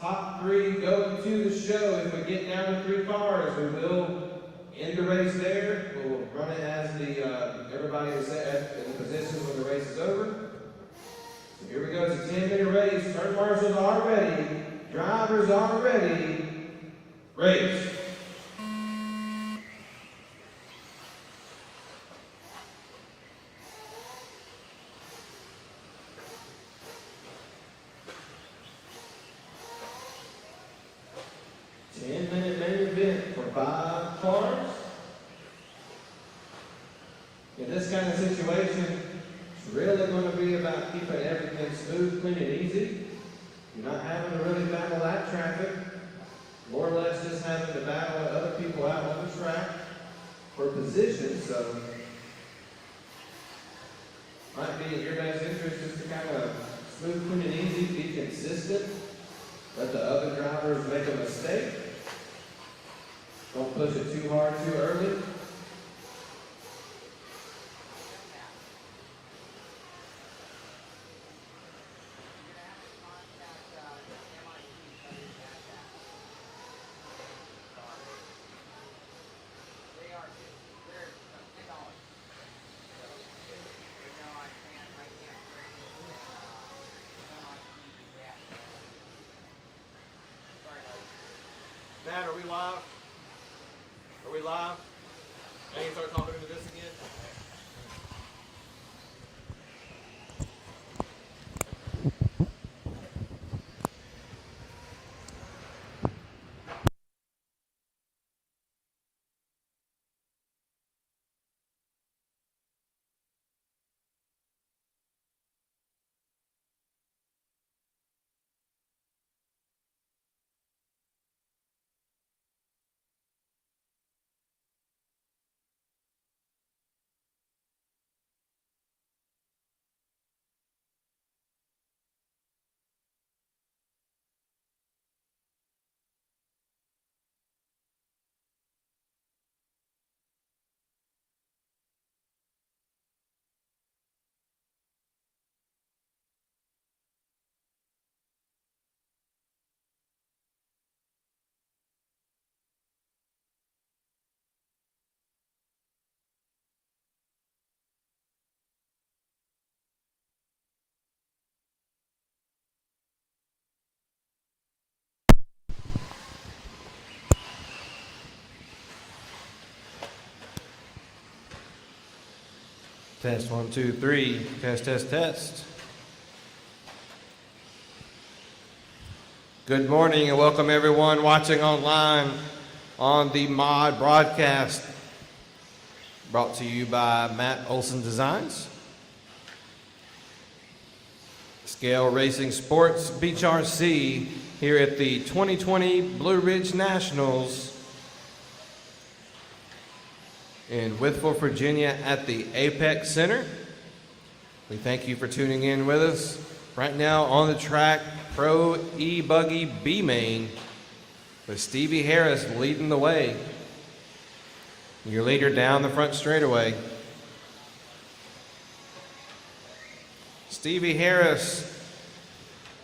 top 3 going to the show. If we get down to 3 cars, we will end the race there. We'll run it as everybody is in the position when the race is over. So here we go. It's a 10-minute race. Turn marshals are ready. Drivers are ready. Race. In this kind of situation, it's really going to be about keeping everything smooth, clean, and easy. You're not having to really battle that traffic. More or less just having to battle other people out on the track for position. So, might be in your best interest just to kind of smooth, clean, and easy, be consistent. Let the other drivers make a mistake. Don't push it too hard too early. Matt, are we live? Are we live? I can start talking into this again. Test 1, 2, 3. Test, test, test. Good morning and welcome everyone watching online on the Mod broadcast. Brought to you by Matt Olson Designs, Scale Racing Sports Beach RC here at the 2020 Blue Ridge Nationals in Whitfield, Virginia at the Apex Center. We thank you for tuning in with us. Right now on the track, Pro E-buggy B-main with Stevie Harris leading the way. Your leader down the front straightaway. Stevie Harris,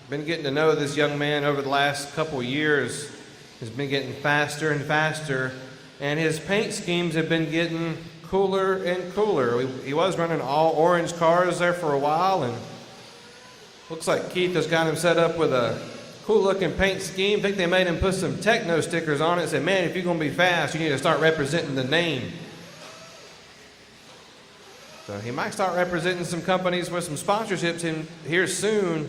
been getting to know this young man over the last couple years, has been getting faster and faster. And his paint schemes have been getting cooler and cooler. He was running all orange cars there for a while, and looks like Keith has got him set up with a cool looking paint scheme. I think they made him put some techno stickers on it and said, man, if you're going to be fast, you need to start representing the name. So he might start representing some companies with some sponsorships in here soon.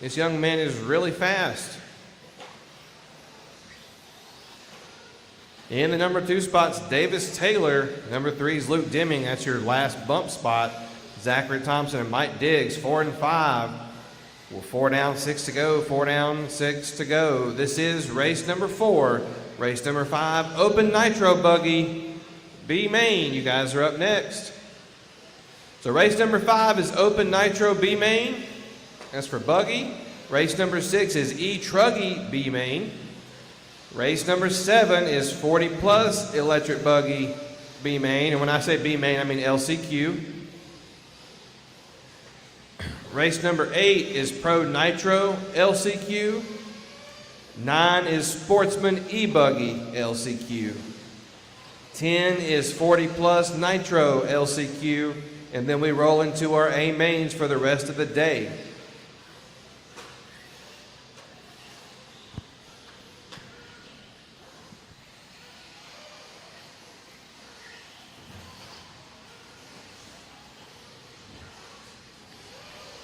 This young man is really fast. In the number 2 spots, Davis Taylor. Number 3 is Luke Deming. That's your last bump spot. Zachary Thompson and Mike Diggs, 4 and 5. Well, 4 down, 6 to go. 4 down, 6 to go. This is race number 4. Race number 5, Open Nitro Buggy B-main. You guys are up next. So race number 5 is Open Nitro B-main. That's for buggy. Race number 6 is E-truggy B-main. Race number 7 is 40 plus electric buggy B-main. And when I say B-main, I mean LCQ. Race number 8 is Pro Nitro LCQ. 9 is Sportsman E-buggy LCQ. 10 is 40 plus Nitro LCQ. And then we roll into our A mains for the rest of the day.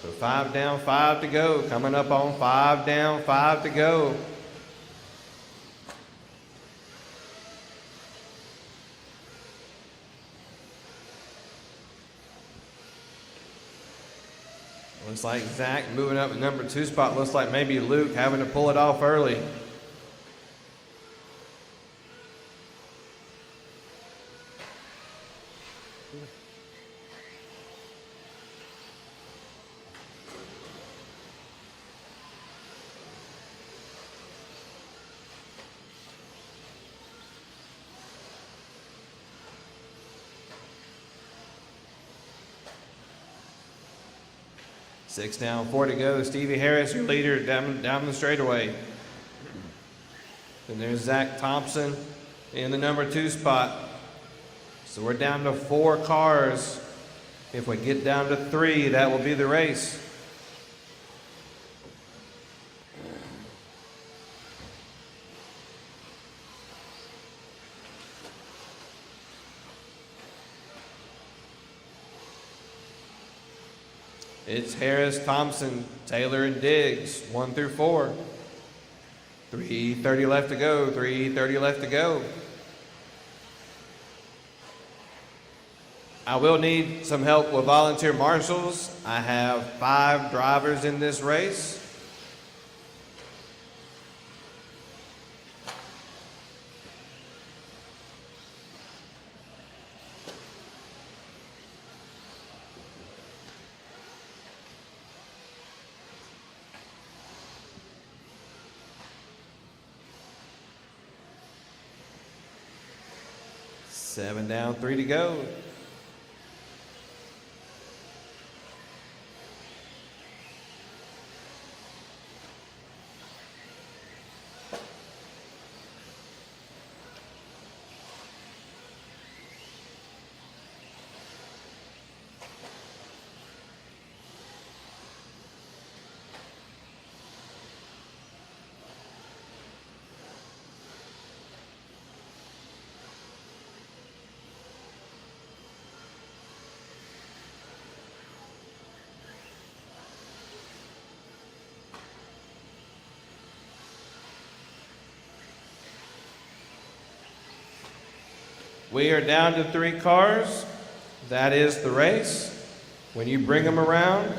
So 5 down, 5 to go. Coming up on 5 down, 5 to go. Looks like Zach moving up the number 2 spot. Looks like maybe Luke having to pull it off early. Six down, 4 to go. Stevie Harris, your leader, down the straightaway. Then there's Zach Thompson in the number 2 spot. So we're down to 4 cars. If we get down to 3, that will be the race. It's Harris, Thompson, Taylor, and Diggs, 1 through 4. 3:30 left to go, 3:30 left to go. I will need some help with volunteer marshals. I have 5 drivers in this race. Seven down, 3 to go. We are down to 3 cars. That is the race. When you bring them around,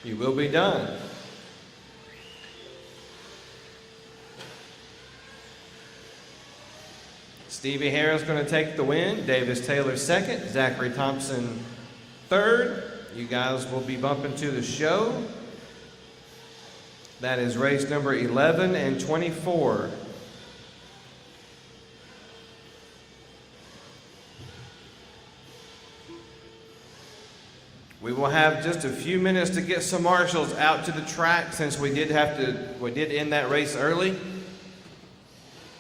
you will be done. Stevie Harris going to take the win. Davis Taylor second. Zachary Thompson third. You guys will be bumping to the show. That is race number 11 and 24. We will have just a few minutes to get some marshals out to the track since we did end that race early.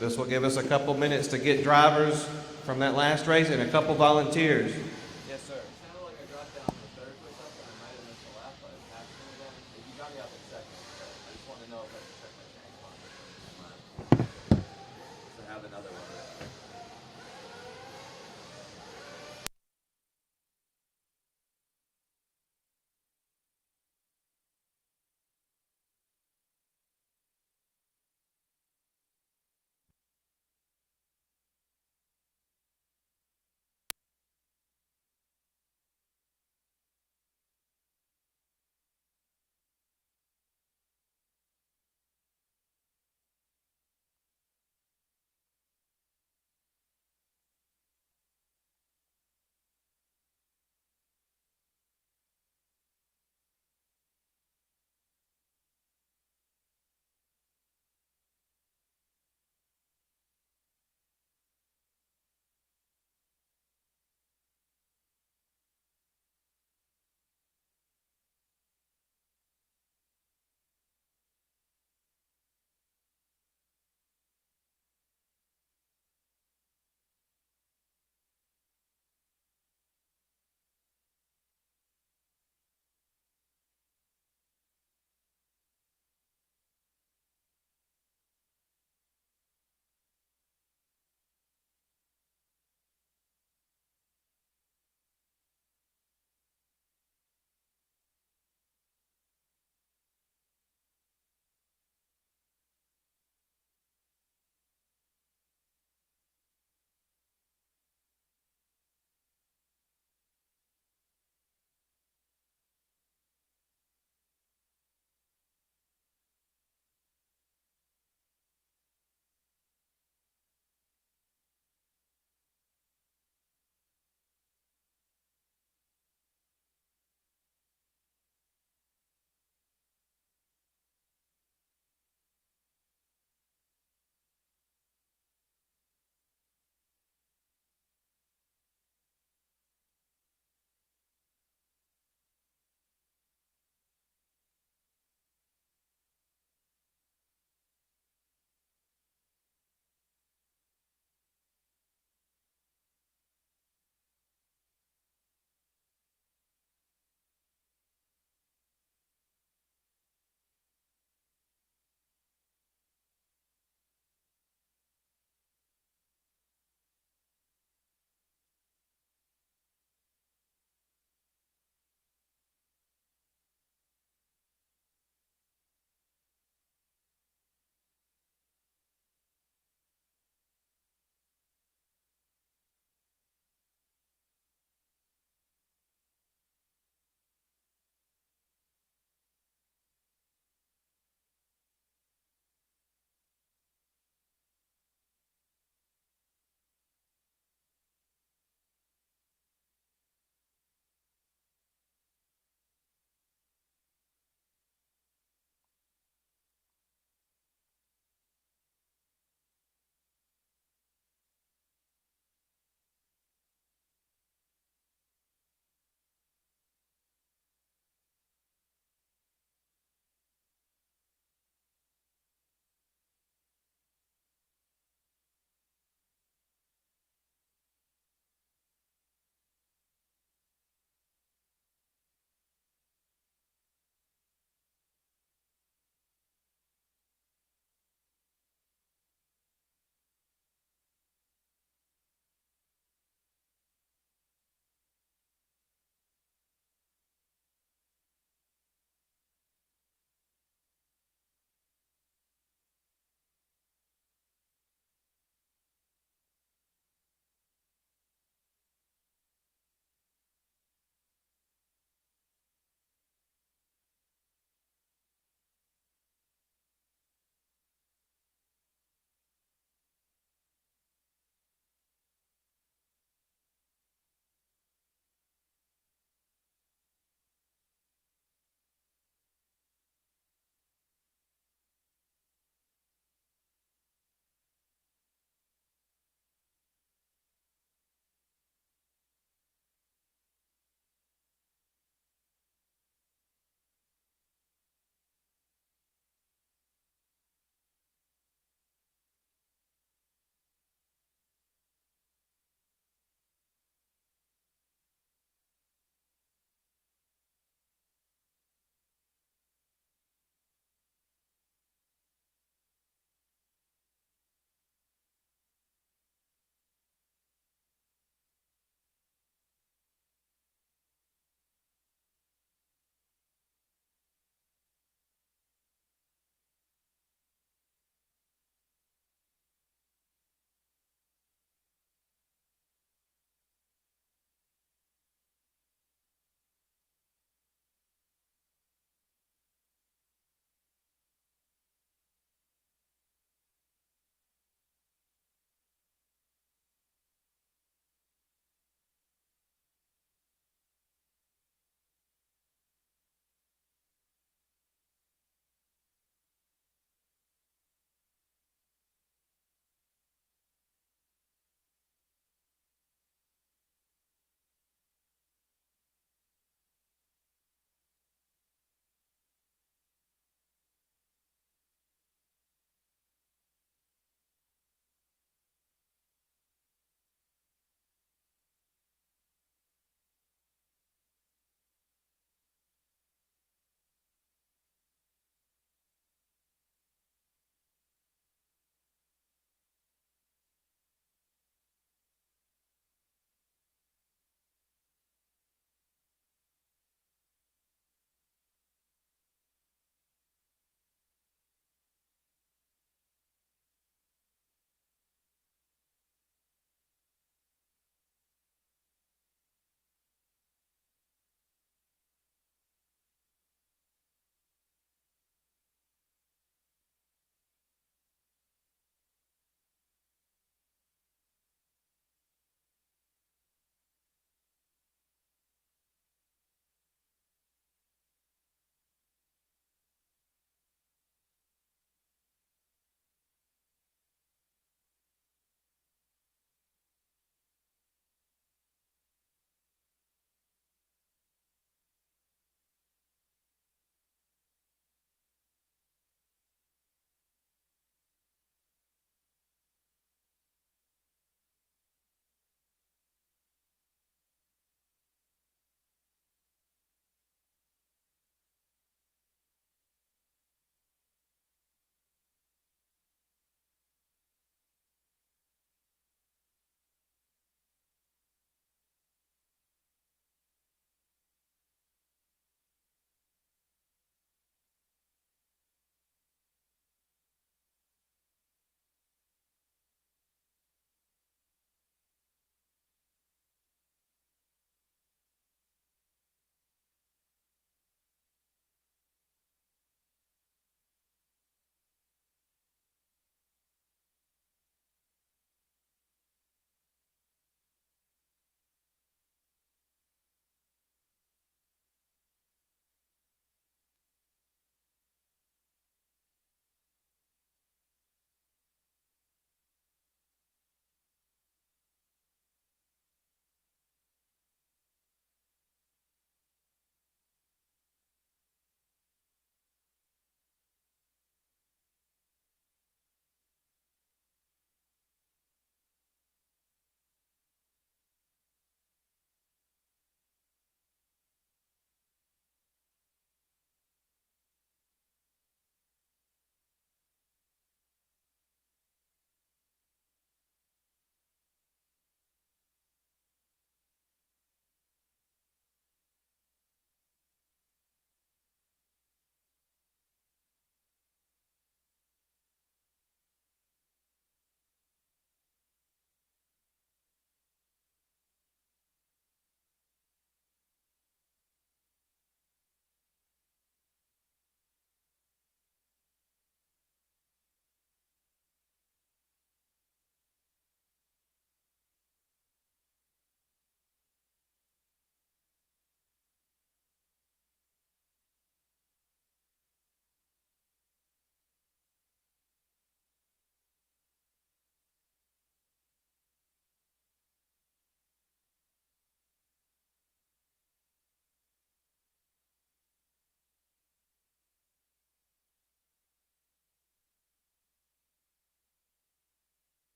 This will give us a couple minutes to get drivers from that last race and a couple volunteers. Yes, sir. It sounded like I dropped down to third or something. I might have missed the lap, but I passed him again. You got me out in second. So I just want to know if I can check my transponder. So I have another one.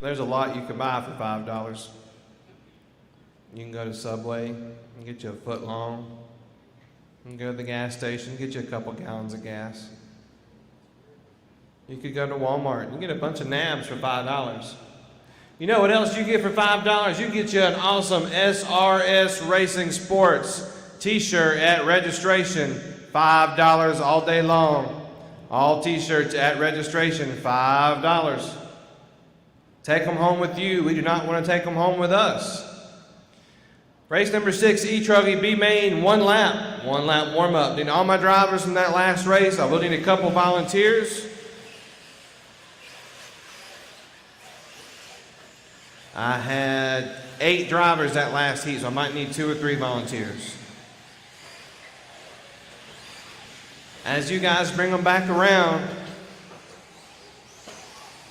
There's a lot you can buy for $5. You can go to Subway and get you a foot long. You can go to the gas station, get you a couple gallons of gas. You could go to Walmart and get a bunch of nabs for $5. You know what else you get for $5? You get you an awesome SRS Racing Sports t-shirt at registration, $5 all day long. All t-shirts at registration, $5. Take them home with you. We do not want to take them home with us. Race number 6, E-truggy B-main, 1 lap warm-up. Need all my drivers from that last race. I will need a couple volunteers. I had 8 drivers that last heat, so I might need 2 or 3 volunteers. As you guys bring them back around,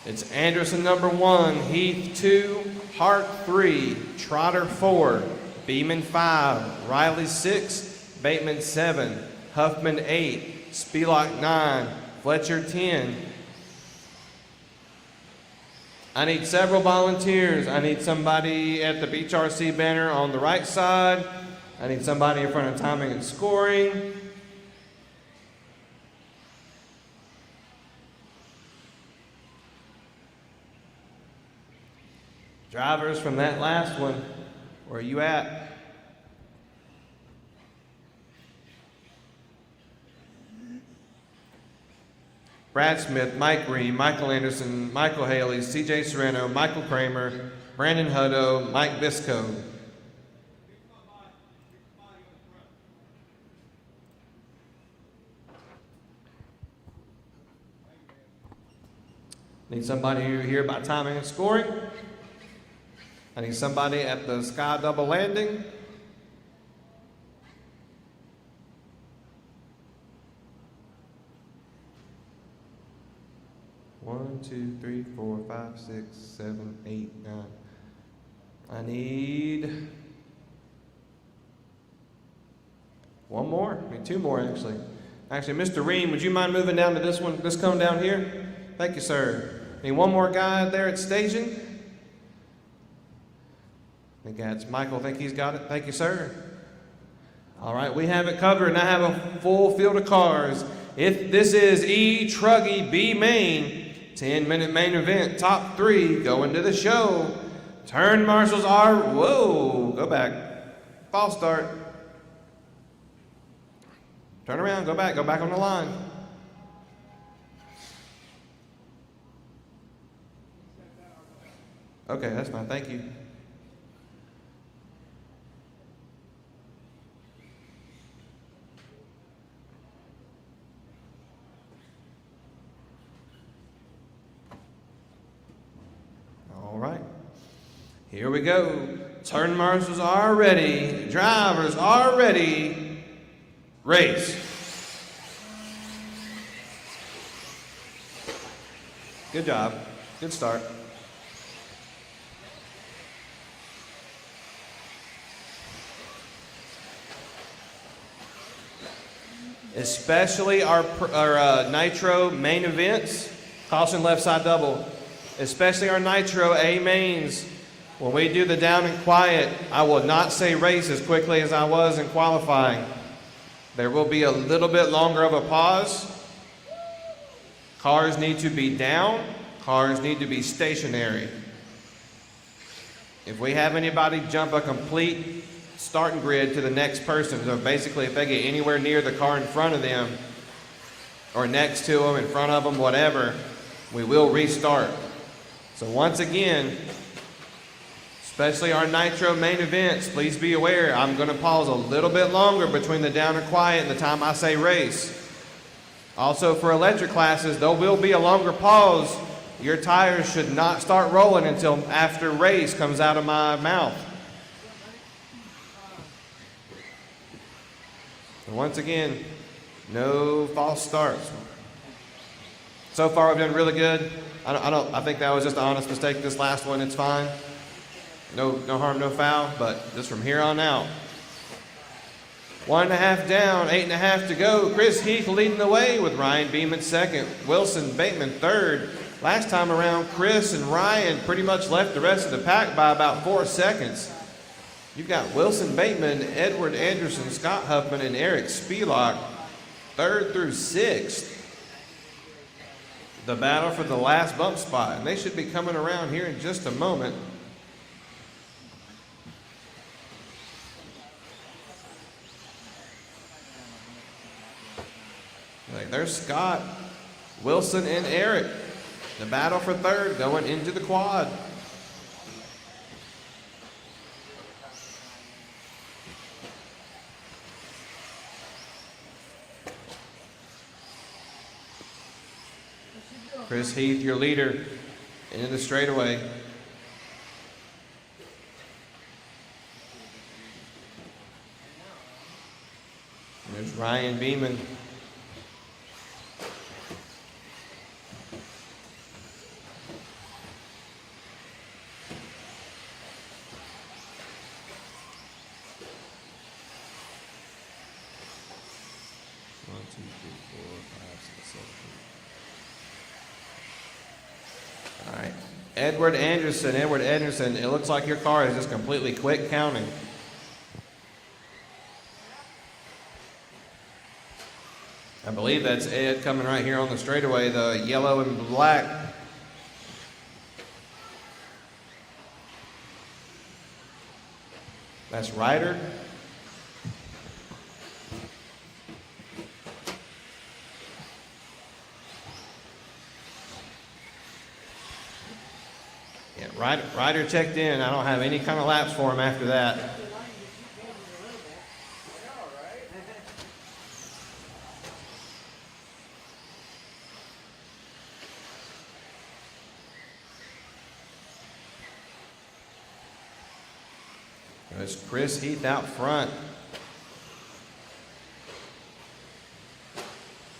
it's Anderson number 1, Heath 2, Hart 3, Trotter 4, Beeman 5, Riley 6, Bateman 7, Huffman 8, Spielach 9, Fletcher 10. I need several volunteers. I need somebody at the Beach RC banner on the right side. I need somebody in front of timing and scoring. Drivers from that last one, where are you at? Brad Smith, Mike Ream, Michael Anderson, Michael Haley, CJ Serrano, Michael Kramer, Brandon Hutto, Mike Bisco. Need somebody here by timing and scoring. I need somebody at the sky double landing. One, 2, 3, 4, 5, 6, 7, 8, 9. I need 1 more. I need 2 more actually. Actually, Mr. Ream, would you mind moving down to this one, this cone down here? Thank you, sir. Need 1 more guy there at staging. I think that's Michael. I think he's got it. Thank you, sir. All right, we have it covered, and I have a full field of cars. If this is E-truggy B-main, 10-minute main event, top 3 going to the show. Turn marshals are, whoa, go back. False start. Turn around, go back on the line. Okay, that's fine, thank you. All right, here we go. Turn marshals are ready. Drivers are ready. Race. Good job. Good start. Especially our Nitro main events. Caution left side double. Especially our Nitro A mains. When we do the down and quiet, I will not say race as quickly as I was in qualifying. There will be a little bit longer of a pause. Cars need to be down. Cars need to be stationary. If we have anybody jump a complete starting grid to the next person, so basically if they get anywhere near the car in front of them, or next to them, in front of them, whatever, we will restart. So once again, especially our Nitro main events, please be aware, I'm going to pause a little bit longer between the down and quiet and the time I say race. Also for electric classes, there will be a longer pause. Your tires should not start rolling until after race comes out of my mouth. And once again, no false starts. So far we've done really good. I think that was just an honest mistake this last one, it's fine. No harm, no foul, but just from here on out. 1.5 down, 8.5 to go. Chris Heath leading the way with Ryan Beeman second. Wilson Bateman third. Last time around, Chris and Ryan pretty much left the rest of the pack by about 4 seconds. You've got Wilson Bateman, Edward Anderson, Scott Huffman, and Eric Spielach, 3rd through 6th. The battle for the last bump spot, and they should be coming around here in just a moment. There's Scott, Wilson, and Eric. The battle for 3rd going into the quad. Chris Heath, your leader, into the straightaway. There's Ryan Beeman. All right, Edward Anderson, it looks like your car is just completely quit counting. I believe that's Ed coming right here on the straightaway, the yellow and black. That's Ryder. Yeah, Ryder checked in. I don't have any kind of laps for him after that. There's Chris Heath out front.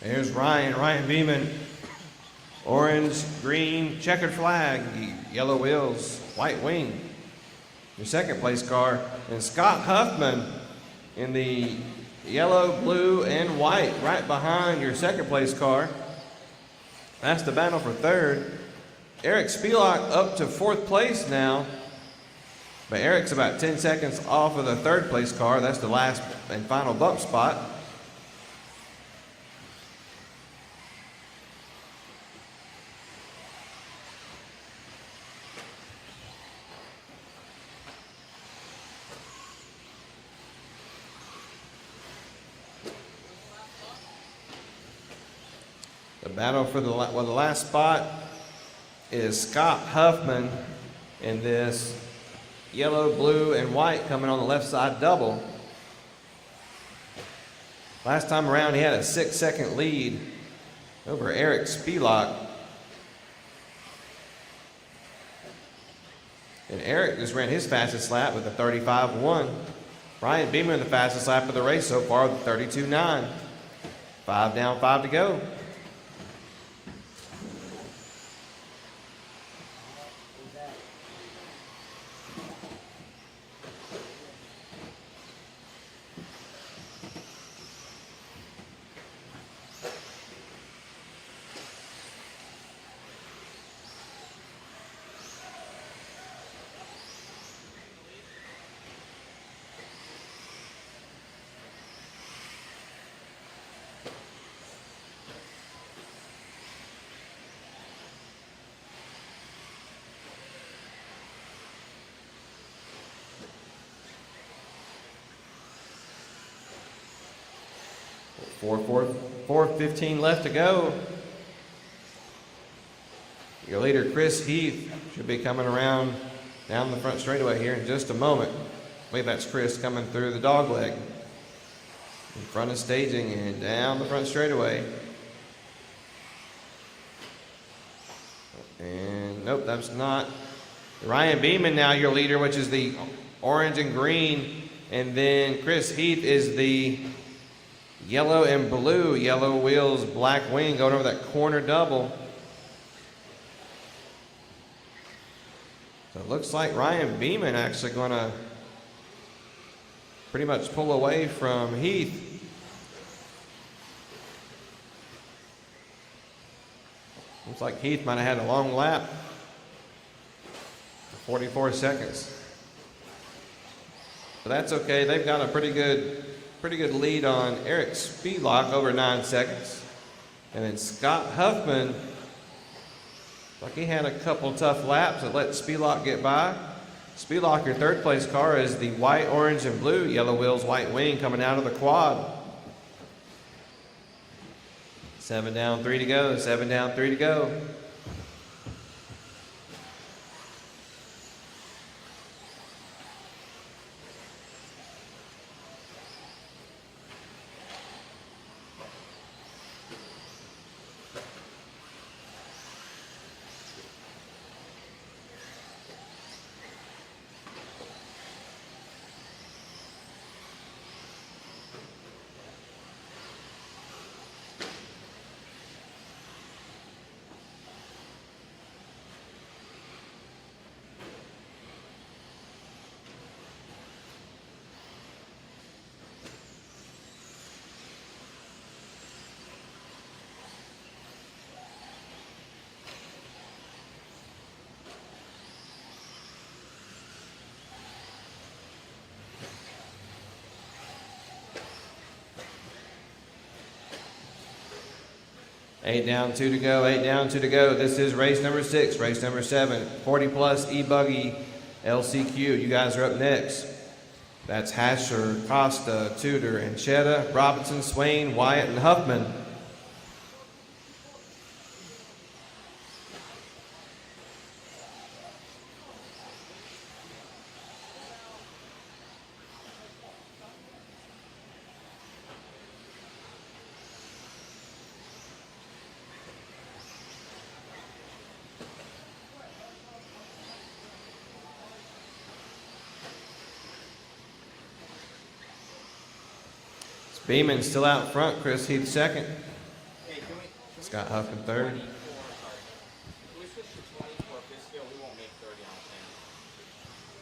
There's Ryan Beeman. Orange, green, checkered flag, yellow wheels, white wing. Your second place car. And Scott Huffman in the yellow, blue, and white right behind your second place car. That's the battle for 3rd. Eric Spielach up to 4th place now. But Eric's about 10 seconds off of the 3rd place car. That's the last and final bump spot. The battle for the last spot is Scott Huffman in this yellow, blue, and white coming on the left side double. Last time around, he had a 6-second lead over Eric Spielach. And Eric just ran his fastest lap with a 35.1. Ryan Beeman, the fastest lap of the race so far with a 32.9. 5 down, 5 to go. Four 15 left to go. Your leader, Chris Heath, should be coming around down the front straightaway here in just a moment. I believe that's Chris coming through the dog leg. In front of staging and down the front straightaway. And nope, that's not. Ryan Beeman now your leader, which is the orange and green. And then Chris Heath is the yellow and blue, yellow wheels, black wing, going over that corner double. So it looks like Ryan Beeman actually going to pretty much pull away from Heath. Looks like Heath might have had a long lap. 44 seconds. But that's okay. They've got a pretty good lead on Eric Speedlock, over 9 seconds. And then Scott Huffman, like he had a couple tough laps that let Speedlock get by. Speedlock, your third place car is the white, orange, and blue yellow wheels, white wing coming out of the quad. 7 down, 3 to go. 7 down, 3 to go. Eight down, 2 to go. 8 down, 2 to go. This is race number 6. Race number 7. 40 plus e-buggy LCQ. You guys are up next. That's Hasher, Costa, Tudor, Anchetta, Robinson, Swain, Wyatt, and Huffman. B-main still out front. Chris Heath second. Hey, can we Scott Huffman third. 24, sorry. Can we switch to 24 this scale? We won't make 30 on 10.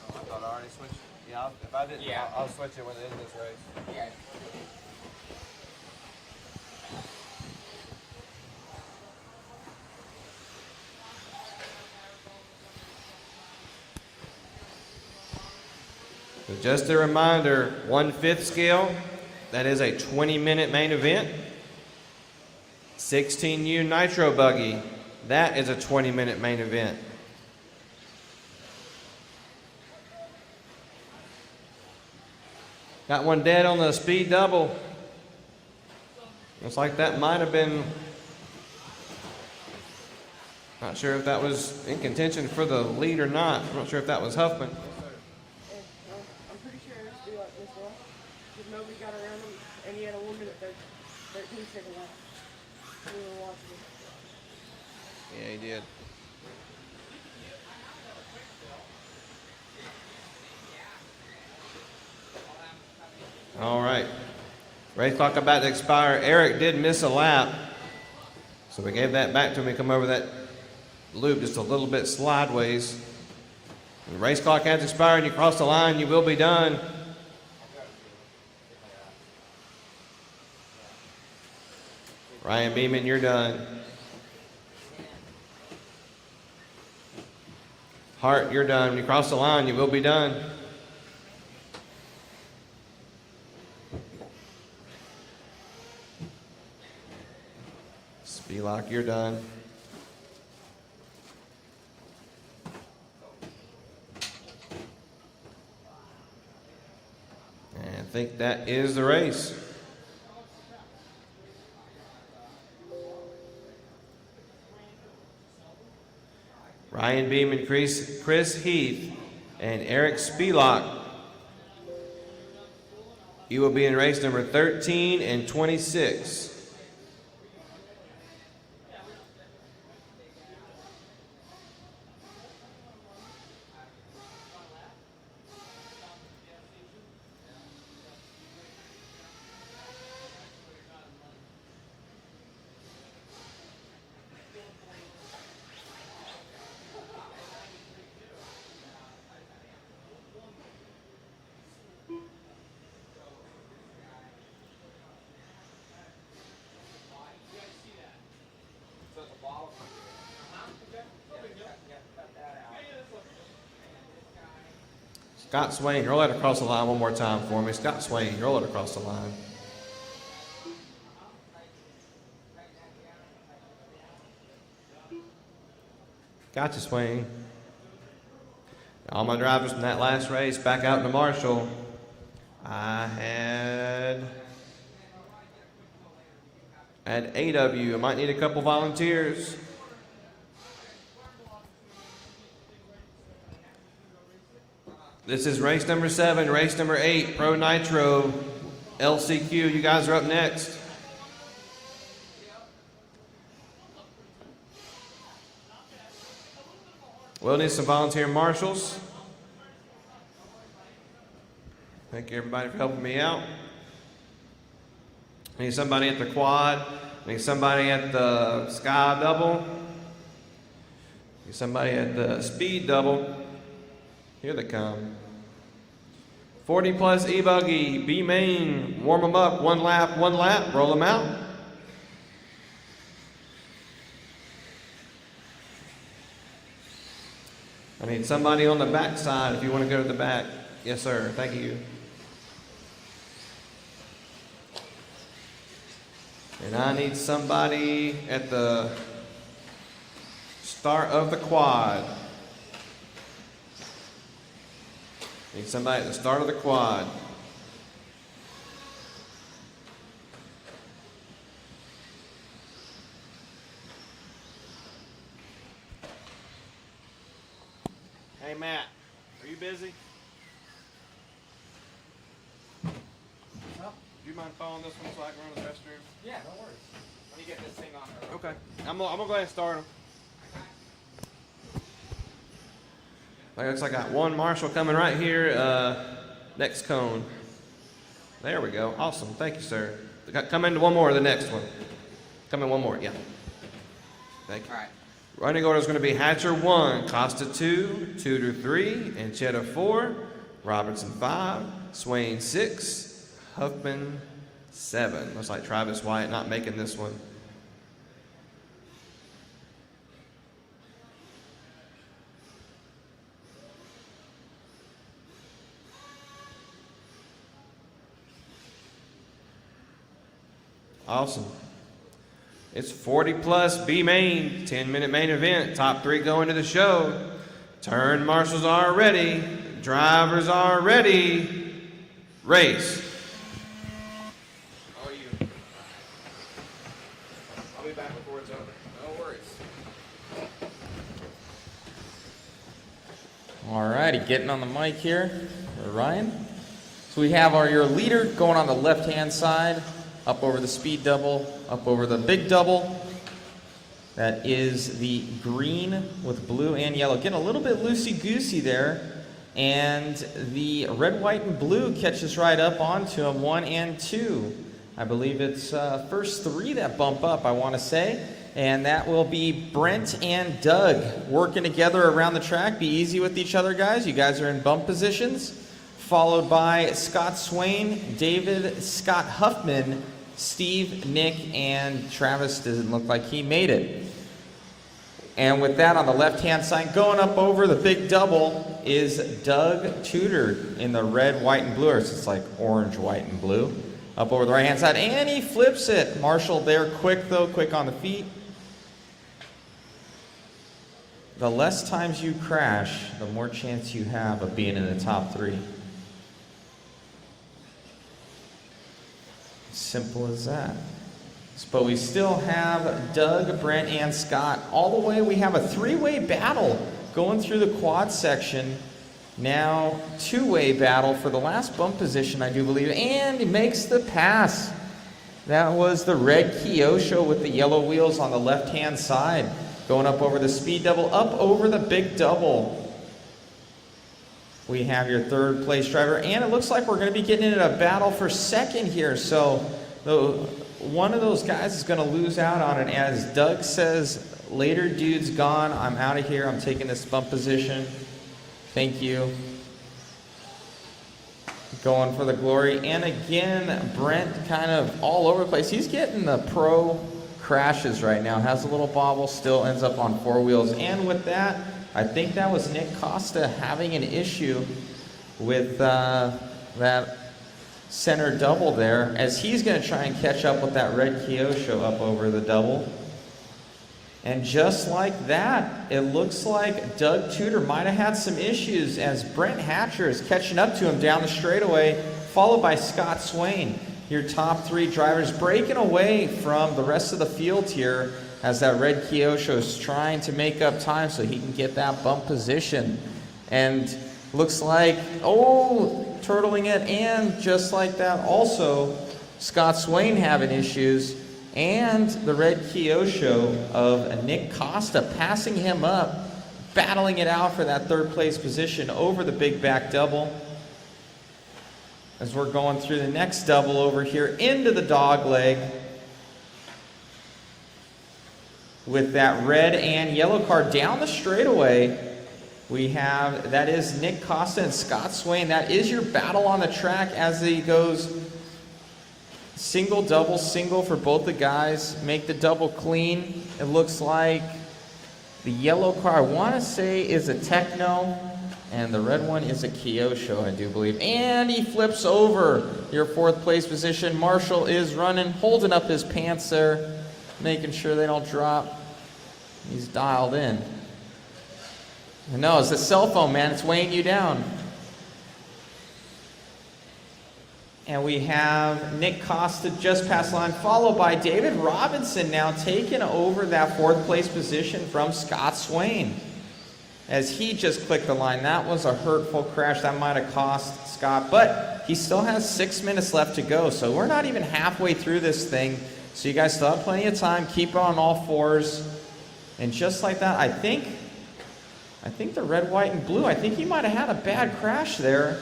Oh, I thought I already switched. Yeah, if I didn't, Yeah. I'll switch it when it ends this race. Yeah. So just a reminder, 1/5 scale, that is a 20-minute main event. 16U Nitro buggy, that is a 20-minute main event. Got one dead on the speed double. Looks like that might have been, not sure if that was in contention for the lead or not. I'm not sure if that was Huffman. I'm pretty sure it was due like this one. Because nobody got around him, and he had a 1 minute 13 second lap. We were watching it. Yeah, he did. All right. Race clock about to expire. Eric did miss a lap, so we gave that back to him. He come over that loop just a little bit sideways. The race clock has expired. You cross the line, you will be done. Ryan B-main, you're done. Hart, you're done. When you cross the line, you will be done. Speedlock, you're done. And I think that is the race. Ryan B-main, Chris Heath, and Eric Speedlock. You will be in race number 13 and 26. Scott Swain, roll it across the line one more time for me. Scott Swain, roll it across the line. Gotcha, Swain. All my drivers from that last race back out to Marshall. I had 8 of you. I might need a couple volunteers. This is race number 7, race number 8, Pro Nitro, LCQ. You guys are up next. We'll need some volunteer marshals. Thank you everybody for helping me out. I need somebody at the quad. I need somebody at the sky double. I need somebody at the speed double. Here they come. 40 plus E-buggy B-main. Warm them up. One lap, roll them out. I need somebody on the back side if you want to go to the back. Yes, sir. Thank you. And I need somebody at the start of the quad. Need somebody at the start of the quad. Hey Matt, are you busy? No. Do you mind following this one so I can run to the restroom? Yeah, no worries. Let me get this thing on there. Okay. I'm gonna go ahead and start them. Looks like I got one marshal coming right here, next cone. There we go. Awesome. Thank you, sir. Come into one more, the next one. Come in one more, yeah. Thank you. All right. Running order is going to be Hatcher 1, Costa 2, Tudor 3, Anchetta 4, Robertson 5, Swain 6, Huffman 7. Looks like Travis White not making this one. Awesome. It's 40 plus B-main, 10-minute main event. Top 3 going to the show. Turn marshals are ready. Drivers are ready. Race. How are you? I'll be back before it's over. No worries. Alrighty, getting on the mic here, Ryan. So we have your leader going on the left-hand side, up over the speed double, up over the big double. That is the green with blue and yellow. Getting a little bit loosey-goosey there. And the red, white, and blue catches right up onto him, 1 and 2. I believe it's first 3 that bump up, I want to say. And that will be Brent and Doug working together around the track. Be easy with each other, guys. You guys are in bump positions. Followed by Scott Swain, David, Scott Huffman, Steve, Nick, and Travis doesn't look like he made it. And with that on the left-hand side, going up over the big double is Doug Tudor in the red, white, and blue. Or it's like orange, white, and blue. Up over the right-hand side, and he flips it. Marshall there, quick though, quick on the feet. The less times you crash, the more chance you have of being in the top 3. Simple as that. But we still have Doug, Brent, and Scott. All the way, we have a 3-way battle going through the quad section. Now, 2-way battle for the last bump position, I do believe. And he makes the pass. That was the red Kyosho with the yellow wheels on the left-hand side. Going up over the speed double, up over the big double. We have your 3rd place driver. And it looks like we're going to be getting into a battle for 2nd here. So, one of those guys is going to lose out on it. As Doug says, later dude's gone. I'm out of here. I'm taking this bump position. Thank you. Going for the glory. And again, Brent kind of all over the place. He's getting the pro crashes right now. Has a little bobble. Still ends up on 4 wheels. And with that, I think that was Nick Costa having an issue with that center double there, as he's going to try and catch up with that red Kyosho up over the double. And just like that, it looks like Doug Tudor might have had some issues as Brent Hatcher is catching up to him down the straightaway, followed by Scott Swain. Your top three drivers breaking away from the rest of the field here as that red Kyosho is trying to make up time so he can get that bump position. And looks like, oh, turtling it, and just like that also, Scott Swain having issues, and the red Kyosho of Nick Costa passing him up, battling it out for that third place position over the big back double. As we're going through the next double over here into the dog leg with that red and yellow car down the straightaway. We have, that is Nick Costa and Scott Swain. That is your battle on the track as he goes single, double, single for both the guys. Make the double clean. It looks like the yellow car, I want to say, is a Techno, and the red one is a Kyosho, I do believe. And he flips over your fourth place position. Marshall is running, holding up his pants there, making sure they don't drop. He's dialed in. No, it's the cell phone, man. It's weighing you down. And we have Nick Costa just past the line, followed by David Robinson now taking over that fourth place position from Scott Swain. As he just clicked the line. That was a hurtful crash. That might have cost Scott, but he still has 6 minutes left to go. So we're not even halfway through this thing. So you guys still have plenty of time. Keep on all fours. And just like that, I think the red, white, and blue, I think he might have had a bad crash there.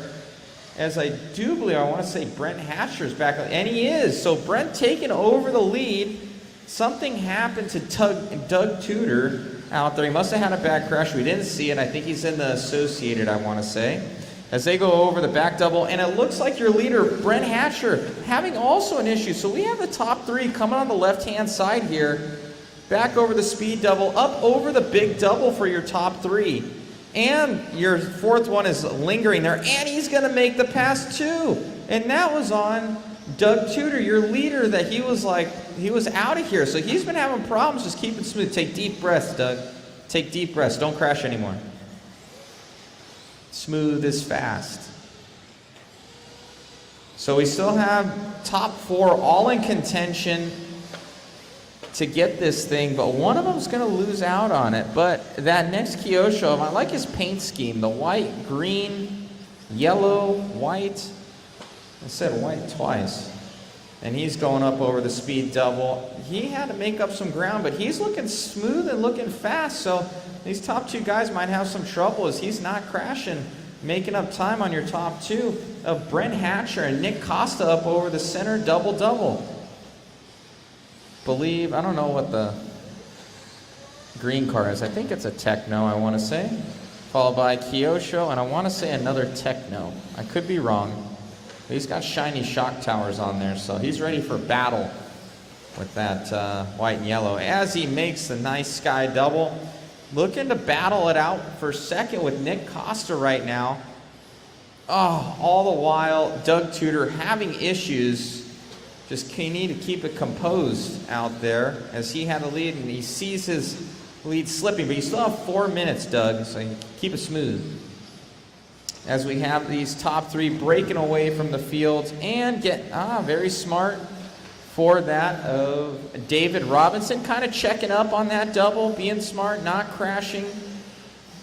As I do believe, I want to say Brent Hatcher's back. And he is. So Brent taking over the lead. Something happened to Doug Tudor out there. He must have had a bad crash. We didn't see it. I think he's in the Associated, I want to say. As they go over the back double. And it looks like your leader, Brent Hatcher, having also an issue. So we have the top three coming on the left-hand side here. Back over the speed double, up over the big double for your top three. And your fourth one is lingering there, and he's going to make the pass too. And that was on Doug Tudor, your leader, that he was out of here. So he's been having problems just keeping smooth. Take deep breaths, Doug. Take deep breaths. Don't crash anymore. Smooth is fast. So we still have top four all in contention to get this thing, but one of them is going to lose out on it. But that next Kyosho, I like his paint scheme. The white, green, yellow, white. I said white twice. And he's going up over the speed double. He had to make up some ground, but he's looking smooth and looking fast. So these top two guys might have some trouble as he's not crashing, making up time on your top two of Brent Hatcher and Nick Costa up over the center double-double. Believe, I don't know what the green car is. I think it's a Techno, I want to say. Followed by Kyosho, and I want to say another Techno. I could be wrong. But he's got shiny shock towers on there, so he's ready for battle with that white and yellow. As he makes the nice sky double, looking to battle it out for second with Nick Costa right now. Oh, all the while, Doug Tudor having issues. Just need to keep it composed out there as he had a lead and he sees his lead slipping, but you still have 4 minutes, Doug, so keep it smooth. As we have these top three breaking away from the field and get, very smart for that of David Robinson, kind of checking up on that double, being smart, not crashing,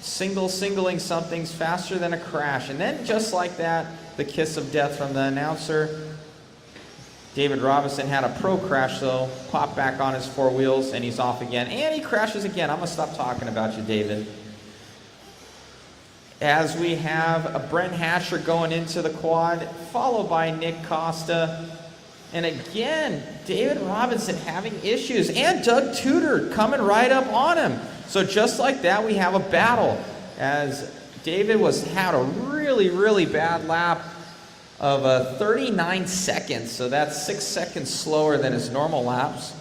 singling something's faster than a crash. And then just like that, the kiss of death from the announcer. David Robinson had a pro crash, though, popped back on his four wheels, and he's off again. And he crashes again. I'm going to stop talking about you, David. As we have a Brent Hatcher going into the quad, followed by Nick Costa. And again, David Robinson having issues, and Doug Tudor coming right up on him. So just like that, we have a battle, as David had a really, really bad lap of 39 seconds, so that's 6 seconds slower than his normal laps.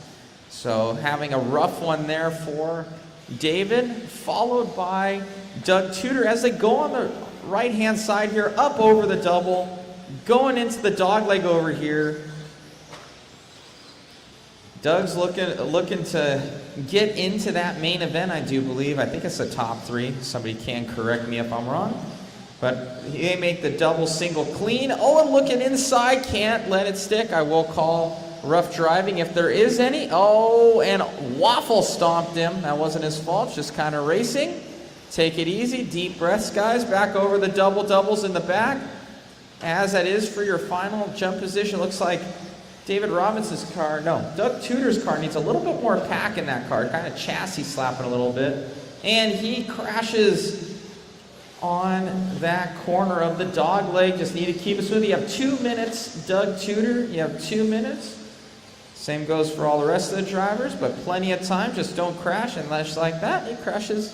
So having a rough one there for David, followed by Doug Tudor as they go on the right-hand side here, up over the double, going into the dog leg over here. Doug's looking to get into that main event, I do believe. I think it's the top 3. Somebody can correct me if I'm wrong. But he may make the double single clean. Oh, and looking inside, can't let it stick. I will call rough driving if there is any. Oh, and waffle stomped him. That wasn't his fault, just kind of racing. Take it easy, deep breaths, guys. Back over the doubles in the back. As that is for your final jump position. Looks like David Robinson's car, no, Doug Tudor's car needs a little bit more pack in that car. Kind of chassis slapping a little bit. And he crashes on that corner of the dog leg. Just need to keep it smooth. You have 2 minutes, Doug Tudor. You have 2 minutes. Same goes for all the rest of the drivers, but plenty of time. Just don't crash unless like that. He crashes.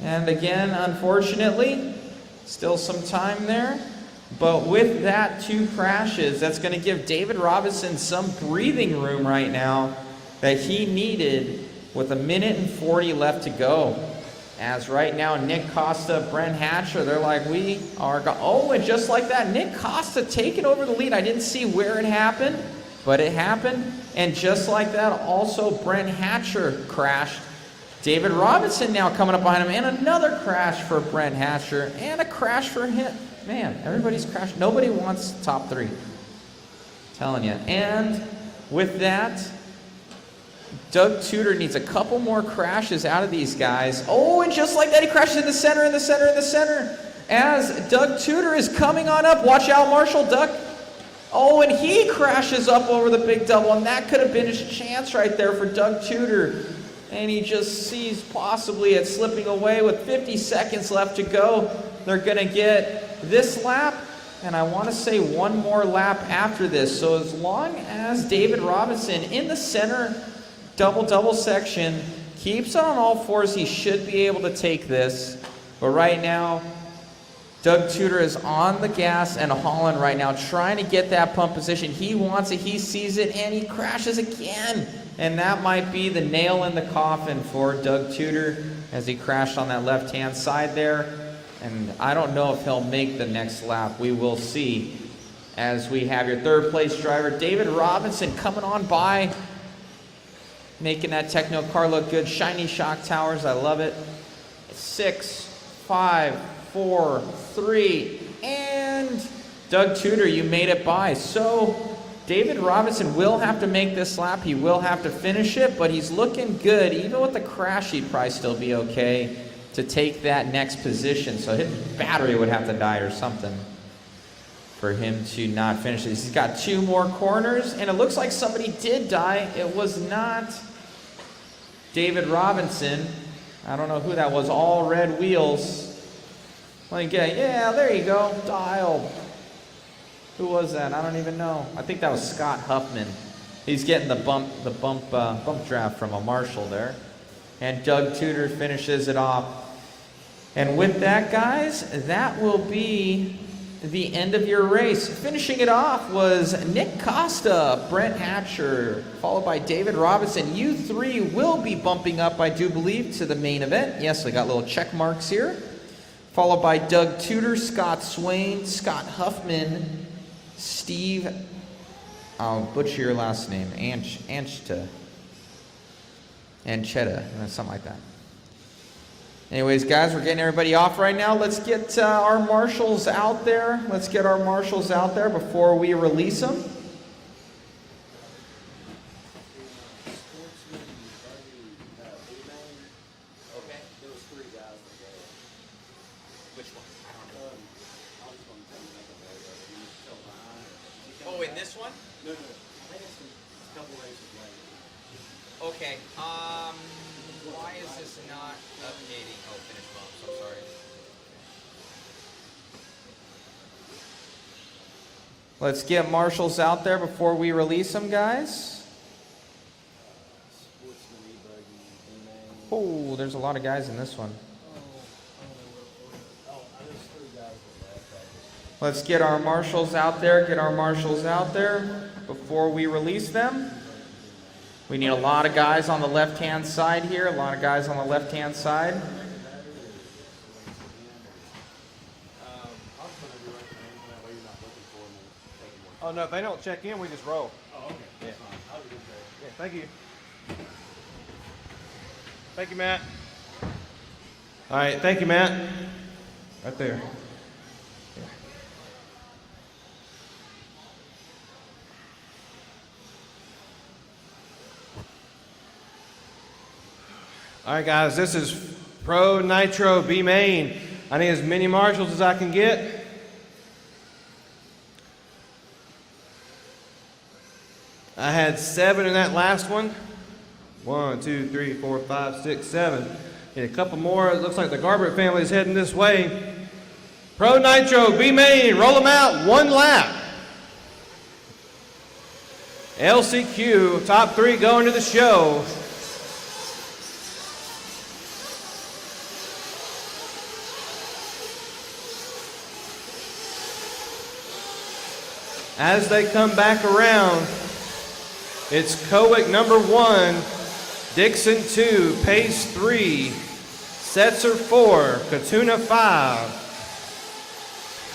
And again, unfortunately, still some time there. But with that 2 crashes, that's going to give David Robinson some breathing room right now that he needed with 1:40 left to go. As right now, Nick Costa, Brent Hatcher, they're like, we are oh, and just like that, Nick Costa taking over the lead. I didn't see where it happened, but it happened. And just like that, also Brent Hatcher crashed. David Robinson now coming up behind him, and another crash for Brent Hatcher, and a crash for him. Man, everybody's crashed. Nobody wants top 3. Telling you. And with that, Doug Tudor needs a couple more crashes out of these guys. Oh, and just like that, he crashes in the center, in the center, in the center. As Doug Tudor is coming on up. Watch out, Marshall, duck. Oh, and he crashes up over the big double, and that could have been his chance right there for Doug Tudor. And he just sees possibly it slipping away with 50 seconds left to go. They're going to get this lap, and I want to say one more lap after this. So as long as David Robinson in the center double section keeps on all fours, he should be able to take this. But right now, Doug Tudor is on the gas and hauling right now, trying to get that pump position. He wants it, he sees it, and he crashes again. And that might be the nail in the coffin for Doug Tudor as he crashed on that left-hand side there. And I don't know if he'll make the next lap. We will see as we have your third place driver, David Robinson, coming on by, making that Techno car look good. Shiny shock towers, I love it. 6, 5, 4, 3, and Doug Tudor, you made it by. So David Robinson will have to make this lap. He will have to finish it, but he's looking good. Even with the crash, he'd probably still be okay to take that next position. So his battery would have to die or something for him to not finish this. He's got 2 more corners, and it looks like somebody did die. It was not David Robinson. I don't know who that was. All red wheels. Yeah, there you go. Dialed. Who was that? I don't even know. I think that was Scott Huffman. He's getting the bump draft from a Marshall there. And Doug Tudor finishes it off. And with that, guys, that will be the end of your race. Finishing it off was Nick Costa, Brent Hatcher, followed by David Robinson. You 3 will be bumping up, I do believe, to the main event. Yes, we got little check marks here. Followed by Doug Tudor, Scott Swain, Scott Huffman, Steve, I'll butcher your last name, Ancheta, something like that. Anyways, guys, we're getting everybody off right now. Let's get our marshals out there. Let's get our marshals out there before we release them. Sportsman, E-truggy B-main. Okay. There was 3 guys that did it. Which one? I don't know. I was going to tell you make a video, but you still behind. Oh, in this one? No. I think it's a couple races later. Okay. Why is this not updating? Oh, finish bumps. I'm sorry. Let's get marshals out there before we release them, guys. Sportsman, E-buggy, B-main. Oh, there's a lot of guys in this one. There's 3 guys that left. Let's get our marshals out there. Get our marshals out there before we release them. We need a lot of guys on the left-hand side here. A lot of guys on the left-hand side. Oh, no, if they don't check in, we just roll. Oh, okay. Yeah. That's fine. I'll be there. Yeah, thank you. Thank you, Matt. All right, thank you, Matt. Right there. Yeah. All right, guys, this is Pro Nitro B-main. I need as many marshals as I can get. I had 7 in that last one. 1, 2, 3, 4, 5, 6, 7. Need a couple more. It looks like the Garbert family is heading this way. Pro Nitro B-main, roll them out, 1 lap. LCQ, top 3 going to the show. As they come back around, it's Cowick number 1, Dixon 2, Pace 3, Setzer 4, Katuna 5,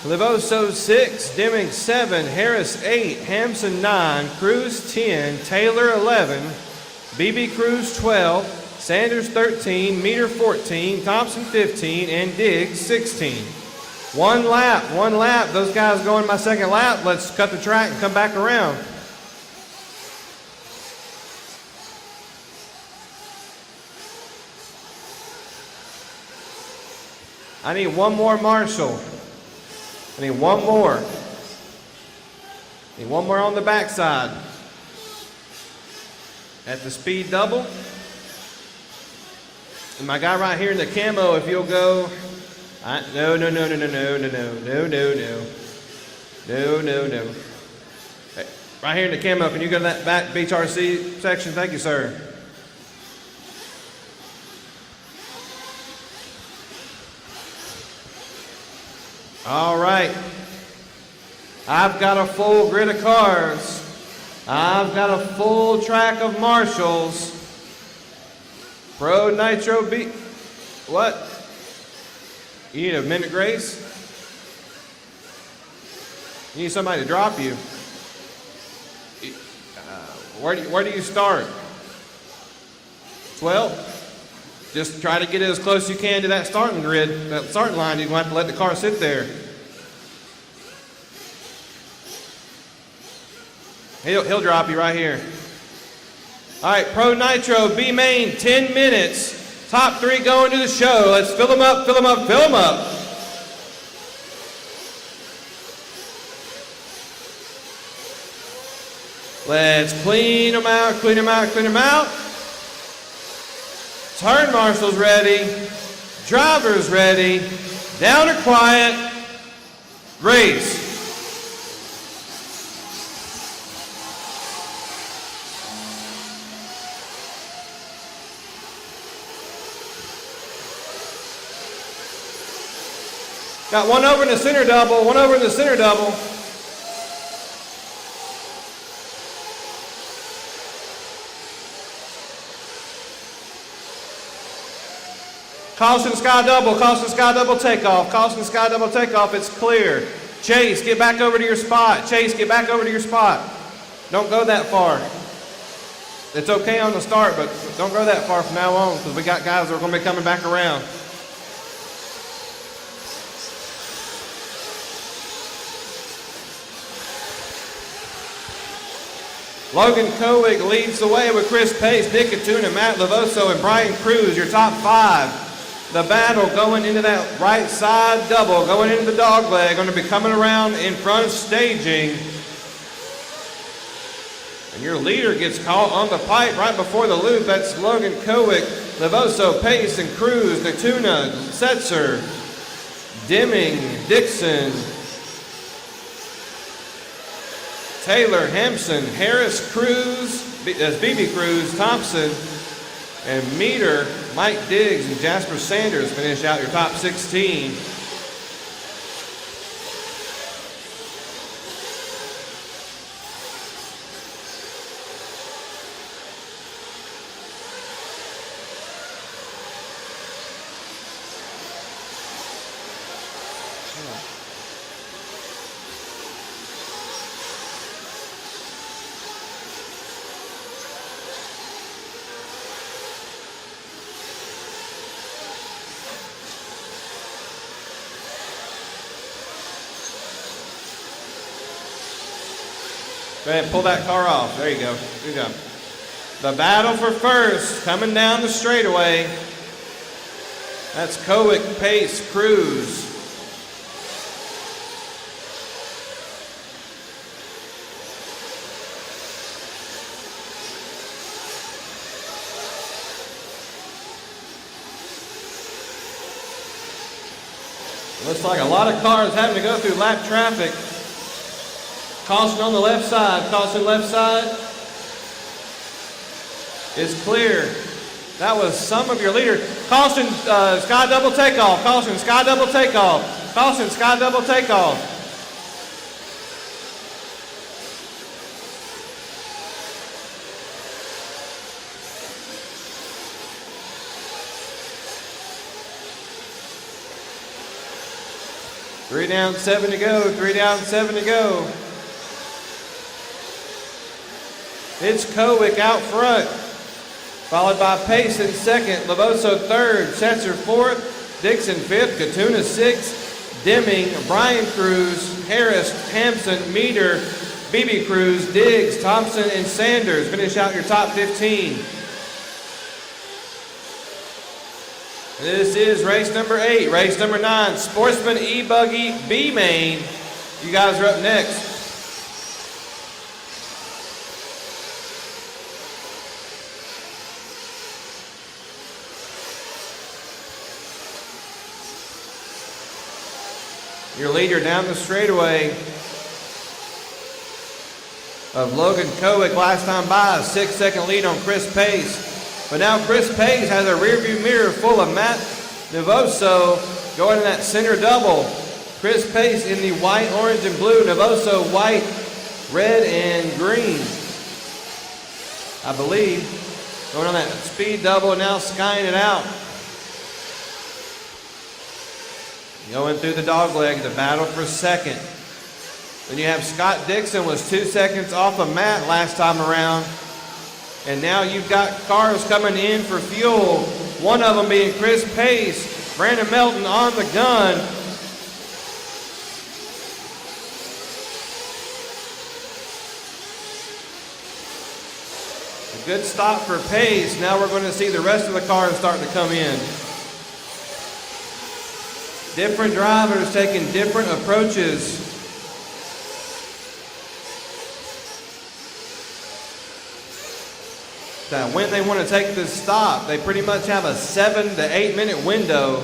Livoso 6, Deming 7, Harris 8, Hampson 9, Cruz 10, Taylor 11, BB Cruz 12, Sanders 13, Meter 14, Thompson 15, and Diggs 16. 1 lap. Those guys going my second lap. Let's cut the track and come back around. I need 1 more marshal. I need 1 more. Need 1 more on the backside. At the speed double. And my guy right here in the camo, if you'll go. No. Hey, right here in the camo, can you go to that back BHRC section? Thank you, sir. All right. I've got a full grid of cars. I've got a full track of marshals. Pro Nitro B. What? You need a minute grace? You need somebody to drop you. Where do you start? 12? Just try to get it as close as you can to that starting grid, that starting line. You're going to have to let the car sit there. He'll drop you right here. All right, Pro Nitro B-main, 10 minutes. Top 3 going to the show. Let's fill them up, fill them up, fill them up. Let's clean them out, clean them out, clean them out. Turn marshals ready. Drivers ready. Down or quiet. Race. Got 1 over in the center double, 1 over in the center double. Caution sky double takeoff, caution sky double takeoff, it's clear. Chase, get back over to your spot. Chase, get back over to your spot. Don't go that far. It's okay on the start, but don't go that far from now on because we got guys that are going to be coming back around. Logan Cowick leads the way with Chris Pace, Nick Katuna, Matt Livoso, and Brian Cruz, your top 5. The battle going into that right side double, going into the dog leg, going to be coming around in front of staging. And your leader gets caught on the pipe right before the loop. That's Logan Cowick, Livoso, Pace, and Cruz, Katuna, Setzer, Deming, Dixon, Taylor, Hampson, Harris, Cruz, that's BB Cruz, Thompson, and Meter, Mike Diggs, and Jasper Sanders finish out your top 16. Go ahead, pull that car off. There you go. Good job. The battle for first coming down the straightaway. That's Cowick, Pace, Cruz. Looks like a lot of cars having to go through lap traffic. Caution on the left side. Caution left side is clear. That was some of your leader. Caution, sky double takeoff. Caution, sky double takeoff. Caution, sky double takeoff. Three down, 7 to go. 3 down, 7 to go. It's Cowick out front, followed by Pace in second, Lavoso third, Setzer fourth, Dixon fifth, Katuna sixth, Deming, Brian Cruz, Harris, Hampson, Meter, BB Cruz, Diggs, Thompson, and Sanders. Finish out your top 15. This is race number 8. Race number 9, Sportsman E-buggy B-main. You guys are up next. Your leader down the straightaway of Logan Cowick last time by, a 6-second lead on Chris Pace. But now Chris Pace has a rearview mirror full of Matt Novoso going in that center double. Chris Pace in the white, orange, and blue. Novoso white, red, and green, I believe. Going on that speed double, now skying it out. Going through the dog leg, the battle for second. Then you have Scott Dixon was 2 seconds off of Matt last time around. And now you've got cars coming in for fuel. One of them being Chris Pace, Brandon Melton on the gun. A good stop for Pace. Now we're going to see the rest of the cars starting to come in. Different drivers taking different approaches. Now, when they want to take this stop, they pretty much have a 7 to 8 minute window,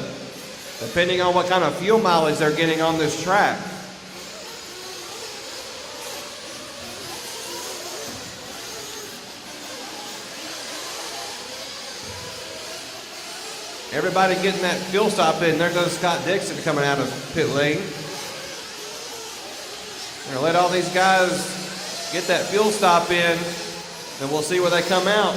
depending on what kind of fuel mileage they're getting on this track. Everybody getting that fuel stop in. There goes Scott Dixon coming out of pit lane. We're gonna let all these guys get that fuel stop in, and we'll see where they come out.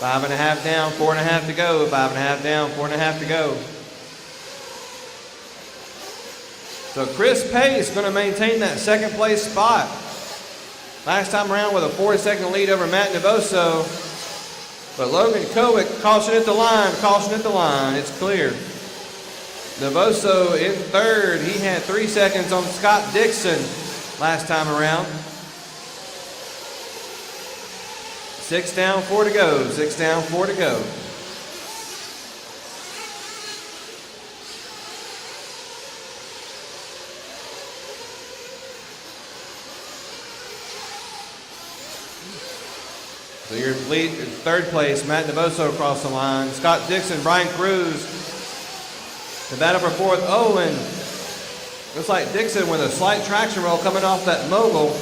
Five and a half down, 4.5 to go. 5.5 down, 4.5 to go. So Chris Pace is going to maintain that second place spot. Last time around with a 4-second lead over Matt Novoso. But Logan Cowick, caution at the line, caution at the line. It's clear. Novoso in third. He had 3 seconds on Scott Dixon last time around. 6 down, 4 to go. 6 down, 4 to go. So your lead, third place, Matt Novoso across the line. Scott Dixon, Brian Cruz. The battle for fourth, Owen. Looks like Dixon with a slight traction roll coming off that mogul.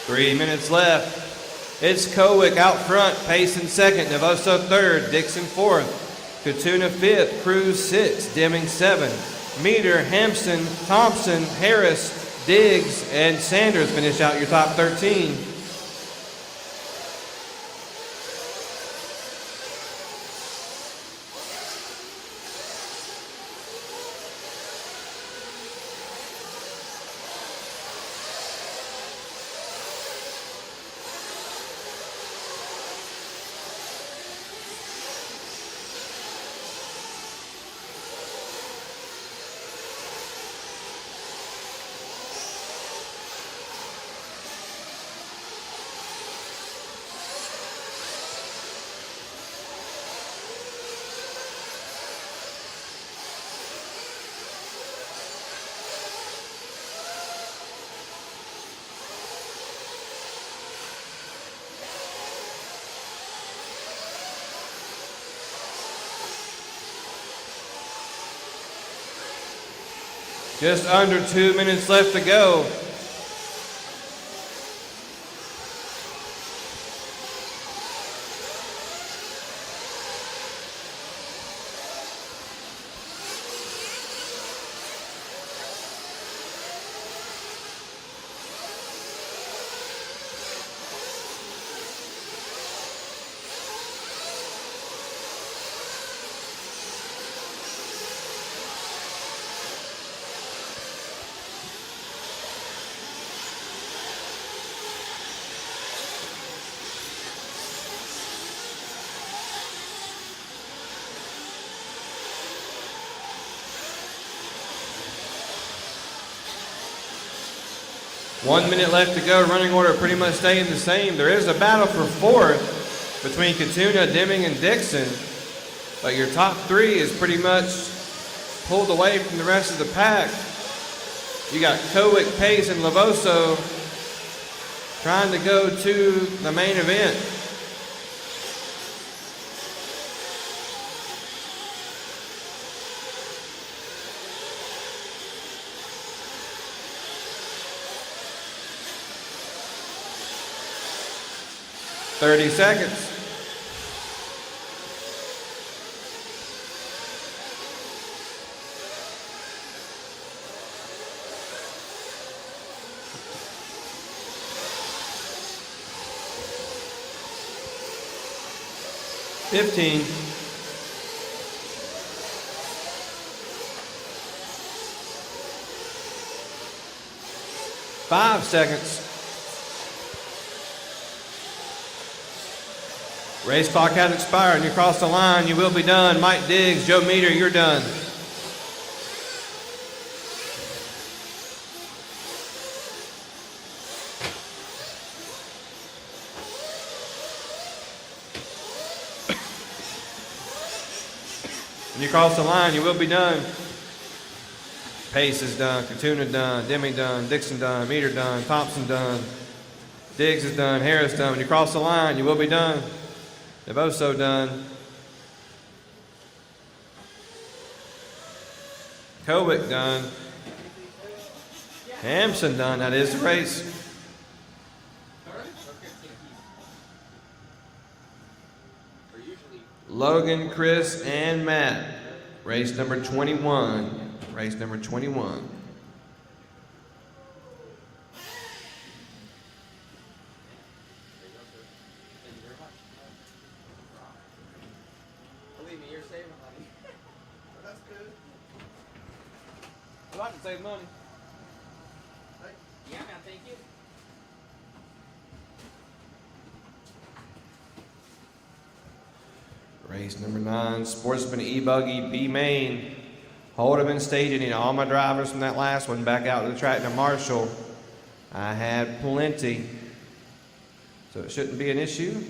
3 minutes left. It's Cowick out front, Pace in second, Devoso third, Dixon fourth, Katuna fifth, Cruz sixth, Deming seventh. Meter, Hampson, Thompson, Harris, Diggs, and Sanders finish out your top 13. Just under 2 minutes left to go. One minute left to go. Running order pretty much staying the same. There is a battle for fourth between Katuna, Deming, and Dixon. But your top three is pretty much pulled away from the rest of the pack. You got Cowick, Pace, and Lavoso trying to go to the main event. Thirty seconds. $15. Five seconds. Race clock has expired and you cross the line. You will be done. Mike Diggs, Joe Meter, you're done. When you cross the line, you will be done. Pace is done, Katuna done, Demi done, Dixon done, Meter done, Thompson done, Diggs is done, Harris done. When you cross the line, you will be done. Devoso done. Cowick done. Hampson done. That is the race. Logan, Chris, and Matt. Race number 21. Race number 21. Believe me, you're saving money. That's good. I like to save money. Yeah, man, thank you. Race number 9, Sportsman E-buggy B-main. Hold and staging. You know, all my drivers from that last one back out to the track to Marshall. I had plenty, so it shouldn't be an issue.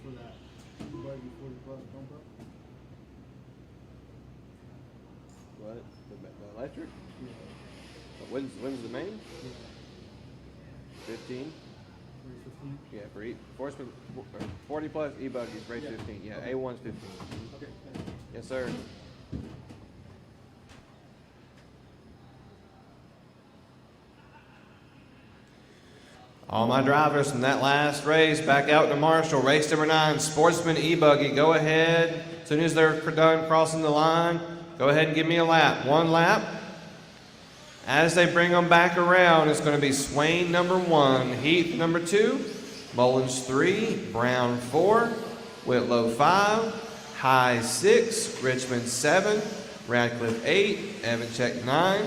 For that E-buggy 40 plus pump up? What? The electric? When's the main? 15. Yeah, for Sportsman 40 plus e-buggies, race 15. Yeah, Okay. A1's 15. Okay. Yes, sir. All my drivers from that last race back out to Marshall. Race number 9, Sportsman e-buggy. Go ahead. As soon as they're done crossing the line, go ahead and give me a lap. 1 lap. As they bring them back around, it's going to be Swain number 1, Heath number 2, Mullins 3, Brown 4, Whitlow 5, High 6, Richmond 7, Radcliffe 8, Evanchek 9,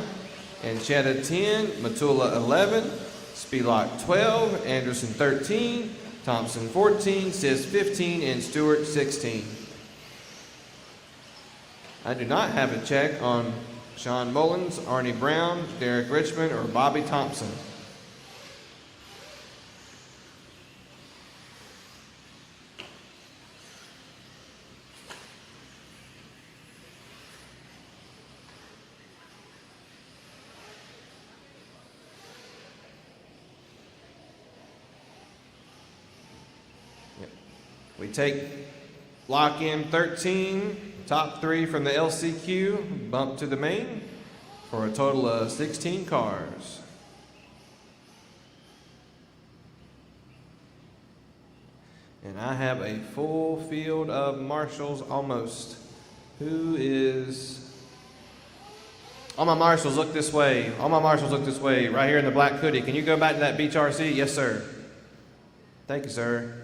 Anchetta 10, Matula 11, Spelot 12, Anderson 13, Thompson 14, Sis 15, and Stewart 16. I do not have a check on Sean Mullins, Arnie Brown, Derek Richmond, or Bobby Thompson. Yep. We take lock in 13. Top 3 from the LCQ, bump to the main for a total of 16 cars. And I have a full field of marshals almost. Who is... All my marshals look this way. All my marshals look this way, right here in the black hoodie. Can you go back to that Beach RC? Yes, sir. Thank you, sir.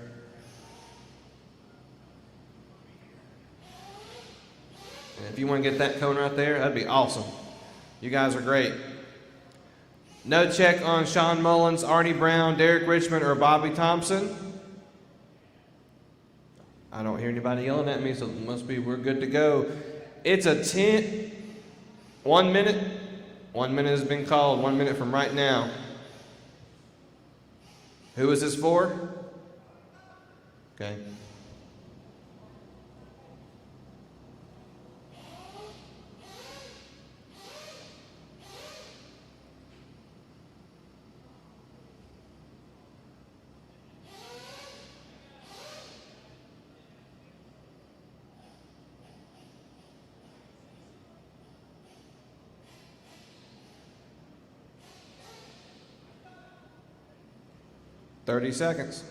And if you want to get that cone right there, that'd be awesome. You guys are great. No check on Sean Mullins, Arnie Brown, Derek Richmond, or Bobby Thompson. I don't hear anybody yelling at me, so it must be we're good to go. It's a 1 minute. 1 minute has been called. 1 minute from right now. Who is this for? Okay. Thirty seconds.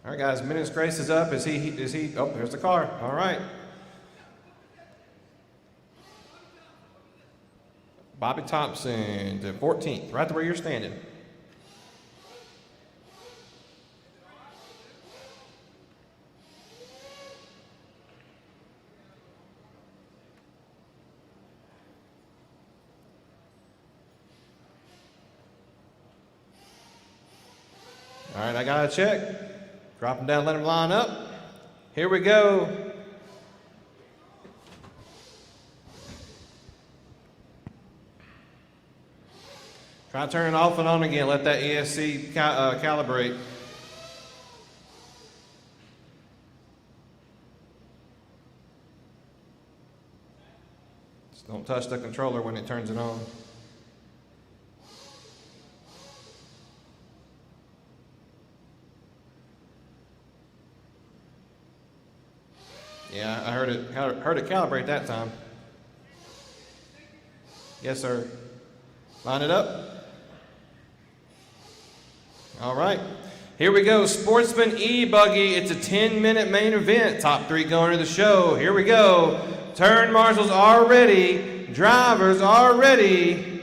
All right, guys, minutes grace is up. Is he, oh, there's the car. All right. Bobby Thompson to 14th, right to where you're standing. All right, I got a check. Drop them down, let them line up. Here we go. Try to turn it off and on again. Let that ESC calibrate. Just don't touch the controller when it turns it on. Yeah, I heard it calibrate that time. Yes, sir. Line it up. All right. Here we go. Sportsman e-buggy. It's a 10-minute main event. Top 3 going to the show. Here we go. Turn marshals are ready. Drivers are ready.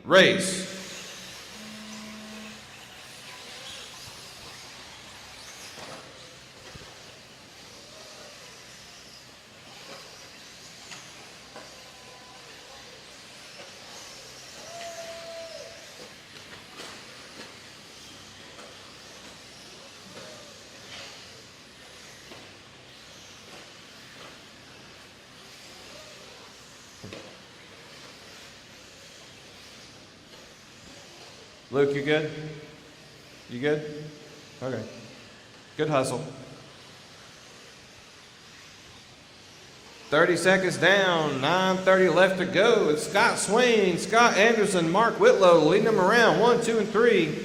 Race. Luke, you good? You good? Okay. Good hustle. 30 seconds down, 9:30 left to go. It's Scott Swain, Scott Anderson, Mark Whitlow leading them around 1, 2, and 3.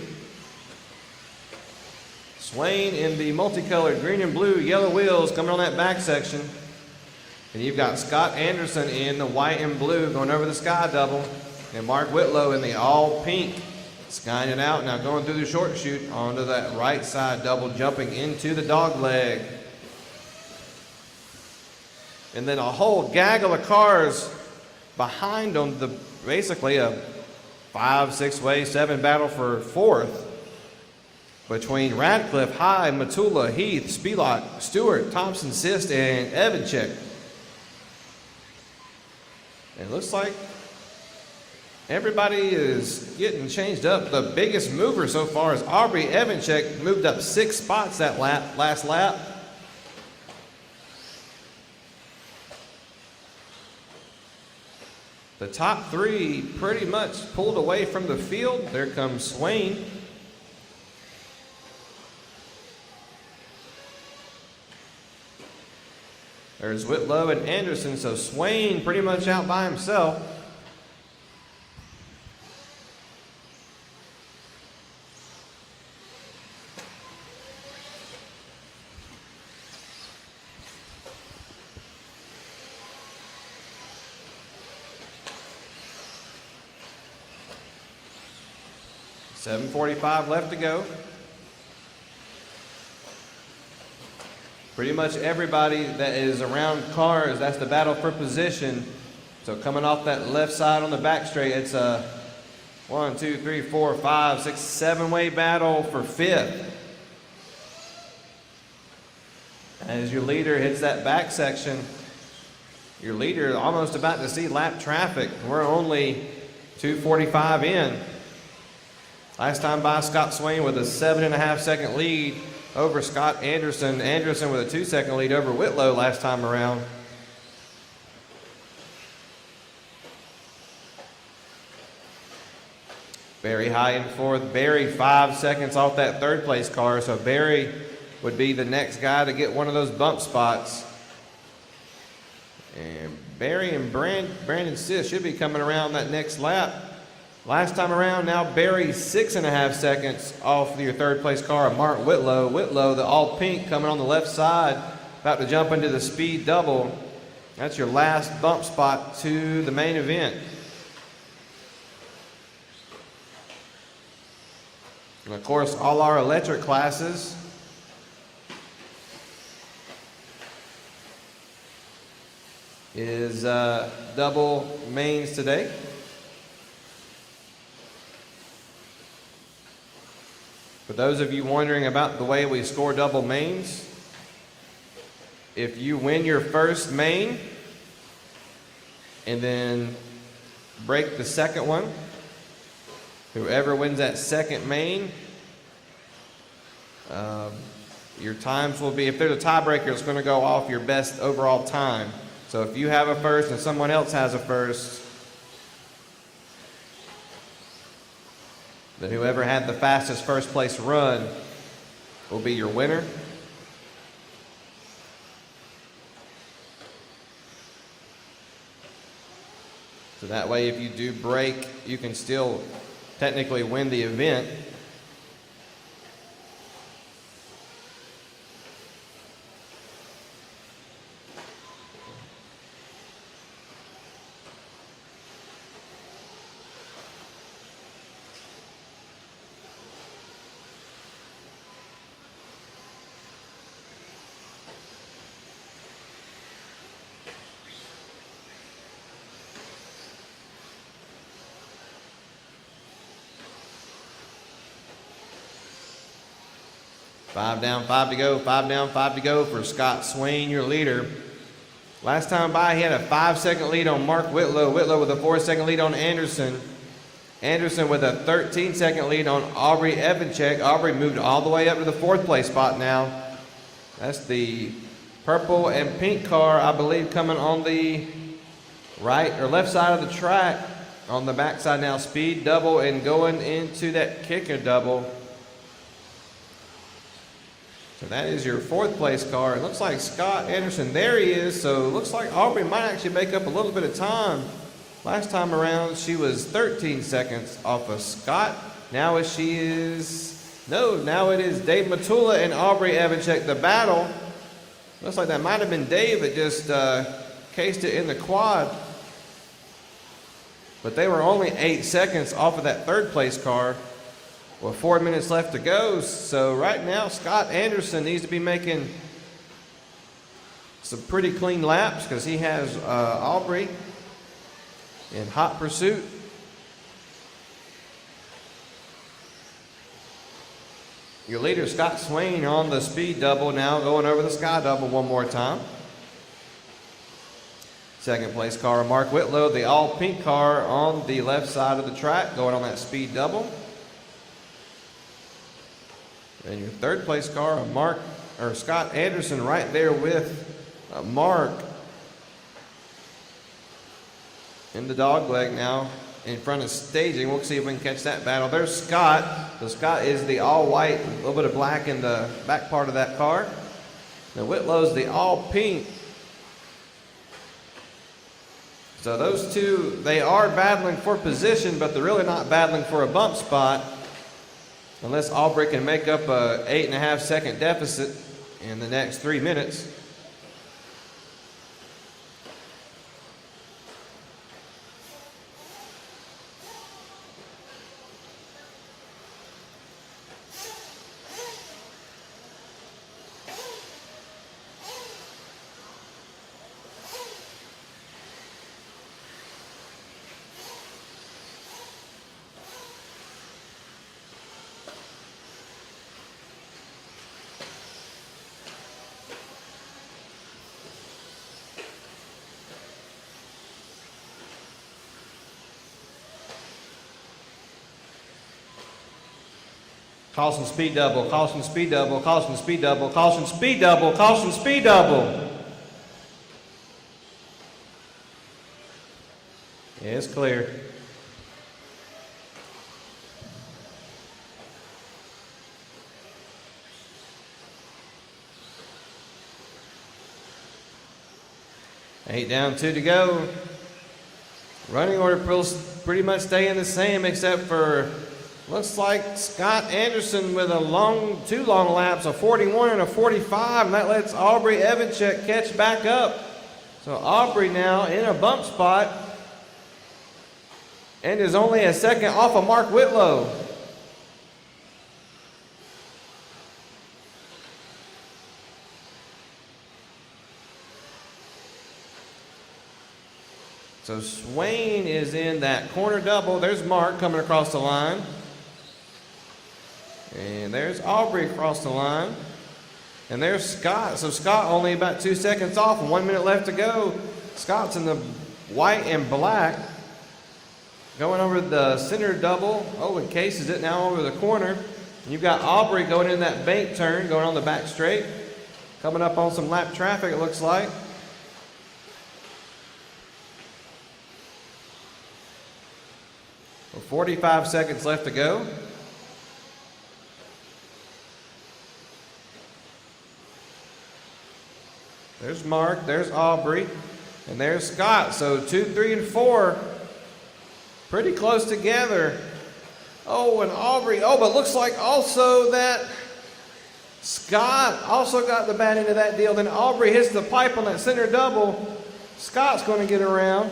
Swain in the multicolored green and blue, yellow wheels coming on that back section. And you've got Scott Anderson in the white and blue going over the sky double. And Mark Whitlow in the all pink, skying it out, now going through the short chute onto that right side double, jumping into the dog leg. And then a whole gaggle of cars behind them, basically a 5, 6-way, 7 battle for fourth between Radcliffe, High, Matula, Heath, Spelot, Stewart, Thompson, Sist, and Evanchik. It looks like everybody is getting changed up. The biggest mover so far is Aubrey Evanchik, moved up 6 spots that last lap. The top 3 pretty much pulled away from the field. There comes Swain. There's Whitlow and Anderson, so Swain pretty much out by himself. $7:45 left to go. Pretty much everybody that is around cars, that's the battle for position. So coming off that left side on the back straight, it's a 1, 2, 3, 4, 5, 6, 7-way battle for fifth. As your leader hits that back section, your leader almost about to see lap traffic. We're only 2:45 in. Last time by, Scott Swain with a 7.5-second lead over Scott Anderson. Anderson with a 2-second lead over Whitlow last time around. Barry High in fourth. Barry 5 seconds off that third place car, so Barry would be the next guy to get one of those bump spots. And Barry and Brandon Sis should be coming around that next lap. Last time around, now Barry 6.5 seconds off your third place car, Mark Whitlow. Whitlow, the all pink, coming on the left side, about to jump into the speed double. That's your last bump spot to the main event. And of course, all our electric classes is double mains today. For those of you wondering about the way we score double mains, if you win your first main and then break the second one, whoever wins that second main, your times will be, if there's a tiebreaker, it's going to go off your best overall time. So if you have a first and someone else has a first, then whoever had the fastest first place run will be your winner. So that way, if you do break, you can still technically win the event. Five down, 5 to go, 5 down, 5 to go for Scott Swain, your leader. Last time by, he had a 5-second lead on Mark Whitlow. Whitlow with a 4-second lead on Anderson. Anderson with a 13-second lead on Aubrey Evanchik. Aubrey moved all the way up to the 4th place spot now. That's the purple and pink car, I believe, coming on the right or left side of the track on the backside now, speed double and going into that kicker double. So that is your 4th place car. It looks like Scott Anderson, there he is. So it looks like Aubrey might actually make up a little bit of time. Last time around, she was 13 seconds off of Scott. Now it is Dave Matula and Aubrey Evanchek. The battle, looks like that might have been Dave that just cased it in the quad. But they were only 8 seconds off of that 3rd place car with 4 minutes left to go. So right now, Scott Anderson needs to be making some pretty clean laps because he has Aubrey in hot pursuit. Your leader, Scott Swain, on the speed double, now going over the sky double one more time. 2nd place car, Mark Whitlow, the all pink car on the left side of the track, going on that speed double. And your 3rd place car, Scott Anderson, right there with Mark in the dog leg now in front of staging. We'll see if we can catch that battle. There's Scott. So Scott is the all white, a little bit of black in the back part of that car. Now Whitlow's the all pink. So those two, they are battling for position, but they're really not battling for a bump spot unless Aubrey can make up a 8.5 second deficit in the next 3 minutes. Caution speed double, caution speed double, caution speed double, caution speed double, caution speed double. Yeah, it's clear. Eight down, 2 to go. Running order pretty much staying the same except for looks like Scott Anderson with two long laps, a 41 and a 45, and that lets Aubrey Evanchek catch back up. So Aubrey now in a bump spot and is only a second off of Mark Whitlow. So Swain is in that corner double. There's Mark coming across the line. And there's Aubrey across the line. And there's Scott. So Scott only about 2 seconds off and 1 minute left to go. Scott's in the white and black. Going over the center double. Oh, and cases it now over the corner. And you've got Aubrey going in that bank turn, going on the back straight. Coming up on some lap traffic, it looks like. Well, 45 seconds left to go. There's Mark, there's Aubrey, and there's Scott. So 2, 3, and 4, pretty close together. Oh, and Aubrey, but looks like also that Scott also got the bad end of that deal. Then Aubrey hits the pipe on that center double. Scott's going to get around,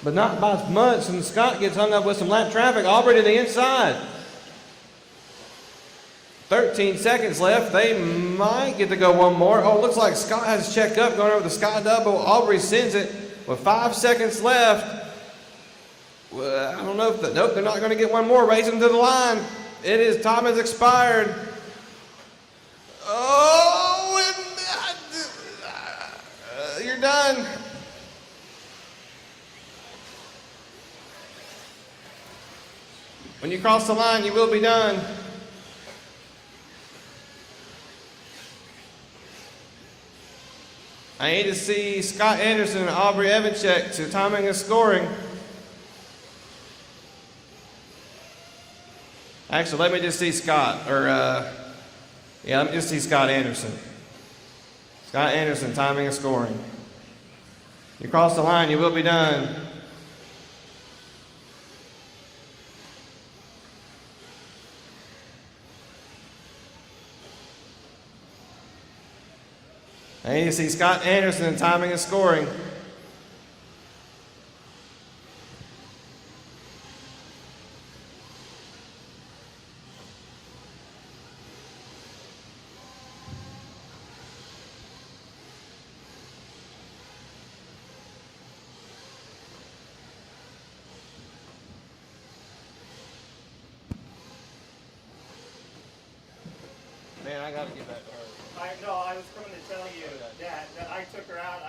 but not by much, and Scott gets hung up with some lap traffic. Aubrey to the inside. 13 seconds left. They might get to go one more. Oh, it looks like Scott has checked up going over the sky double. Aubrey sends it with 5 seconds left. Well, I don't know if nope, they're not going to get one more. Racing to the line. Time has expired. Oh, you're done. When you cross the line, you will be done. I need to see Scott Anderson and Aubrey Evanchek to timing and scoring. Actually, let me just see Scott, or yeah, let me just see Scott Anderson. Scott Anderson, timing and scoring. You cross the line, you will be done. And you see Scott Anderson, timing and scoring. Man, I gotta get back to her. I was coming to tell you that I took her out.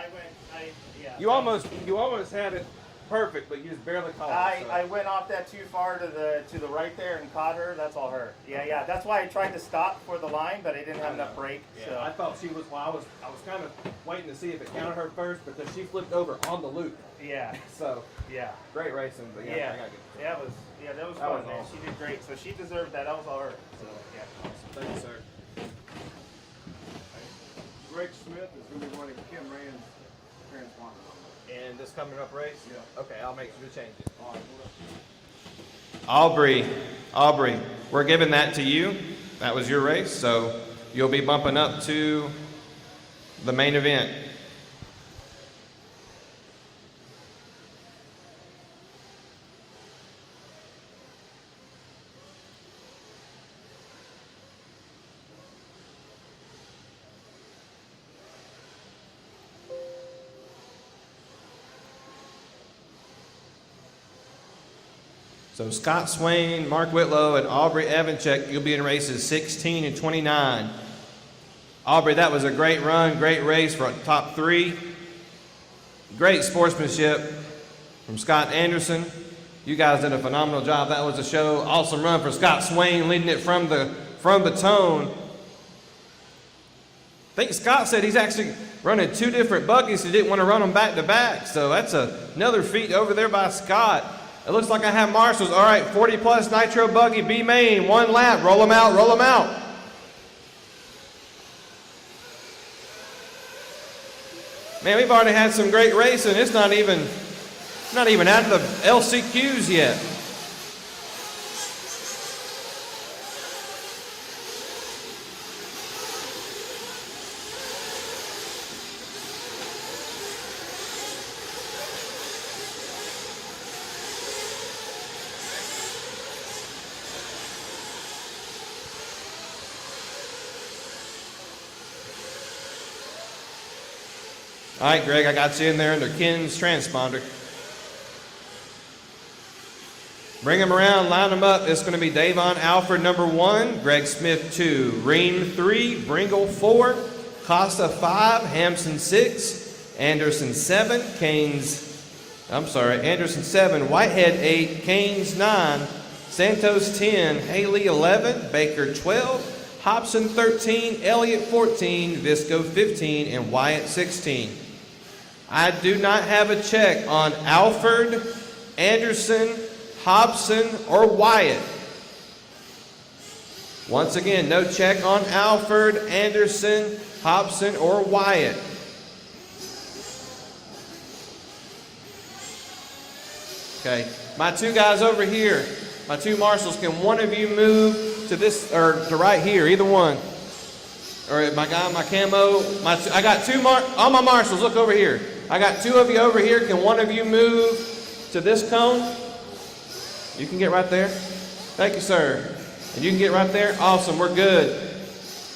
Yeah. You almost had it perfect, but you just barely caught it. So. I went off that too far to the right there and caught her. That's all her. Yeah. That's why I tried to stop for the line, but I didn't have enough brake. Yeah, So I thought she was. Well, I was kind of waiting to see if it counted her first because she flipped over on the loop. yeah, So yeah, great racing, but yeah, I yeah. gotta get. That was That fun, was man. awesome. She did great. So she deserved that. That was all her. So yeah. Thank you, sir. Greg Smith is going to be running Kim Rand's transponder. And this coming up race? Yeah. Okay, I'll make sure to change it. All right, Aubrey, we're giving that to you. That was your race, so you'll be bumping up to the main event. So Scott Swain, Mark Whitlow, and Aubrey Evanchek, you'll be in races 16 and 29. Aubrey, that was a great run, great race for top three. Great sportsmanship from Scott Anderson. You guys did a phenomenal job. That was a show. Awesome run for Scott Swain, leading it from the tone. I think Scott said he's actually running two different buggies. He didn't want to run them back to back. So that's another feat over there by Scott. It looks like I have marshals. All right, 40 plus Nitro buggy B-main, 1 lap. Roll them out, roll them out. Man, we've already had some great racing. It's not even out of the LCQs yet. All right, Greg, I got you in there under Ken's transponder. Bring them around, line them up. It's going to be Davon Alford, number 1, Greg Smith, 2, Ream, 3, Bringle, 4, Costa, 5, Hampson, 6, Anderson, 7, Anderson, 7, Whitehead, 8, Canes, 9, Santos, 10, Haley, 11, Baker, 12, Hobson, 13, Elliott, 14, Visco, 15, and Wyatt, 16. I do not have a check on Alford, Anderson, Hobson, or Wyatt. Once again, no check on Alford, Anderson, Hobson, or Wyatt. Okay, my two guys over here, my two marshals, can one of you move to this, or to right here, either one? Or my guy, my camo, I got all my marshals, look over here. I got 2 of you over here. Can one of you move to this cone? You can get right there. Thank you, sir. And you can get right there. Awesome, we're good.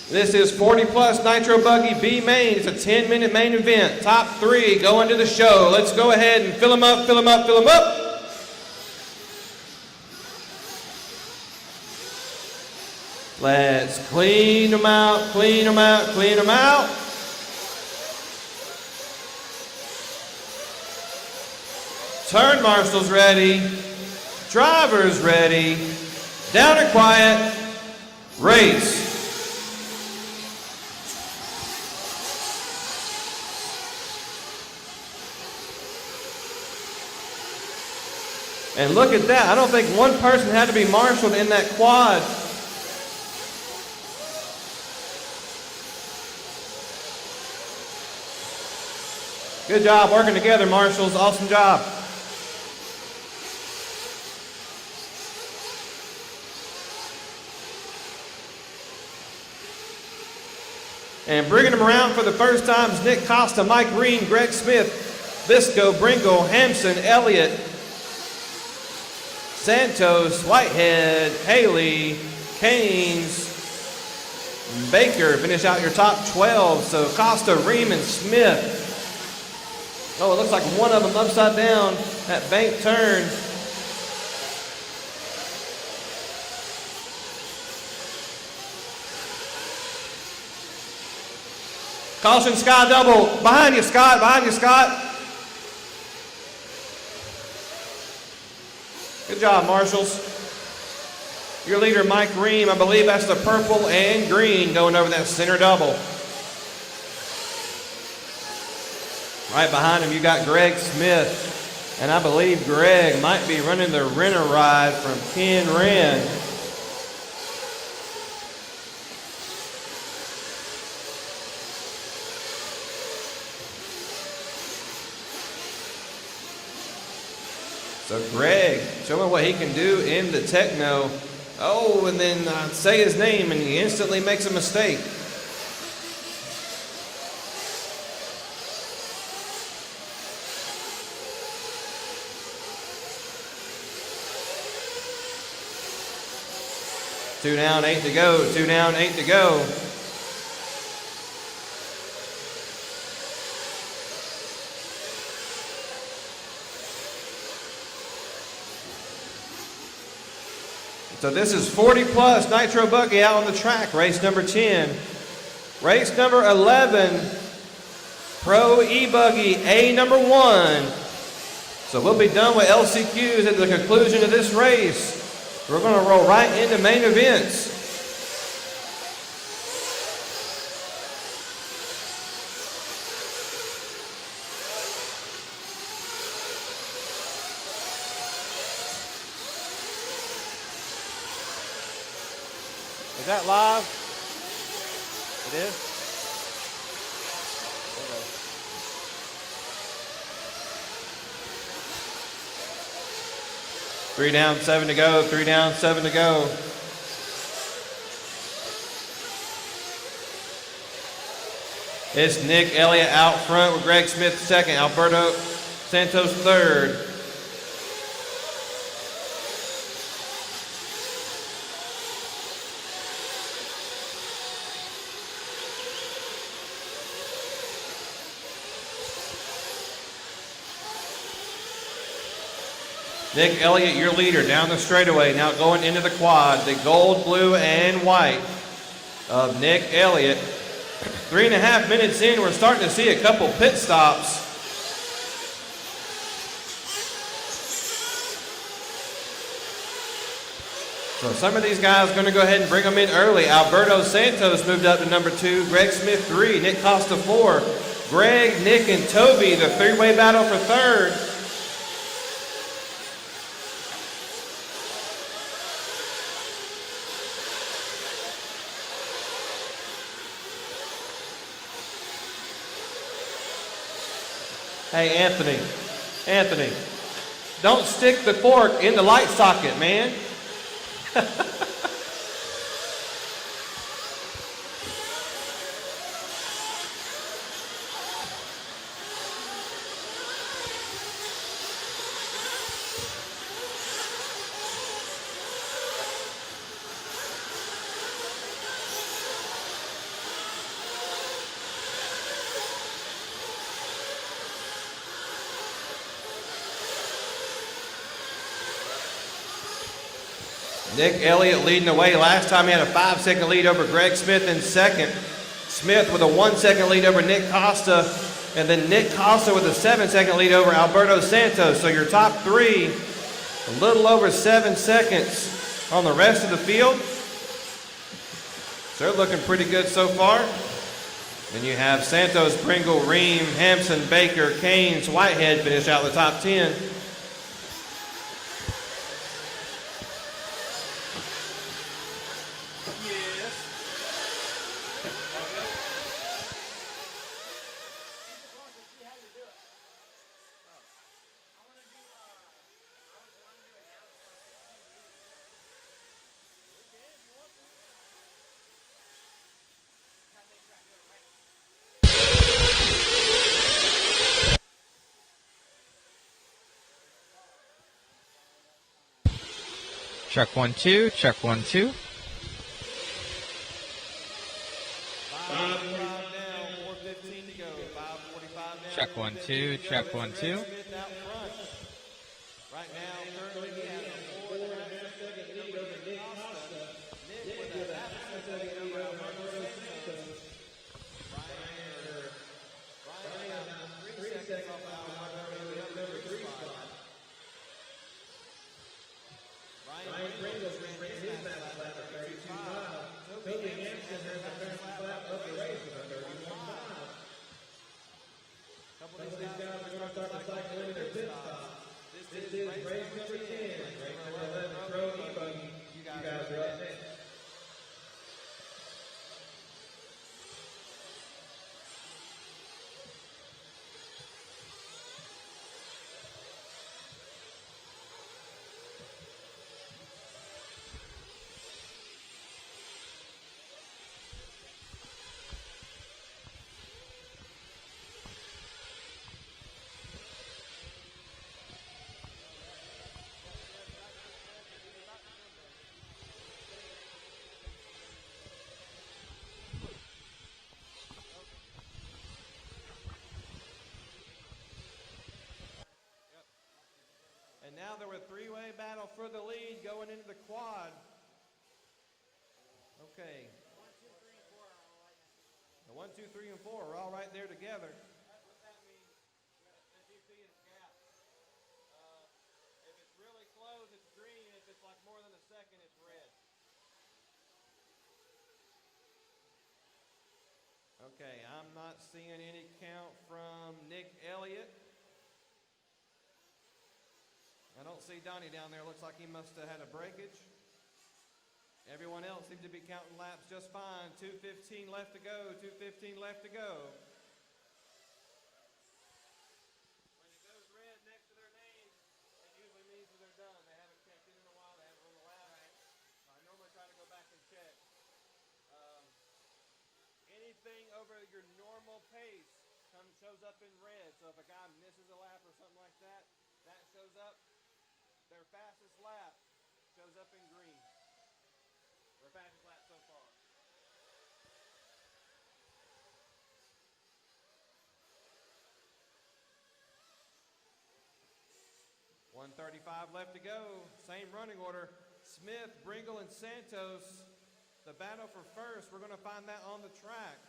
This is 40 plus Nitro Buggy B-main. It's a 10-minute main event. Top 3 going to the show. Let's go ahead and fill them up, fill them up, fill them up. Let's clean them out, clean them out, clean them out. Turn marshals ready. Drivers ready. Down and quiet. Race. And look at that. I don't think one person had to be marshaled in that quad. Good job working together, marshals. Awesome job. And bringing them around for the first time is Nick Costa, Mike Green, Greg Smith, Visco, Bringle, Hampson, Elliott, Santos, Whitehead, Haley, Canes, Baker. Finish out your top 12. So Costa, Ream, and Smith. Oh, it looks like one of them upside down. That bank turn. Caution, Scott double. Behind you, Scott. Behind you, Scott. Good job, marshals. Your leader, Mike Ream. I believe that's the purple and green going over that center double. Right behind him, you got Greg Smith. And I believe Greg might be running the Renner ride from Ken Wren. So Greg, showing what he can do in the techno. Oh, and then say his name and he instantly makes a mistake. Two down, 8 to go. 2 down, 8 to go. So this is 40 plus Nitro Buggy out on the track, race number 10. Race number 11, Pro E-buggy A number 1. So we'll be done with LCQs at the conclusion of this race. We're going to roll right into main events. Is that live? It is? Okay. Three down, 7 to go. 3 down, 7 to go. It's Nick Elliott out front with Greg Smith second. Alberto Santos third. Nick Elliott, your leader, down the straightaway, now going into the quad. The gold, blue, and white of Nick Elliott. 3.5 minutes in, we're starting to see a couple pit stops. So some of these guys are going to go ahead and bring them in early. Alberto Santos moved up to number 2. Greg Smith 3. Nick Costa 4. Greg, Nick, and Toby, the three-way battle for third. Hey, Anthony, don't stick the fork in the light socket, man. Nick Elliott leading the way. Last time he had a 5-second lead over Greg Smith in second. Smith with a 1-second lead over Nick Costa. And then Nick Costa with a 7-second lead over Alberto Santos. So your top three, a little over 7 seconds on the rest of the field. So they're looking pretty good so far. Then you have Santos, Pringle, Ream, Hampson, Baker, Canes, Whitehead finish out the top 10. Check 1, 2. Check 1, 2. 5:45 down, 4:15 to go. 5:45 down. Check 1, 2. Check 1, 2. Smith out front. Right now, currently he has a 4.5 second lead over Nick Costa. Nick with a half a second lead over Alberto Santos. Ryan about 3 seconds off Alberto in the number 3 spot. Ryan Pringles ran his fast lap at 32.5. Toby Hampton has a fast lap up the race with a 31.5. Couple of these guys are going to start the cycle into their pit stops. This is race number 10, race number 11, Nitro E-buggy. You guys are up next. And now there were a three-way battle for the lead going into the quad. Okay. The 1, 2, 3, and 4 are all right there together. That's what that means. If you see it's gap. If it's really close, it's green. If it's like more than a second, it's red. Okay, I'm not seeing any count from Nick Elliott. I don't see Donnie down there. Looks like he must have had a breakage. Everyone else seems to be counting laps just fine. 2:15 left to go. 2:15 left to go. When it goes red next to their name, it usually means that they're done. They haven't checked in a while. They haven't run the lap. I normally try to go back and check. Anything over your normal pace shows up in red. So if a guy misses a lap or something like that, that shows up. Their fastest lap shows up in green. Their fastest lap so far. $1:35 left to go. Same running order. Smith, Bringle, and Santos. The battle for first. We're going to find that on the track.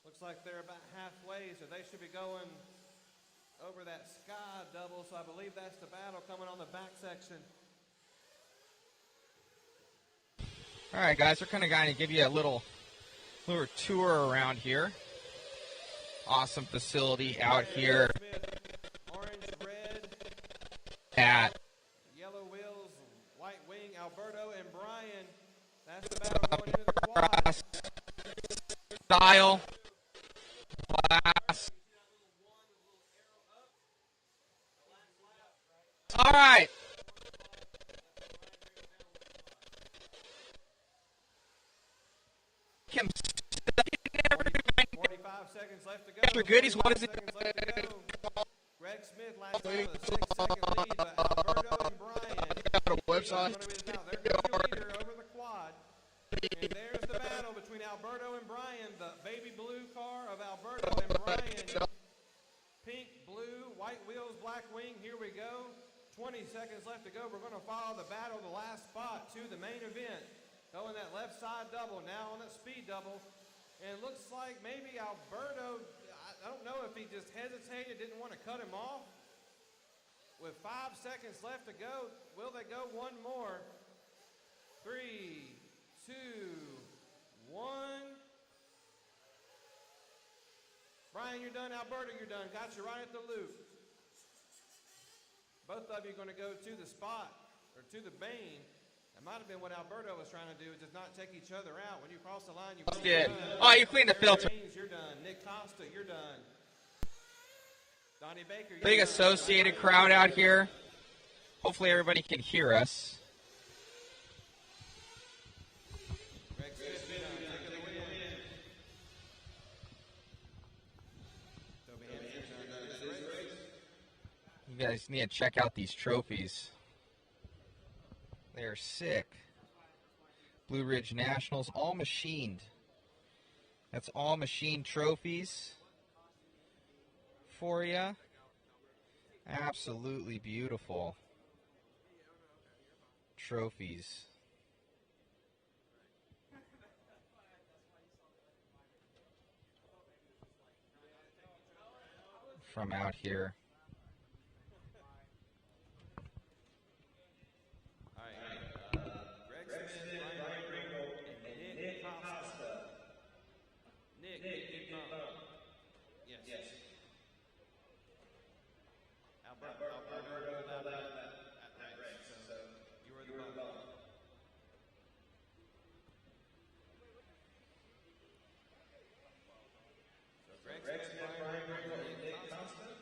Looks like they're about halfway, so they should be going over that sky double. So I believe that's the battle coming on the back section. All right, guys, we're going to give you a little tour around here. Awesome facility out here Orange, red, at yellow wheels, white wing, Alberto and Brian. That's the battle going into the quad. Cross style class. All right. Kim, 45 seconds left to go. Mr. Goodies, what is it? 45 seconds left to go. Greg Smith last time with a 6-second lead, but Alberto and Brian. Got a website. They're going to be leader over the quad. And there's the battle between Alberto and Brian. The baby blue car of Alberto and Brian. Pink, blue, white wheels, black wing. Here we go. 20 seconds left to go. We're going to follow the battle, the last spot to the main event. Going that left side double, now on that speed double. And it looks like maybe Alberto, I don't know if he just hesitated, didn't want to cut him off. With 5 seconds left to go, will they go one more? 3, 2, 1. Brian, you're done. Alberto, you're done. Got you right at the loop. Both of you are going to go to the spot, or to the main. That might have been what Alberto was trying to do, is just not take each other out. When you cross the line, you Did. Oh, you cleaned the filter. You're done. Nick Costa, you're done. Donnie Baker, you're Big done. associated crowd out here. Hopefully everybody can hear us. Greg Smith, you're done. Take it away. Toby Hampton, you're done. Next race. You guys need to check out these trophies. They're sick. Blue Ridge Nationals, all machined. That's all machined trophies for you. Absolutely beautiful trophies. From out here. All right. Greg Smith, Ryan Ringgold, and Nick Costa. Nick, get bumped. Yes. Alberto pulled out that race, so you were the bump. So Greg Smith, Ryan Ringgold, and Nick Costa.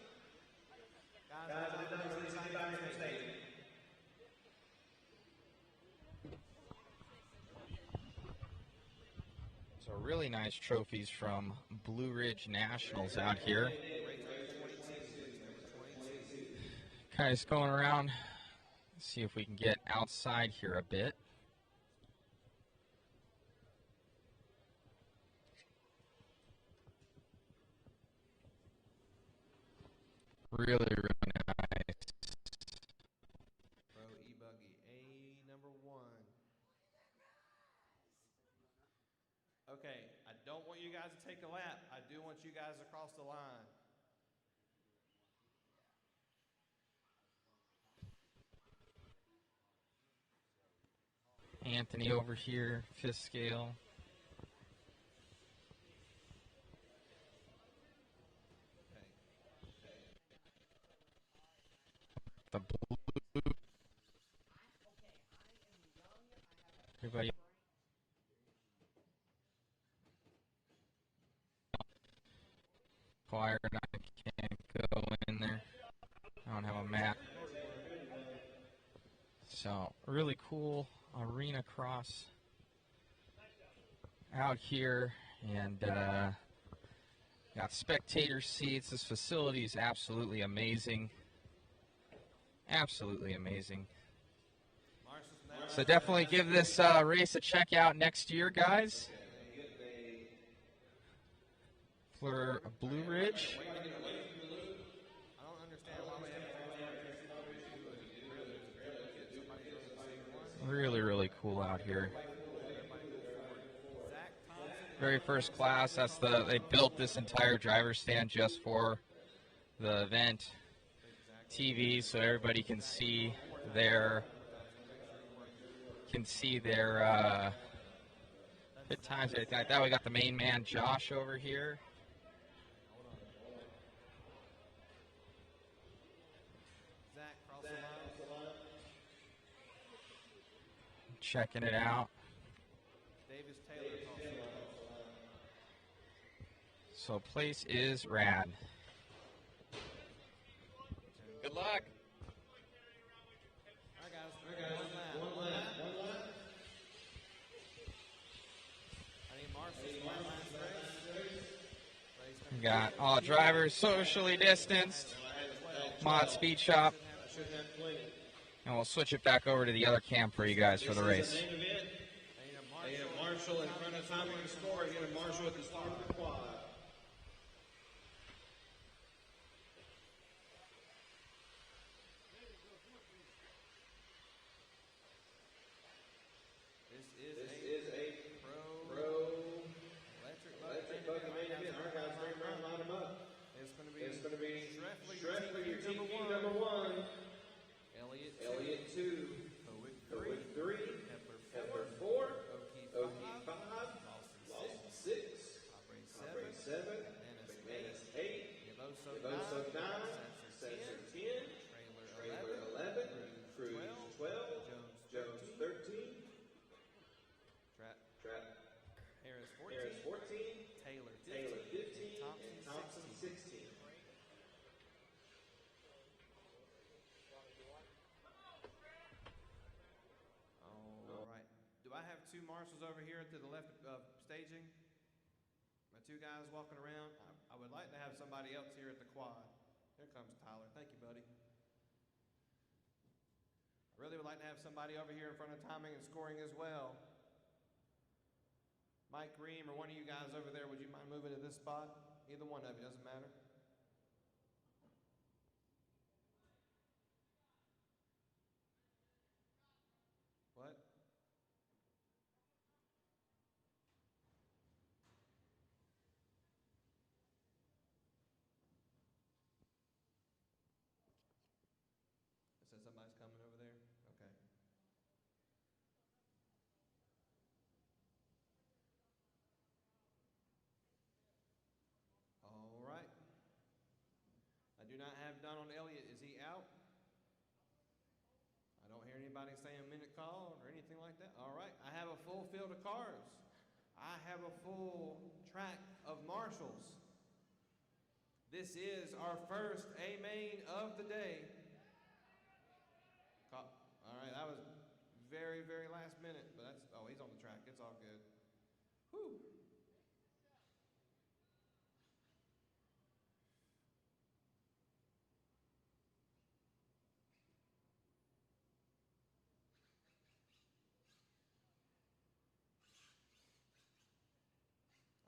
Guys, I did not release anybody from state. So really nice trophies from Blue Ridge Nationals out here. Guys, going around, see if we can get outside here a bit. Really nice. Pro e-buggy A number 1. Okay, I don't want you guys to take a lap. I do want you guys to cross the line. Anthony over here, fifth scale. The blue. Everybody. Fire and I can't go in there. I don't have a map. So really cool arena cross out here, and got spectator seats. This facility is absolutely amazing. Absolutely amazing. So definitely give this race a check out next year, guys. For Blue Ridge. I don't understand why we have Really, really cool out here. Very first class. That's they built this entire driver's stand just for the event. TV, so everybody can see their pit times, everything like that. We got the main man Josh over here. Zach, cross the line. Checking it out. Davis Taylor, cross the line. So place is rad. Good luck. All right, guys. One lap. I need Marshall. Last race. We got all drivers socially distanced. Mod Speed Shop. And we'll switch it back over to the other cam for you guys for the race. I need a Marshall in front of time on the score. I need a Marshall at the start of the quad. This is a pro electric buggy main event. All right, guys, bring them around, line them up. It's going to be Schreffler, your TQ number 1. Elliott 2. Howick 3. Hepler 4. O'Keefe 5. Lawson 6. Opry 7. McManus 8. Devoso 9. Sensor 10. Trailer 11. Cruz 12. Jones 13. Trap. Harris 14. Taylor 15. And Thompson 16. All right. Do I have two marshals over here to the left of staging? My two guys walking around. I would like to have somebody else here at the quad. Here comes Tyler. Thank you, buddy. really would like to have somebody over here in front of timing and scoring as well. Mike Ream or one of you guys over there, would you mind moving to this spot? Either one of you, doesn't matter. What? It says somebody's coming over there? Okay. All right. I do not have Donald Elliott. Is he out? I don't hear anybody saying a minute call or anything like that. All right. I have a full field of cars. I have a full track of marshals. This is our first A-main of the day. All right, that was very, very last minute, but that's, oh, he's on the track. It's all good. Whew.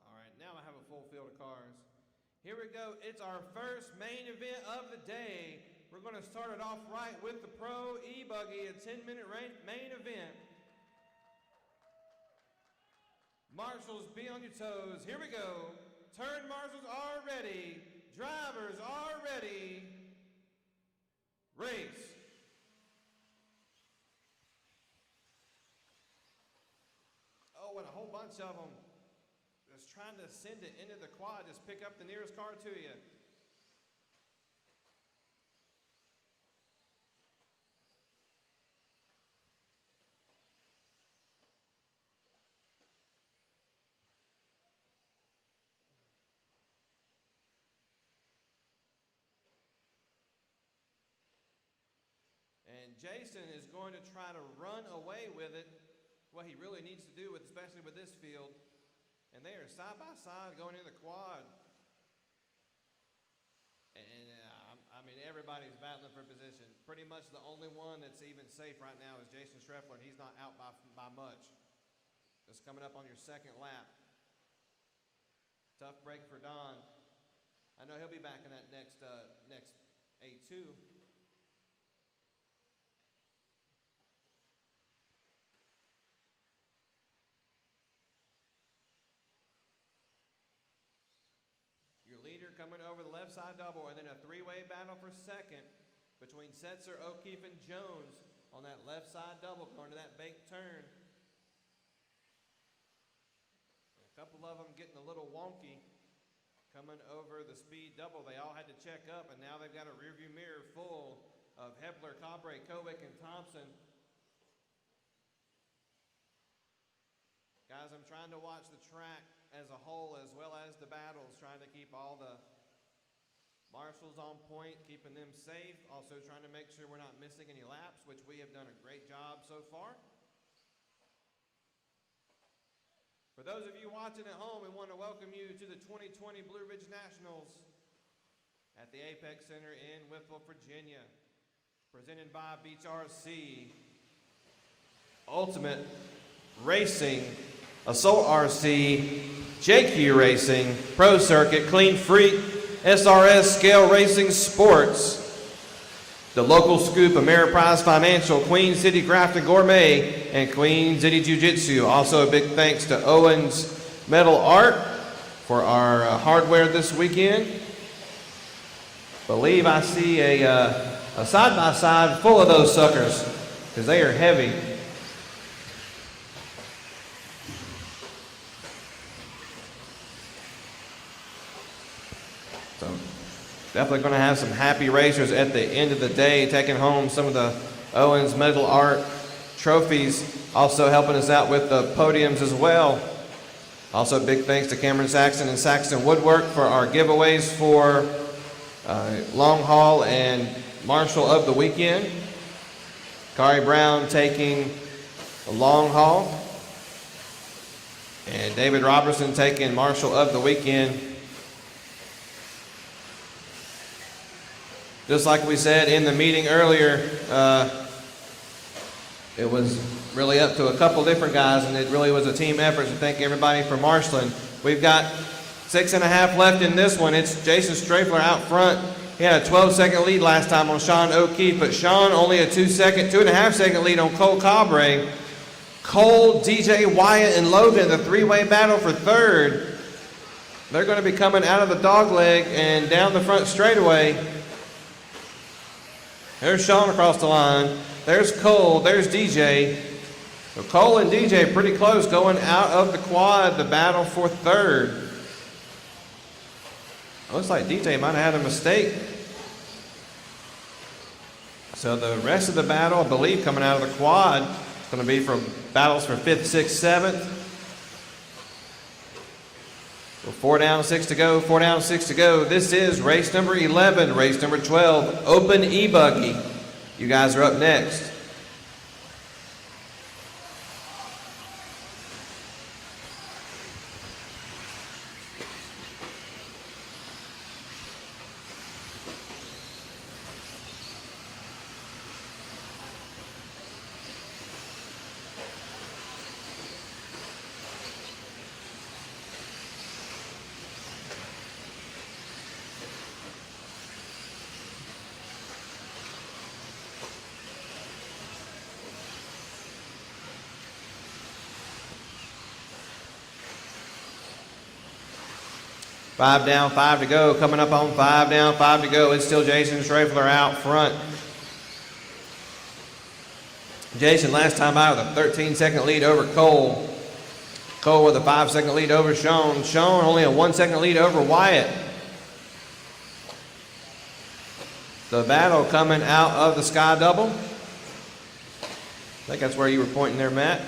All right, now I have a full field of cars. Here we go. It's our first main event of the day. We're going to start it off right with the Pro E-buggy, a 10-minute main event. Marshals, be on your toes. Here we go. Turn marshals are ready. Drivers are ready. Race. Oh, and a whole bunch of them just trying to send it into the quad. Just pick up the nearest car to you. And Jason is going to try to run away with it, what he really needs to do, especially with this field. And they are side by side going into the quad. And I mean, everybody's battling for position. Pretty much the only one that's even safe right now is Jason Schreffler, and he's not out by much. Just coming up on your second lap. Tough break for Don. I know he'll be back in that next A2. Your leader coming over the left side double, and then a three-way battle for second between Setzer, O'Keefe, and Jones on that left side double going to that banked turn. A couple of them getting a little wonky coming over the speed double. They all had to check up, and now they've got a rearview mirror full of Hepler, Cabre, Kowick, and Thompson. Guys, I'm trying to watch the track as a whole as well as the battles, trying to keep all the marshals on point, keeping them safe, also trying to make sure we're not missing any laps, which we have done a great job so far. For those of you watching at home, we want to welcome you to the 2020 Blue Ridge Nationals at the Apex Center in Whitfield, Virginia. Presented by Beach RC, Ultimate Racing, Assault RC, JQ Racing, Pro Circuit, Clean Freak, SRS, Scale Racing Sports, the Local Scoop, Ameriprise Financial, Queen City Grafton Gourmet, and Queen City Jiu-Jitsu. Also a big thanks to Owens Metal Art for our hardware this weekend. Believe I see a side-by-side full of those suckers because they are heavy. So definitely going to have some happy racers at the end of the day, taking home some of the Owens Metal Art trophies, also helping us out with the podiums as well. Also big thanks to Cameron Saxon and Saxon Woodwork for our giveaways for long haul and marshal of the weekend. Kari Brown taking the long haul, and David Robertson taking marshal of the weekend. Just like we said in the meeting earlier, It was really up to a couple different guys, and it really was a team effort. So thank everybody for marshaling. We've got 6.5 left in this one. It's Jason Strafler out front. He had a 12-second lead last time on Sean O'Keefe, but Sean only a 2.5-second lead on Cole Cabre. Cole, DJ, Wyatt, and Logan, the three-way battle for third. They're going to be coming out of the dog leg and down the front straightaway. There's Sean across the line. There's Cole. There's DJ. So Cole and DJ pretty close going out of the quad, the battle for third. Looks like DJ might have had a mistake. So the rest of the battle, I believe, coming out of the quad, is going to be for battles for 5th, 6th, 7th. So 4 down, 6 to go, 4 down, 6 to go. This is race number 11, race number 12, Open E-buggy. You guys are up next. Five down, 5 to go. Coming up on 5 down, 5 to go. It's still Jason Strafler out front. Jason last time out with a 13-second lead over Cole. Cole with a 5-second lead over Sean. Sean only a 1-second lead over Wyatt. The battle coming out of the Sky Double. I think that's where you were pointing there, Matt.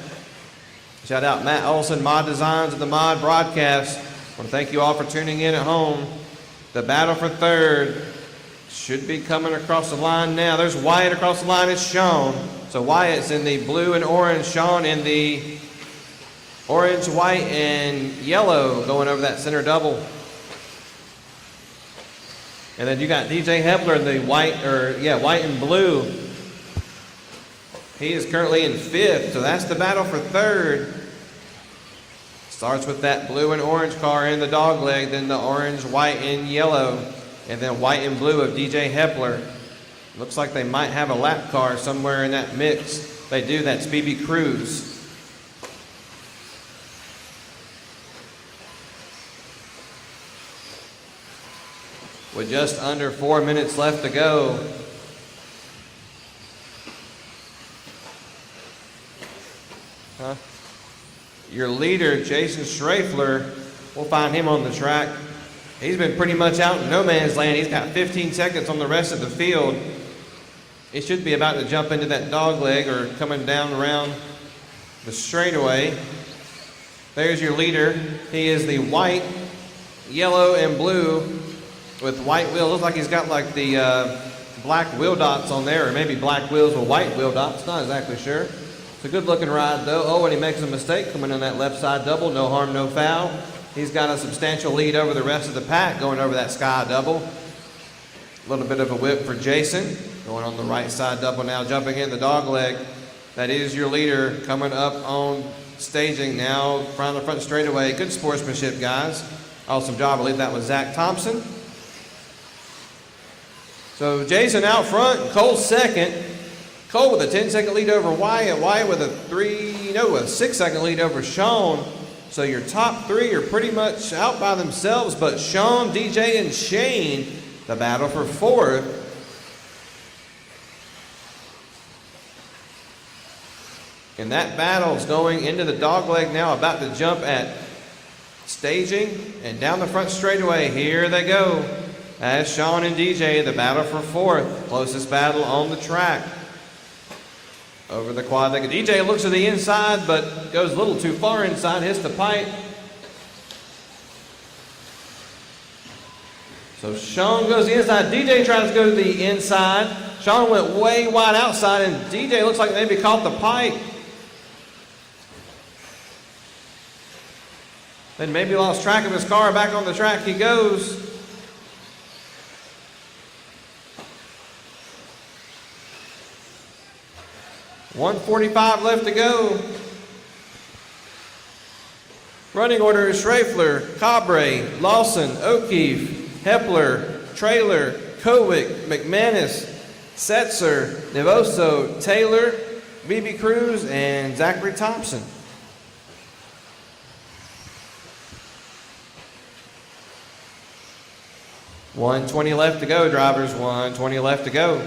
Shout out Matt Olson, Mod Designs of the Mod Broadcast. I want to thank you all for tuning in at home. The battle for third should be coming across the line now. There's Wyatt across the line. It's Sean. So Wyatt's in the blue and orange. Sean in the orange, white, and yellow going over that center double. And then you got DJ Hepler in the white and blue. He is currently in 5th. So that's the battle for third. Starts with that blue and orange car in the dog leg, then the orange, white, and yellow, and then white and blue of DJ Hepler. Looks like they might have a lap car somewhere in that mix. They do. That's BB Cruz. With just under 4 minutes left to go. Your leader, Jason Strafler, we'll find him on the track. He's been pretty much out in no man's land. He's got 15 seconds on the rest of the field. He should be about to jump into that dog leg or coming down around the straightaway. There's your leader. He is the white, yellow, and blue with white wheels. Looks like he's got like the black wheel dots on there, or maybe black wheels with white wheel dots. Not exactly sure. It's a good looking ride though. Oh, and he makes a mistake coming on that left side double. No harm, no foul. He's got a substantial lead over the rest of the pack going over that Sky Double. A little bit of a whip for Jason. Going on the right side double now, jumping in the dog leg. That is your leader coming up on staging now from the front straightaway. Good sportsmanship, guys. Awesome job. I believe that was Zach Thompson. So Jason out front, Cole second. Cole with a 10-second lead over Wyatt. Wyatt with a 6-second lead over Sean. So your top three are pretty much out by themselves, but Sean, DJ, and Shane, the battle for fourth. And that battle is going into the dog leg now, about to jump at staging and down the front straightaway. Here they go. As Sean and DJ, the battle for fourth. Closest battle on the track. Over the quad leg. DJ looks to the inside, but goes a little too far inside, hits the pipe. So Sean goes the inside. DJ tries to go to the inside. Sean went way wide outside, and DJ looks like maybe caught the pipe. Then maybe lost track of his car. Back on the track he goes. 1:45 left to go. Running order is Schrafler, Cabre, Lawson, O'Keefe, Hepler, Trailer, Kowick, McManus, Setzer, Devoso, Taylor, BB Cruz, and Zachary Thompson. $120 left to go, drivers. $120 left to go.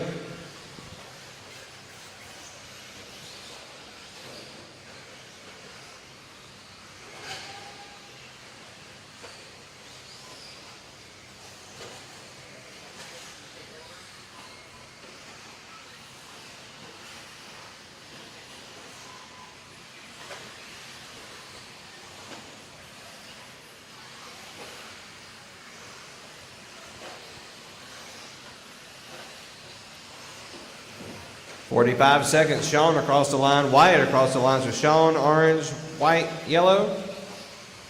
$45 seconds. Sean across the line. Wyatt across the line. So Sean, orange, white, yellow.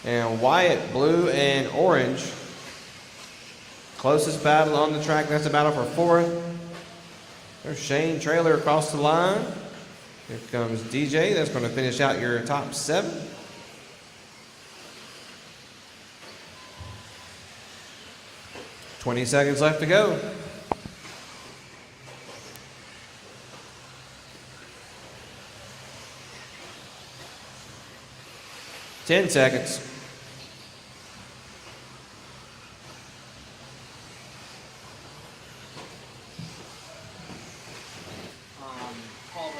And Wyatt, blue and orange. Closest battle on the track. That's a battle for fourth. There's Shane Trailer across the line. Here comes DJ. That's going to finish out your top 7. $20 seconds left to go. $10 seconds. Call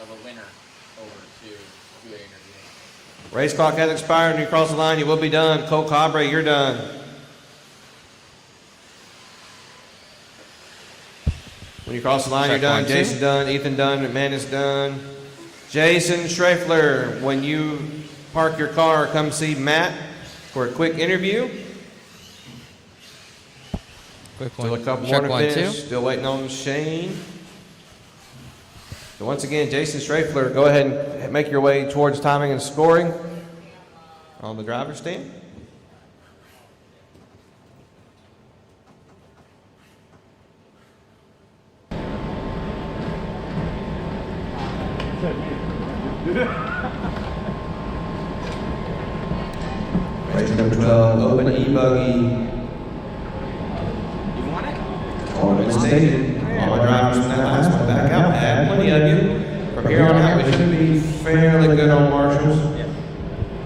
the winner over to do an interview. Race clock has expired. When you cross the line, you will be done. Cole Cabre, you're done. When you cross the line, you're done. Jason done. Ethan done. McManus done. Jason Schrafler, when you park your car, come see Matt for a quick interview. Quick Still a one. couple Check more to 1, finish. 2. Still waiting on Shane. So once again, Jason Schrafler, go ahead and make your way towards timing and scoring on the driver's stand. Race number 12, open e-buggy. You want it? Tournament stated. All my drivers from that last one back out. Add plenty of you. From here on out, we should be fairly good on marshals.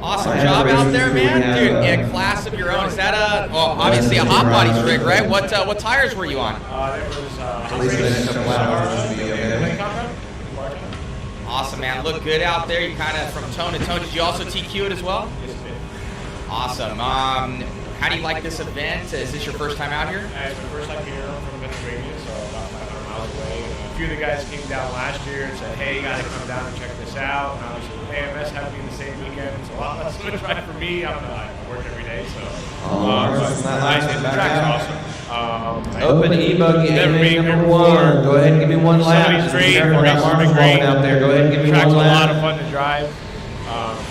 Awesome job out there, man. Dude, in a class of your own. Is that obviously a hot bodies rig, right? What tires were you on? At least the next couple hours should be okay. Awesome, man. Look good out there. You kind of from tone to tone. Did you also TQ it as well? Awesome. How do you like this event? Is this your first time out here? It's my first time here from Pennsylvania, so about 500 miles away. A few of the guys came down last year and said, hey, you got to come down and check this out. And obviously, AMS happening the same weekend. It's a lot less of a drive for me. I work every day, so. The track's awesome. Open e-buggy, A-main number 1. Go ahead and give me one lap. Somebody's great. Careful, that marshals walking out there. Go ahead and give me Track's one a lot lap. of fun to drive.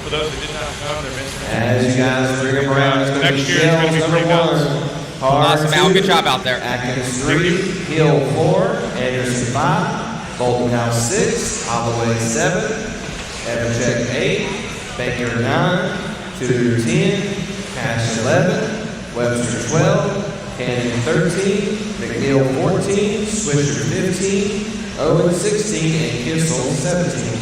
For those that did not come, they're missing. As you guys bring them around, it's going to be Next year it's gonna Shell's be number pretty nuts. 1. Car Awesome, Al. 2, Good job out there. Atkins 3, Hill 4, Anderson 5, Bolton House 6, Holloway 7, Evercheck 8, Baker 9, Tudor 10, Cash 11, Webster 12, Canyon 13, McNeil 14, Swisher 15, Owen 16, and Kissel 17.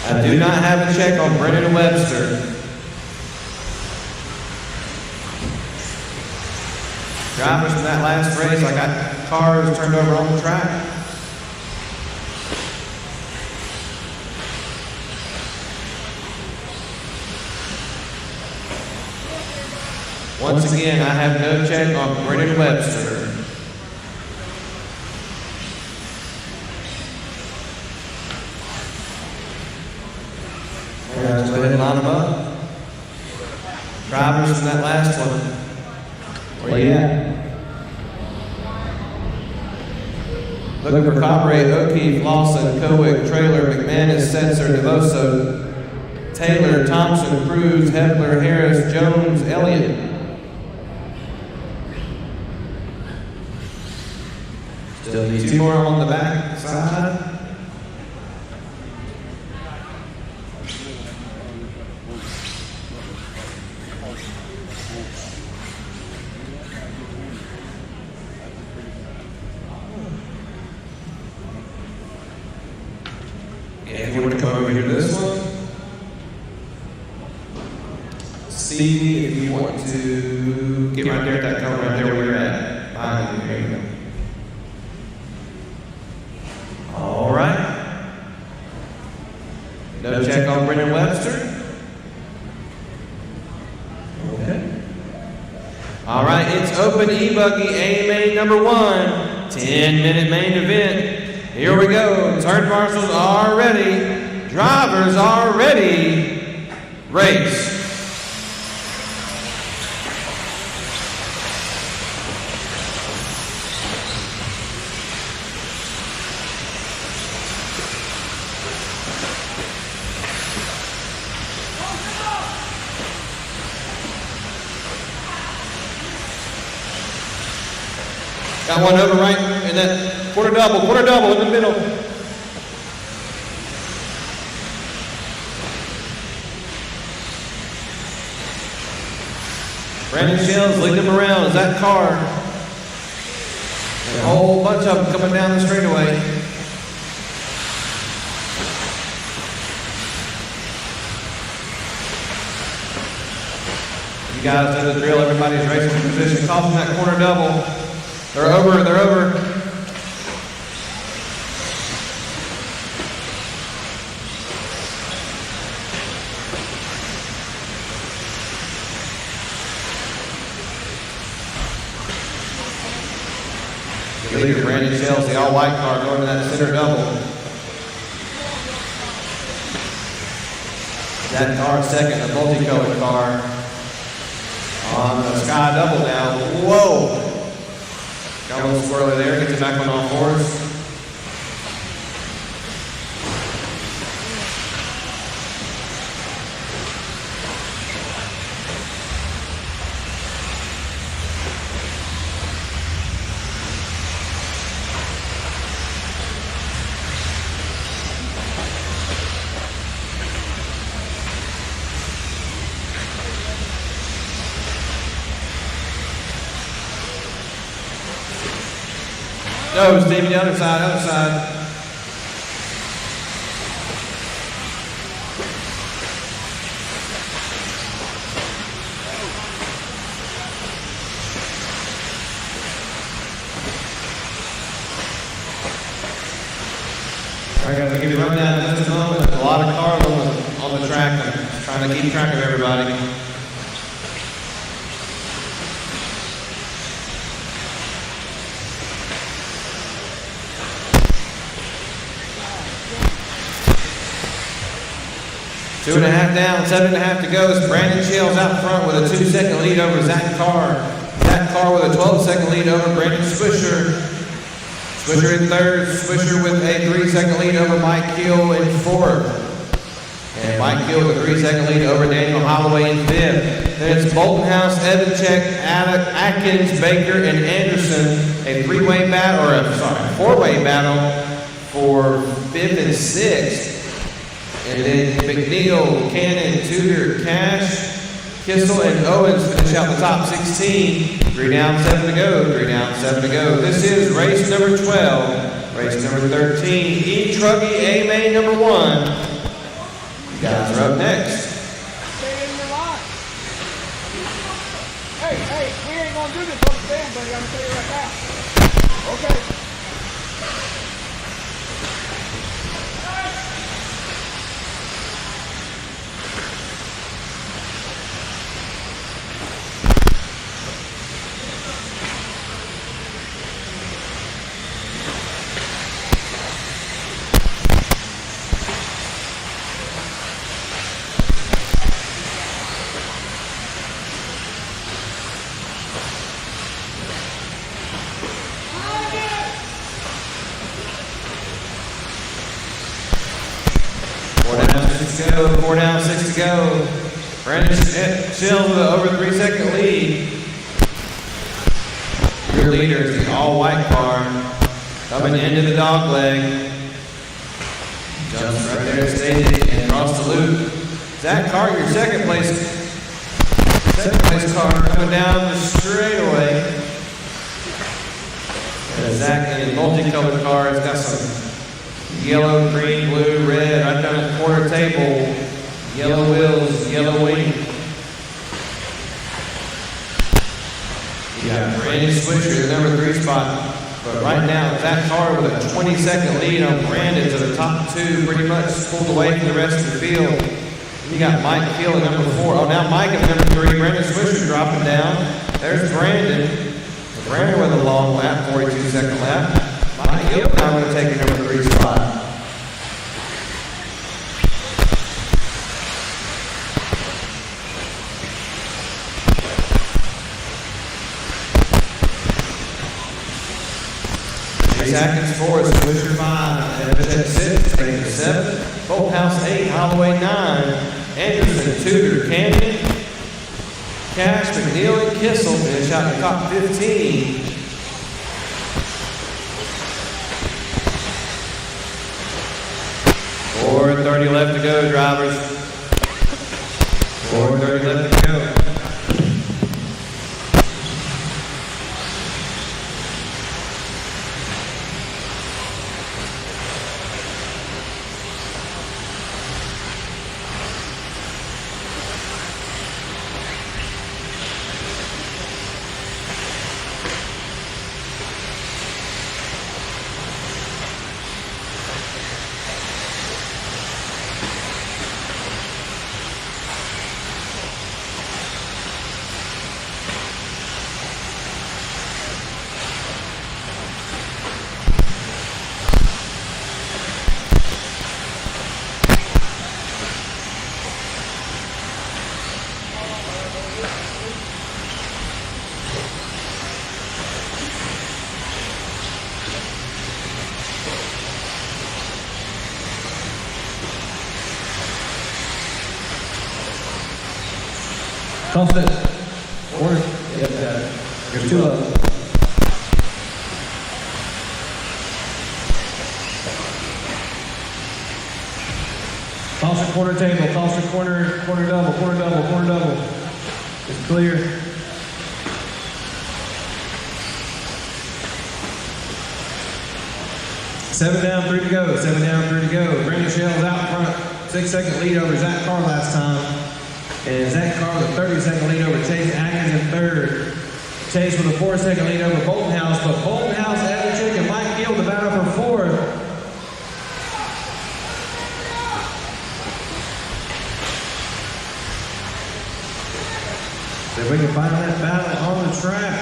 I do not have a check on Brennan Webster. Drivers from that last race, I got cars turned over on the track. Once again, I have no check on Brennan Webster. Let's go ahead and line them up. Drivers from that last one. Where you at? Looking for Cabre, O'Keefe, Lawson, Kowick, Trailer, McManus, Setzer, Devoso, Taylor, Thompson, Cruz, Hepler, Harris, Jones, Elliott. Still need 2 more on the back side. If you want to come over here to this one, Stevie, if you want to get right there at that cone right there where you're at. Behind you, there you go. All right. No check on Brendan Webster. Okay. All right, it's open E-buggy A-main number 1. 10-minute main event. Here we go. Turn marshals are ready. Drivers are ready. Race. Got one over right in that quarter double in the middle. Brandon Shields lead them around. Is that car? And a whole bunch of them coming down the straightaway. You guys know the drill. Everybody's racing in position. Caution that corner double. They're over. The leader, Brandon Shells, the all-white car going to that center double. That car second, the multicolored car. On the sky double now. Whoa! Got a little swirly there, gets it back on all fours. No, Stevie, the other side, other side. All right, guys, I'll give you a rundown in just a moment. There's a lot of cars on the track. I'm trying to keep track of everybody. Two and a half down, 7.5 to go. It's Brandon Shields out front with a 2-second lead over Zach Carr. Zach Carr with a 12-second lead over Brandon Swisher. Swisher in third. Swisher with a 3-second lead over Mike Keel in fourth. And Mike Keel with a 3-second lead over Daniel Holloway in fifth. Then it's Bolton House, Evanchek, Atkins, Baker, and Anderson. A four-way battle for fifth and sixth. And then McNeil, Cannon, Tudor, Cash, Kissel, and Owens finish out the top 16. 3 down, 7 to go. 3 down, 7 to go. This is race number 12. Race number 13. E-truggy A-main number 1. You guys are up next. Stay in your line. Hey, we ain't gonna do this on the stand, buddy. I'm gonna tell you right now. Okay. Four down, 6 to go. Brandon Shields with an over 3-second lead. Your leader is the all-white car. Coming into the dog leg. Jumps right there and stays and across the loop. Zach Carter, your second place car coming down the straightaway. And Zach in a multicolored car has got some yellow, green, blue, red right down at the quarter table. Yellow wheels, yellow wing. You got Brandon Swisher, the number 3 spot. But right now, Zach Carter with a 20-second lead on Brandon to the top 2, pretty much pulled away from the rest of the field. You got Mike Field at number 4. Oh, now Mike at number 3. Brandon Swisher dropping down. There's Brandon. Brandon with a long lap, 42-second lap. Mike Field now going to take your number 3 spot. Atkins 4, Swisher 5, Evans 6, Baker 7, Bolthouse 8, Holloway 9, Anderson, Tudor, Canyon, Cash, McNeil, and Kissel finish out the top 15. .430 left to go, drivers. 4:30 left to go. Constant. Order. Yep, there's 2 of them. Constant corner table, constant corner double. It's clear. Seven down, 3 to go. Brandon Shell's out front. 6-second lead over Zach Carr last time. And Zach Carr with a 30-second lead over Chase Atkins in 3rd. Chase with a 4-second lead over Bolthouse, but Bolthouse, Evan and Mike Gill to battle for 4th. So if we can find that battle on the track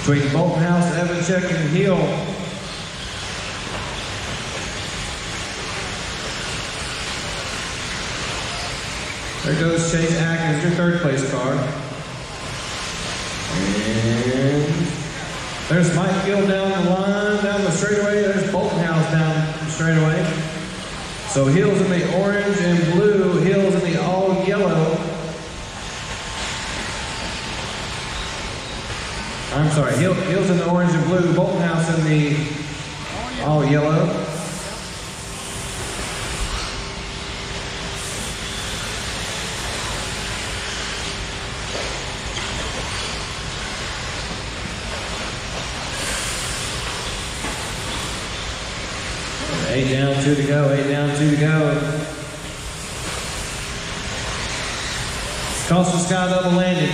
between Bolthouse, Evan and Hill. There goes Chase Atkins, your 3rd place car. And there's Mike Gill down the line, down the straightaway. There's Bolthouse down the straightaway. So Hill's in the orange and blue, Hill's in the all yellow. I'm sorry, Hill's in the orange and blue, Bolthouse in the all yellow. Eight down, 2 to go. Caution Sky double landing.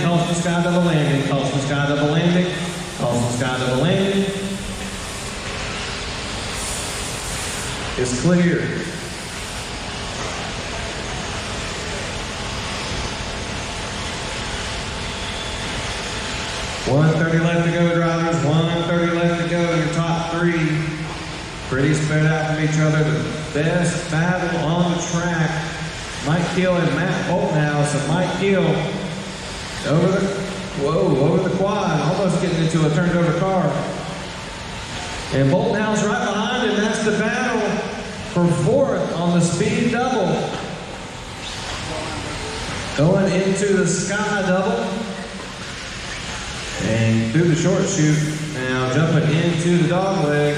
It's clear. .130 left to go, drivers. 1:30 left to go. Your top 3. Pretty spread out from each other. The best battle on the track. Mike Gill and Matt Bolthouse. And Mike Gill over the quad, almost getting into a turned over car. And Bolthouse right behind him. That's the battle for 4th on the speed double. Going into the sky double. And through the short chute. Now now jumping into the dog leg.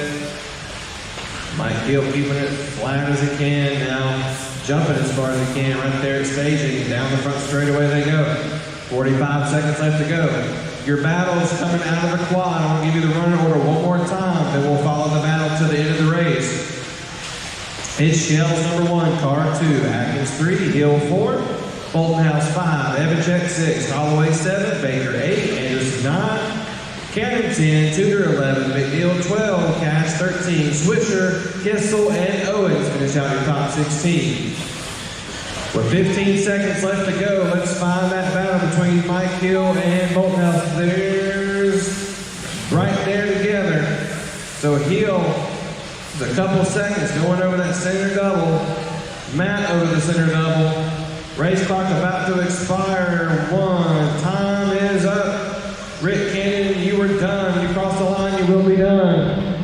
Mike Gill keeping it flat as he can now, jumping as far as he can right there at staging. Down the front straightaway they go. 45 seconds left to go. Your battle's coming out of the quad. I'll give you the running order one more time, then we'll follow the battle to the end of the race. It's Shells number 1, car 2, Atkins 3, Hill 4, Bolton House 5, Evancheck 6, Holloway 7, Baker 8, Anderson 9, Cannon 10, Tudor 11, McNeil 12, Cash 13, Swisher, Kissel, and Owens finish out your top 16. With 15 seconds left to go, let's find that battle between Mike Hill and Bolton House. There's right there together. So Hill is a couple seconds going over that center double. Matt over the center double. Race clock about to expire. 1. Time is up. Rick Cannon, you were done. You crossed the line, you will be done.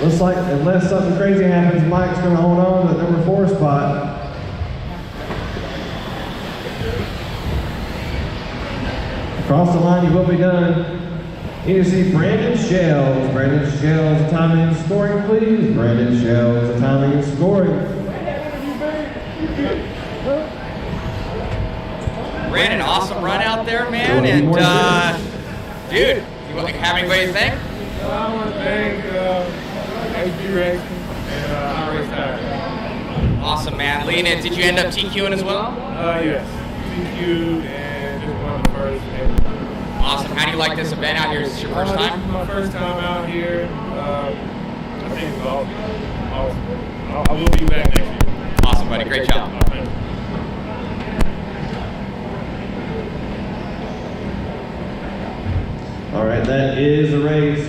Looks like unless something crazy happens, Mike's going to hold on to the number 4 spot. Across the line, you will be done. Need to see Brandon Shells. Brandon Shells, timing and scoring, please. Brandon Shells, timing and scoring. Brandon, awesome run out there, man. And, dude, you have anybody to thank? I want to thank HB Racing and Iris Tire. Awesome, man. Leading it, did you end up TQing as well? Yes. TQ and just one of the first. Awesome. How do you like this event out here? Is this your first This time? is my first time out here. I think it's awesome. I will be back next year. Awesome, buddy. Great job. Thank you. All right, that is the race.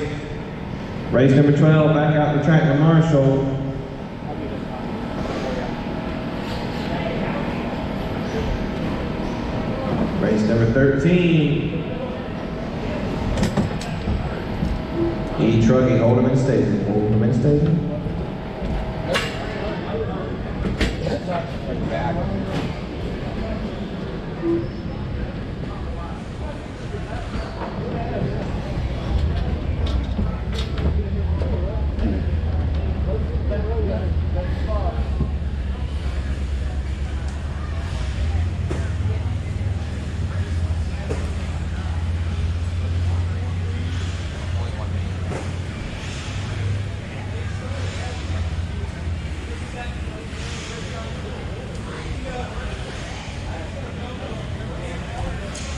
Race number 12, back out the track to Marshall. Race number 13. E-truggy, hold him in station. Hold him in station.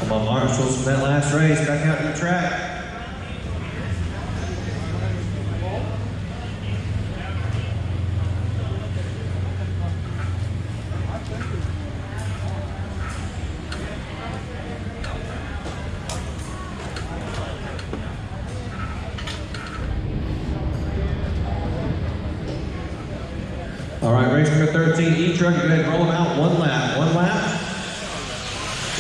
Come on, Marshalls, from that last race, back out to the track. All right, race number 13, E-truggy, go ahead and roll them out. One lap.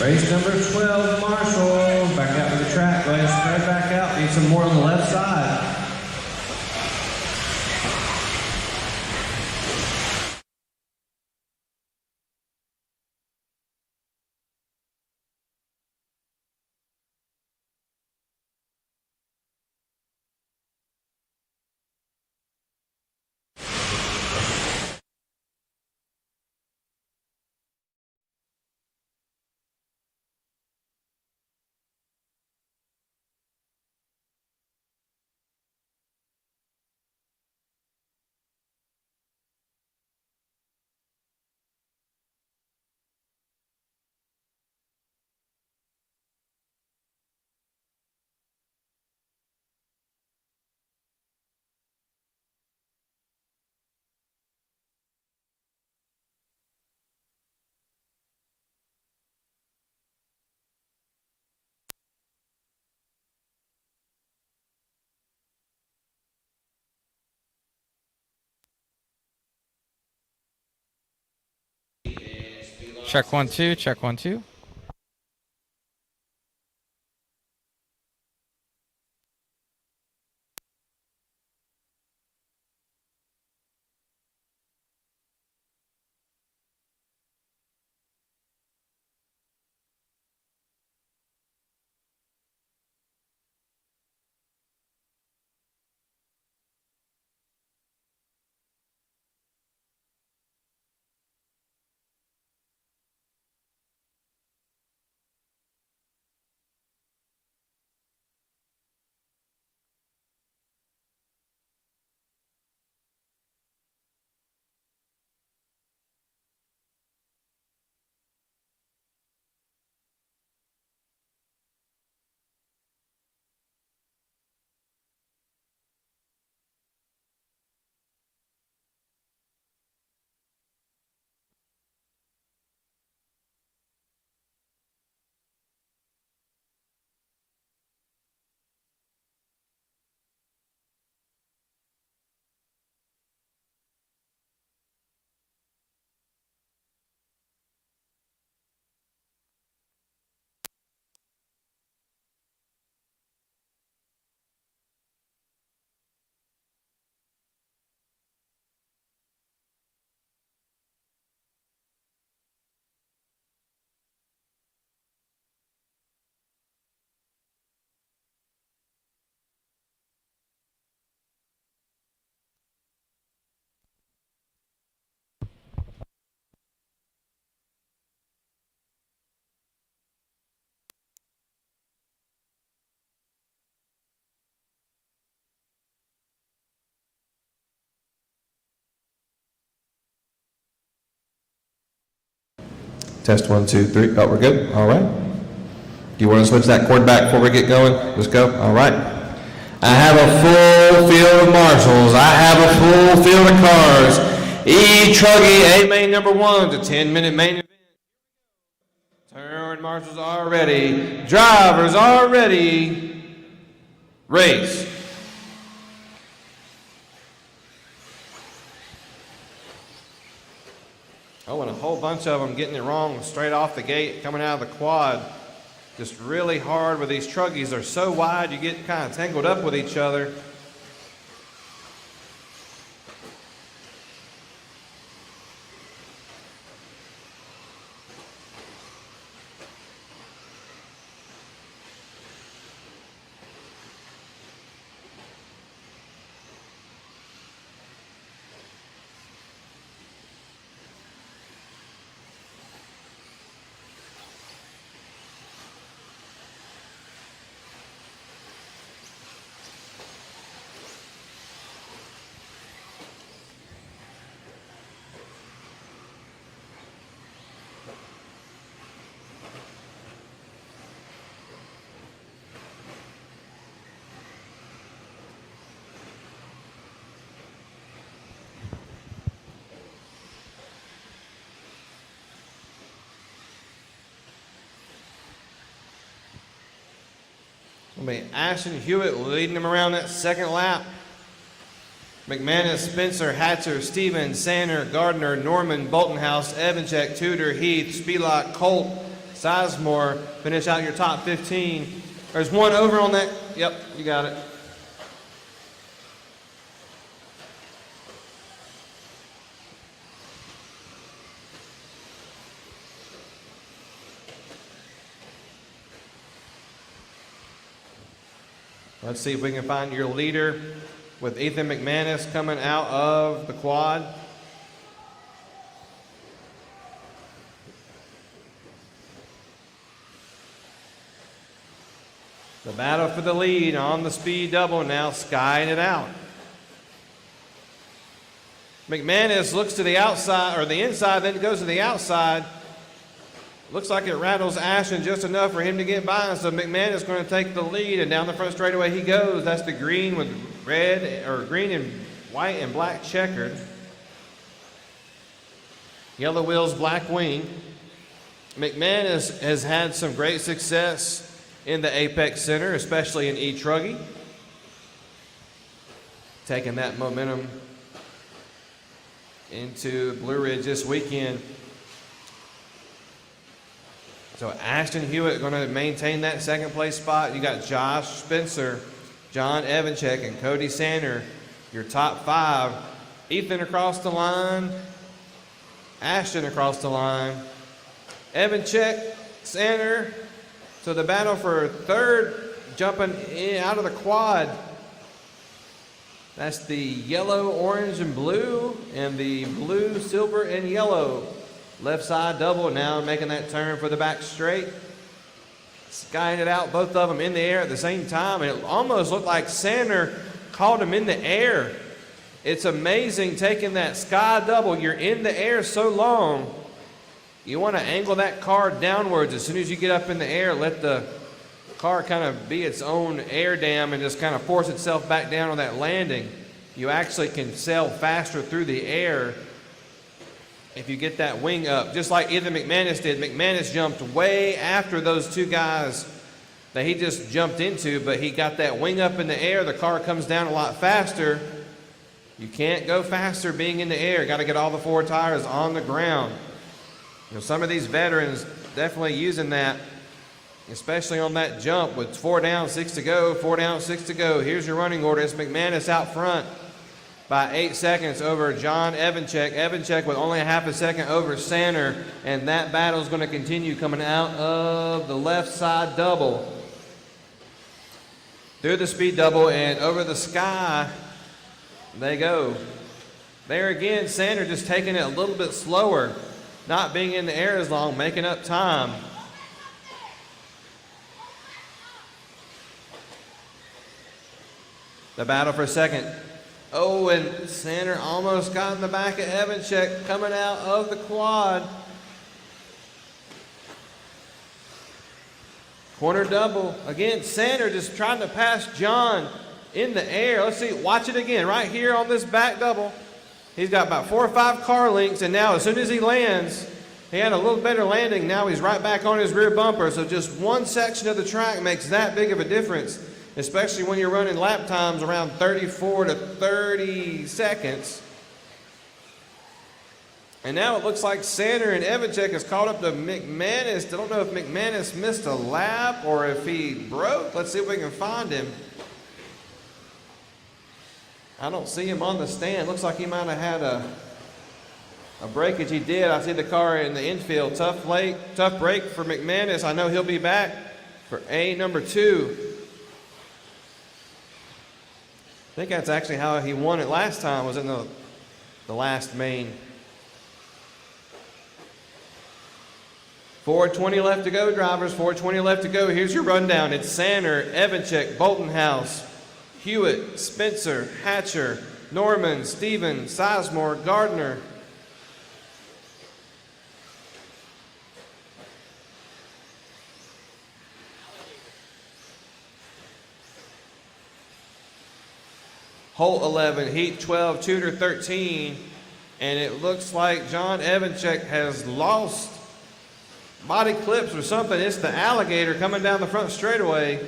Race number 12, Marshall, back out to the track. Go ahead and spread back out. Need some more on the left side. Check 1 2, check 1 2. Test 1, 2, 3. Oh, we're good? All right. Do you want to switch that cord back before we get going? Let's go. All right. I have a full field of marshals. I have a full field of cars. E-truggy A-main number 1 to 10-minute main event. Turn marshals are ready. Drivers are ready. Race. Oh, and a whole bunch of them getting it wrong straight off the gate, coming out of the quad. Just really hard with these truggies. They're so wide, you get kind of tangled up with each other. It'll be Ashton Hewitt leading them around that second lap. McManus, Spencer, Hatcher, Stevens, Sander, Gardner, Norman, Boltonhouse, Evanchek, Tudor, Heath, Spielach, Colt, Sizemore. Finish out your top 15. There's one over on that. Yep, you got it. Let's see if we can find your leader with Ethan McManus coming out of the quad. The battle for the lead on the speed double now skying it out. McManus looks to the outside, or the inside, then goes to the outside. Looks like it rattles Ashton just enough for him to get by, so McManus is going to take the lead, and down the front straightaway he goes. That's the green with red, or green and white and black checkered. Yellow wheels, black wing. McManus has had some great success in the Apex Center, especially in E-truggy. Taking that momentum into Blue Ridge this weekend. So Ashton Hewitt going to maintain that second place spot. You got Josh Spencer, John Evanchek, and Cody Sander, your top 5. Ethan across the line, Ashton across the line, Evanchek, Sander. So the battle for third, jumping in out of the quad. That's the yellow, orange, and blue, and the blue, silver, and yellow. Left side double, now making that turn for the back straight. Skying it out, both of them in the air at the same time. And it almost looked like Sander caught him in the air. It's amazing taking that sky double. You're in the air so long. You want to angle that car downwards. As soon as you get up in the air, let the car kind of be its own air dam and just kind of force itself back down on that landing. You actually can sail faster through the air if you get that wing up, just like Ethan McManus did. McManus jumped way after those two guys that he just jumped into, but he got that wing up in the air. The car comes down a lot faster. You can't go faster being in the air. Got to get all the 4 tires on the ground. You know, some of these veterans definitely using that, especially on that jump with 4 down, 6 to go, 4 down, 6 to go. Here's your running order. It's McManus out front by 8 seconds over John Evanchek. Evanchek with only a half a second over Sander, and that battle is going to continue coming out of the left side double. Through the speed double and over the sky, they go. There again, Sander just taking it a little bit slower, not being in the air as long, making up time. The battle for second. Oh, and Sander almost got in the back of Evanchek coming out of the quad. Corner double. Again, Sander just trying to pass John in the air. Let's see, watch it again. Right here on this back double. He's got about 4 or 5 car lengths, and now as soon as he lands, he had a little better landing. Now he's right back on his rear bumper. So just one section of the track makes that big of a difference, especially when you're running lap times around 34 to 30 seconds. And now it looks like Sander and Evanchek has caught up to McManus. I don't know if McManus missed a lap or if he broke. Let's see if we can find him. I don't see him on the stand. Looks like he might have had a breakage. He did. I see the car in the infield. Tough break for McManus. I know he'll be back for A number 2. I think that's actually how he won it last time, was in the last main. 4:20 left to go, drivers. 4:20 left to go. Here's your rundown. It's Sander, Evanchek, Boltonhouse, Hewitt, Spencer, Hatcher, Norman, Stephen, Sizemore, Gardner. Holt 11, Heat 12, Tudor 13. And it looks like John Evanchek has lost body clips or something. It's the alligator coming down the front straightaway.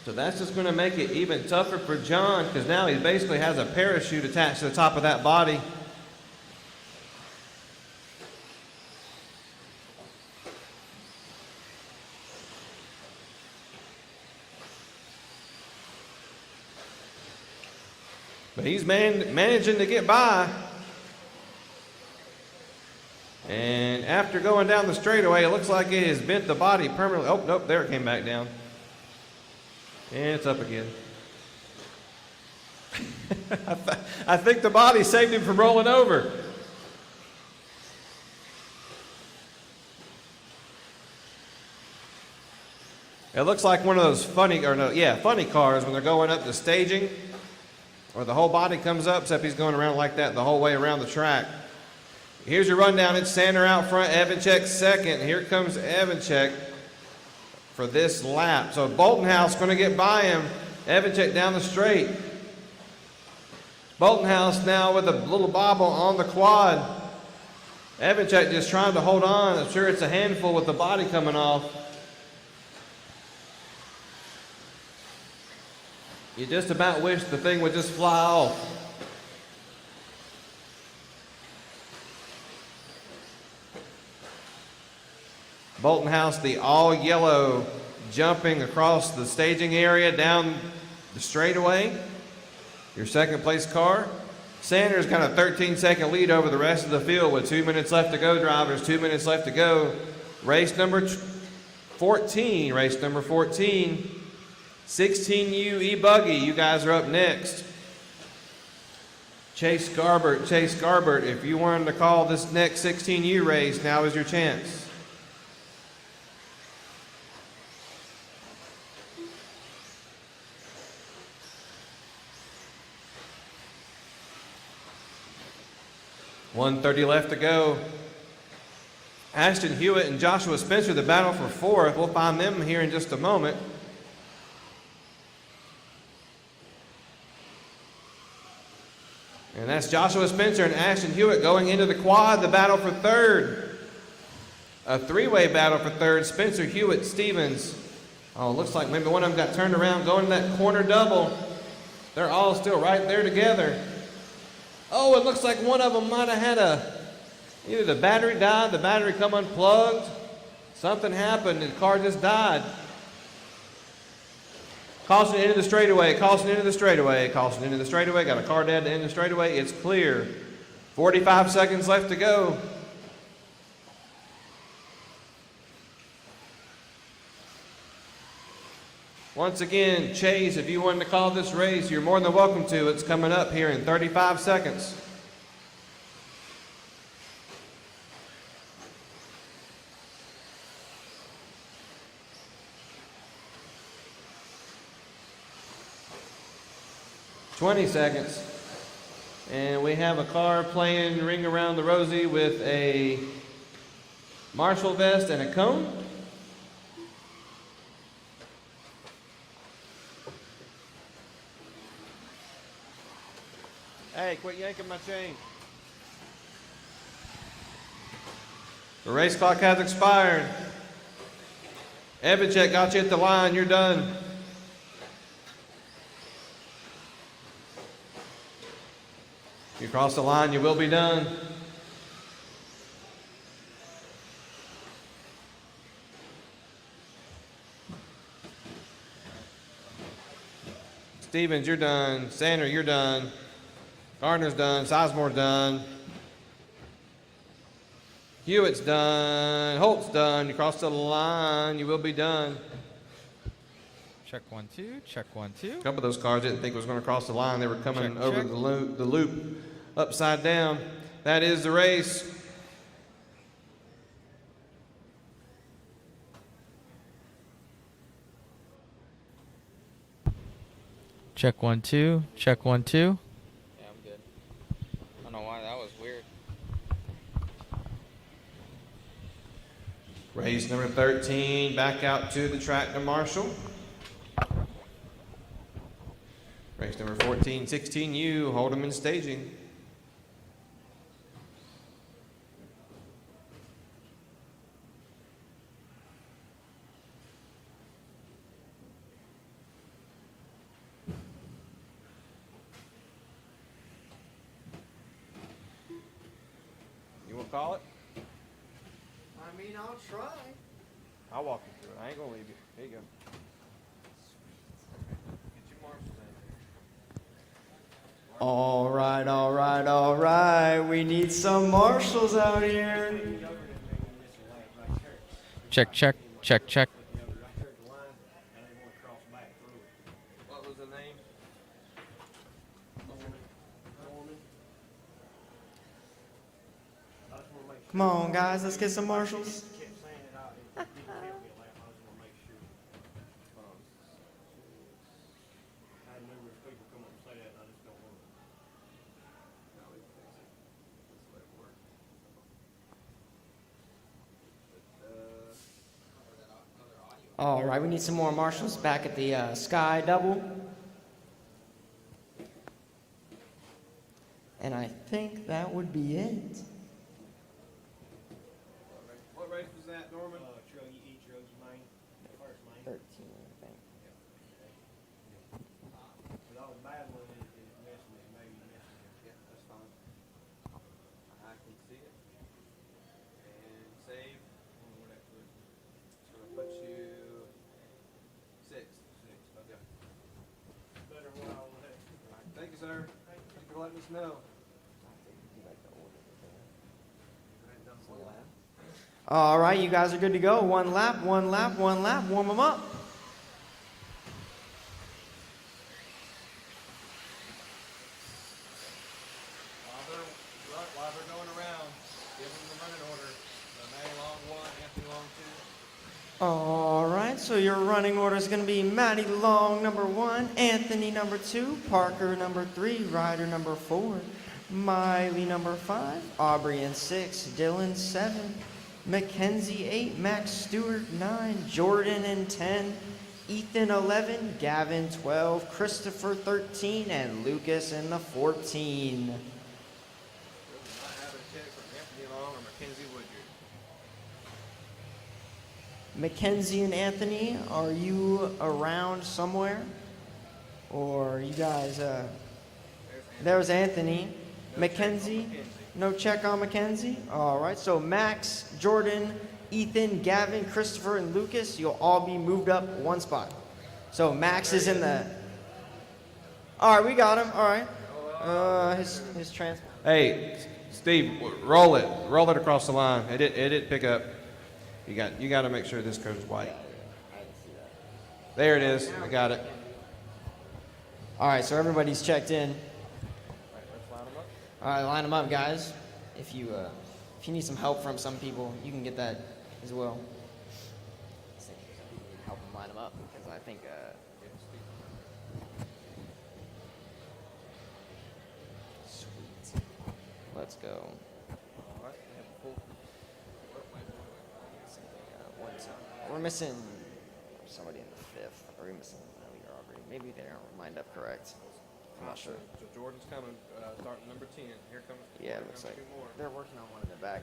So that's just going to make it even tougher for John, because now he basically has a parachute attached to the top of that body. But he's managing to get by. And after going down the straightaway, it looks like it has bent the body permanently. Oh, nope, there it came back down. And it's up again. I think the body saved him from rolling over. It looks like one of those funny cars when they're going up the staging, or the whole body comes up, except he's going around like that the whole way around the track. Here's your rundown. It's Sander out front, Evanchek second. Here comes Evanchek for this lap. So Boltonhouse going to get by him. Evanchek down the straight. Boltonhouse now with a little bobble on the quad. Evanchek just trying to hold on. I'm sure it's a handful with the body coming off. You just about wish the thing would just fly off. Boltonhouse, the all yellow, jumping across the staging area down the straightaway. Your second place car. Sanders got a 13-second lead over the rest of the field with 2 minutes left to go, drivers. 2 minutes left to go. Race number 14. 16U E-buggy. You guys are up next. Chase Garbert, if you wanted to call this next 16U race, now is your chance. .130 left to go. Ashton Hewitt and Joshua Spencer, the battle for fourth. We'll find them here in just a moment. And that's Joshua Spencer and Ashton Hewitt going into the quad, the battle for third. A three-way battle for third. Spencer, Hewitt, Stevens. Oh, looks like maybe one of them got turned around going to that corner double. They're all still right there together. Oh, it looks like one of them might have had either the battery died, the battery come unplugged, something happened, and the car just died. Caution into the straightaway, caution into the straightaway, caution into the straightaway. Got a car dead to end the straightaway. It's clear. 45 seconds left to go. Once again, Chase, if you wanted to call this race, you're more than welcome to. It's coming up here in 35 seconds. $20 seconds. And we have a car playing Ring Around the Rosie with a Marshall vest and a cone. Hey, quit yanking my chain. The race clock has expired. Evanchek got you at the line. You're done. You cross the line, you will be done. Stevens, you're done. Sander, you're done. Gardner's done. Sizemore's done. Hewitt's done. Holt's done. You cross the line, you will be done. Check 1, 2. Check 1, 2. A couple of those cars didn't think it was going to cross the line. They were coming Check, over check. the loop upside down. That is the race. Check 1, 2. Check 1, 2. Yeah, I'm good. I don't know why that was weird. Race number 13, back out to the track to Marshall. Race number 14, 16U, Hold'em and staging. You want to call it? I mean, I'll try. I'll walk you through it. I ain't gonna leave you. Here you go. Get your marshals out there. All right. We need some marshals out here. Check, check. Check, check. What was the name? Come on, guys, let's get some marshals. All right, we need some more marshals back at the Sky Double. And I think that would be it. What race was that, Norman? E-truggy B-main. First main. 13, I think. With all the bad ones, it's messing it, maybe messing it. Yeah, that's fine. I can see it. And save. So I'll put you 6. Okay. Better than what I was at. All right. Thank you, sir. Thank you for letting us know. All right, you guys are good to go. One lap. Warm them up. While they're going around, give them the running order. Matty Long 1, Anthony Long 2. All right, so your running order is going to be Matty Long, number 1, Anthony, number 2, Parker, number 3, Ryder, number 4, Miley, number 5, Aubrey in 6, Dylan 7, Mackenzie 8, Max Stewart 9, Jordan in 10, Ethan 11, Gavin 12, Christopher 13, and Lucas in the 14. Not have a check from Anthony Long or Mackenzie Woodyard. Mackenzie and Anthony, are you around somewhere? Or you guys, there's Anthony. Mackenzie, no check on Mackenzie? All right, so Max, Jordan, Ethan, Gavin, Christopher, and Lucas, you'll all be moved up one spot. So Max is in the, all right, we got him, all right. His transfer. Hey, Steve, roll it across the line. It didn't pick up. You got to make sure this goes white. There it is. I got it. All right, so everybody's checked in. All right, line them up, guys. If you need some help from some people, you can get that as well. Help them line them up because I think. Sweet. Let's go. All right, they have a full. We're missing somebody in the fifth. Are we missing Aubrey? Maybe they aren't lined up correct. I'm not sure. So Jordan's coming, starting number 10. Here comes. Yeah, it looks like two more. they're working on one in the back.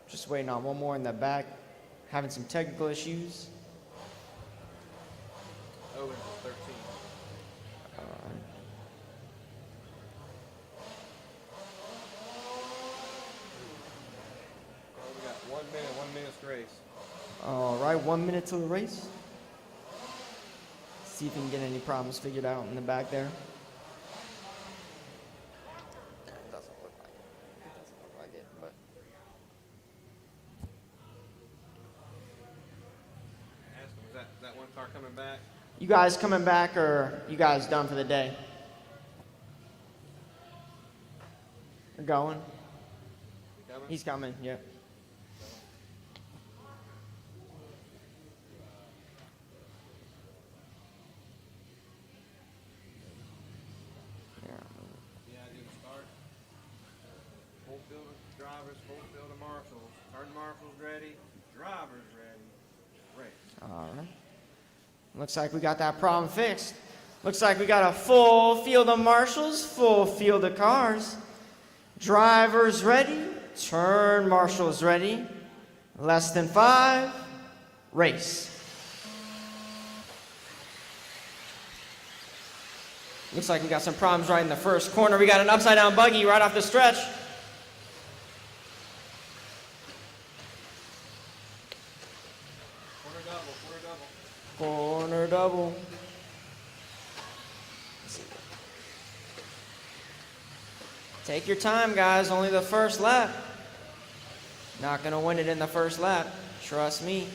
Just waiting on one more in the back, having some technical issues. Owens is 13. We got 1 minute race. All right, 1 minute to the race. See if we can get any problems figured out in the back there. It doesn't look like it. It doesn't look like it, but. Ask him, is that one car coming back? You guys coming back, or you guys done for the day? We're going. You coming? He's coming, yep. Yeah, I do the start. Full field of drivers, full field of marshals. Turn marshals ready, drivers ready. Race. All right. Looks like we got that problem fixed. Looks like we got a full field of marshals, full field of cars. Drivers ready, turn marshals ready. Less than 5, race. Looks like we got some problems right in the first corner. We got an upside down buggy right off the stretch. Corner double, corner double. Corner double. Take your time, guys. Only the first lap. Not going to win it in the first lap. Trust me.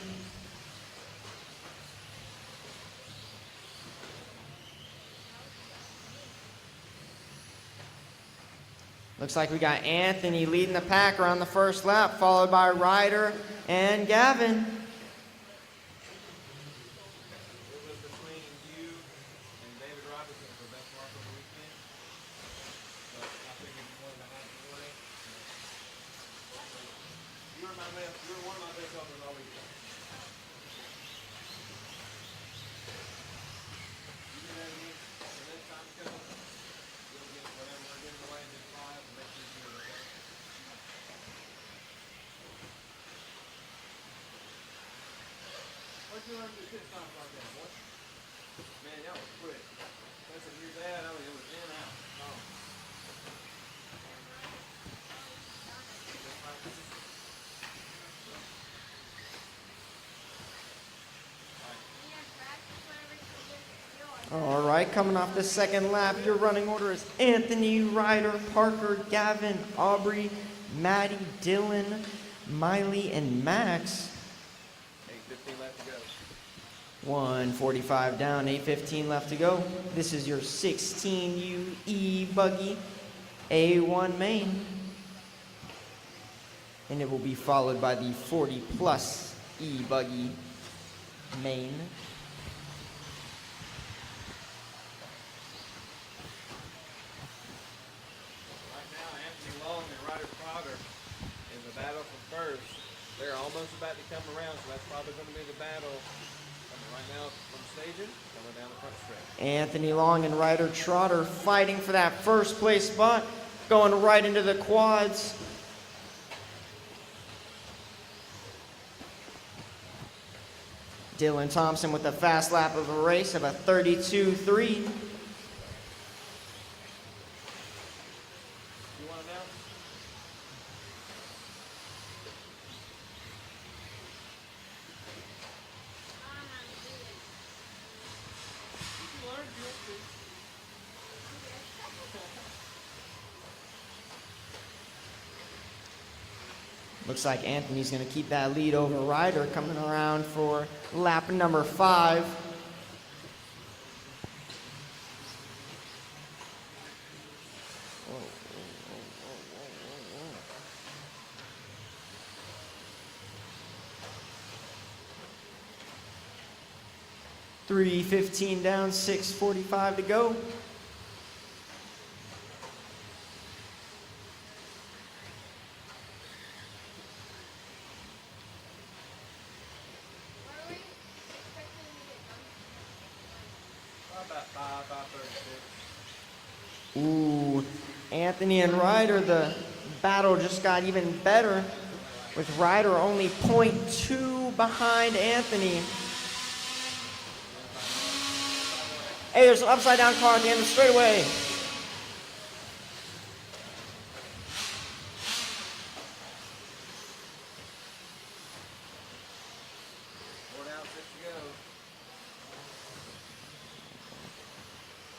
Looks like we got Anthony leading the pack around the first lap, followed by Ryder and Gavin. It was between you and David Robinson for best mark of the weekend. But I figured you wanted to have the way. You were one of my best helpers all weekend. You know what I mean? The next time you come, you'll get whatever we're giving away in this live and make sure you do it, okay? What'd you learn to do pit stops like that, boy? Man, that was quick. Especially your dad, it was in and out. Oh. All right, coming off the second lap, your running order is Anthony, Ryder, Parker, Gavin, Aubrey, Maddie, Dylan, Miley, and Max. 8:15 left to go. 1:45 down, 8:15 left to go. This is your 16U E-buggy A1 main. And it will be followed by the 40 plus E-buggy main. Right now, Anthony Long and Ryder Crowder in the battle for first. They're almost about to come around, so that's probably going to be the battle. Right now, from staging, coming down the front stretch. Anthony Long and Ryder Trotter fighting for that first place spot, going right into the quads. Dylan Thompson with the fast lap of a race of a 32.3. You want to announce? You learned you want to. Looks like Anthony's going to keep that lead over Ryder, coming around for lap number 5. 3:15 down, 6:45 to go. About 5:36. Ooh, Anthony and Ryder, the battle just got even better with Ryder only .2 behind Anthony. Hey, there's an upside down car at the end of the straightaway.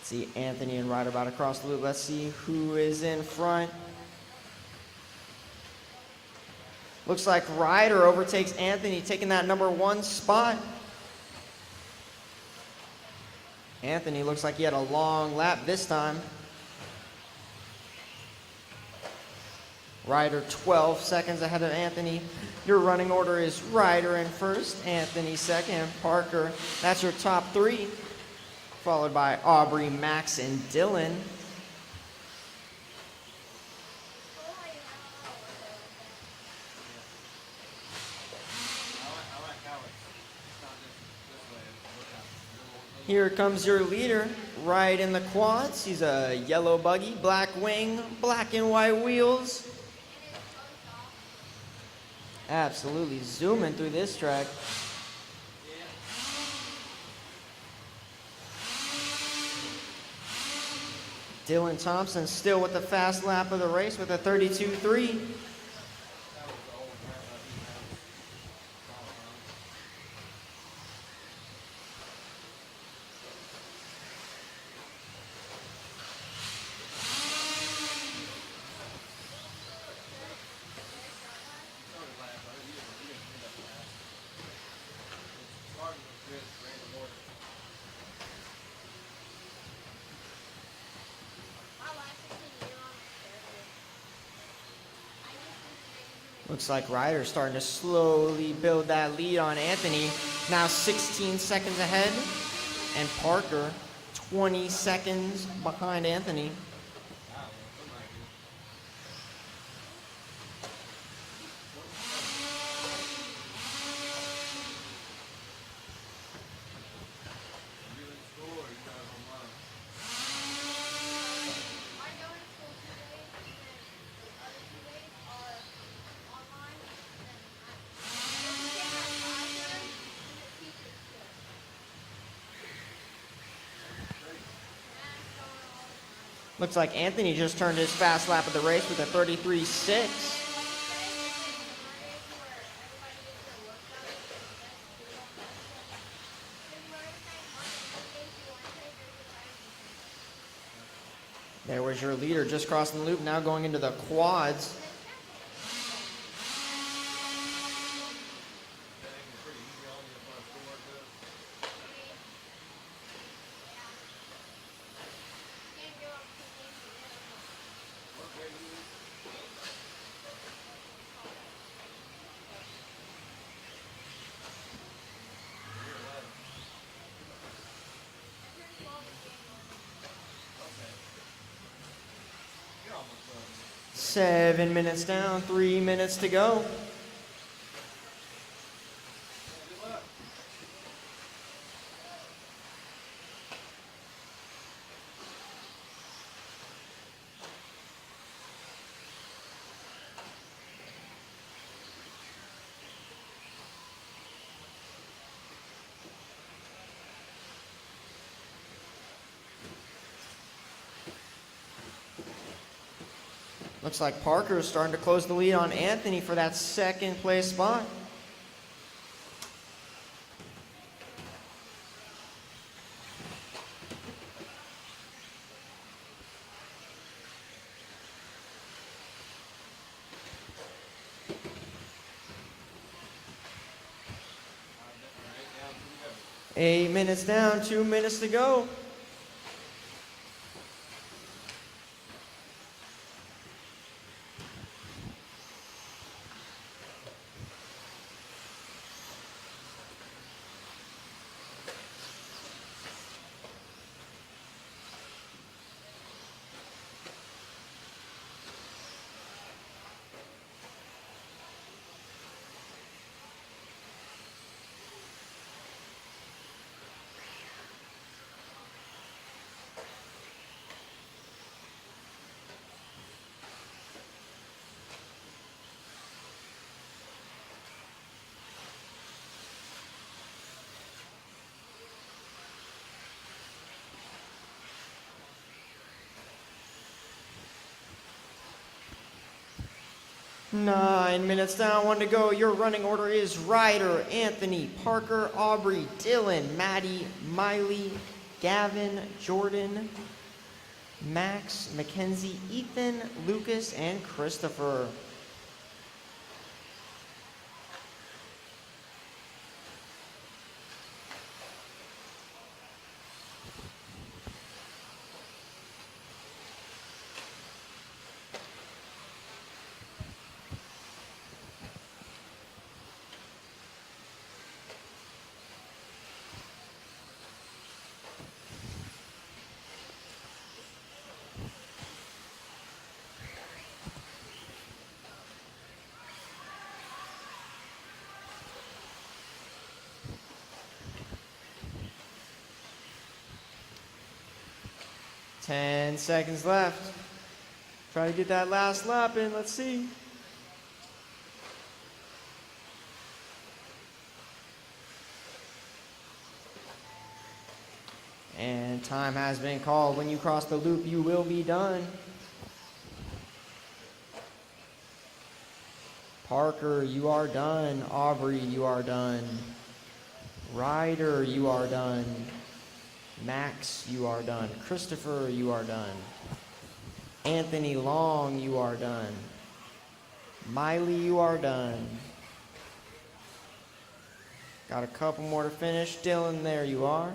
See Anthony and Ryder about to cross the loop. Let's see who is in front. Looks like Ryder overtakes Anthony, taking that number 1 spot. Anthony looks like he had a long lap this time. Ryder 12 seconds ahead of Anthony. Your running order is Ryder in first, Anthony second, Parker. That's your top 3. Followed by Aubrey, Max, and Dylan. Here comes your leader, right in the quads. He's a yellow buggy, black wing, black and white wheels. Absolutely zooming through this track. Dylan Thompson still with the fast lap of the race with a 32.3. Looks like Ryder's starting to slowly build that lead on Anthony. Now 16 seconds ahead. And Parker 20 seconds behind Anthony. Looks like Anthony just turned his fast lap of the race with a 33.6. There was your leader just crossing the loop, now going into the quads. Seven minutes down, 3 minutes to go. Looks like Parker is starting to close the lead on Anthony for that second place spot. Eight minutes down, 2 minutes to go. 9 minutes down, 1 to go. Your running order is Ryder, Anthony, Parker, Aubrey, Dylan, Maddie, Miley, Gavin, Jordan, Max, Mackenzie, Ethan, Lucas, and Christopher. Ten seconds left. Try to get that last lap in. Let's see. And time has been called. When you cross the loop, you will be done. Parker, you are done. Aubrey, you are done. Ryder, you are done. Max, you are done. Christopher, you are done. Anthony Long, you are done. Miley, you are done. Got a couple more to finish. Dylan, there you are.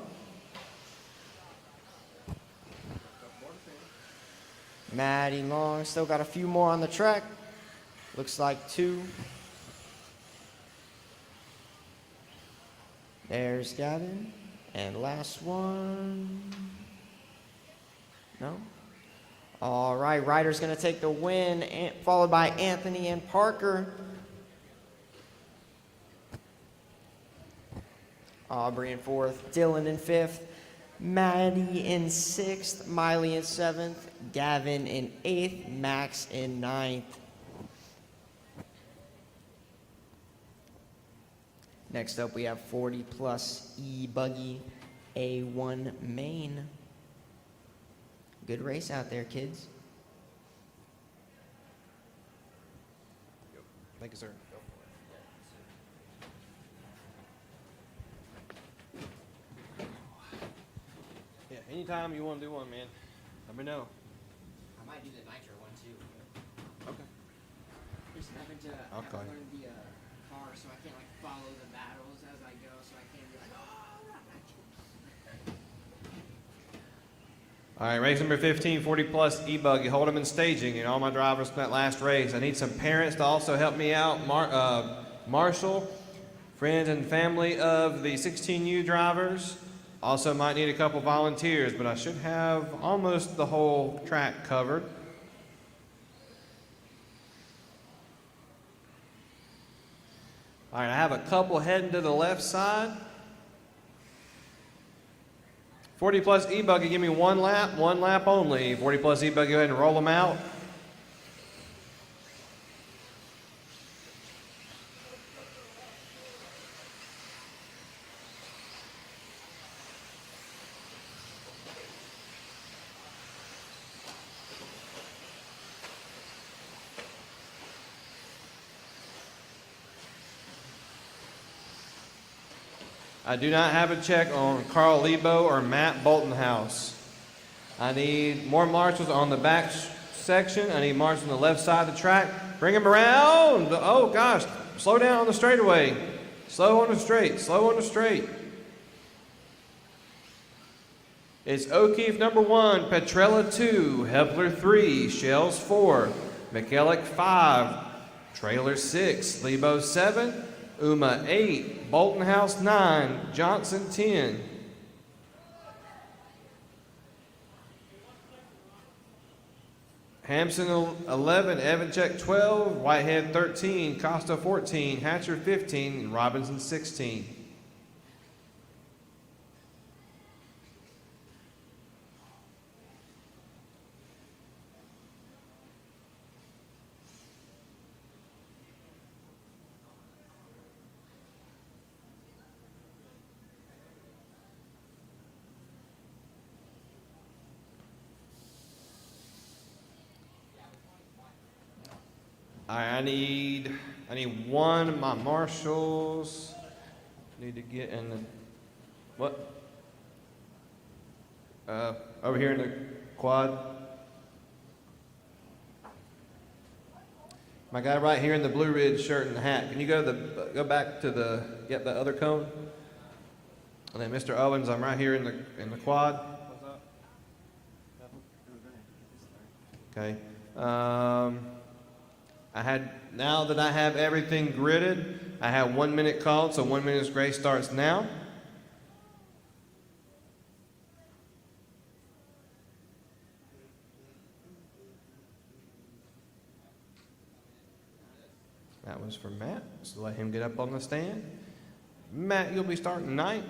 Maddie Long, still got a few more on the track. Looks like 2. There's Gavin. And last one. No? All right, Ryder's going to take the win, followed by Anthony and Parker. Aubrey in 4th, Dylan in 5th, Maddie in 6th, Miley in 7th, Gavin in 8th, Max in 9th. Next up, we have 40 plus E-buggy A1 main. Good race out there, kids. Thank you, sir. Yeah, anytime you want to do one, man, let me know. I might do the Nitro one too. Okay. Just having to Okay. learn the car so I can't like follow the battles as I go, so I can't be like, oh. All right, race number 15, 40 plus E-buggy, hold them in staging, and all my drivers from that last race. I need some parents to also help me out. Marshall, friends and family of the 16U drivers. Also might need a couple volunteers, but I should have almost the whole track covered. All right, I have a couple heading to the left side. 40 plus E-buggy, give me one lap only. 40 plus E-buggy, go ahead and roll them out. I do not have a check on Carl Lebo or Matt Boltonhouse. I need more marshals on the back section. I need marshals on the left side of the track. Bring them around. Oh gosh, slow down on the straightaway. Slow on the straight, slow on the straight. It's O'Keefe number 1, Petrella 2, Hepler 3, Shells 4, McKellick 5, Trailer 6, Lebo 7, Uma 8, Boltonhouse 9, Johnson 10. Hampson 11, Evanchek 12, Whitehead 13, Costa 14, Hatcher 15, and Robinson 16. I need one of my marshals. Need to get in the what? Over here in the quad. My guy right here in the Blue Ridge shirt and hat. Can you go back to the other cone? And then Mr. Owens, I'm right here in the quad. Okay. Now that I have everything gridded, I have 1 minute called, so 1 minute's grace starts now. That was for Matt, so let him get up on the stand. Matt, you'll be starting ninth.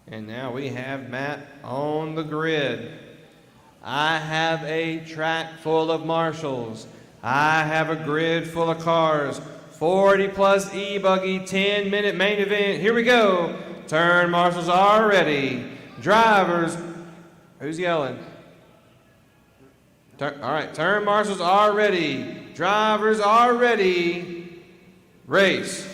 And now we have Matt on the grid. I have a track full of marshals. I have a grid full of cars. 40 plus E-buggy, 10-minute main event. Here we go. Turn marshals are ready. Drivers, who's yelling? All right, turn marshals are ready. Drivers are ready. Race.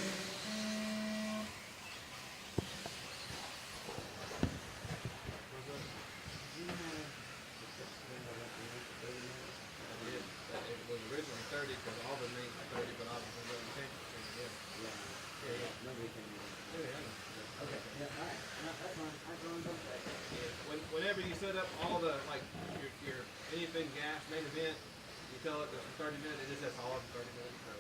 Whenever you set up all the, like, your anything gas main event, you tell it there's 30 minutes, it just says all of 30 minutes. So.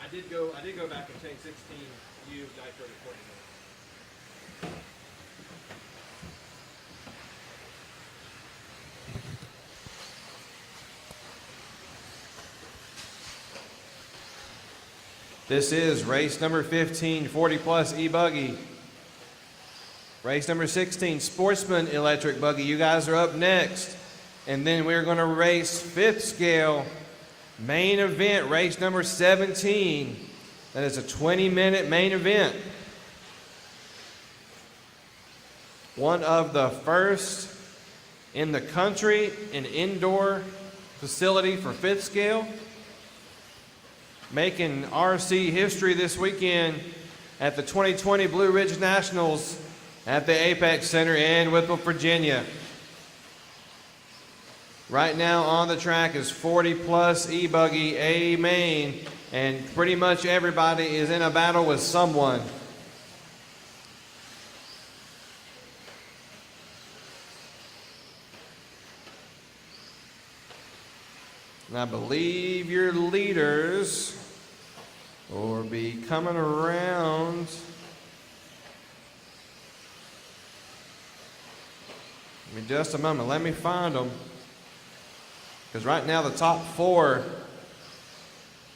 I did go back and change 16 U Nitro to 40 minutes. This is race number 15, 40 plus E-buggy. Race number 16, Sportsman electric buggy. You guys are up next. And then we're going to race fifth scale main event, race number 17. That is a 20-minute main event. One of the first in the country, an indoor facility for fifth scale. Making RC history this weekend at the 2020 Blue Ridge Nationals at the Apex Center in Whipple, Virginia. Right now on the track is 40 plus E-buggy A-main, and pretty much everybody is in a battle with someone. And I believe your leaders will be coming around. Give me just a moment. Let me find them. Because right now the top four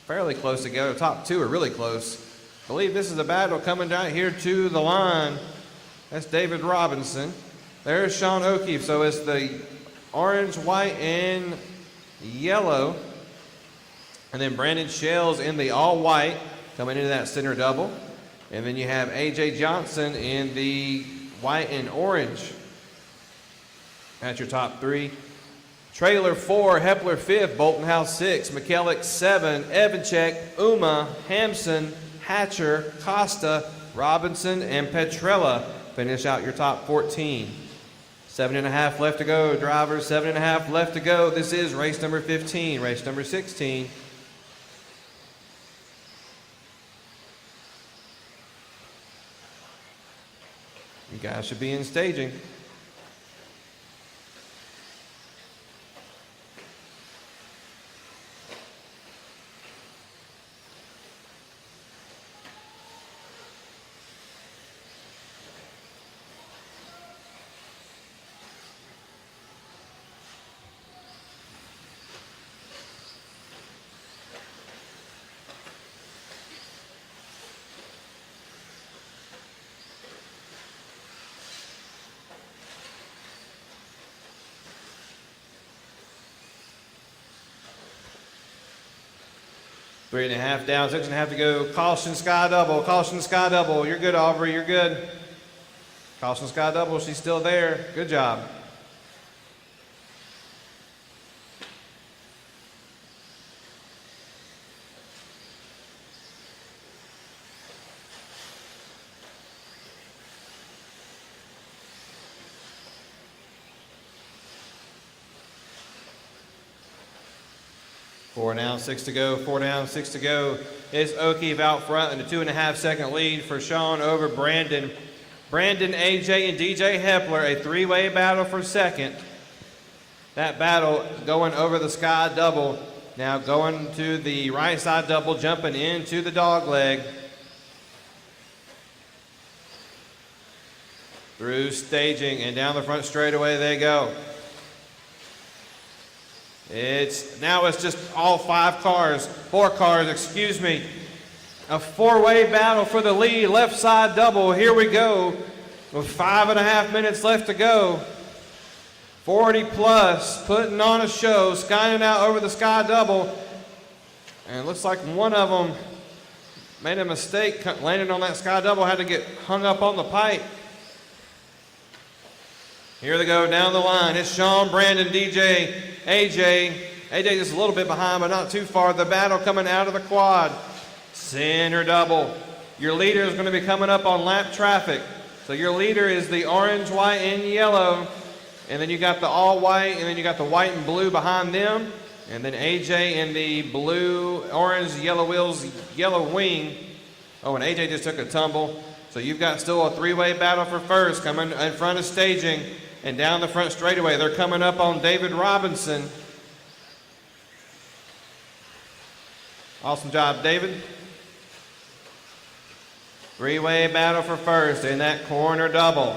fairly close together. The top two are really close. I believe this is a battle coming down here to the line. That's David Robinson. There's Sean O'Keefe. So it's the orange, white, and yellow. And then Brandon Shells in the all white coming into that center double. And then you have AJ Johnson in the white and orange. That's your top three. Trailer 4, Hepler 5th, Bolton House 6, McKellick 7, Evanchek, Uma, Hampson, Hatcher, Costa, Robinson, and Petrella finish out your top 14. 7.5 left to go, drivers, 7.5 left to go. This is race number 15, race number 16. You guys should be in staging. 3.5 down, 6.5 to go. Caution, sky double. Caution, sky double. You're good, Aubrey. You're good. Caution, sky double. She's still there. Good job. Four down, 6 to go. 4 down, 6 to go. It's O'Keefe out front and a 2.5 second lead for Sean over Brandon. Brandon, AJ, and DJ Hepler, a three-way battle for second. That battle going over the sky double. Now going to the right side double, jumping into the dog leg. Through staging and down the front straightaway they go. Now it's just all four cars, excuse me. A four-way battle for the lead, left side double. Here we go with 5.5 minutes left to go. 40 plus, putting on a show, skying out over the sky double. And it looks like one of them made a mistake, landed on that sky double, had to get hung up on the pipe. Here they go down the line. It's Sean, Brandon, DJ, AJ. AJ just a little bit behind, but not too far. The battle coming out of the quad. Center double. Your leader is going to be coming up on lap traffic. So your leader is the orange, white, and yellow. And then you got the all white, and then you got the white and blue behind them. And then AJ in the blue, orange, yellow wheels, yellow wing. Oh, and AJ just took a tumble. So you've got still a three-way battle for first coming in front of staging. And down the front straightaway, they're coming up on David Robinson. Awesome job, David. Three-way battle for first in that corner double.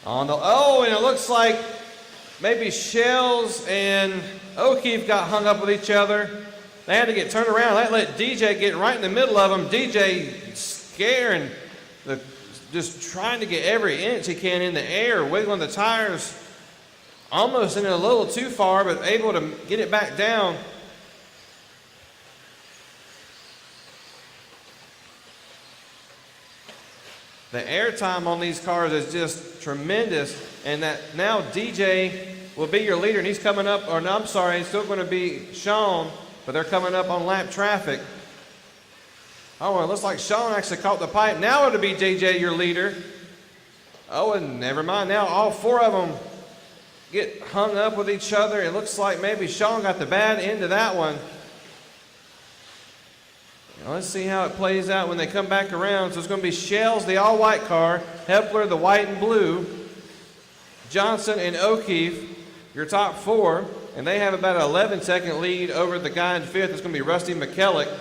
And it looks like maybe Shells and O'Keefe got hung up with each other. They had to get turned around. That let DJ get right in the middle of them. DJ scaring just trying to get every inch he can in the air, wiggling the tires, almost in a little too far, but able to get it back down. The air time on these cars is just tremendous, and that now DJ will be your leader, and he's coming up, or no, I'm sorry, it's still going to be Sean, but they're coming up on lap traffic. Oh, well, it looks like Sean actually caught the pipe. Now it'll be DJ, your leader. Oh, and never mind. Now all four of them get hung up with each other. It looks like maybe Sean got the bad end of that one. Now let's see how it plays out when they come back around. So it's going to be Shells, the all-white car, Hepler, the white and blue, Johnson and O'Keefe, your top four. And they have about an 11-second lead over the guy in fifth. It's going to be Rusty McKellick.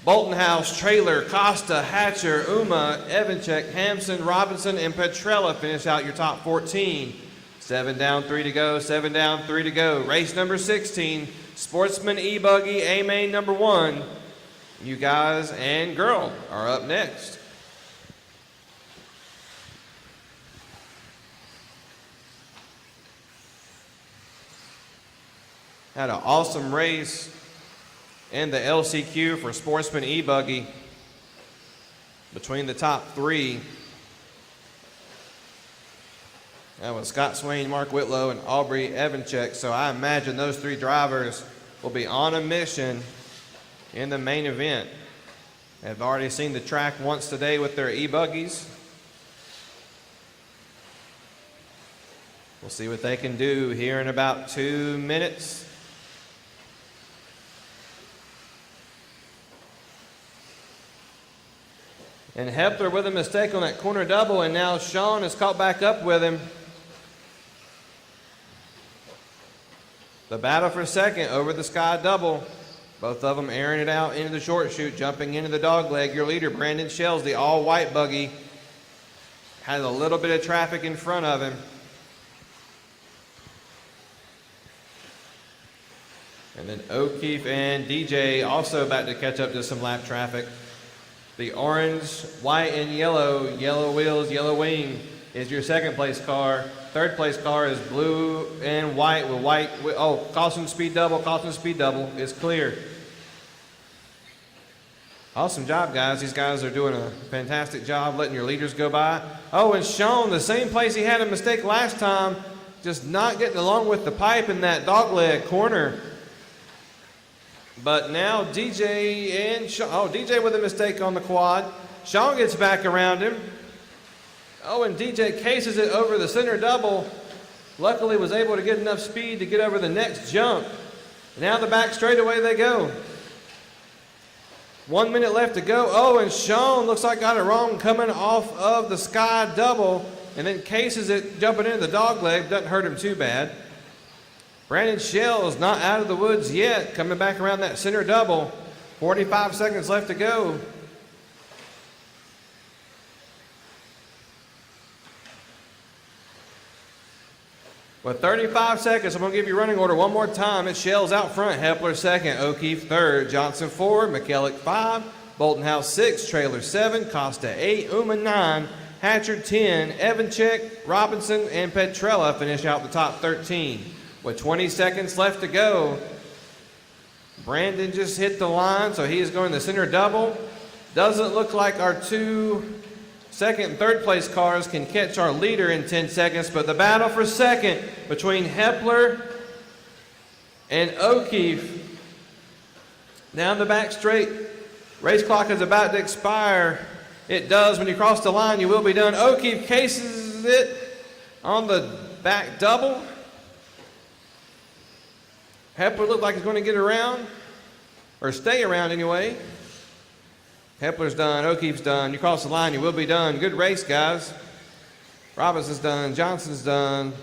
Bolton House, Trailer, Costa, Hatcher, Uma, Evanchek, Hampson, Robinson, and Petrella finish out your top 14. 7 down, 3 to go, 7 down, 3 to go. Race number 16, Sportsman E-buggy A-main number 1. You guys and girl are up next. Had an awesome race in the LCQ for Sportsman E-buggy between the top three. That was Scott Swain, Mark Whitlow, and Aubrey Evanchek. So I imagine those three drivers will be on a mission in the main event. They've already seen the track once today with their E-buggies. We'll see what they can do here in about 2 minutes. And Hepler with a mistake on that corner double, and now Sean has caught back up with him. The battle for second over the sky double. Both of them airing it out into the short chute, jumping into the dog leg. Your leader, Brandon Shells, the all-white buggy, has a little bit of traffic in front of him. And then O'Keefe and DJ also about to catch up to some lap traffic. The orange, white, and yellow, yellow wheels, yellow wing is your second place car. Third place car is blue and white with caution speed double is clear. Awesome job, guys. These guys are doing a fantastic job letting your leaders go by. Oh, and Sean, the same place he had a mistake last time, just not getting along with the pipe in that dogleg corner. But now DJ and Sean, oh, DJ with a mistake on the quad. Sean gets back around him. Oh, and DJ cases it over the center double. Luckily was able to get enough speed to get over the next jump. Now the back straightaway they go. 1 minute left to go. Oh, and Sean looks like got it wrong coming off of the sky double and then cases it jumping into the dog leg. Doesn't hurt him too bad. Brandon Shell is not out of the woods yet, coming back around that center double. 45 seconds left to go. With 35 seconds, I'm going to give you running order one more time. It's Shell's out front, Hepler second, O'Keefe third, Johnson 4, McKellick 5, Bolton House 6, Trailer 7, Costa 8, Uma 9, Hatcher 10, Evanchek, Robinson, and Petrella finish out the top 13. With 20 seconds left to go, Brandon just hit the line, so he is going the center double. Doesn't look like our two second and third place cars can catch our leader in 10 seconds, but the battle for second between Hepler and O'Keefe. Down the back straight. Race clock is about to expire. It does. When you cross the line, you will be done. O'Keefe cases it on the back double. Hepler looked like he's going to get around, or stay around anyway. Hepler's done, O'Keefe's done. You cross the line, you will be done. Good race, guys. Robinson's done, Johnson's done.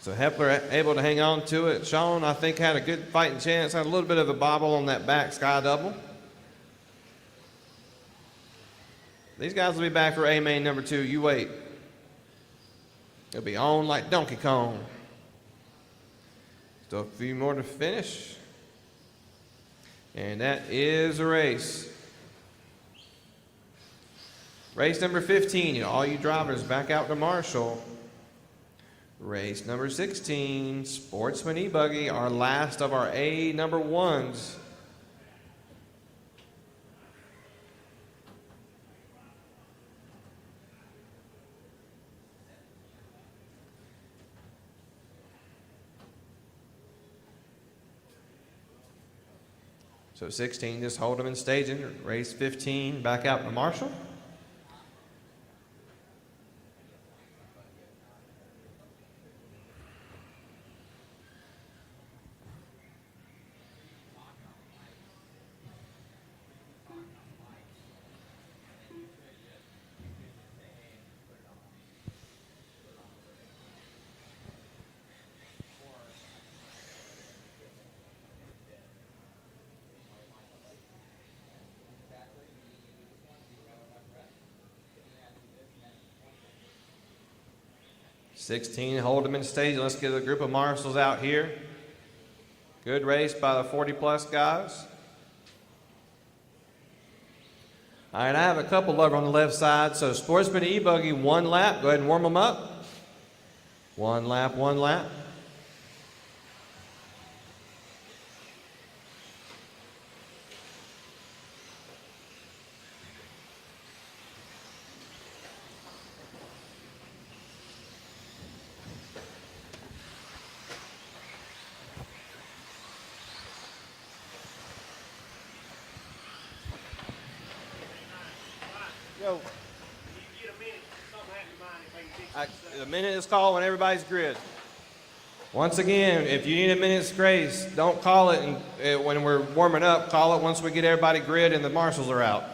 So Hepler able to hang on to it. Sean, I think, had a good fighting chance. Had a little bit of a bobble on that back sky double. These guys will be back for A-main number 2. You wait. It'll be on like Donkey Kong. Still a few more to finish. And that is a race. Race number 15, all you drivers back out to Marshall. Race number 16, Sportsman E-buggy, our last of our A number 1s. So 16, just hold them in staging. Race 15, back out to Marshall. $16, hold them in stage. Let's get a group of marshals out here. Good race by the 40-plus guys. All right, I have a couple over on the left side. So Sportsman E-buggy, 1 lap. Go ahead and warm them up. 1 lap, 1 lap. The minute is called when everybody's grid. Once again, if you need a minute's grace, don't call it when we're warming up. Call it once we get everybody grid and the marshals are out.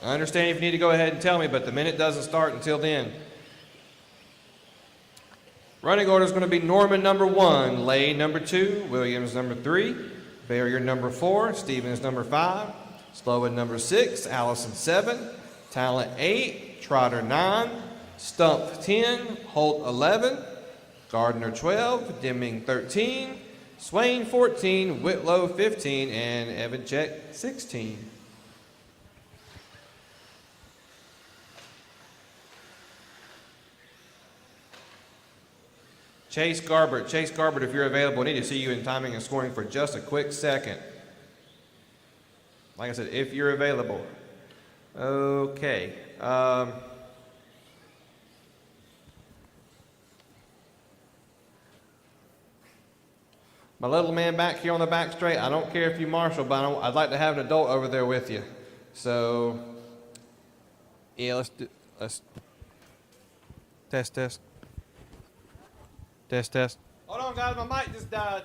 I understand if you need to go ahead and tell me, but the minute doesn't start until then. Running order is going to be Norman number 1, Lay number 2, Williams number 3, Barrier number 4, Stevens number 5, Sloan number 6, Allison 7, Talent 8, Trotter 9, Stump 10, Holt 11, Gardner 12, Deming 13, Swain 14, Whitlow 15, and Evanchek 16. Chase Garbert, if you're available, I need to see you in timing and scoring for just a quick second. Like I said, if you're available. Okay. My little man back here on the back straight, I don't care if you marshal, but I'd like to have an adult over there with you. So, yeah, let's test. Hold on, guys, my mic just died.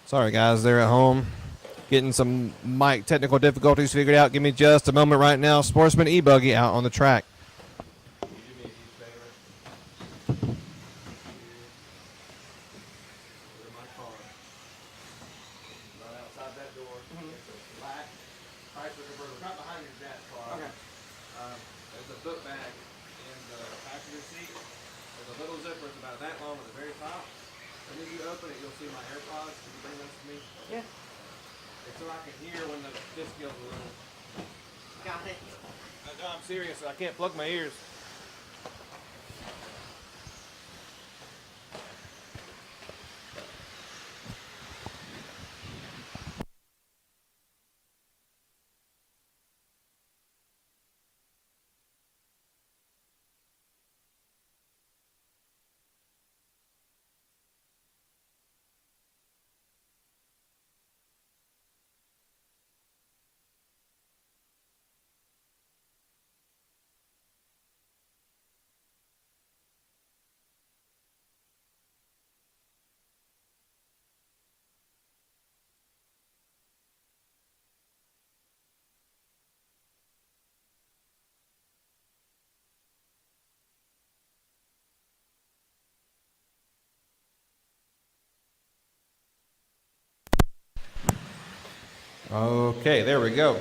Sorry, guys, they're at home getting some mic technical difficulties figured out. Give me just a moment right now. Sportsman E-buggy out on the track. There's a book bag in the passenger seat. There's a little zipper. It's about that long at the very top. And if you open it, you'll see my AirPods. Can you bring those to me? Yeah. It's so I can hear when the disc goes a little. Got it. No, I'm serious. I can't plug my ears. Okay, there we go.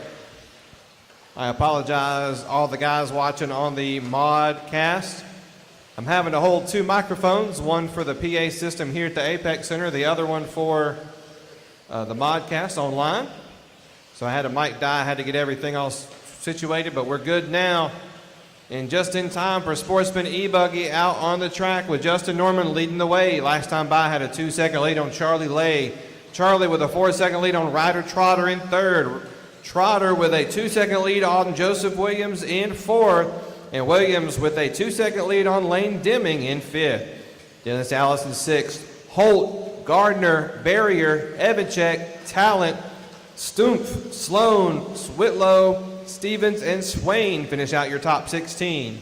I apologize, all the guys watching on the mod cast. I'm having to hold two microphones, one for the PA system here at the Apex Center, the other one for the modcast online. So I had a mic die, I had to get everything all situated, but we're good now. And just in time for Sportsman E-buggy out on the track with Justin Norman leading the way. Last time by had a 2-second lead on Charlie Lay. Charlie with a 4-second lead on Ryder Trotter in third. Trotter with a 2-second lead on Joseph Williams in fourth. And Williams with a 2-second lead on Lane Deming in fifth. Dennis Allison sixth. Holt, Gardner, Barrier, Evanchek, Talent, Stumpf, Sloan, Switlow, Stevens, and Swain finish out your top 16.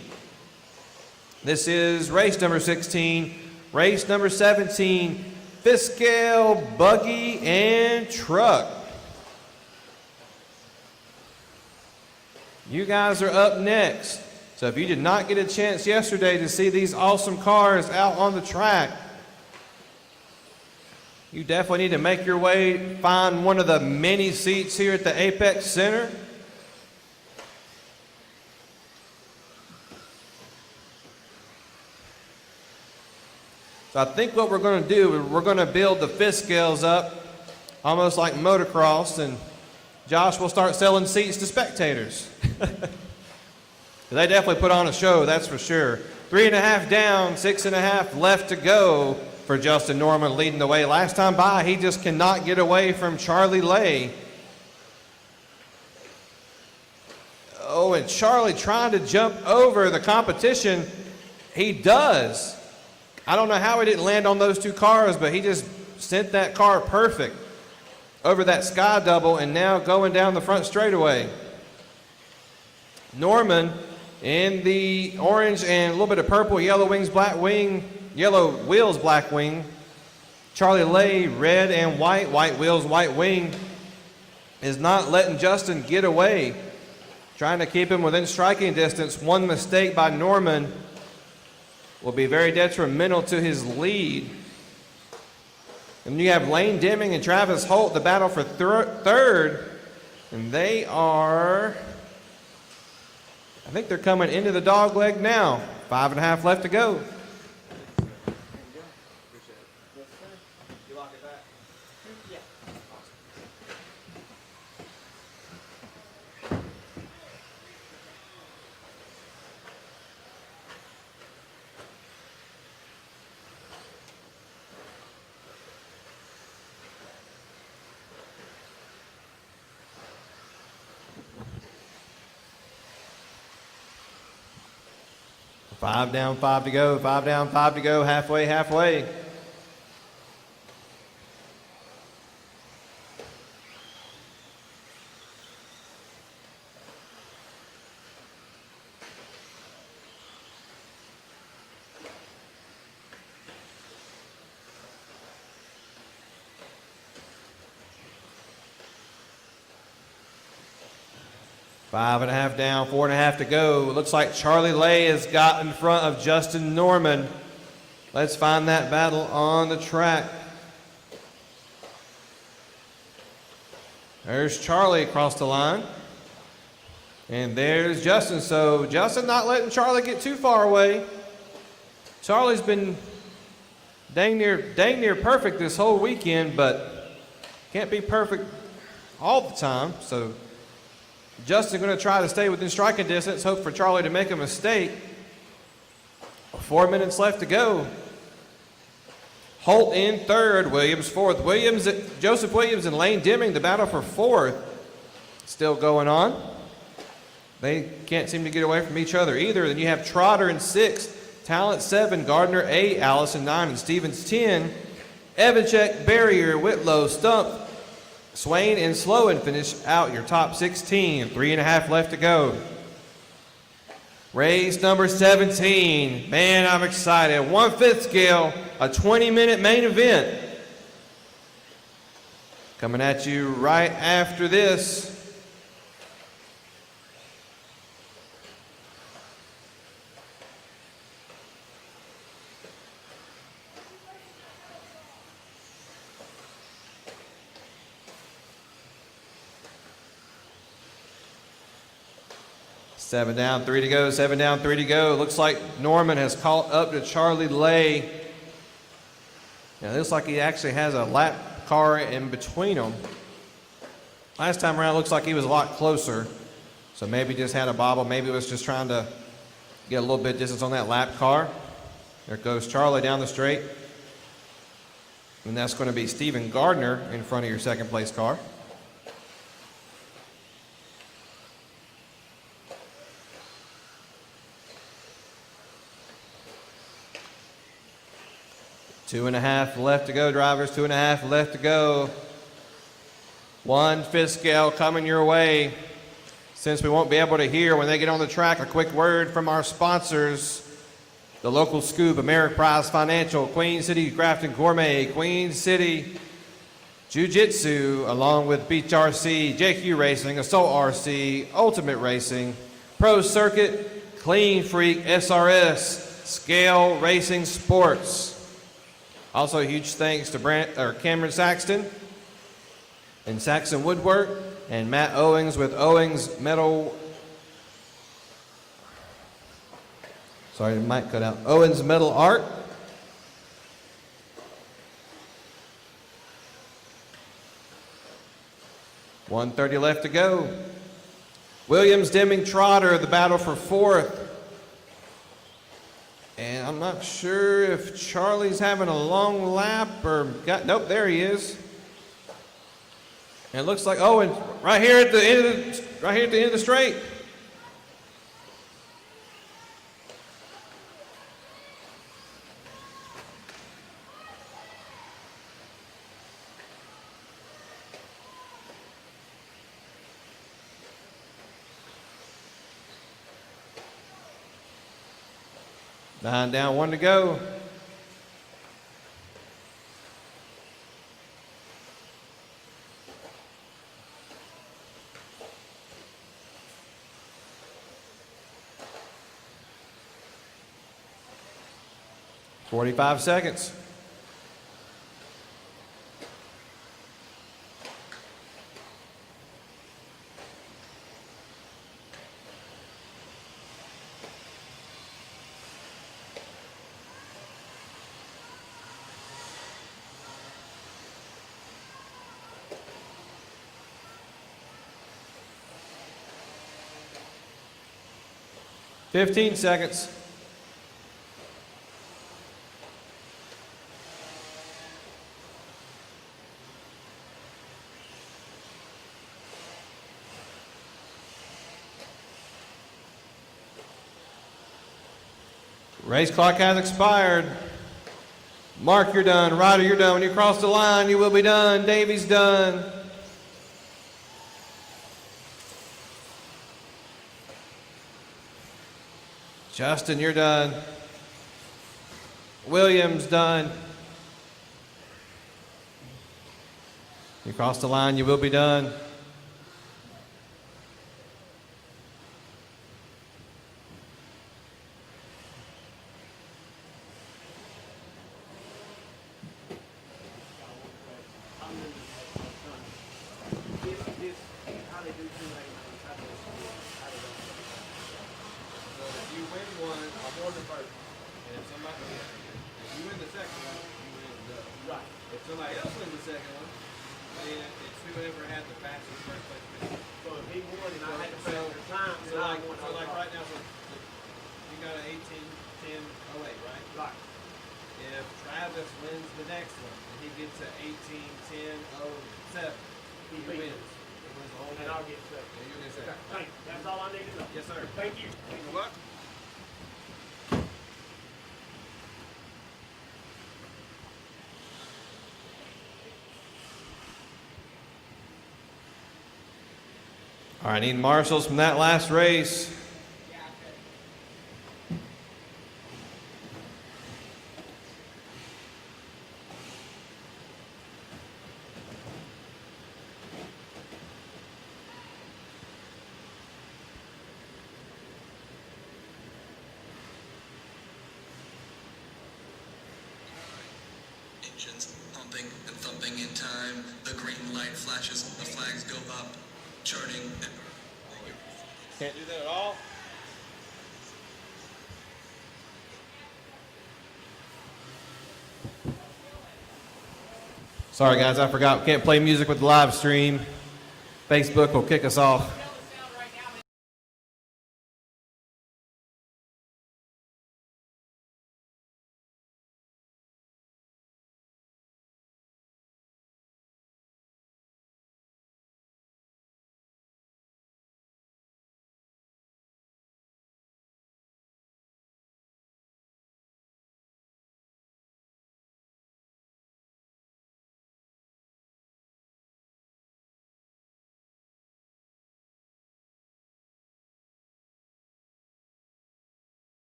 This is race number 16. Race number 17. Fiskale, Buggy, and Truck. You guys are up next. So if you did not get a chance yesterday to see these awesome cars out on the track, you definitely need to make your way, find one of the many seats here at the Apex Center. So I think what we're going to do, we're going to build the fifth scales up almost like motocross, and Josh will start selling seats to spectators. They definitely put on a show, that's for sure. 3.5 down, 6.5 left to go for Justin Norman leading the way. Last time by, he just cannot get away from Charlie Lay. Oh, and Charlie trying to jump over the competition. He does. I don't know how he didn't land on those two cars, but he just sent that car perfect over that sky double and now going down the front straightaway. Norman in the orange and a little bit of purple, yellow wings, black wing, yellow wheels, black wing. Charlie Lay, red and white, white wheels, white wing, is not letting Justin get away. Trying to keep him within striking distance. One mistake by Norman will be very detrimental to his lead. And you have Lane Deming and Travis Holt, the battle for third. And they are, I think they're coming into the dog leg now. 5.5 left to go. You lock it back? Yeah. 5 down, 5 to go, 5 down, 5 to go, halfway, halfway. Five and a half down, 4.5 to go. It looks like Charlie Lay has got in front of Justin Norman. Let's find that battle on the track. There's Charlie across the line. And there's Justin. So Justin not letting Charlie get too far away. Charlie's been dang near perfect this whole weekend, but can't be perfect all the time. So Justin's going to try to stay within striking distance, hope for Charlie to make a mistake. 4 minutes left to go. Holt in third, Williams fourth. Joseph Williams and Lane Deming, the battle for fourth, still going on. They can't seem to get away from each other either. Then you have Trotter in sixth, Talent 7, Gardner 8, Allison 9, and Stevens 10. Evanchek, Barrier, Whitlow, Stump, Swain and Sloan finish out your top 16. 3.5 left to go. Race number 17. Man, I'm excited. 1/5 scale, a 20-minute main event. Coming at you right after this. Seven down, 3 to go, 7 down, 3 to go. Looks like Norman has caught up to Charlie Lay. Now, it looks like he actually has a lap car in between them. Last time around, looks like he was a lot closer. So maybe just had a bobble. Maybe it was just trying to get a little bit of distance on that lap car. There goes Charlie down the straight. And that's going to be Stephen Gardner in front of your second place car. Two and a half left to go, drivers. 2.5 left to go. 1/5 scale coming your way. Since we won't be able to hear when they get on the track, a quick word from our sponsors. The local scoop, Ameriprise Financial, Queen City Grafton Gourmet, Queen City Jiu-Jitsu, along with Beach RC, JQ Racing, Assault RC, Ultimate Racing, Pro Circuit, Clean Freak, SRS, Scale Racing Sports. Also, a huge thanks to Cameron Saxton and Saxon Woodwork, and Matt Owings with Owings Metal. Sorry, the mic cut out. Owens Metal Art. 1:30 left to go. Williams, Deming, Trotter, the battle for fourth. And I'm not sure if Charlie's having a long lap or nope, there he is. And it looks like, oh, and right here at the end of the straight. Nine down, one to go. "45 seconds. "15 seconds. Race clock has expired. Mark, you're done. Ryder, you're done. When you cross the line, you will be done. Davies done. Justin, you're done. Williams, done. You cross the line, you will be done. All right, I need marshals from that last race. Engines pumping and thumping in time. The green light flashes, the flags go up. Charting. Can't do that at all. Sorry guys, I forgot. We can't play music with the live stream. Facebook will kick us off.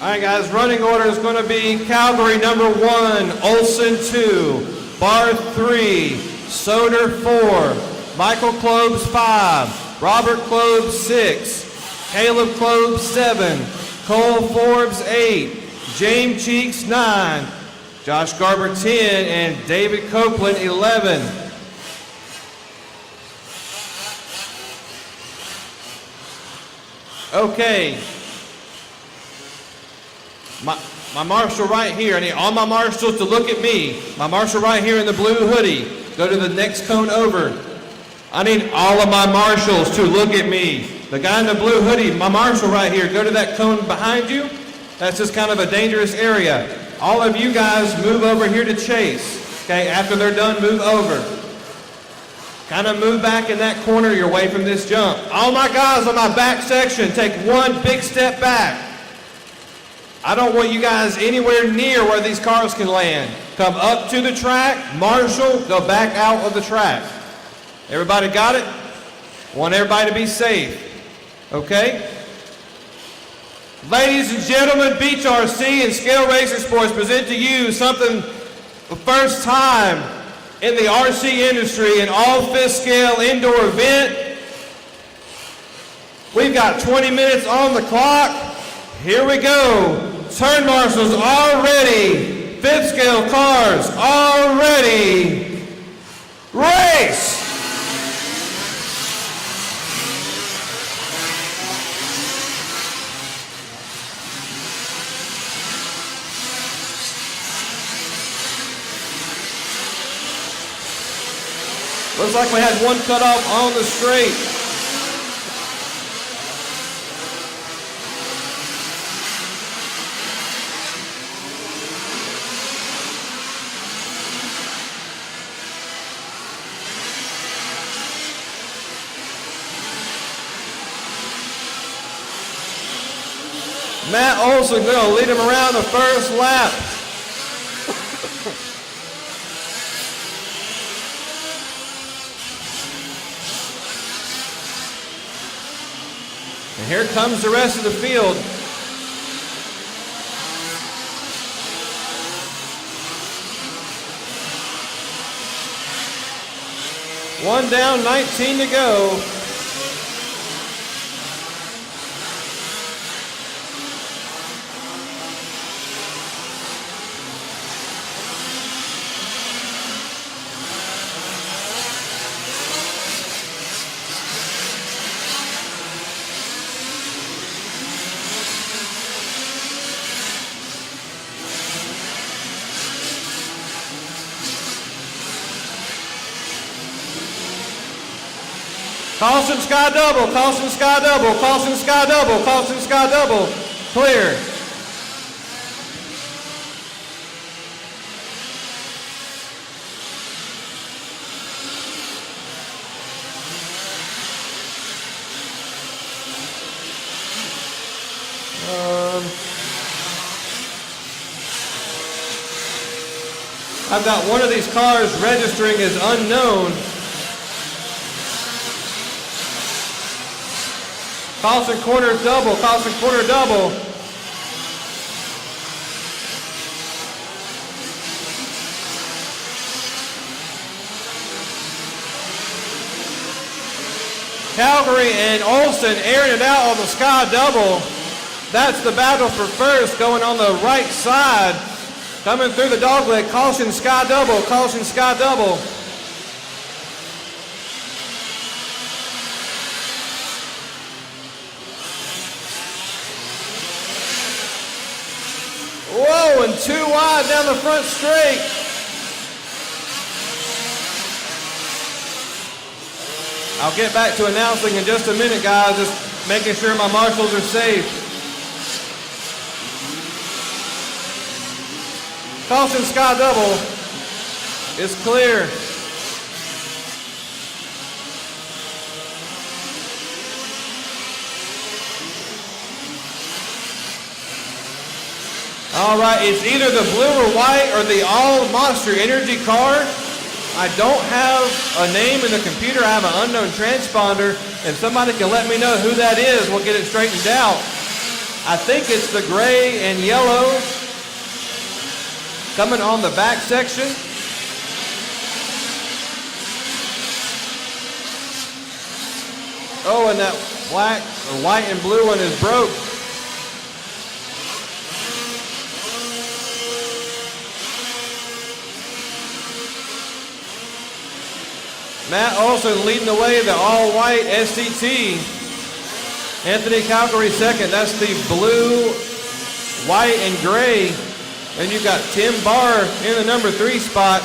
All right, guys, running order is going to be Calgary number 1, Olson 2, Barth 3, Soder 4, Michael Klobes 5, Robert Klobes 6, Caleb Klobes 7, Cole Forbes 8, James Cheeks 9, Josh Garber 10, and David Copeland 11. Okay. My marshal right here, I need all my marshals to look at me. My marshal right here in the blue hoodie, go to the next cone over. I need all of my marshals to look at me. The guy in the blue hoodie, my marshal right here, go to that cone behind you. That's just kind of a dangerous area. All of you guys move over here to chase. Okay, after they're done, move over. Kind of move back in that corner, you're away from this jump. All my guys on my back section, take one big step back. I don't want you guys anywhere near where these cars can land. Come up to the track, marshal, go back out of the track. Everybody got it? Want everybody to be safe. Okay? Ladies and gentlemen, Beach RC and Scale Racing Sports present to you something the first time in the RC industry, an all-fifth scale indoor event. We've got 20 minutes on the clock. Here we go. Turn marshals all ready. Fifth scale cars all ready. Race! Looks like we had one cut off on the straight. Matt Olson going to lead him around the first lap. And here comes the rest of the field. One down, 19 to go. Caution sky double, caution sky double, caution sky double, caution sky double. Clear. I've got one of these cars registering as unknown. Caution corner double, caution corner double. Calgary and Olson airing it out on the sky double. That's the battle for first going on the right side. Coming through the dogleg, caution sky double, caution sky double. Whoa, and too wide down the front straight. I'll get back to announcing in just a minute, guys, just making sure my marshals are safe. Caution sky double is clear. All right, it's either the blue or white or the all Monster Energy car. I don't have a name in the computer. I have an unknown transponder. If somebody can let me know who that is, we'll get it straightened out. I think it's the gray and yellow coming on the back section. Oh, and that black or white and blue one is broke. Matt Olson leading the way, the all-white SCT. Anthony Calgary second. That's the blue, white, and gray. And you've got Tim Barr in the number 3 spot.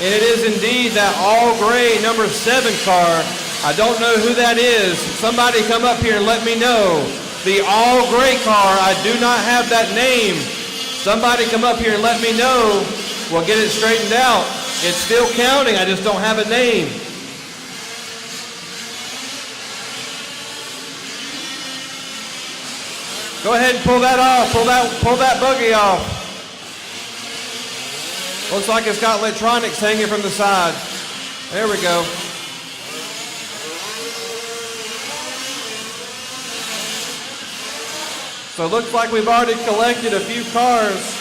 And it is indeed that all-gray number 7 car. I don't know who that is. Somebody come up here and let me know. The all-gray car, I do not have that name. Somebody come up here and let me know. We'll get it straightened out. It's still counting, I just don't have a name. Go ahead and pull that off. Pull that buggy off. Looks like it's got electronics hanging from the side. There we go. So it looks like we've already collected a few cars.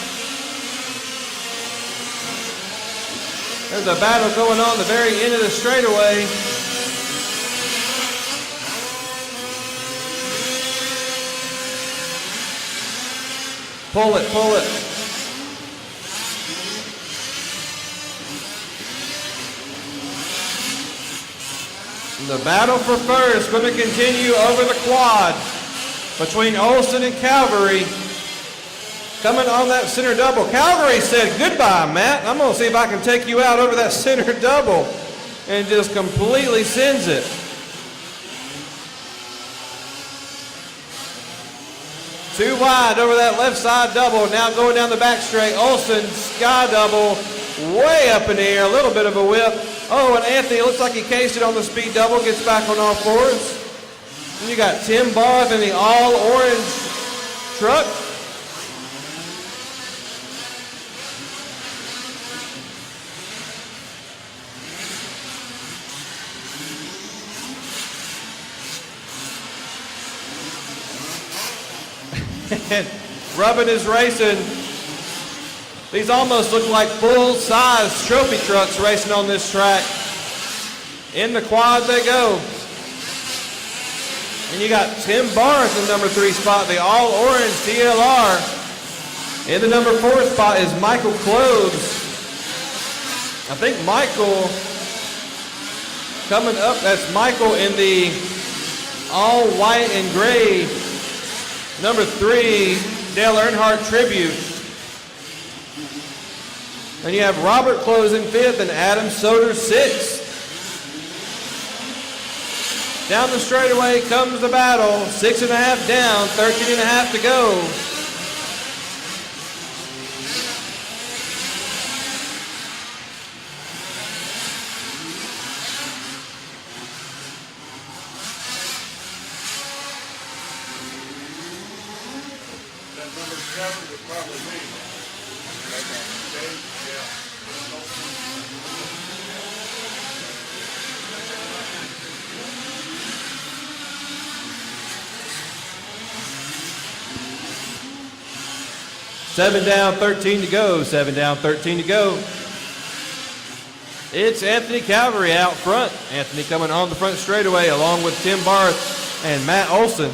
There's a battle going on at the very end of the straightaway. Pull it, pull it. The battle for first going to continue over the quad between Olson and Calgary. Coming on that center double. Calgary said goodbye, Matt. I'm going to see if I can take you out over that center double, and just completely sends it. Too wide over that left side double. Now going down the back straight. Olson, sky double, way up in the air. A little bit of a whip. Oh, and Anthony, looks like he cased it on the speed double. Gets back on all fours. And you got Tim Barth in the all-orange truck. And Rubbin is racing. These almost look like full-size trophy trucks racing on this track. In the quad they go. And you got Tim Barth in the number 3 spot, the all-orange TLR. In the number 4 spot is Michael Cloves. I think Michael coming up, that's Michael in the all-white and gray number 3 Dale Earnhardt Tribute. And you have Robert Close in 5th and Adam Soder 6th. Down the straightaway comes the battle. 6.5 down, 13.5 to go. Seven down, 13 to go. 7 down, 13 to go. It's Anthony Calgary out front. Anthony coming on the front straightaway along with Tim Barth and Matt Olson.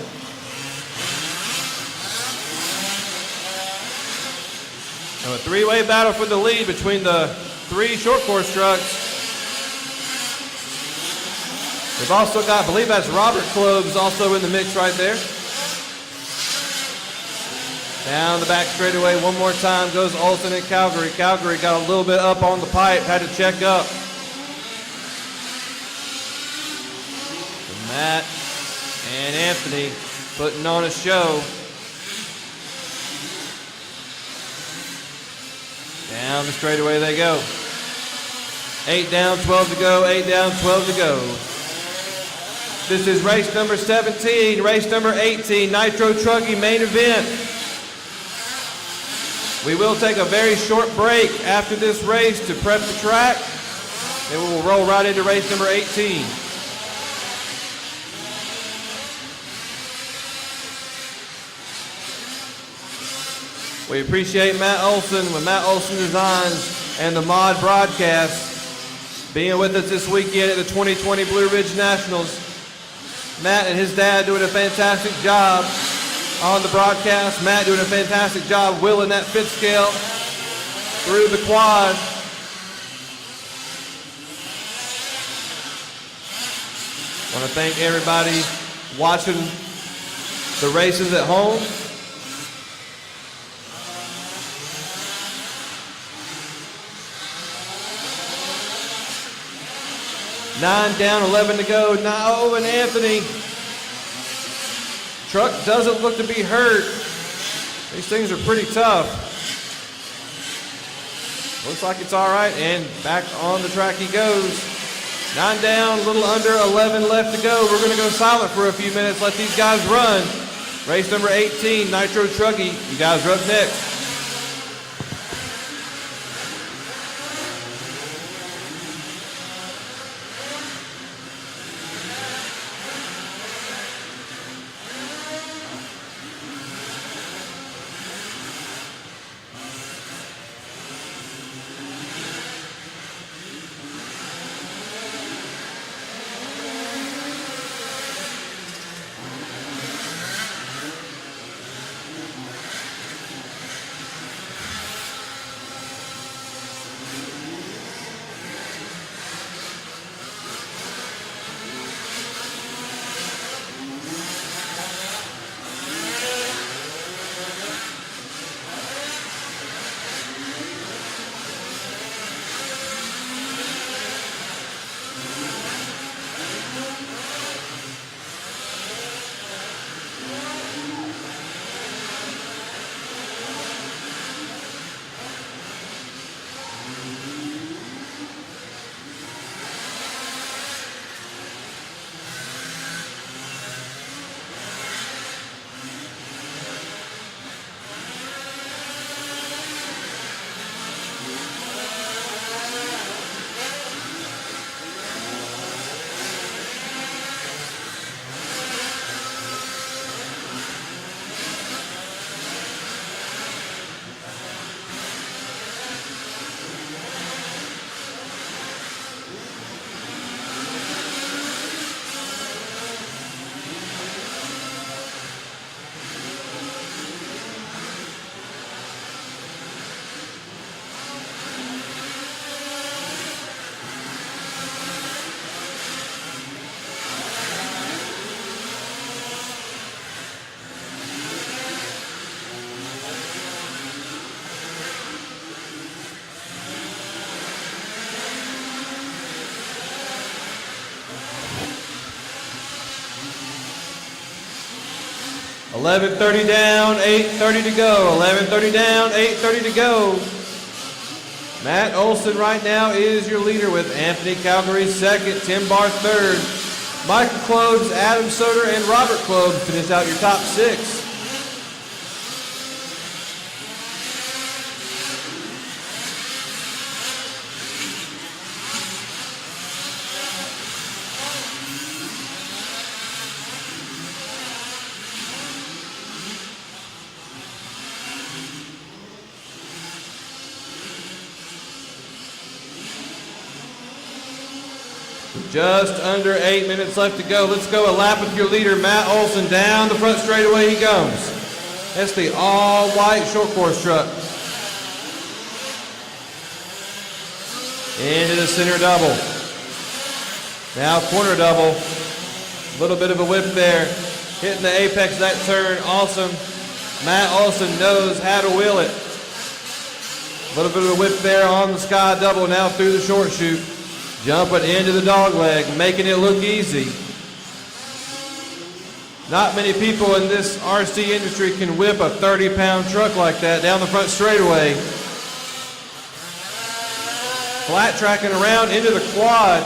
So a three-way battle for the lead between the 3 short course trucks. We've also got, I believe that's Robert Cloves also in the mix right there. Down the back straightaway one more time goes Olson and Calgary. Calgary got a little bit up on the pipe, had to check up. And Matt and Anthony putting on a show. Down the straightaway they go. 8 down, 12 to go, 8 down, 12 to go. This is race number 17, race number 18, Nitro E-truggy main event. We will take a very short break after this race to prep the track. Then we will roll right into race number 18. We appreciate Matt Olson with Matt Olson Designs and the Mod Broadcast being with us this weekend at the 2020 Blue Ridge Nationals. Matt and his dad doing a fantastic job on the broadcast. Matt doing a fantastic job wheeling that fifth scale through the quad. I want to thank everybody watching the races at home. Nine down, 11 to go. Now, and Anthony. Truck doesn't look to be hurt. These things are pretty tough. Looks like it's all right, and back on the track he goes. 9 down, a little under 11 left to go. We're going to go silent for a few minutes, let these guys run. Race number 18, Nitro Truggy. You guys are up next. $11:30 down, 8:30 to go. 11:30 down, 8:30 to go. Matt Olson right now is your leader with Anthony Calgary second, Tim Barr third. Michael Klobes, Adam Soder, and Robert Klobes finish out your top six. Just under 8 minutes left to go. Let's go a lap with your leader, Matt Olson. Down the front straightaway he goes. That's the all-white short course truck. Into the center double. Now corner double. A little bit of a whip there. Hitting the apex of that turn. Awesome. Matt Olson knows how to wheel it. A little bit of a whip there on the sky double. Now through the short chute. Jumping into the dog leg, making it look easy. Not many people in this RC industry can whip a 30-pound truck like that down the front straightaway. Flat tracking around into the quad.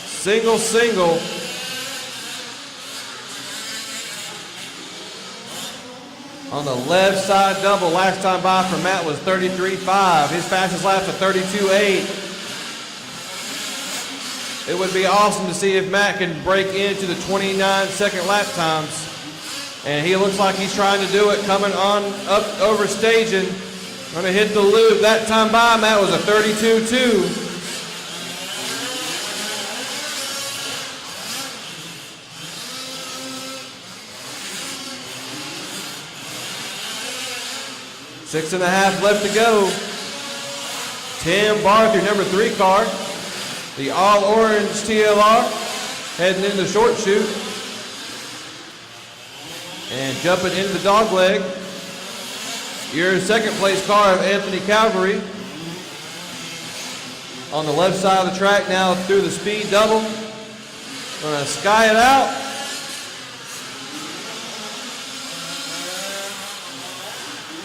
Single, single. On the left side double, last time by for Matt was 33.5. His fastest lap's a 32.8. It would be awesome to see if Matt can break into the 29-second lap times And he looks like he's trying to do it coming on up over staging. Gonna hit the loop. That time by Matt was a 32.2. Six and a half left to go. Tim Barth, your number 3 car. The all orange TLR heading into short shoot. And jumping into the dog leg. Your second place car of Anthony Calvary. On the left side of the track now through the speed double. Gonna sky it out.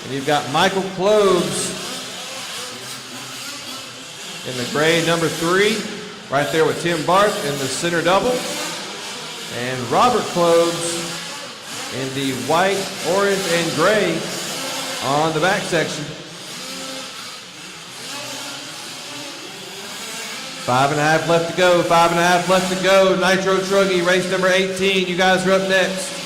And you've got Michael Cloves in the gray number 3, right there with Tim Barth in the center double. And Robert Cloves in the white, orange, and gray on the back section. 5.5 left to go, 5.5 left to go. Nitro Truggy, race number 18. You guys are up next.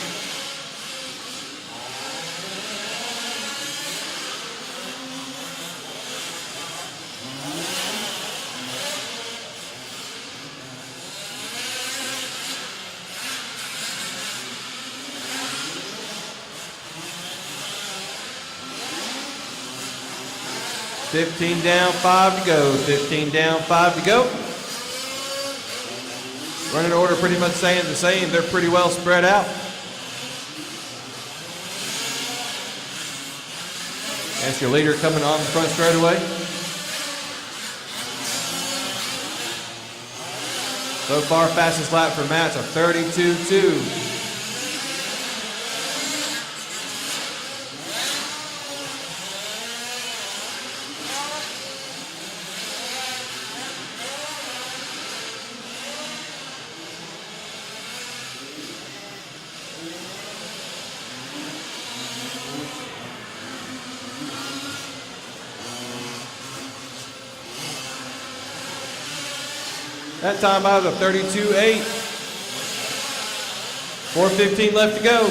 $15 down, 5 to go. 15 down, 5 to go. Running order pretty much saying the same. They're pretty well spread out. That's your leader coming on the front straightaway. So far, fastest lap for Matt's a 32.2. That time out of 32.8. 4:15 left to go.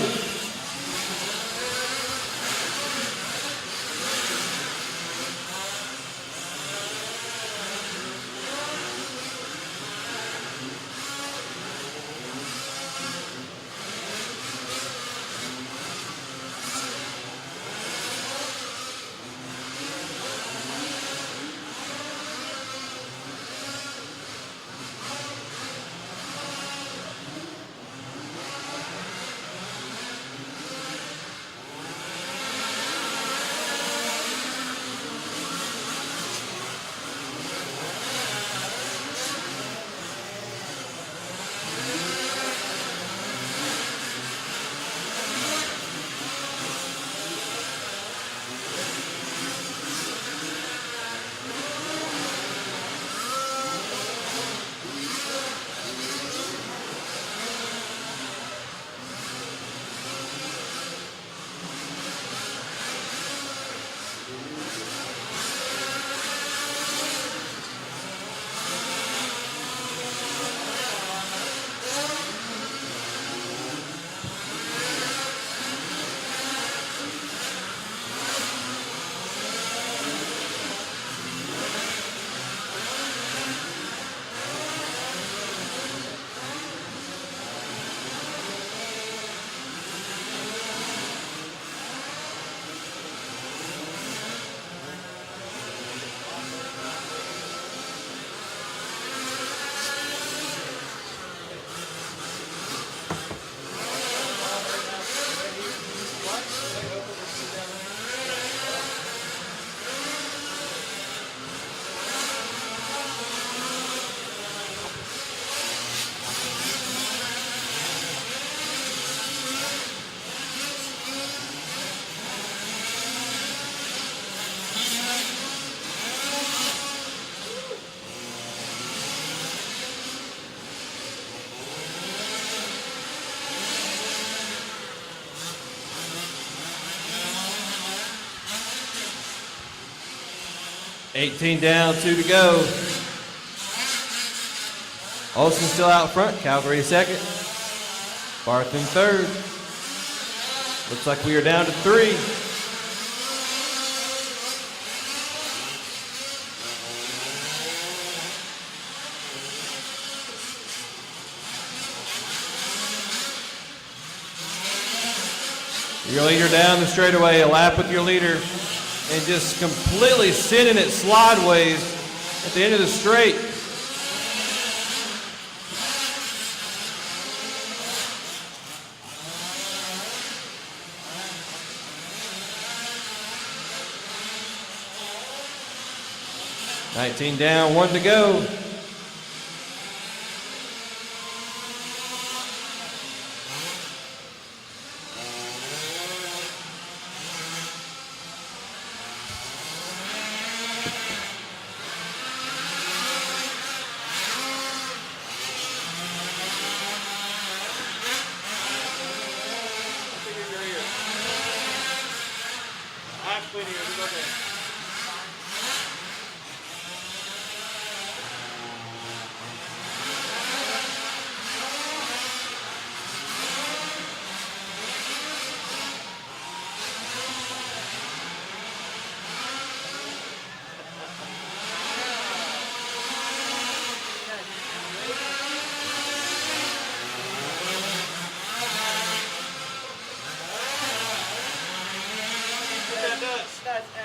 $18 down, 2 to go. Olsen still out front. Calgary second. Barth in third. Looks like we are down to 3. Your leader down the straightaway, a lap with your leader, and just completely sending it slideways at the end of the straight. $19 down, 1 to go.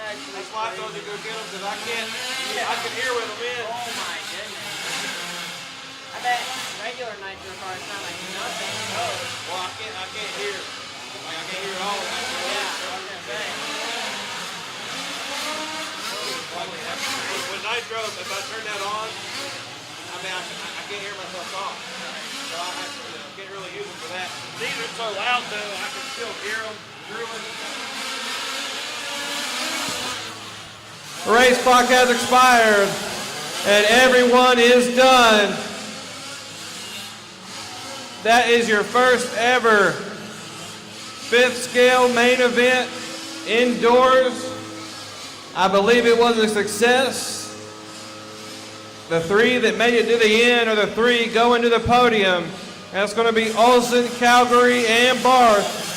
That's why I told you to go get them, because I can hear where the wind. Oh my goodness. I bet regular nitro cars sound like nothing. Oh, well, I can't hear. Like, I can't hear it all. Yeah, I was gonna say. With nitro, if I turn that on, I mean, I can't hear myself talk. So I can't really use them for that. These are so loud, though, I can still hear them through it. The race clock has expired, and everyone is done. That is your first ever 5th scale main event indoors. I believe it was a success. The 3 that made it to the end are the 3 going to the podium. That's going to be Olsen, Calgary, and Barth.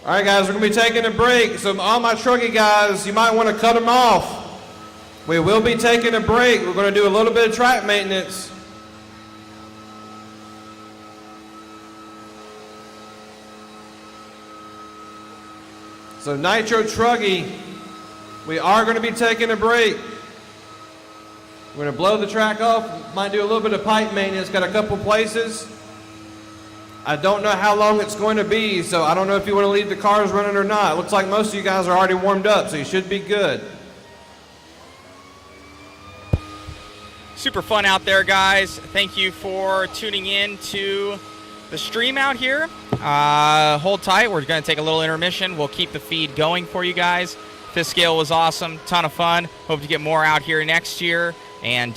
All right, guys, we're going to be taking a break. So all my trucky guys, you might want to cut them off. We will be taking a break. We're going to do a little bit of track maintenance. So Nitro Truggy, we are going to be taking a break. We're going to blow the track off. Might do a little bit of pipe maintenance. Got a couple places. I don't know how long it's going to be, so I don't know if you want to leave the cars running or not. It looks like most of you guys are already warmed up, so you should be good. Super fun out there, guys. Thank you for tuning in to the stream out here. Hold tight. We're going to take a little intermission. We'll keep the feed going for you guys. 5th scale was awesome. Ton of fun. Hope to get more out here next year and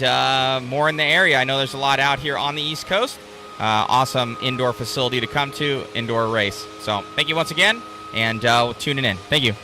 more in the area. I know there's a lot out here on the East Coast. Awesome indoor facility to come to, indoor race. So thank you once again, and tuning in. Thank you.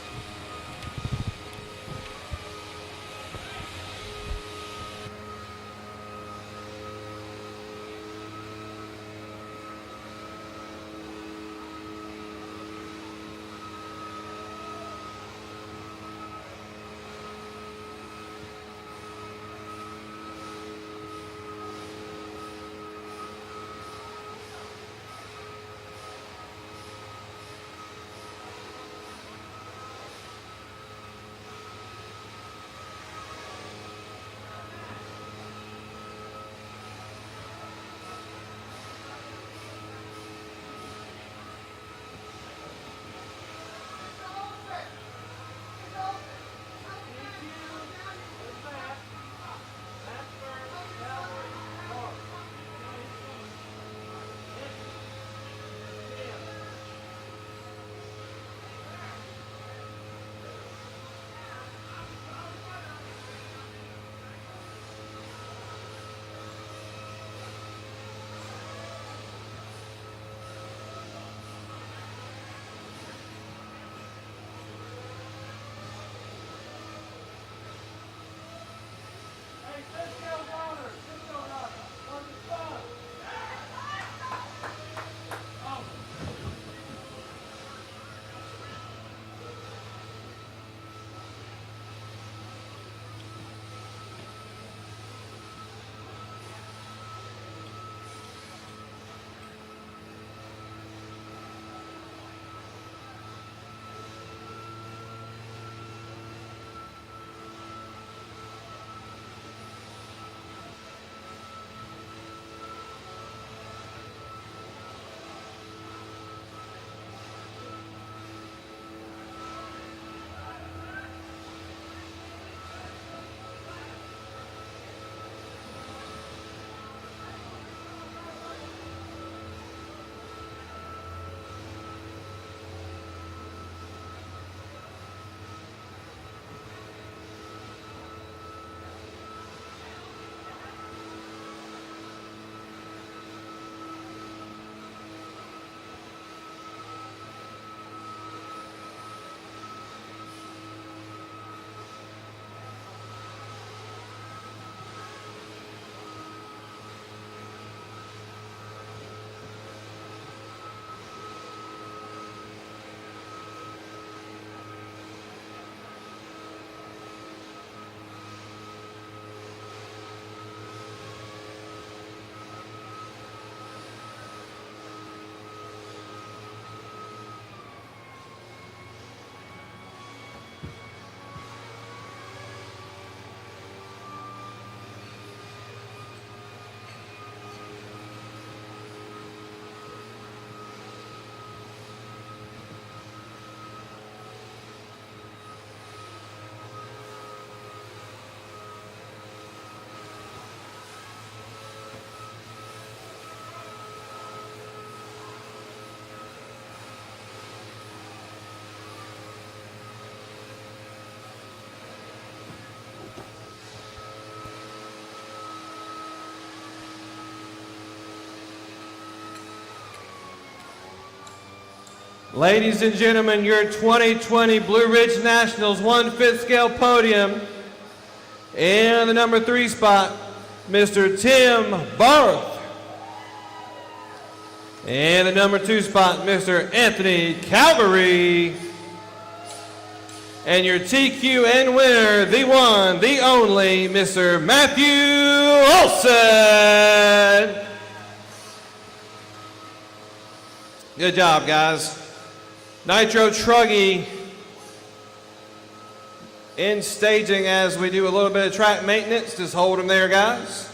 Ladies and gentlemen, your 2020 Blue Ridge Nationals 1/5 scale podium. In the number 3 spot, Mr. Tim Barth. In the number 2 spot, Mr. Anthony Calgary. And your TQN winner, the one, the only, Mr. Matthew Olson. Good job, guys. E-truggy in staging as we do a little bit of track maintenance. Just hold them there, guys.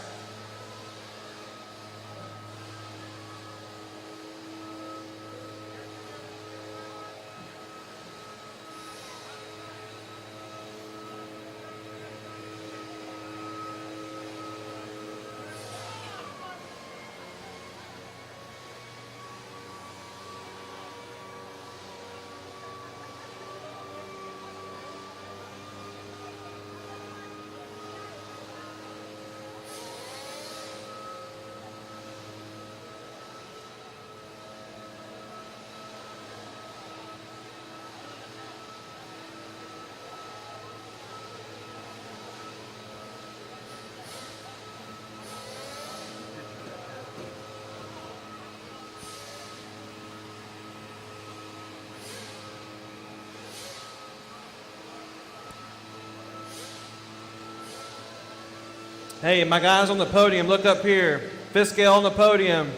Hey, my guys on the podium, look up here. 5th scale on the podium.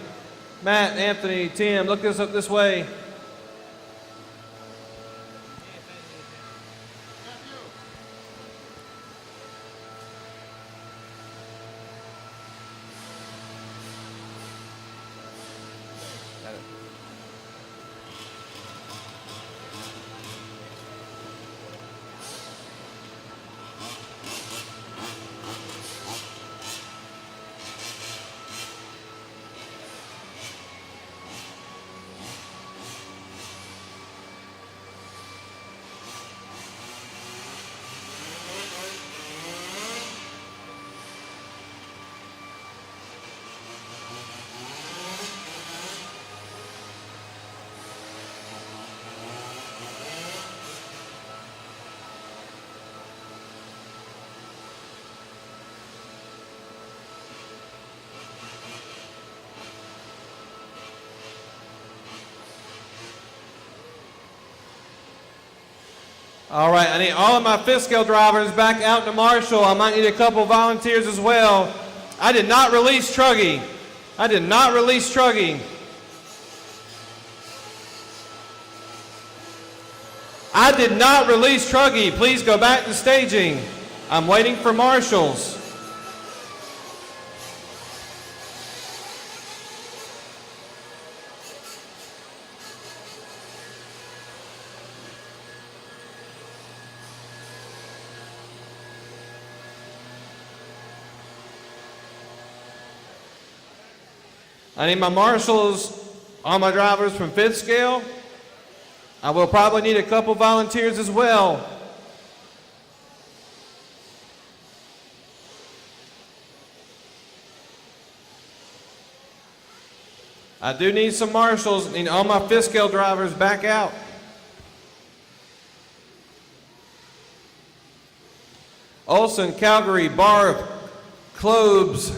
Matt, Anthony, Tim, look up this way. All right, I need all of my 5th scale drivers back out to Marshall. I might need a couple volunteers as well. I did not release Truggy. I did not release Truggy. I did not release Truggy. Please go back to staging. I'm waiting for marshals. I need my marshals on my drivers from 5th scale. I will probably need a couple volunteers as well. I do need some marshals. Need all my 5th scale drivers back out. Olson, Calgary, Barth, Klobes,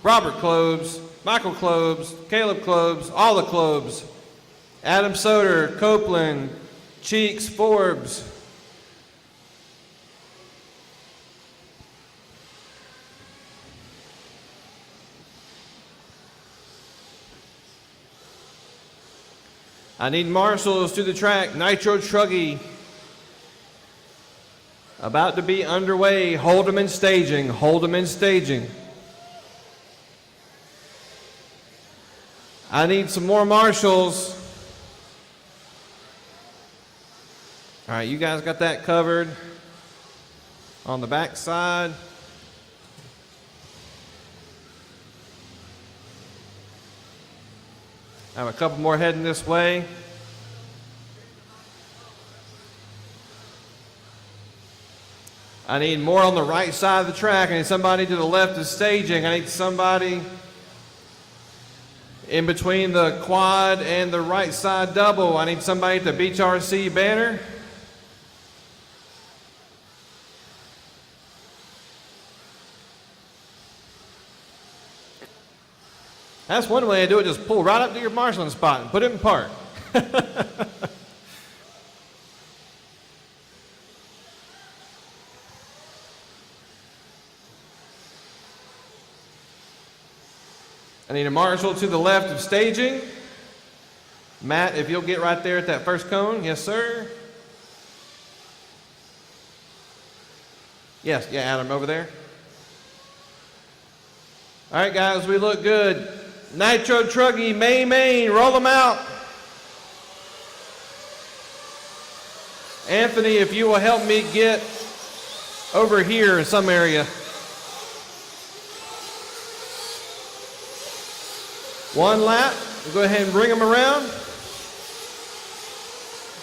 Robert Klobes, Michael Klobes, Caleb Klobes, all the Klobes. Adam Soder, Copeland, Cheeks, Forbes. I need marshals to the track. E-truggy about to be underway. Hold them in staging. Hold them in staging. I need some more marshals. All right, you guys got that covered on the back side. I have a couple more heading this way. I need more on the right side of the track. I need somebody to the left of staging. I need somebody In between the quad and the right side double, I need somebody at the Beach RC banner. That's one way to do it, just pull right up to your marshalling spot and put it in park. I need a marshal to the left of staging. Matt, if you'll get right there at that first cone. Yes, sir. Yes, yeah, Adam, over there. All right, guys, we look good. Nitro Truggy B-main, roll them out. Anthony, if you will help me get over here in some area. One lap, we'll go ahead and bring them around.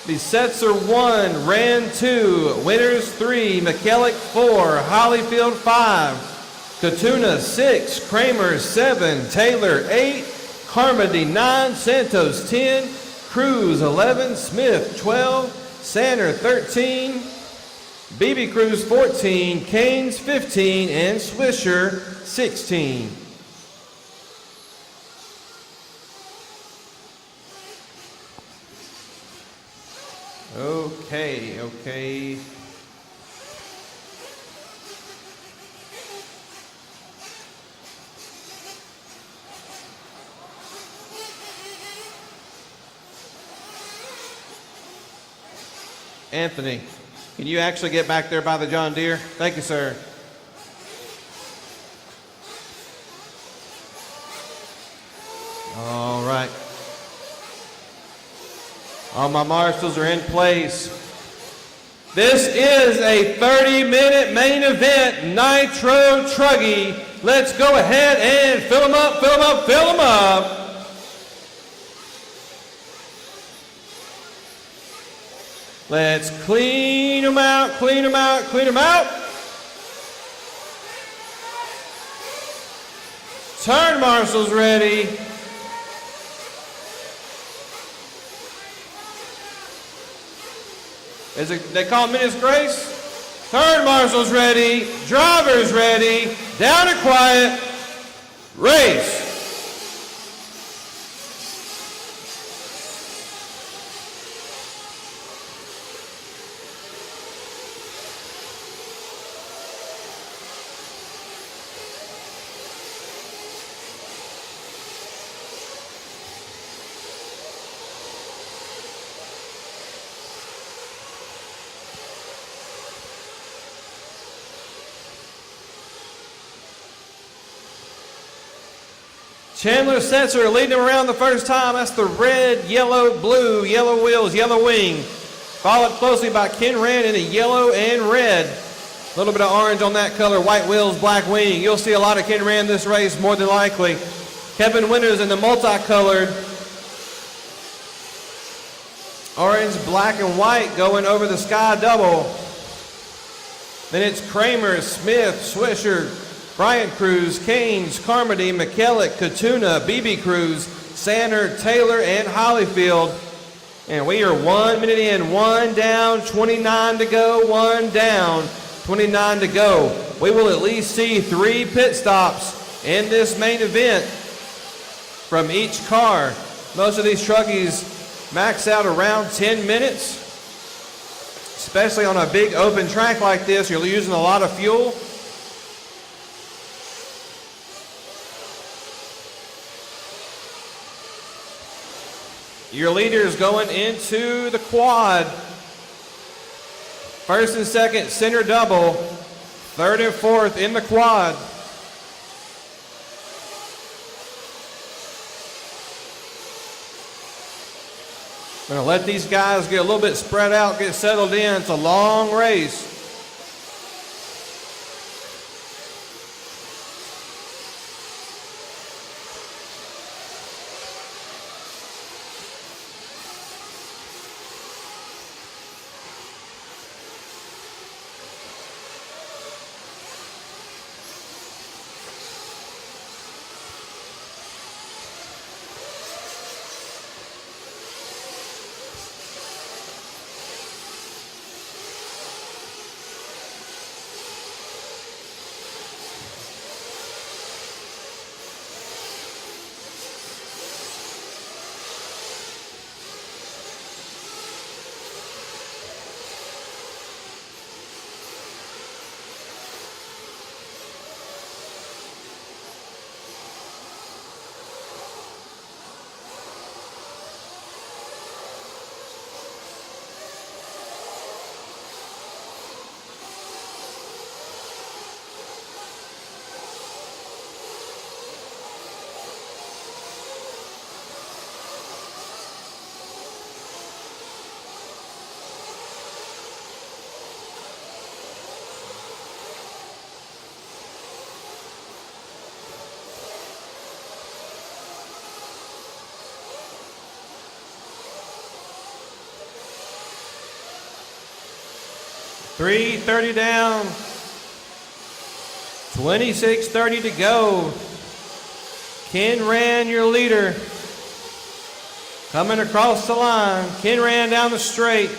The sets are 1, Rand 2, Winners 3, McKellick 4, Hollyfield 5, Katuna 6, Kramer 7, Taylor 8, Carmody 9, Santos 10, Cruz 11, Smith 12, Sander 13, BB Cruz 14, Canes 15, and Swisher 16. Okay. Anthony, can you actually get back there by the John Deere? Thank you, sir. All right. All my marshals are in place. This is a 30-minute main event, Nitro Truggy. Let's go ahead and fill them up, fill them up, fill them up. Let's clean them out, clean them out, clean them out. Turn marshals ready. They call minutes grace. Turn marshals ready. Drivers ready. Down and quiet. Race. Chandler Setzer leading them around the first time. That's the red, yellow, blue, yellow wheels, yellow wing. Followed closely by Ken Rand in the yellow and red. A little bit of orange on that color, white wheels, black wing. You'll see a lot of Ken Rand this race, more than likely. Kevin Winters in the multicolored. Orange, black, and white going over the sky double. Then it's Kramer, Smith, Swisher, Brian Cruz, Canes, Carmody, McKellick, Katuna, BB Cruz, Sander, Taylor, and Hollyfield. And we are 1 minute in, one down, 29 to go, one down, 29 to go. We will at least see 3 pit stops in this main event from each car. Most of these truggies max out around 10 minutes, especially on a big open track like this. You're using a lot of fuel. Your leaders going into the quad. First and second, center double. Third and fourth in the quad. I'm going to let these guys get a little bit spread out, get settled in. It's a long race. 3:30 down. 26:30 to go. Ken Rand, your leader. Coming across the line. Ken Rand down the straight.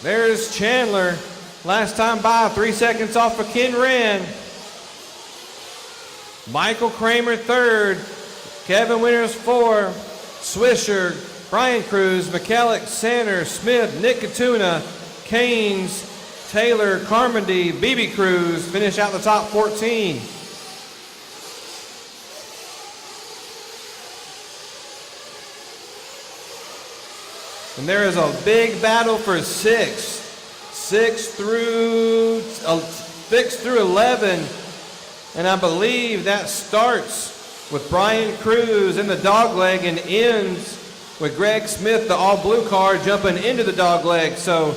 There's Chandler. Last time by, 3 seconds off of Ken Rand. Michael Kramer third. Kevin Winters four. Swisher, Brian Cruz, McKellick, Sanders, Smith, Nick Katuna, Canes, Taylor, Carmody, BB Cruz finish out the top 14. And there is a big battle for 6 through 11. And I believe that starts with Brian Cruz in the dogleg and ends with Greg Smith, the all blue car, jumping into the dogleg. So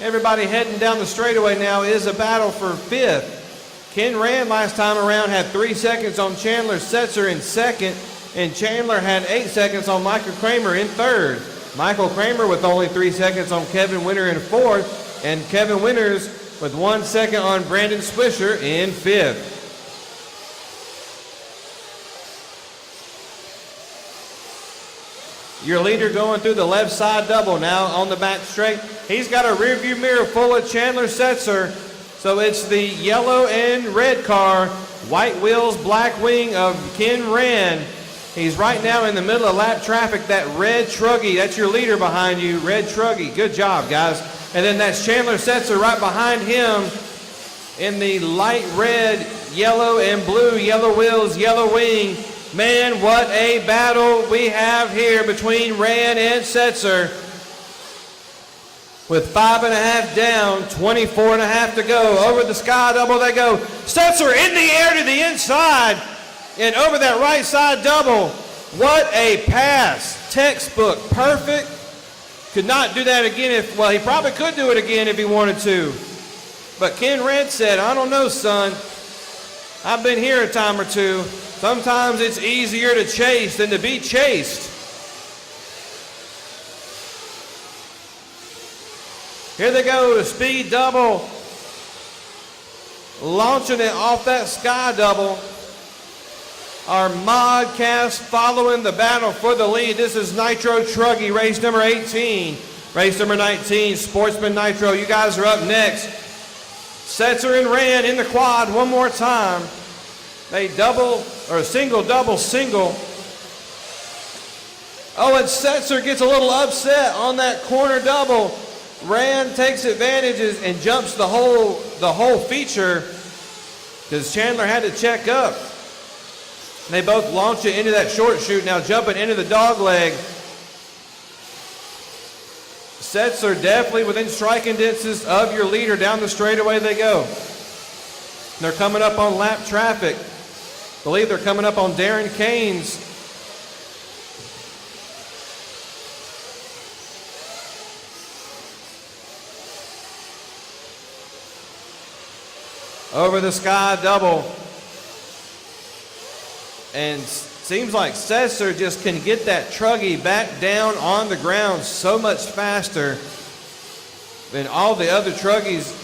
everybody heading down the straightaway now is a battle for 5th. Ken Rand last time around had 3 seconds on Chandler Setzer in 2nd, and Chandler had 8 seconds on Michael Kramer in 3rd. Michael Kramer with only 3 seconds on Kevin Winter in 4th, and Kevin Winters with 1 second on Brandon Swisher in 5th. Your leader going through the left side double now on the back straight. He's got a rear view mirror full of Chandler Setzer. So it's the yellow and red car, white wheels, black wing of Ken Rand. He's right now in the middle of lap traffic. That red Truggy, that's your leader behind you, red Truggy. Good job, guys. And then that's Chandler Setzer right behind him in the light red, yellow and blue, yellow wheels, yellow wing. Man, what a battle we have here between Rand and Setzer. With 5.5 down, 24.5 to go. Over the sky double they go. Setzer in the air to the inside and over that right side double. What a pass. Textbook, perfect. Could not do that again if, well, he probably could do it again if he wanted to. But Ken Rand said, I don't know, son. I've been here a time or two. Sometimes it's easier to chase than to be chased. Here they go, the speed double. Launching it off that sky double. Our modcast following the battle for the lead. This is Nitro Truggy, race number 18. Race number 19, Sportsman Nitro. You guys are up next. Setzer and Rand in the quad one more time. They double, or single, double, single. Oh, and Setzer gets a little upset on that corner double. Rand takes advantages and jumps the whole feature because Chandler had to check up. They both launch it into that short chute, now jumping into the dog leg. Setzer definitely within striking distance of your leader. Down the straightaway they go. They're coming up on lap traffic. I believe they're coming up on Darren Canes. Over the sky double. And seems like Setzer just can get that Truggy back down on the ground so much faster than all the other Truggies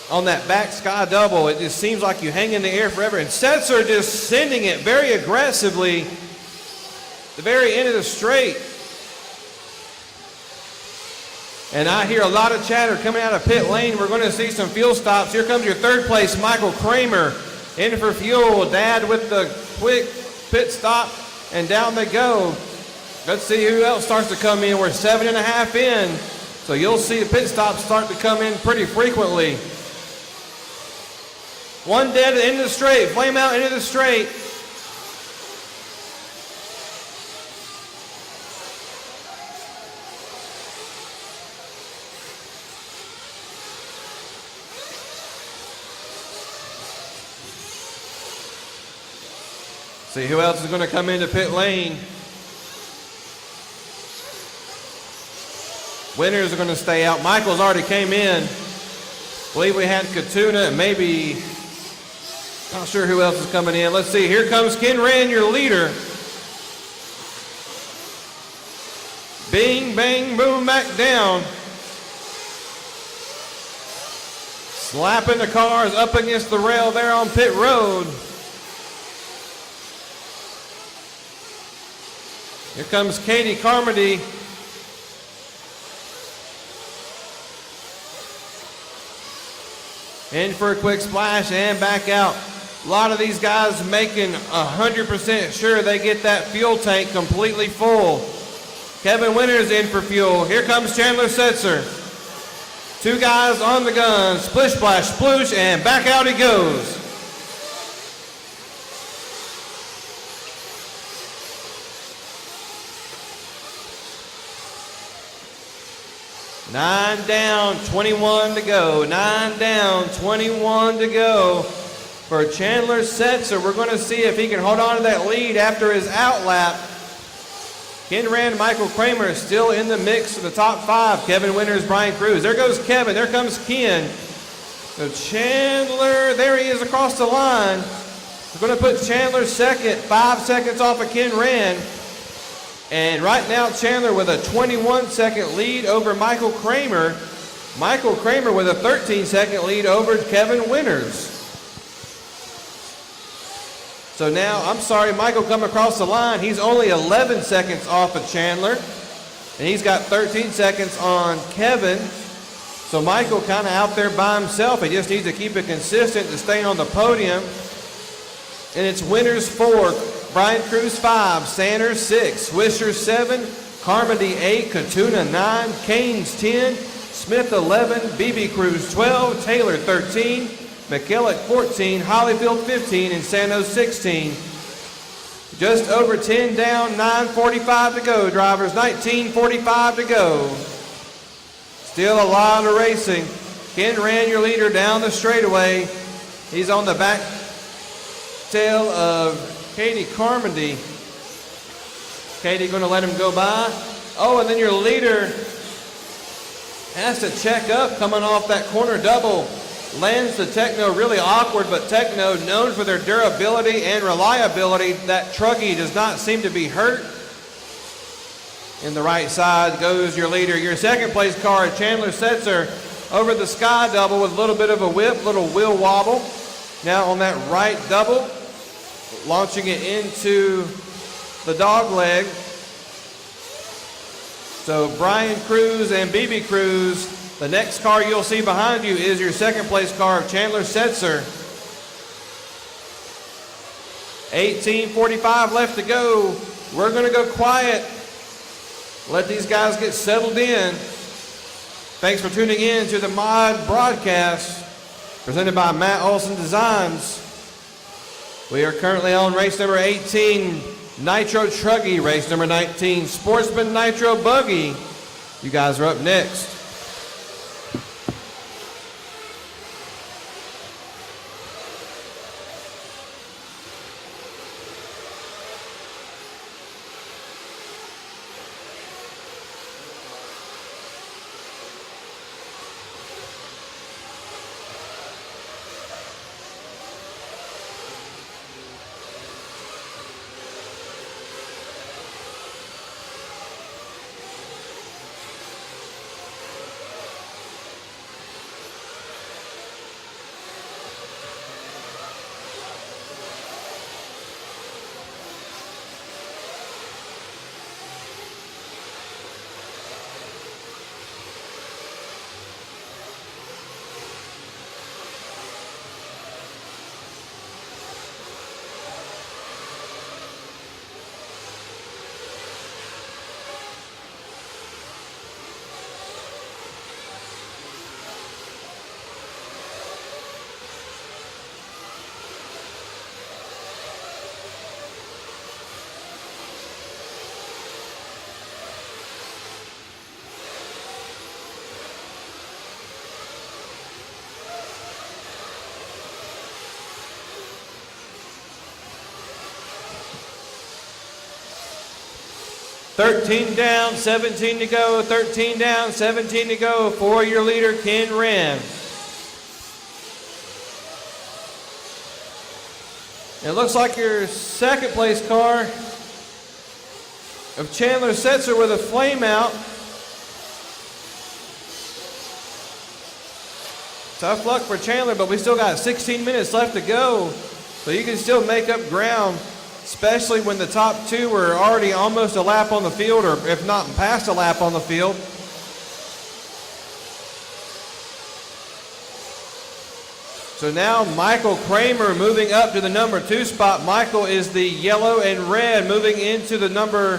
on that back sky double. It just seems like you hang in the air forever. And Setzer just sending it very aggressively at the very end of the straight. And I hear a lot of chatter coming out of pit lane. We're going to see some fuel stops. Here comes your third place, Michael Kramer, in for fuel. Dad with the quick pit stop, and down they go. Let's see who else starts to come in. We're 7.5 in, so you'll see the pit stops start to come in pretty frequently. One dead at the end of the straight, flame out into the straight. See who else is going to come into pit lane. Winners are going to stay out. Michael's already came in. I believe we had Katuna and maybe, not sure who else is coming in. Let's see, here comes Ken Rand, your leader. Bing, bang, boom, back down. Slapping the cars up against the rail there on pit road. Here comes Katie Carmody. In for a quick splash and back out. A lot of these guys making 100% sure they get that fuel tank completely full. Kevin Winters in for fuel. Here comes Chandler Setzer. Two guys on the gun. Splish, splash, sploosh, and back out he goes. Nine down, 21 to go. 9 down, 21 to go for Chandler Setzer. We're going to see if he can hold on to that lead after his out lap. Ken Rand, Michael Kramer is still in the mix for the top 5. Kevin Winters, Brian Cruz. There goes Kevin. There comes Ken. So Chandler, there he is across the line. We're going to put Chandler second, 5 seconds off of Ken Rand. And right now, Chandler with a 21-second lead over Michael Kramer. Michael Kramer with a 13-second lead over Kevin Winters. So now, I'm sorry, Michael come across the line. He's only 11 seconds off of Chandler. And he's got 13 seconds on Kevin. So Michael kind of out there by himself. He just needs to keep it consistent to stay on the podium. And it's Winters 4. Brian Cruz 5, Sanders 6, Swisher 7, Carmody 8, Katuna 9, Canes 10, Smith 11, BB Cruz 12, Taylor 13, McKillop 14, Hollyfield 15, and Santos 16. Just over 10 down, 9:45 to go, drivers, 19:45 to go. Still a lot of racing. Ken Rand, your leader, down the straightaway. He's on the back tail of Katie Carmody. Katie going to let him go by. Oh, and then your leader has to check up coming off that corner double. Lands the Techno really awkward, but Techno known for their durability and reliability. That E-truggy does not seem to be hurt. In the right side goes your leader. Your second place car, Chandler Setzer, over the sky double with a little bit of a whip, little wheel wobble. Now on that right double, launching it into the dog leg. So Brian Cruz and BB Cruz, the next car you'll see behind you is your second place car of Chandler Setzer. 18:45 left to go. We're going to go quiet. Let these guys get settled in. Thanks for tuning in to the Mod broadcast presented by Matt Olson Designs. We are currently on race number 18, Nitro E-truggy, race number 19, Sportsman Nitro Buggy. You guys are up next. $13 down, 17 to go, 13 down, 17 to go for your leader, Ken Rand. It looks like your second place car of Chandler Setzer with a flame out. Tough luck for Chandler, but we still got 16 minutes left to go. So you can still make up ground, especially when the top two were already almost a lap on the field, or if not past a lap on the field. So now Michael Kramer moving up to the number 2 spot. Michael is the yellow and red moving into the number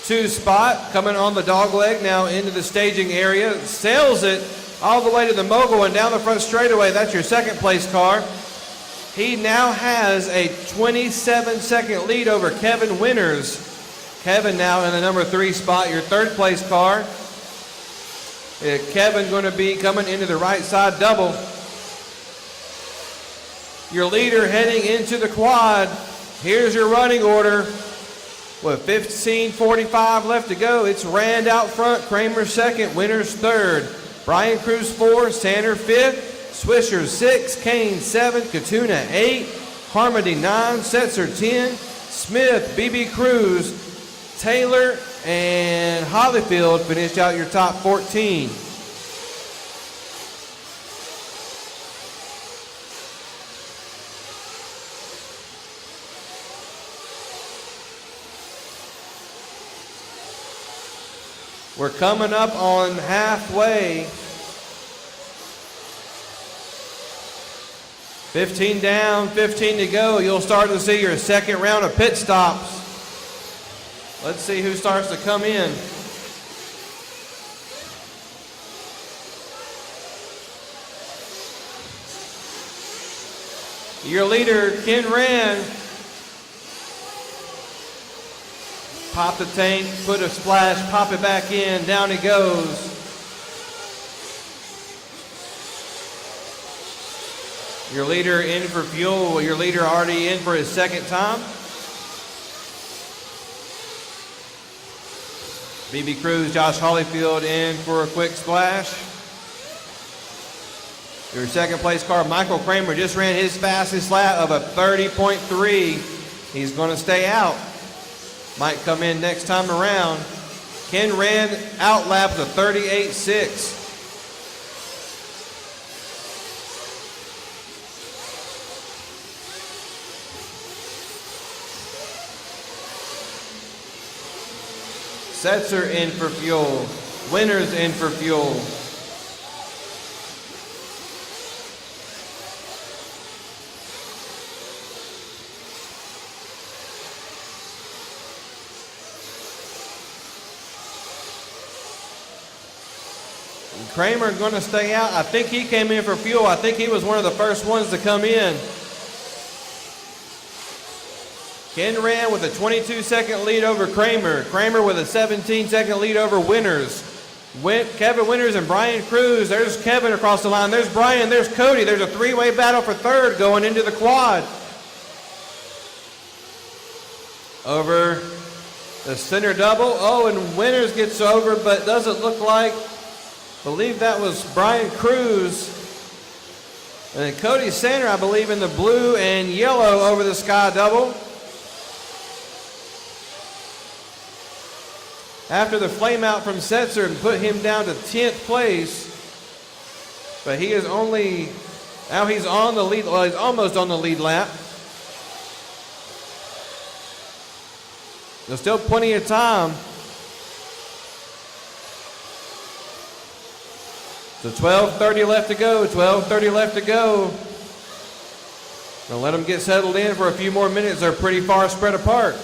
2 spot, coming on the dog leg now into the staging area. Sails it all the way to the mogul and down the front straightaway. That's your second place car. He now has a 27-second lead over Kevin Winters. Kevin now in the number 3 spot, your third place car. Kevin going to be coming into the right side double. Your leader heading into the quad. Here's your running order. With 15:45 left to go, it's Rand out front, Kramer second, Winters third, Brian Cruz 4, Sander 5th, Swisher 6, Kane 7, Katuna 8, Harmony 9, Setzer 10, Smith, BB Cruz, Taylor, and Hollyfield finished out your top 14. We're coming up on halfway. 15 down, 15 to go. You'll start to see your second round of pit stops. Let's see who starts to come in. Your leader, Ken Rand. Pop the tank, put a splash, pop it back in, down he goes. Your leader in for fuel, your leader already in for his second time. BB Cruz, Josh Hollyfield in for a quick splash. Your second place car, Michael Kramer, just ran his fastest lap of a 30.3. He's going to stay out. Might come in next time around. Ken ran out laps of 38.6. Setzer in for fuel. Winters in for fuel. Kramer going to stay out. I think he came in for fuel. I think he was one of the first ones to come in. Ken ran with a 22-second lead over Kramer. Kramer with a 17-second lead over Winters. Kevin Winters and Brian Cruz. There's Kevin across the line. There's Brian. There's Cody. There's a three-way battle for third going into the quad. Over the center double. Oh, and Winters gets over, but doesn't look like. Believe that was Brian Cruz. And then Cody Sander, I believe, in the blue and yellow over the sky double. After the flame out from Setzer and put him down to 10th place. But he is only, now he's on the lead, well, he's almost on the lead lap. There's still plenty of time. So 12:30 left to go, 12:30 left to go. Now let them get settled in for a few more minutes. They're pretty far spread apart.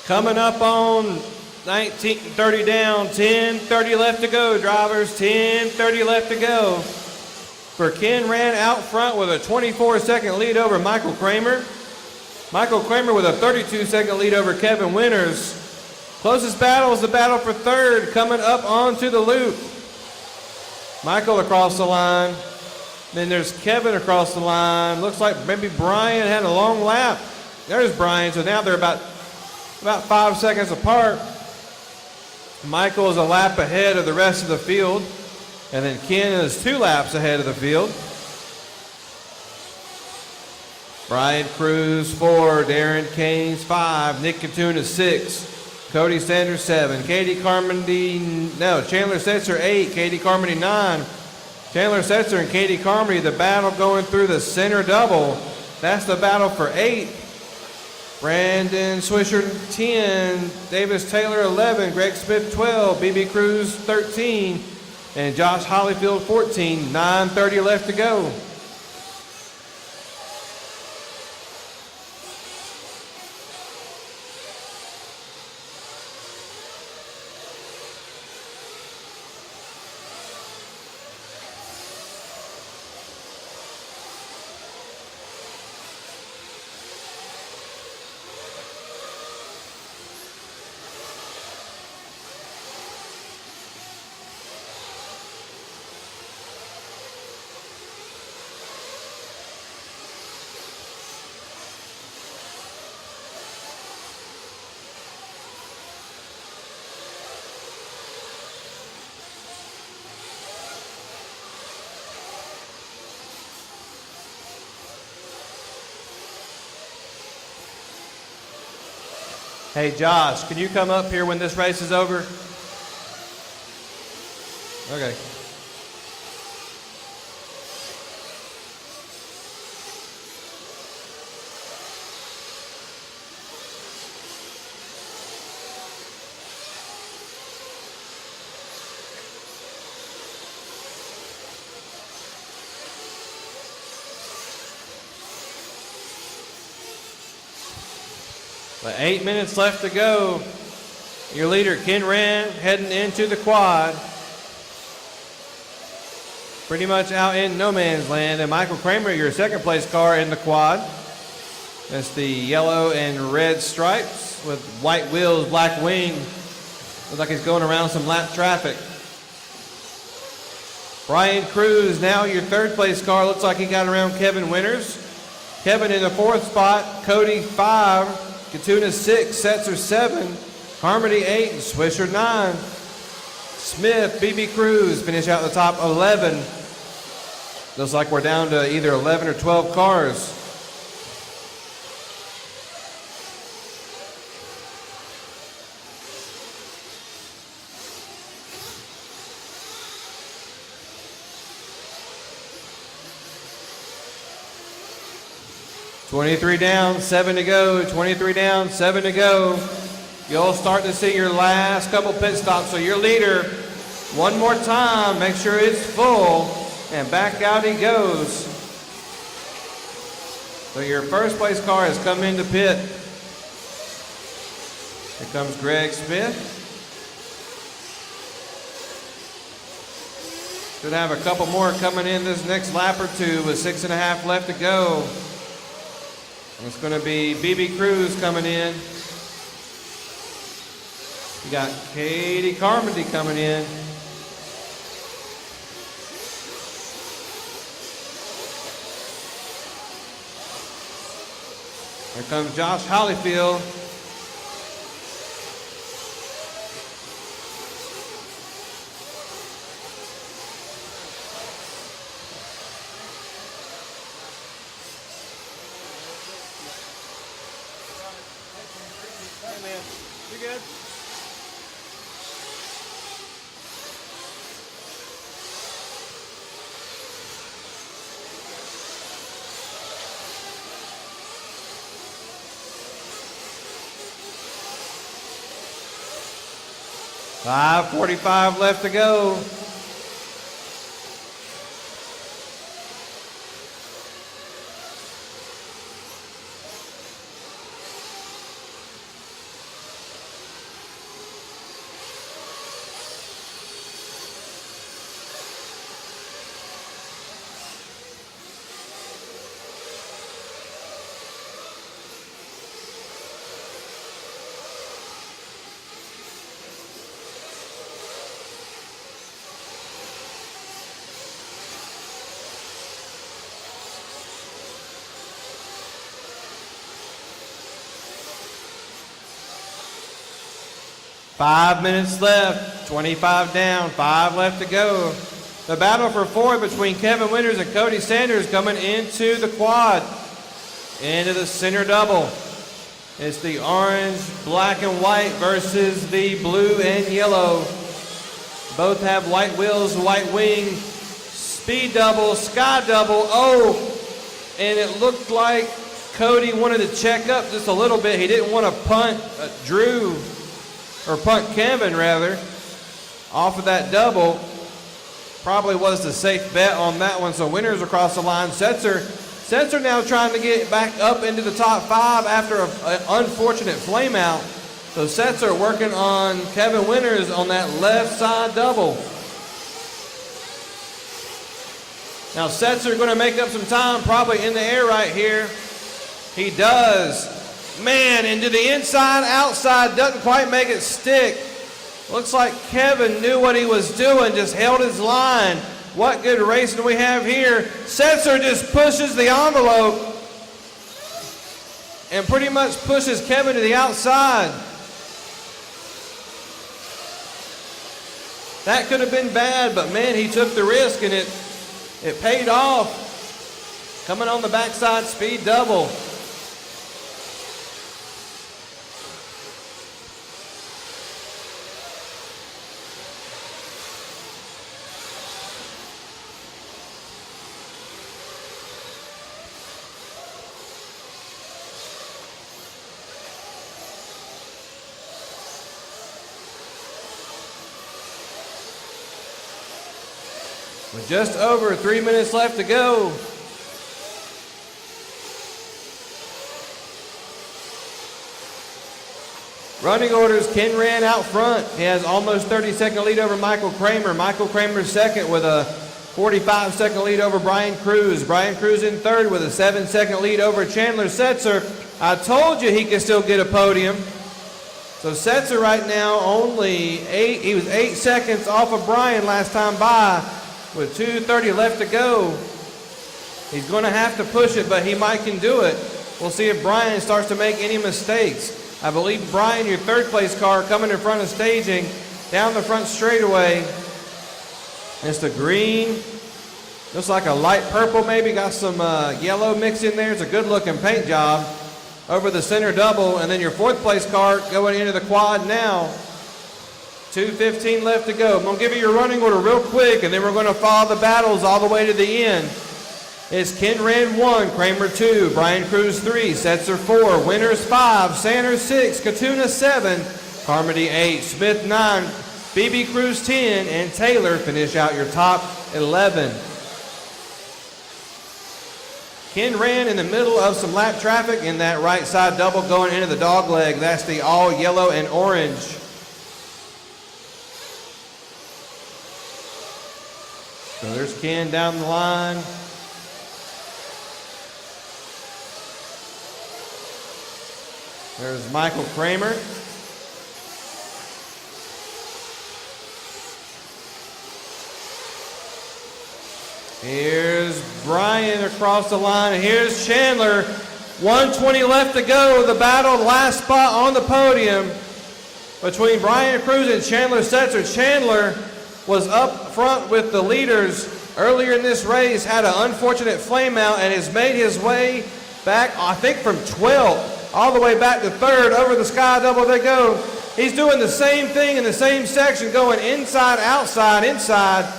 Coming up on 19, 30 down, 10, 30 left to go, drivers, 10, 30 left to go. For Ken ran out front with a 24-second lead over Michael Kramer. Michael Kramer with a 32-second lead over Kevin Winters. Closest battle is the battle for third, coming up onto the loop. Michael across the line. Then there's Kevin across the line. Looks like maybe Brian had a long lap. There's Brian, so now they're about 5 seconds apart. Michael is a lap ahead of the rest of the field. And then Ken is 2 laps ahead of the field. Brian Cruz 4, Darren Keynes 5, Nick Katuna 6, Cody Sanders 7, Chandler Setzer 8, Katie Carmody 9. Chandler Setzer and Katie Carmody, the battle going through the center double. That's the battle for 8. Brandon Swisher 10, Davis Taylor 11, Greg Smith 12, BB Cruz 13, and Josh Hollyfield 14, 9:30 left to go. Hey Josh, can you come up here when this race is over? Okay. But 8 minutes left to go. Your leader, Ken Rand, heading into the quad. Pretty much out in no man's land. And Michael Kramer, your second place car in the quad. That's the yellow and red stripes with white wheels, black wing. Looks like he's going around some lap traffic. Brian Cruz, now your third place car. Looks like he got around Kevin Winters. Kevin in the 4th spot, Cody 5. Katuna 6, Setzer 7, Harmony 8, and Swisher 9. Smith, BB Cruz finish out the top 11. Looks like we're down to either 11 or 12 cars. $23 down, 7 to go. 23 down, 7 to go. You'll start to see your last couple pit stops. So your leader, one more time, make sure it's full, and back out he goes. So your first place car has come into pit. Here comes Greg Smith. Should have a couple more coming in this next lap or two with 6.5 left to go. It's going to be BB Cruz coming in. You got Katie Carmody coming in. Here comes Josh Hollyfield. You good? $5:45 left to go. 5 minutes left, 25 down, 5 left to go. The battle for fourth between Kevin Winters and Cody Sanders coming into the quad, into the center double. It's the orange, black, and white versus the blue and yellow. Both have white wheels, white wing, speed double, sky double. Oh, and it looked like Cody wanted to check up just a little bit. He didn't want to punt punt Kevin rather, off of that double. Probably was the safe bet on that one. So Winters across the line. Setzer now trying to get back up into the top 5 after an unfortunate flame out. So Setzer working on Kevin Winters on that left side double. Now Setzer going to make up some time probably in the air right here. He does. Man, into the inside, outside, doesn't quite make it stick. Looks like Kevin knew what he was doing, just held his line. What good racing we have here. Setzer just pushes the envelope and pretty much pushes Kevin to the outside. That could have been bad, but man, he took the risk and it paid off. Coming on the backside, speed double. With just over 3 minutes left to go. Running orders, Ken Rand out front. He has almost 30-second lead over Michael Kramer. Michael Kramer second with a 45-second lead over Brian Cruz. Brian Cruz in third with a 7-second lead over Chandler Setzer. I told you he could still get a podium. So Setzer right now only he was 8 seconds off of Brian last time by. With 2:30 left to go, he's going to have to push it, but he might can do it. We'll see if Brian starts to make any mistakes. I believe, Brian, your third place car coming in front of staging, down the front straightaway. It's the green, looks like a light purple maybe, got some yellow mixed in there. It's a good looking paint job over the center double, and then your fourth place car going into the quad now. 2:15 left to go. I'm going to give you your running order real quick, and then we're going to follow the battles all the way to the end. It's Ken Rand 1, Kramer 2, Brian Cruz 3, Setzer 4, Winters 5, Sanders 6, Katuna 7, Carmody 8, Smith 9, BB Cruz 10, and Taylor finish out your top 11. Ken Rand in the middle of some lap traffic in that right side double going into the dog leg. That's the all yellow and orange. So there's Ken down the line. There's Michael Kramer. Here's Brian across the line. And here's Chandler. 1:20 left to go. The battle, last spot on the podium between Brian Cruz and Chandler Setzer. Chandler was up front with the leaders earlier in this race, had an unfortunate flame out, and has made his way back, I think from 12th, all the way back to 3rd. Over the sky double they go. He's doing the same thing in the same section, going inside, outside, inside.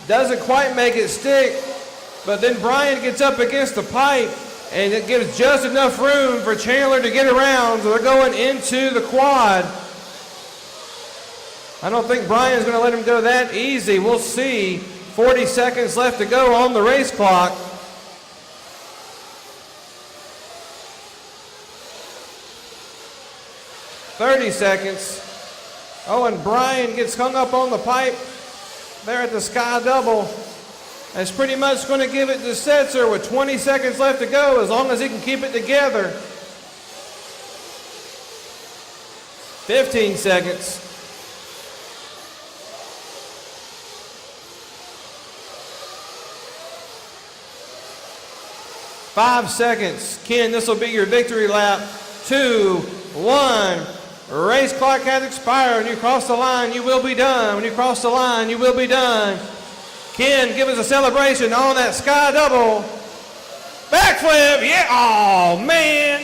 Doesn't quite make it stick, but then Brian gets up against the pipe, and it gives just enough room for Chandler to get around, so they're going into the quad. I don't think Brian's going to let him go that easy. We'll see. 40 seconds left to go on the race clock. "30 seconds. Oh, and Brian gets hung up on the pipe there at the sky double. That's pretty much going to give it to Setzer with 20 seconds left to go, as long as he can keep it together. 15 seconds. "5 seconds. Ken, this will be your victory lap. 2, 1. Race clock has expired. When you cross the line, you will be done. When you cross the line, you will be done. Ken, give us a celebration on that sky double. Backflip, yeah, oh man.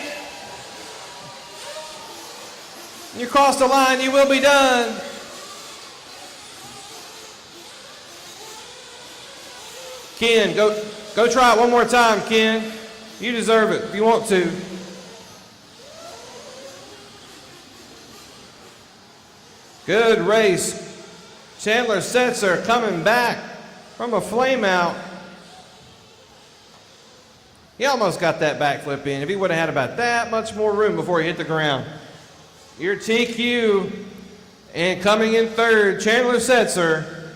When you cross the line, you will be done. Ken, go try it one more time, Ken. You deserve it if you want to. Good race. Chandler Setzer coming back from a flame out. He almost got that backflip in. If he would have had about that much more room before he hit the ground. Your TQ, and coming in third, Chandler Setzer.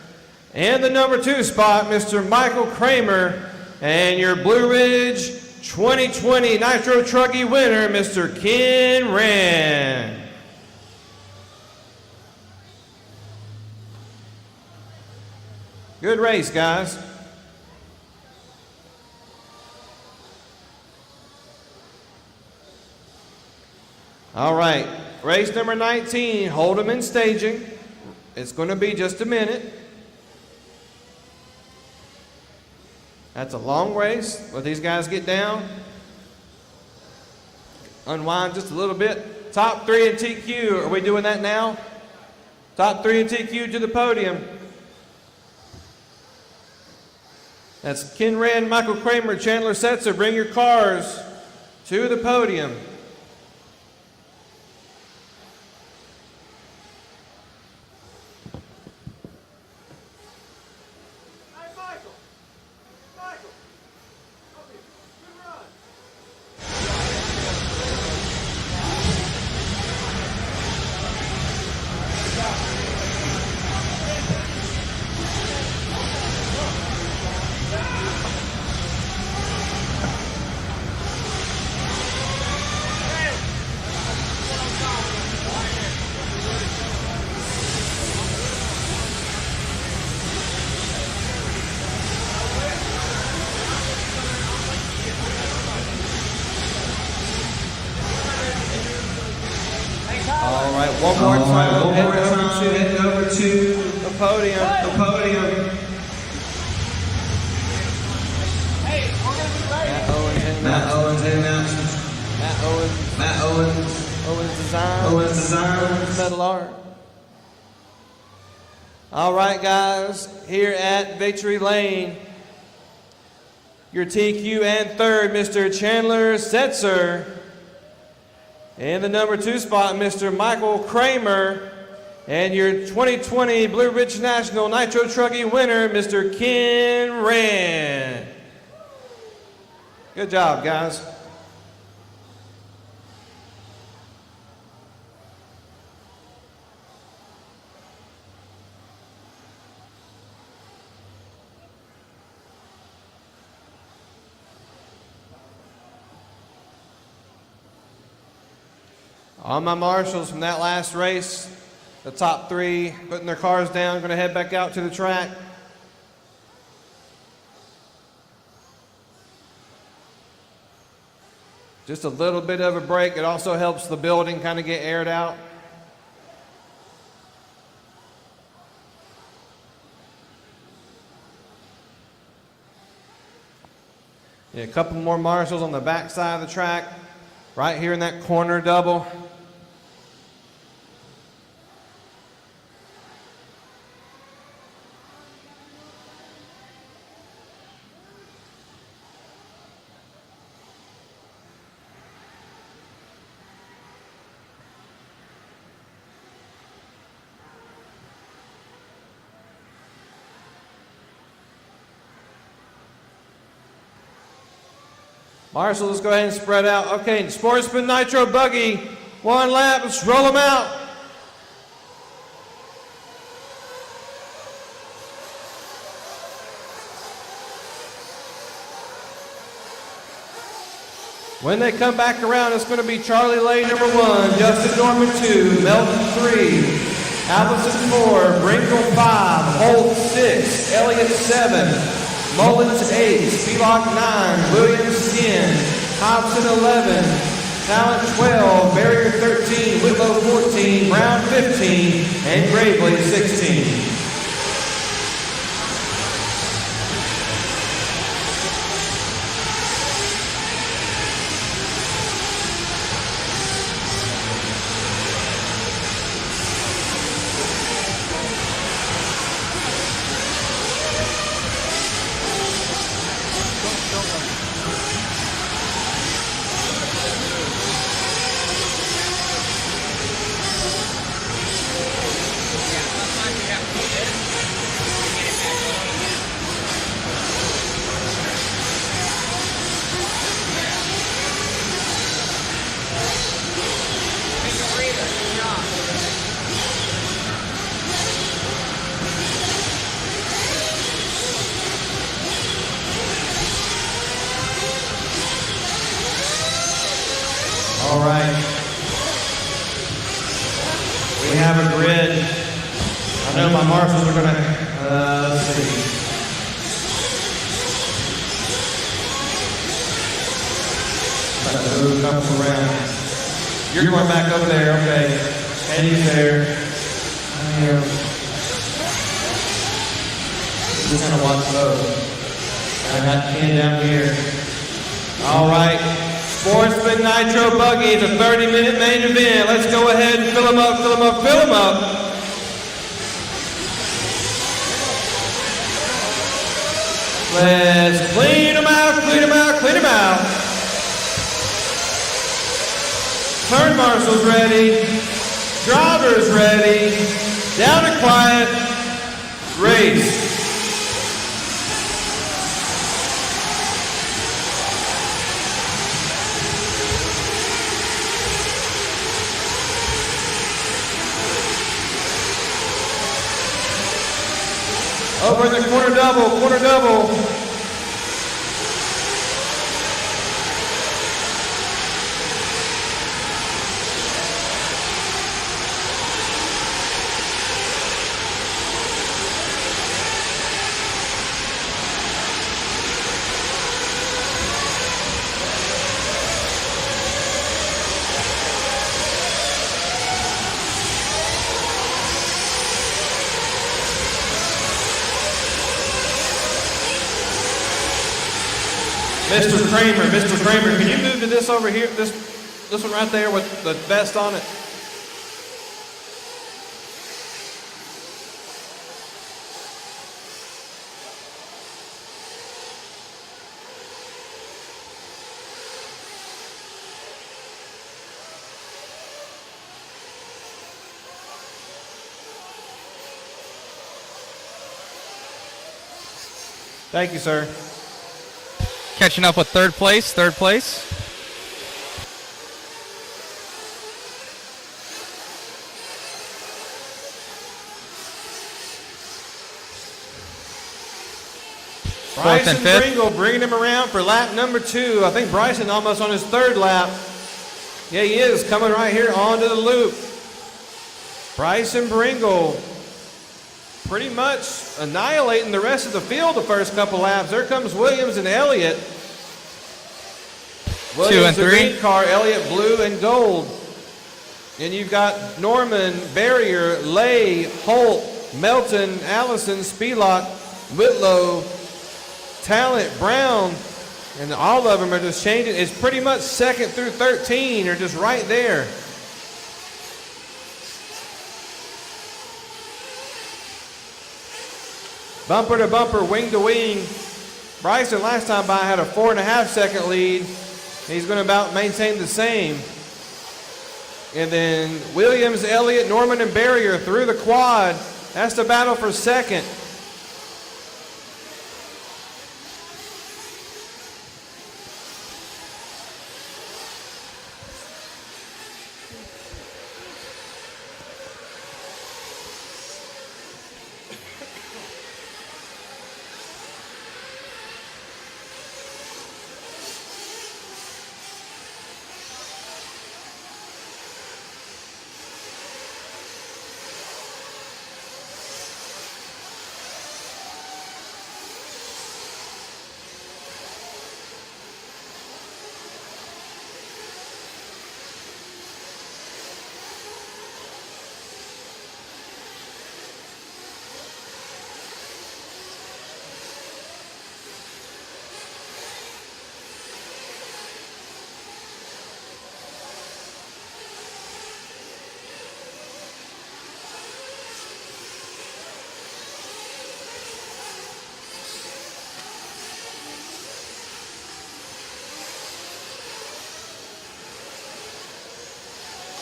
And the number 2 spot, Mr. Michael Kramer. And your Blue Ridge 2020 Nitro Truckee winner, Mr. Ken Rand. Good race, guys. All right, race number 19, Hold'em and staging. It's going to be just a minute. That's a long race. Let these guys get down. Unwind just a little bit. Top 3 in TQ. Are we doing that now? Top 3 in TQ to the podium. That's Ken Rand, Michael Kramer, Chandler Setzer. Bring your cars to the podium. One more time, head over to the podium. Matt Owens announcements. Matt Owens Design. Metal Art. All right, guys, here at Victory Lane, your TQ and third, Mr. Chandler Setzer. And the number 2 spot, Mr. Michael Kramer. And your 2020 Blue Ridge National Nitro Truckee winner, Mr. Ken Rand. Good job, guys. All my marshals from that last race, the top 3 putting their cars down, going to head back out to the track. Just a little bit of a break. It also helps the building kind of get aired out. Yeah, a couple more marshals on the back side of the track, right here in that corner double. Marshall, let's go ahead and spread out. Okay, Sportsman Nitro Buggy, 1 lap, let's roll them out. When they come back around, it's going to be Charlie Lane number 1, Justin Norman 2, Melton 3, Allison 4, Brinkle 5, Holt 6, Elliott 7, Mullins 8, Spivak 9, Williams 10, Hobson 11, Talent 12, Barrier Barrier 13, Whitlow 14, Brown 15, and Gravely 16. All right. We have a grid. I know my marshals are going to, let's see. About to move a couple around. You're going back over there, okay. Eddie's there. I am. Just going to watch those. I got Ken down here. All right. Sportsman Nitro Buggy is a 30-minute main event. Let's go ahead and fill them up, fill them up, fill them up. Let's clean them out, clean them out, clean them out. Turn marshals ready. Drivers ready. Down and quiet. Race. Over the corner double, corner double. Mr. Kramer, can you move to this over here, this one right there with the vest on it? Thank you, sir. Catching up with third place. Bryson and fifth. Pringle bringing him around for lap number 2. I think Bryson almost on his 3rd lap. Yeah, he is coming right here onto the loop. Bryson Pringle pretty much annihilating the rest of the field the first couple laps. There comes Williams and Elliott. Williams, 2 and 3. the green car, Elliott blue and gold. And you've got Norman, Barrier, Lay, Holt, Melton, Allison, Spelot, Whitlow, Talent, Brown, and all of them are just changing. It's pretty much 2nd through 13 are just right there. Bumper to bumper, wing to wing. Bryson last time by had a 4.5 second lead. He's going to about maintain the same. And then Williams, Elliott, Norman, and Barrier through the quad. That's the battle for 2nd.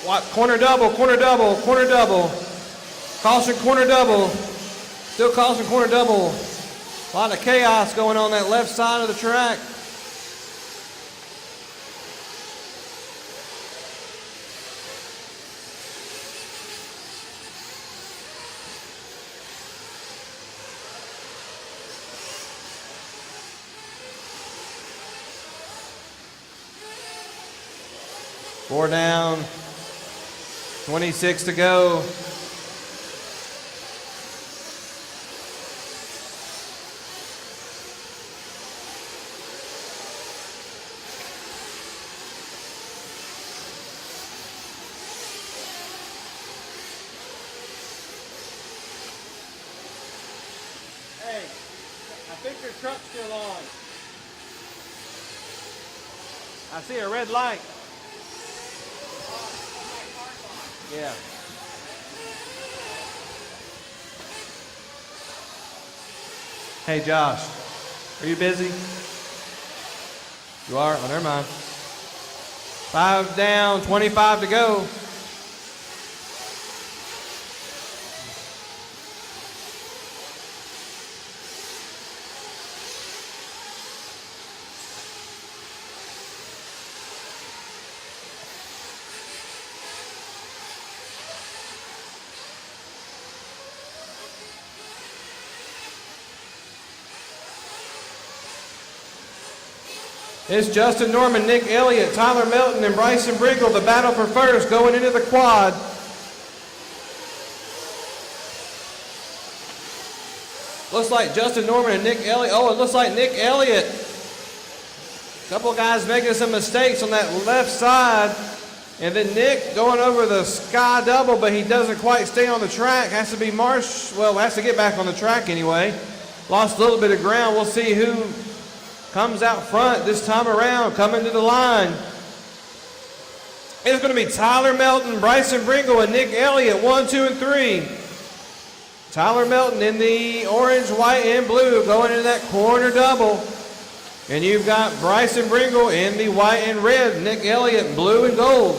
Corner double, corner double, corner double. Caution, corner double. Still caution, corner double. A lot of chaos going on that left side of the track. Four down, 26 to go. Hey, I think your truck's still on. I see a red light. Yeah. Hey Josh, are you busy? You are? Oh, never mind. 5 down, 25 to go. It's Justin Norman, Nick Elliott, Tyler Melton, and Bryson Bringle, the battle for first going into the quad. Looks like Justin Norman and Nick Elliott. Oh, it looks like Nick Elliott. A couple of guys making some mistakes on that left side. And then Nick going over the sky double, but he doesn't quite stay on the track. Has to be has to get back on the track anyway. Lost a little bit of ground. We'll see who comes out front this time around, coming to the line. It's going to be Tyler Melton, Bryson Bringle, and Nick Elliott, 1, 2, and 3. Tyler Melton in the orange, white, and blue going into that corner double. And you've got Bryson Bringle in the white and red, Nick Elliott, blue and gold.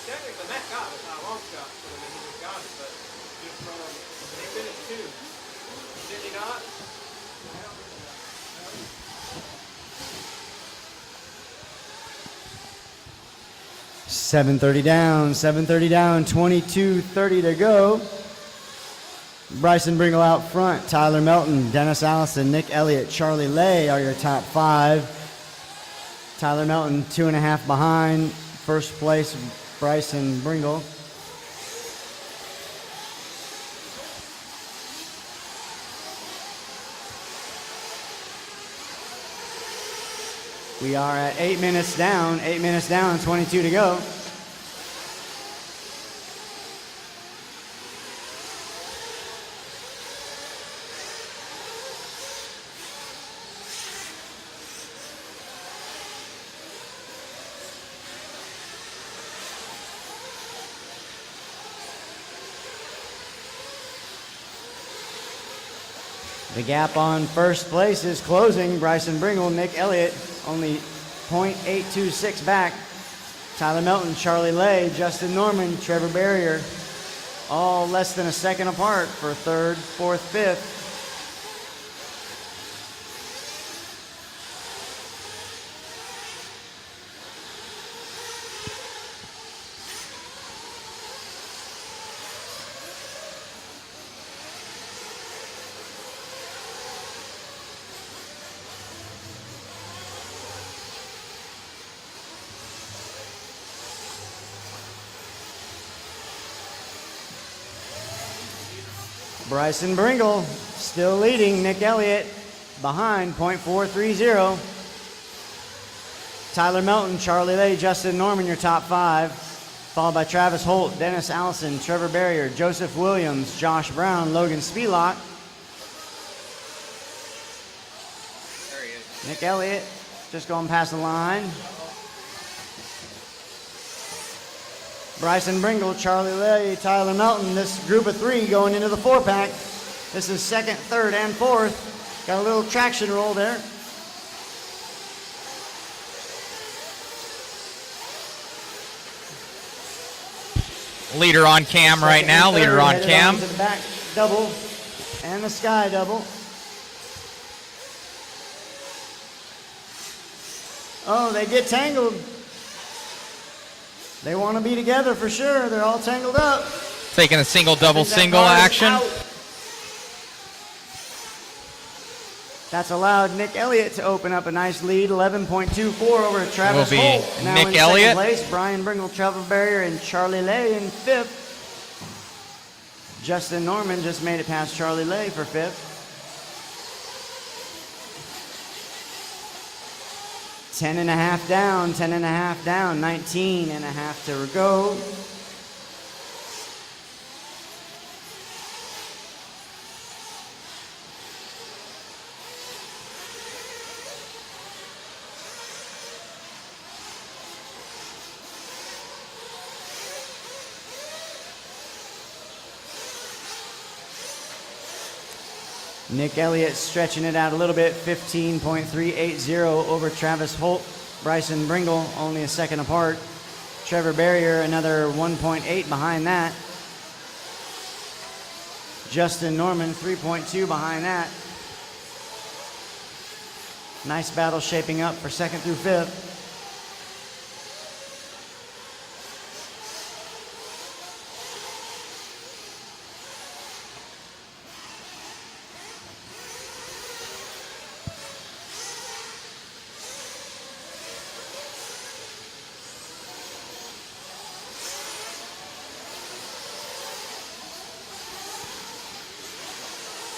Technically, Matt got it. I long shot, so he just got it, but just from he finished 2. Did he not? 7:30 down, 22:30 to go. Bryson Bringle out front, Tyler Melton, Dennis Allison, Nick Elliott, Charlie Lay are your top 5. Tyler Melton 2.5 behind. First place, Bryson Bringle. We are at 8 minutes down, 22 to go. The gap on first place is closing. Bryson Bringle, Nick Elliott, only .826 back. Tyler Melton, Charlie Lay, Justin Norman, Trevor Barrier, all less than a second apart for third, fourth, fifth. Bryson Bringle still leading. Nick Elliott behind, .430. Tyler Melton, Charlie Lay, Justin Norman, your top five. Followed by Travis Holt, Dennis Allison, Trevor Barrier, Joseph Williams, Josh Brown, Logan Spielach. There he is. Nick Elliott just going past the line. Bryson Bringle, Charlie Lay, Tyler Melton. This group of three going into the four-pack. This is second, third, and fourth. Got a little traction roll there. Leader on cam right now. Leader on cam. To the back double and the sky double. Oh, they get tangled. They want to be together for sure. They're all tangled up. Taking a single, double, single action. That's allowed Nick Elliott to open up a nice lead, 11.24 over Travis Will be Holt. Now Nick in Elliott. second place, Brian Bringle, Trevor Barrier, and Charlie Lay in fifth. Justin Norman just made it past Charlie Lay for fifth. 10.5 down, 10.5 down, 19.5 to go. Nick Elliott stretching it out a little bit, 15.380 over Travis Holt. Bryson Bringle only a second apart. Trevor Barrier another 1.8 behind that. Justin Norman 3.2 behind that. Nice battle shaping up for second through fifth.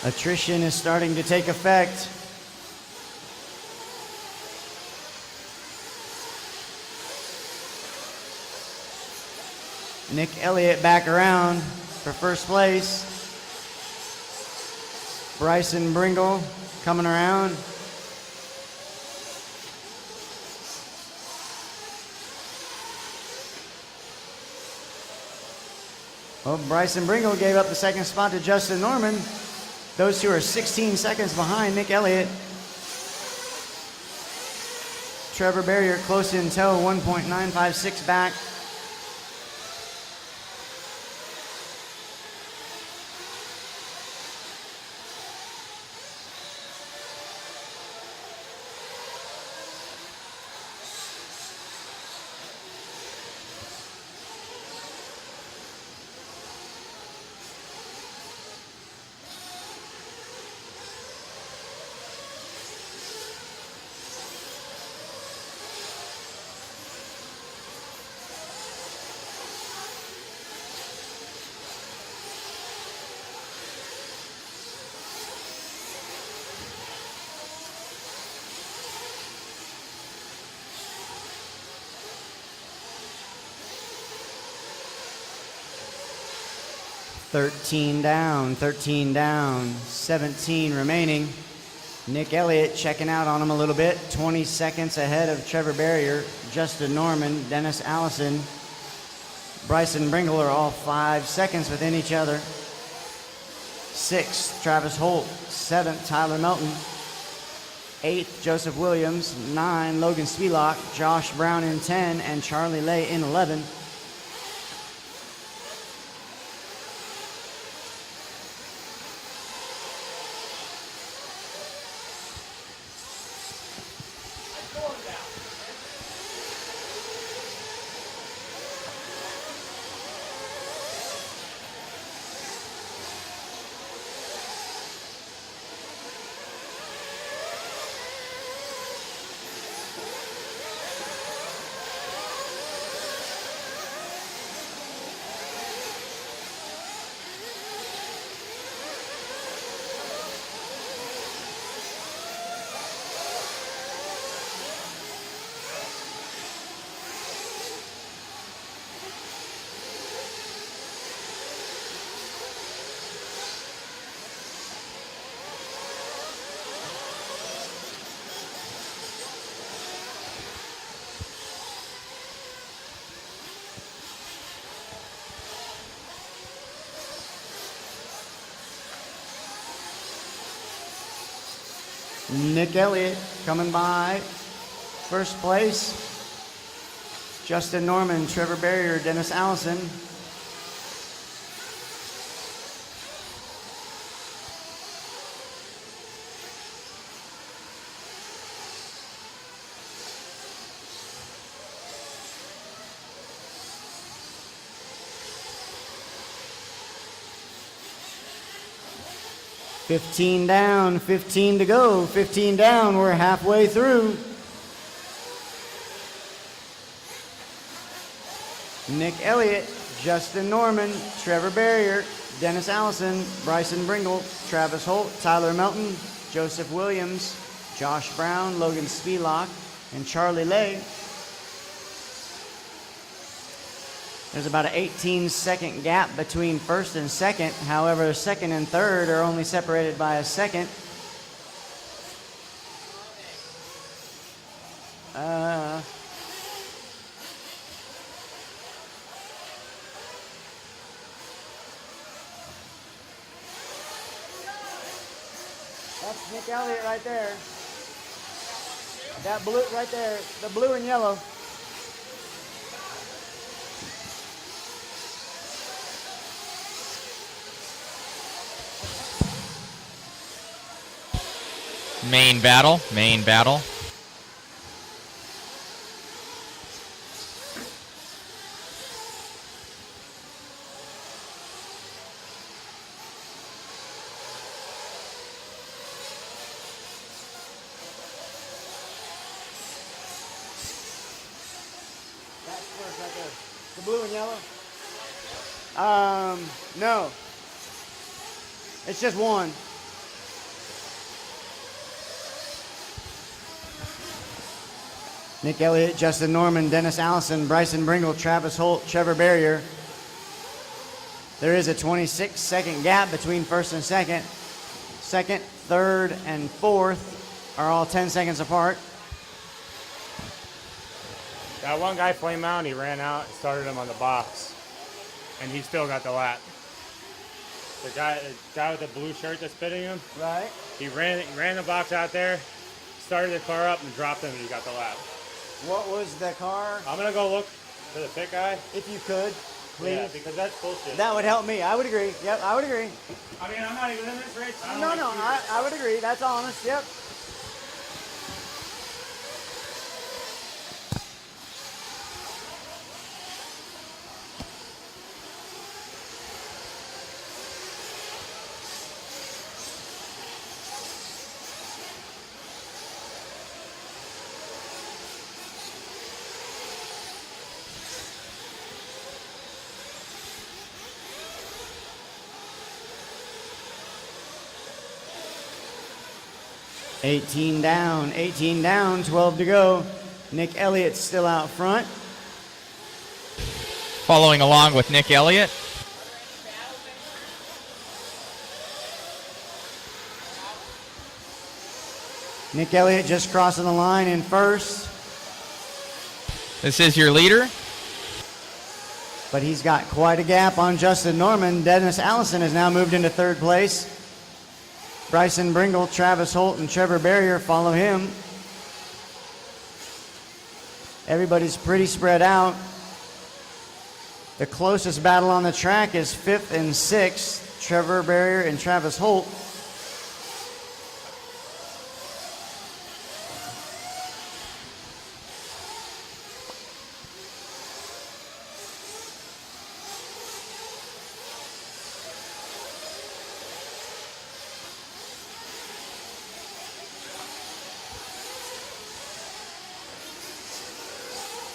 Attrition is starting to take effect. Nick Elliott back around for first place. Bryson Bringle coming around. Well, Bryson Bringle gave up the second spot to Justin Norman. Those two are 16 seconds behind Nick Elliott. Trevor Barrier close in tow, 1.956 back. Thirteen down, 17 remaining. Nick Elliott checking out on him a little bit, 20 seconds ahead of Trevor Barrier, Justin Norman, Dennis Allison, Bryson Bringle are all 5 seconds within each other. 6th, Travis Holt. 7th, Tyler Melton. 8th, Joseph Williams. 9, Logan Spielach. Josh Brown in 10, and Charlie Lay in 11. Nick Elliott coming by first place. Justin Norman, Trevor Barrier, Dennis Allison. $15 down, 15 to go, 15 down, we're halfway through. Nick Elliott, Justin Norman, Trevor Barrier, Dennis Allison, Bryson Bringle, Travis Holt, Tyler Melton, Joseph Williams, Josh Brown, Logan Spielach, and Charlie Lay. There's about an 18-second gap between first and second. However, second and third are only separated by a second. That's Nick Elliott right there. That blue right there, the blue and yellow. Main battle, main battle. That's first right there. The blue and yellow? No. It's just one. Nick Elliott, Justin Norman, Dennis Allison, Bryson Bringle, Travis Holt, Trevor Barrier. There is a 26-second gap between first and second. Second, third, and fourth are all 10 seconds apart. That one guy flame out and he ran out and started him on the box. And he still got the lap. The guy with the blue shirt that's spitting him. Right. He ran the box out there, started the car up and dropped him and he got the lap. What was the car? I'm gonna go look for the pit guy. If you could, please. Yeah, because that's bullshit. That would help me. I would agree. Yep, I would agree. I mean, I'm not even in this race. No, I would agree. That's honest. Yep. $18 down, 12 to go. Nick Elliott still out front. Following along with Nick Elliott. Nick Elliott just crossing the line in first. This is your leader. But he's got quite a gap on Justin Norman. Dennis Allison has now moved into third place. Bryson Bringle, Travis Holt, and Trevor Barrier follow him. Everybody's pretty spread out. The closest battle on the track is fifth and sixth, Trevor Barrier and Travis Holt.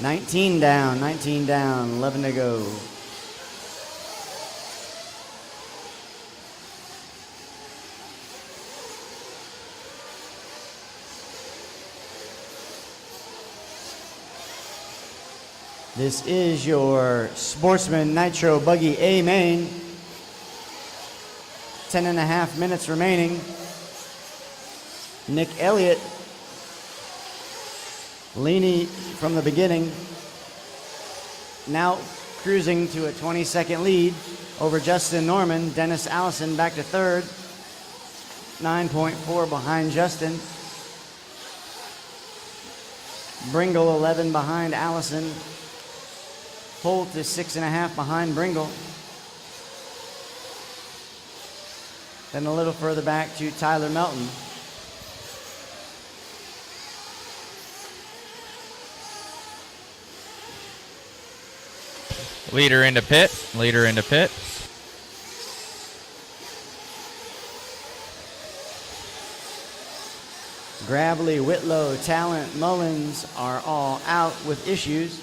$19 down, 11 to go. This is your Sportsman Nitro Buggy A-main. 10.5 minutes remaining. Nick Elliott leaning from the beginning, now cruising to a 20-second lead over Justin Norman. Dennis Allison back to third, 9.4 behind Justin. Bringle 11 behind Allison. Holt is 6.5 behind Bringle. Then a little further back to Tyler Melton. Leader into pit. Leader into pit. Grabbley, Whitlow, Talent, Mullins are all out with issues.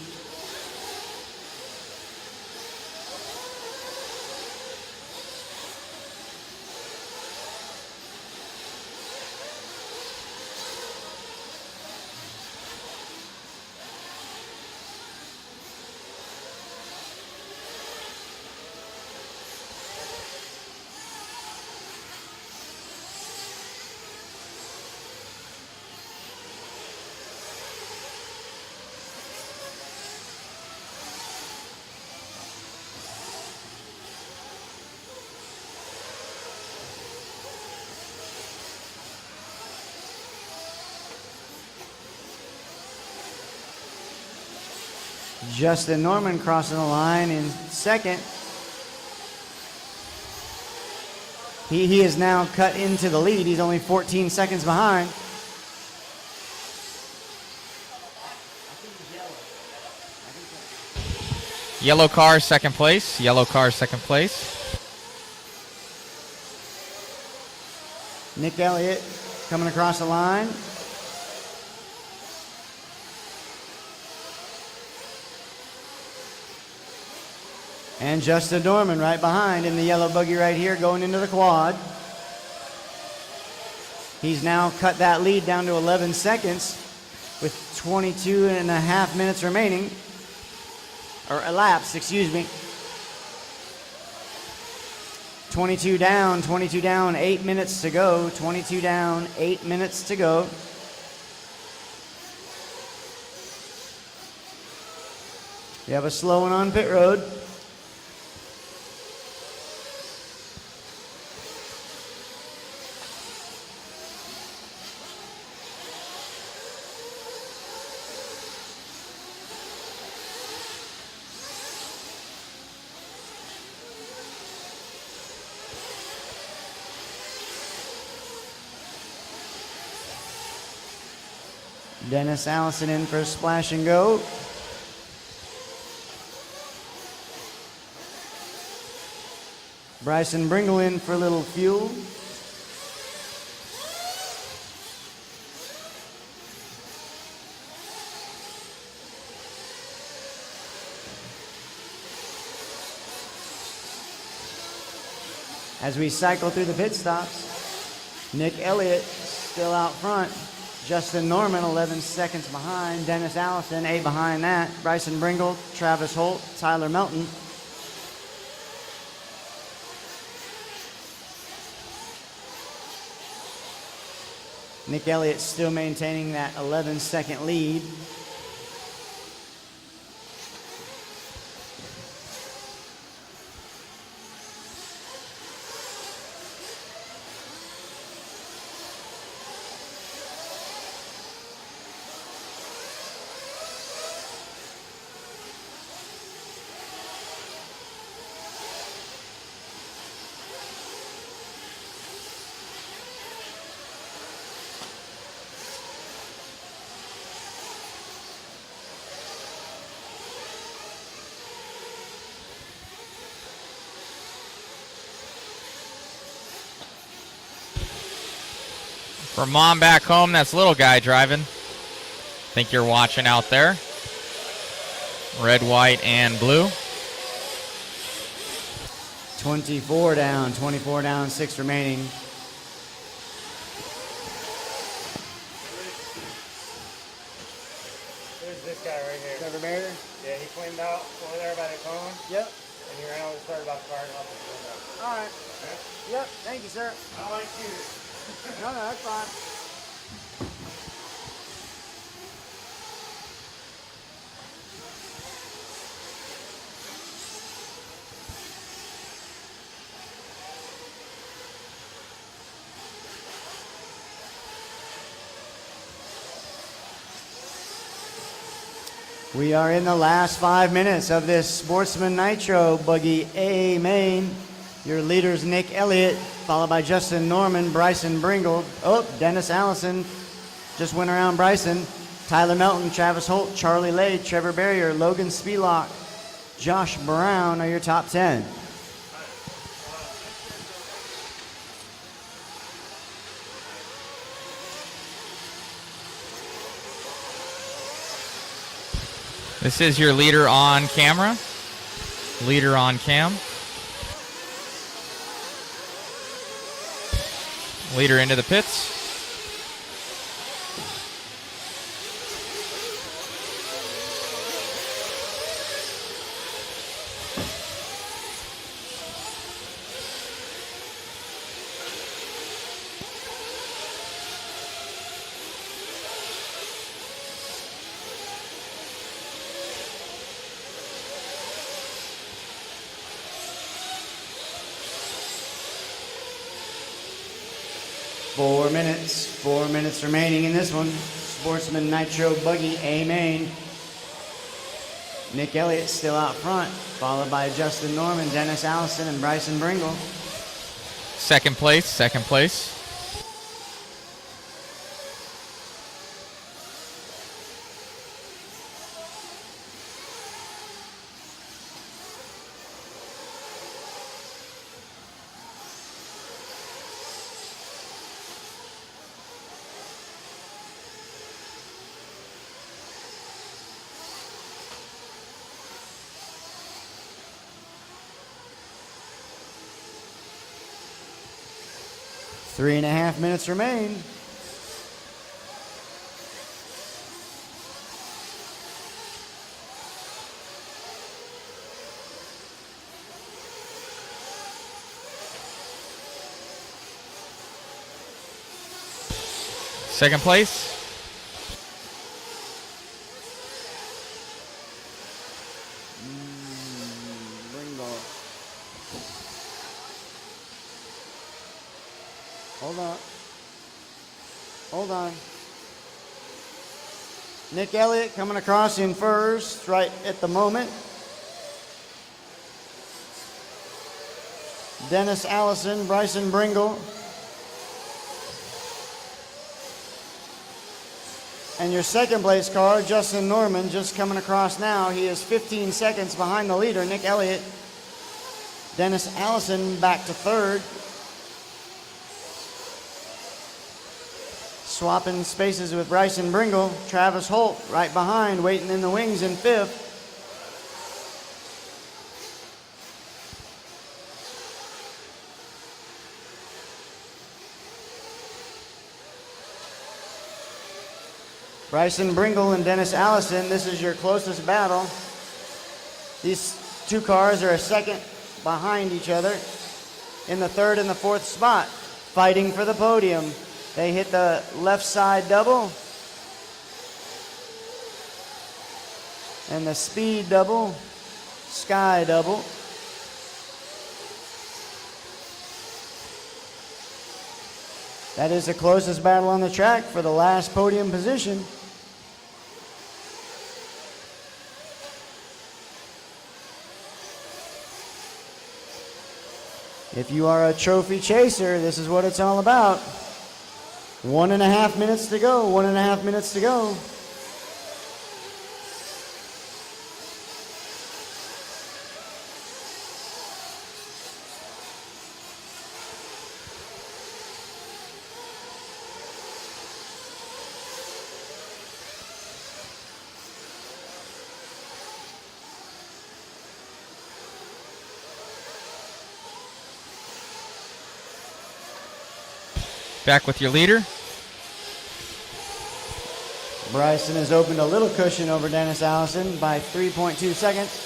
Justin Norman crossing the line in second. He is now cut into the lead. He's only 14 seconds behind. Yellow car, second place. Yellow car, second place. Nick Elliott coming across the line. And Justin Dorman right behind in the yellow buggy right here going into the quad. He's now cut that lead down to 11 seconds with 22.5 minutes remaining. Or elapsed, excuse me. 22 down, 8 minutes to go. 22 down, 8 minutes to go. We have a slow one on pit road. Dennis Allison in for a splash and go. Bryson Bringle in for a little fuel. As we cycle through the pit stops, Nick Elliott still out front. Justin Norman, 11 seconds behind. Dennis Allison, 8 behind that. Bryson Bringle, Travis Holt, Tyler Melton. Nick Elliott still maintaining that 11-second lead. For mom back home, that's little guy driving. Think you're watching out there. Red, white, and blue. 24 down, 6 remaining. There's this guy right here. Trevor Bader? Yeah, he flamed out over there by the cone. Yep. And he ran over the start about the car and off the window. All right. Yep, thank you, sir. I like you. No, that's fine. We are in the last 5 minutes of this Sportsman Nitro Buggy A main. Your leader's Nick Elliott, followed by Justin Norman, Bryson Bringle. Oh, Dennis Allison just went around Bryson. Tyler Melton, Travis Holt, Charlie Lay, Trevor Barrier, Logan Spielock, Josh Brown are your top 10. This is your leader on camera. Leader on cam. Leader into the pits. Four minutes remaining in this one. Sportsman Nitro Buggy A main. Nick Elliott still out front, followed by Justin Norman, Dennis Allison, and Bryson Bringle. Second place, second place. Three and a half minutes remain. Second place. Hold on. Nick Elliott coming across in first right at the moment. Dennis Allison, Bryson Bringle. And your second place car, Justin Norman, just coming across now. He is 15 seconds behind the leader, Nick Elliott. Dennis Allison back to third. Swapping spaces with Bryson Bringle. Travis Holt right behind, waiting in the wings in fifth. Bryson Bringle and Dennis Allison, this is your closest battle. These two cars are a second behind each other in the third and the fourth spot, fighting for the podium. They hit the left side double and the speed double, sky double. That is the closest battle on the track for the last podium position. If you are a trophy chaser, this is what it's all about. 1.5 minutes to go, 1.5 minutes to go. Back with your leader. Bryson has opened a little cushion over Dennis Allison by 3.2 seconds.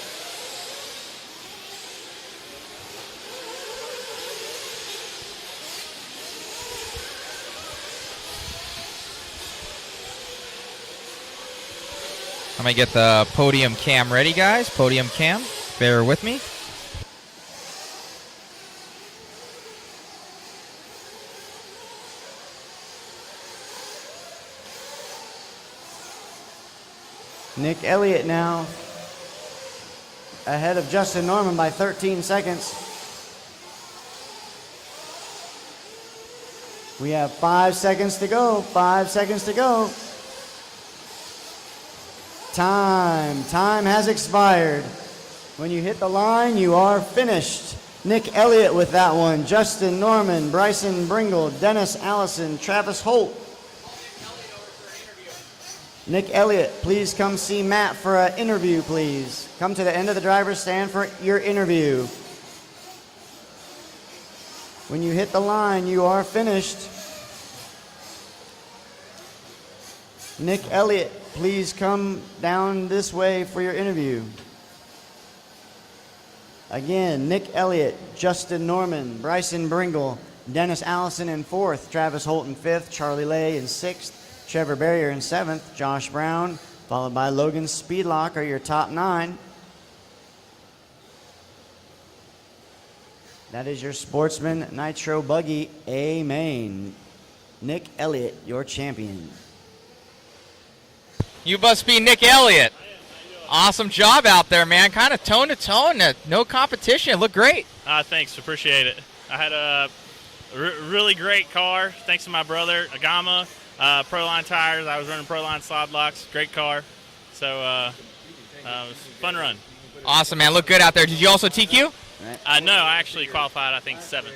I'm going to get the podium cam ready, guys. Podium cam. Bear with me. Nick Elliott now ahead of Justin Norman by 13 seconds. We have 5 seconds to go. 5 seconds to go. Time has expired. When you hit the line, you are finished. Nick Elliott with that one. Justin Norman, Bryson Bringle, Dennis Allison, Travis Holt. Nick Elliott, please come see Matt for an interview, please. Come to the end of the driver's stand for your interview. When you hit the line, you are finished. Nick Elliott, please come down this way for your interview. Again, Nick Elliott, Justin Norman, Bryson Bringle, Dennis Allison in 4th, Travis Holt in 5th, Charlie Lay in 6th, Trevor Barrier in 7th, Josh Brown, followed by Logan Speedlock are your top 9. That is your Sportsman Nitro Buggy A-main. Nick Elliott, your champion. You must be Nick Elliott. Awesome job out there, man. Kind of tone to tone. No competition. It looked great. Thanks. Appreciate it. I had a really great car. Thanks to my brother, Agama. Proline tires. I was running Proline slide locks. Great car. So it was a fun run. Awesome, man. Looked good out there. Did you also TQ? No, I actually qualified, I think, 7th.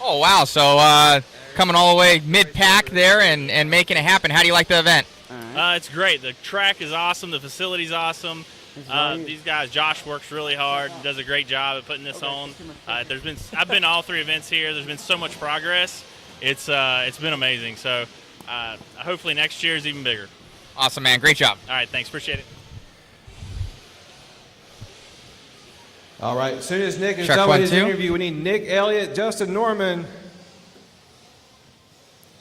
Oh, wow. So coming all the way mid-pack there and making it happen. How do you like the event? It's great. The track is awesome. The facility's awesome. These guys, Josh works really hard, does a great job at putting this on. I've been to all 3 events here. There's been so much progress. It's been amazing. So hopefully next year is even bigger. Awesome, man. Great job. All right, thanks. Appreciate it. All right, as soon as Nick is Check done with his 1, 2. interview, we need Nick Elliott, Justin Norman,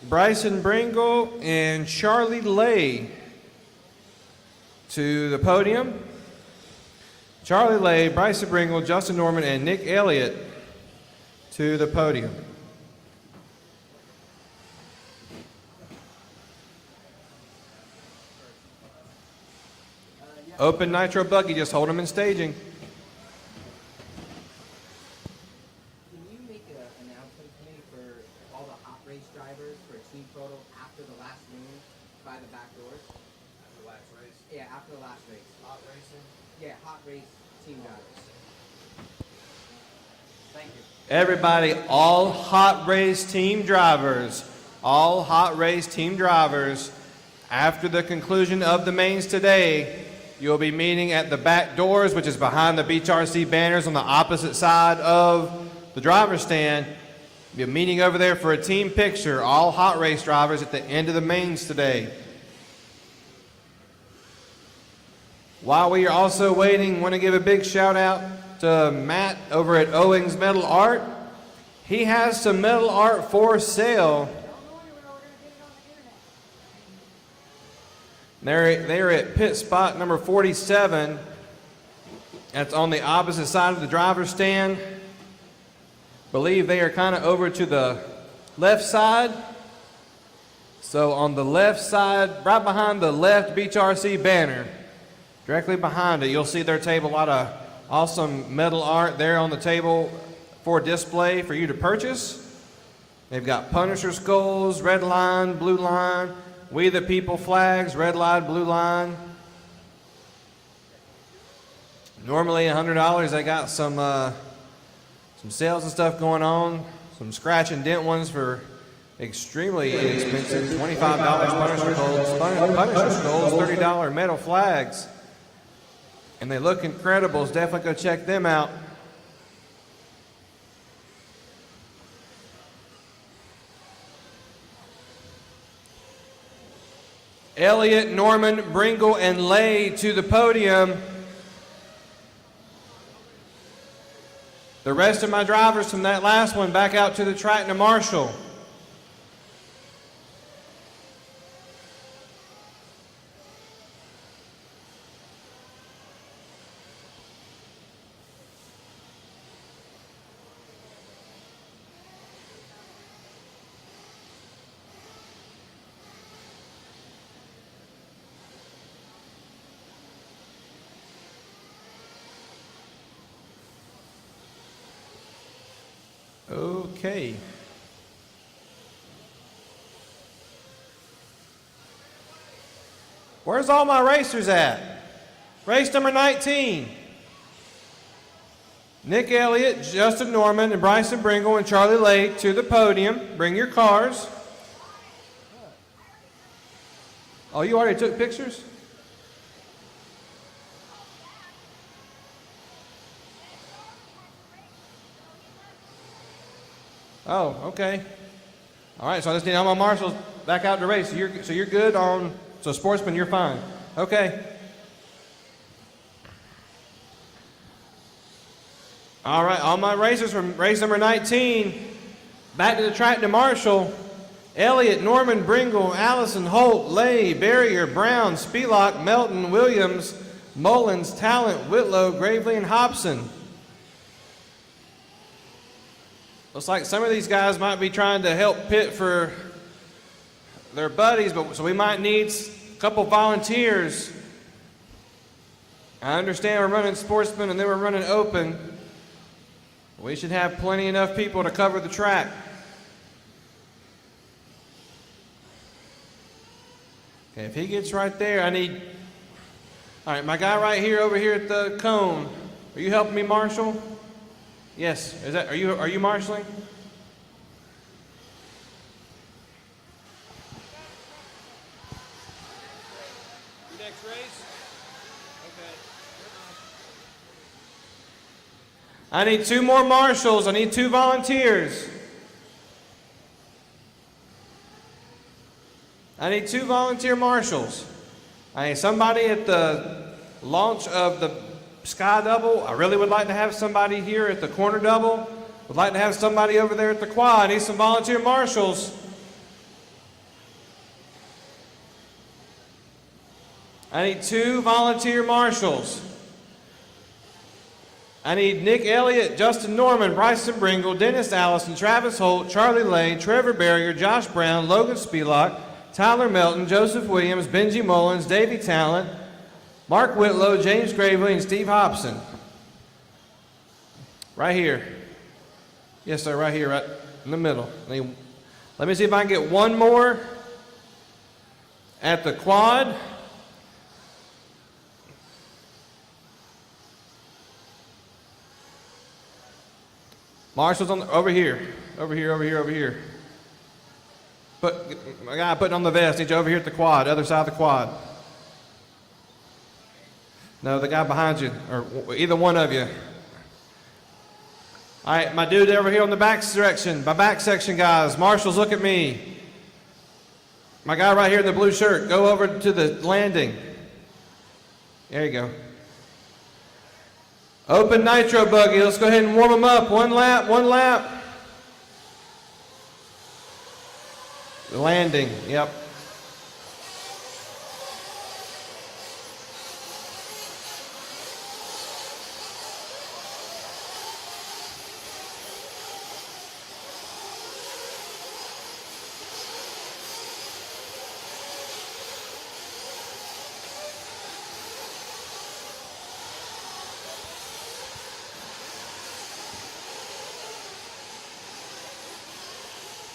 Bryson Bringle, and Charlie Lay to the podium. Charlie Lay, Bryson Bringle, Justin Norman, and Nick Elliott to the podium. Open Nitro Buggy, just hold them in staging. Can you make an announcement to me for all the hot race drivers for a team photo after the last moon by the back doors? After the last race? Yeah, after the last race. Hot racing? Yeah, hot race team drivers. Thank you. Everybody, all hot race team drivers, all hot race team drivers, after the conclusion of the mains today, you'll be meeting at the back doors, which is behind the Beach RC banners on the opposite side of the driver's stand. You'll be meeting over there for a team picture, all hot race drivers at the end of the mains today. While we are also waiting, want to give a big shout out to Matt over at Owings Metal Art. He has some metal art for sale. They're at pit spot number 47. That's on the opposite side of the driver's stand. Believe they are kind of over to the left side. So on the left side, right behind the left Beach RC banner, directly behind it, you'll see their table. A lot of awesome metal art there on the table for display for you to purchase. They've got Punisher skulls, red line, blue line, We the People flags, red line, blue line. Normally $100. They got some sales and stuff going on. Some scratch and dent ones for extremely inexpensive. $25 Punisher skulls, $30 metal flags. And they look incredible. So definitely go check them out. Elliott, Norman, Bringle, and Lay to the podium. The rest of my drivers from that last one back out to the track to Marshall. Okay. Where's all my racers at? Race number 19. Nick Elliott, Justin Norman, and Bryson Bringle and Charlie Lake to the podium. Bring your cars. Oh, you already took pictures? Oh, okay. All right, so I just need all my marshals back out to race. So you're good on, so Sportsman, you're fine. Okay. All right, all my racers from race number 19, back to the track to marshal. Elliott, Norman, Bringle, Allison, Holt, Lay, Barrier, Brown, Spielach, Melton, Williams, Mullins, Talent, Whitlow, Gravely, and Hobson. Looks like some of these guys might be trying to help pit for their buddies, so we might need a couple volunteers. I understand we're running Sportsman and then we're running Open. We should have plenty enough people to cover the track. Okay, if he gets right there, I need. All right, my guy right here, over here at the cone. Are you helping me, Marshall? Yes. Is that? Are you marshalling? Your next race? Okay. I need 2 more marshals. I need 2 volunteers. I need 2 volunteer marshals. I need somebody at the launch of the Sky Double. I really would like to have somebody here at the Corner Double. Would like to have somebody over there at the Quad. I need some volunteer marshals. I need 2 volunteer marshals. I need Nick Elliott, Justin Norman, Bryson Bringle, Dennis Allison, Travis Holt, Charlie Lay, Trevor Barrier, Josh Brown, Logan Spielach, Tyler Melton, Joseph Williams, Benji Mullins, Davey Talent, Mark Whitlow, James Gravely, and Steve Hobson. Right here. Yes, sir, right here, right in the middle. Let me see if I can get 1 more at the Quad. Marshall's over here. Over here. My guy putting on the vest, need you over here at the Quad, other side of the Quad. No, the guy behind you, or either one of you. All right, my dude over here on the back section, my back section guys. Marshals, look at me. My guy right here in the blue shirt, go over to the landing. There you go. Open Nitro buggy. Let's go ahead and warm them up. 1 lap. The landing, yep.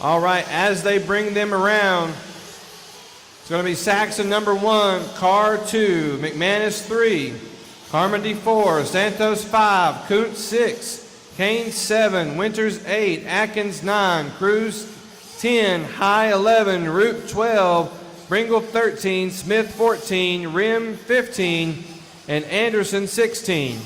All right, as they bring them around, it's going to be Saxon number 1, Carr 2, McManus 3, Carmody 4, Santos 5, Kuntz 6, Kane 7, Winters 8, Atkins 9, Cruz 10, High 11, Root 12, Bringle 13, Smith 14, Rim 15, and Anderson 16.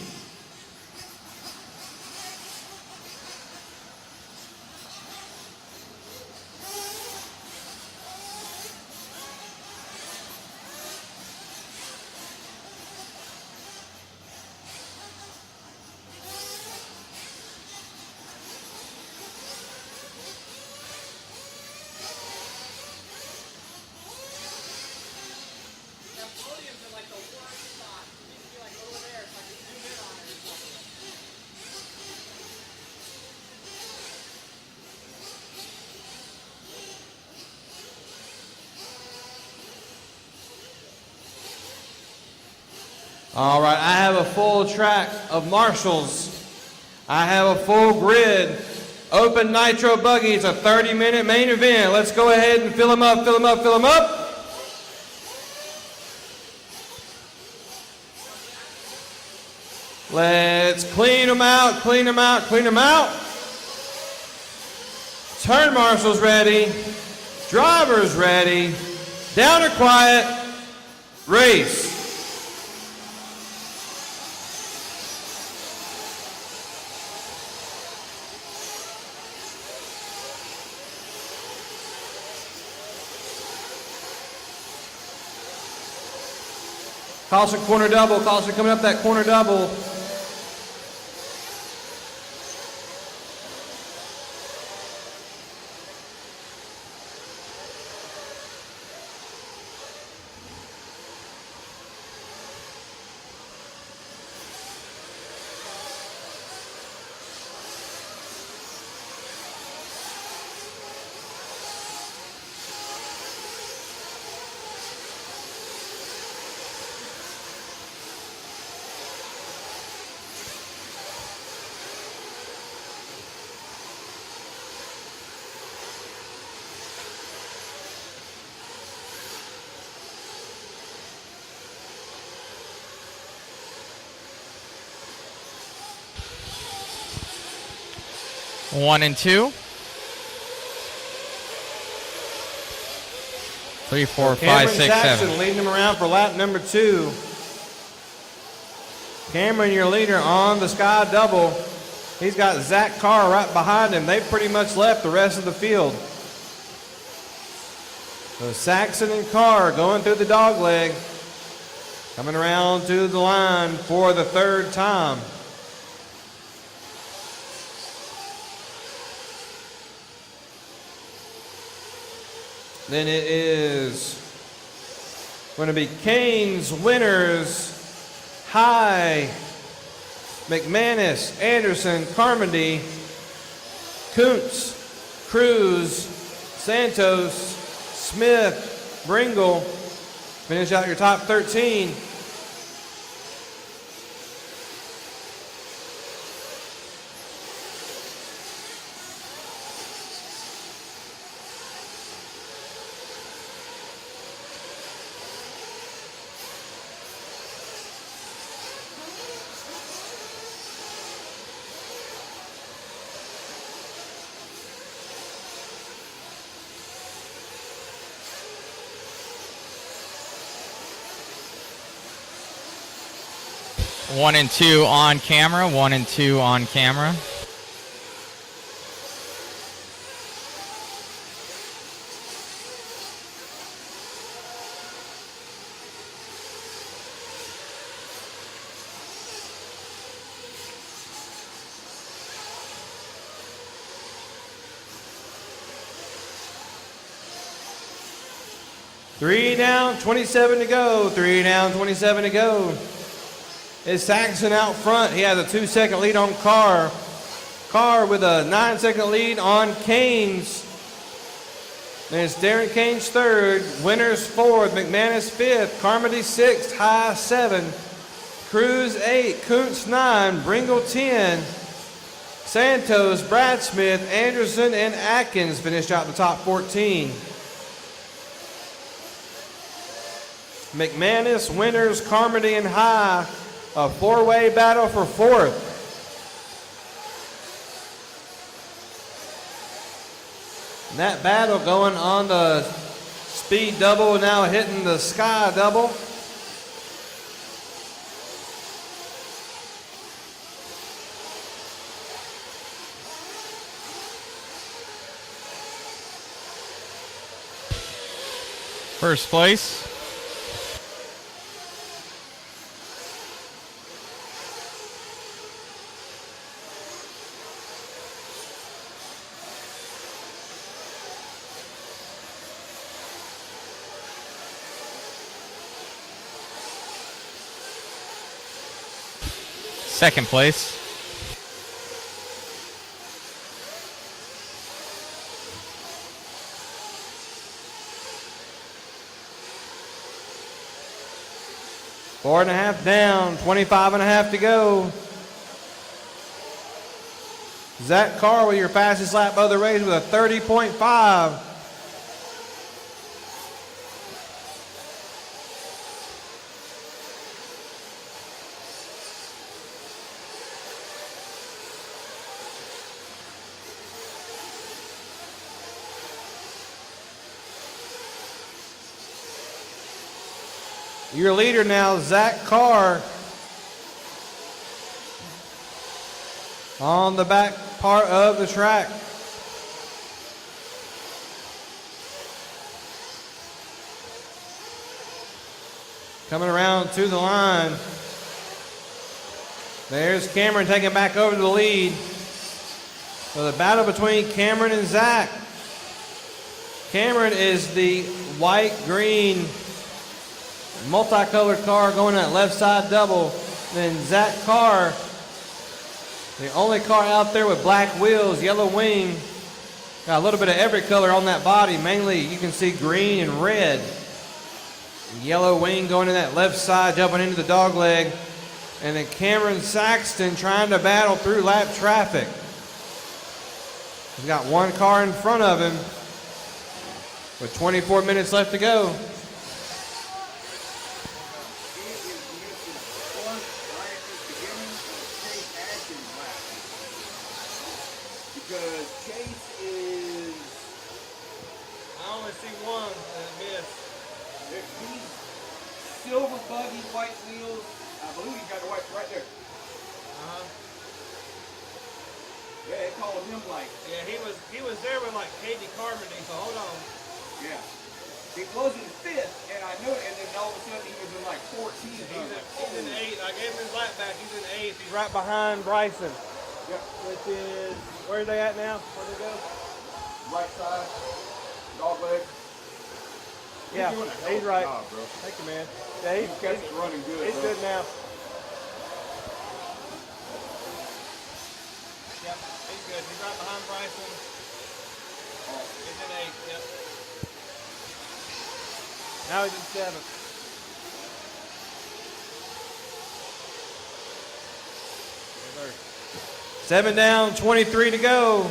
All right, I have a full track of marshals. I have a full grid Open Nitro buggy. It's a 30-minute main event. Let's go ahead and fill them up, fill them up, fill them up. Let's clean them out, clean them out, clean them out. Turn marshals ready. Drivers ready. Down or quiet. Race. Caution corner double. Caution coming up that corner double. One and two. 3, 4, 5, 6, Jackson 7. leading them around for lap number 2. Cameron, your leader on the Sky Double. He's got Zach Carr right behind him. They've pretty much left the rest of the field. So Saxon and Carr going through the dog leg. Coming around to the line for the 3rd time. Then it is going to be Kane's winners, High, McManus, Anderson, Carmody, Kuntz, Cruz, Santos, Smith, Bringle. Finish out your top 13. One and two on camera. 1 and 2 on camera. Three down, 27 to go. 3 down, 27 to go. Is Saxon out front. He has a 2-second lead on Carr. Carr with a 9-second lead on Canes. And it's Darren Canes 3rd. Winners 4th. McManus 5th. Carmody 6th. High 7. Cruz 8. Kuntz 9. Bringle 10. Santos, Brad Smith, Anderson, and Atkins finished out the top 14. McManus, Winners, Carmody, and High. A 4-way battle for 4th. And that battle going on the speed double, now hitting the Sky Double. First place. Second place. Four and a half down, 25 and a half to go. Zach Carr with your fastest lap of the race with a 30.5. Your leader now, Zach Carr, on the back part of the track. Coming around to the line. There's Cameron taking back over the lead. So the battle between Cameron and Zach. Cameron is the white-green multicolored car going that left side double. Then Zach Carr, the only car out there with black wheels, yellow wing. Got a little bit of every color on that body. Mainly you can see green and red. Yellow wing going in that left side, jumping into the dog leg. And then Cameron Saxton trying to battle through lap traffic. He's got one car in front of him with 24 minutes left to go. Because Chase is, I only see one and miss. He's silver buggy, white wheels. I believe he's got the white right there. Yeah, they called him like. Yeah, he was there with like Katie Carmody, so hold on. Yeah. He was in fifth, and I knew it, and then all of a sudden he was in like 14. He's in eighth. I gave him his lap back. He's in eighth. He's right behind Bryson. Yep. Which is, where are they at now? Where they go? Right side, dog leg. Yeah, You're doing a hell he's of a right. job, bro. Thank you, man. Yeah, He's kept it running good. He's bro. good now. Yep, he's good. He's right behind Bryson. He's in eighth, yep. Now he's in seventh. Yes, sir. 7 down, 23 to go.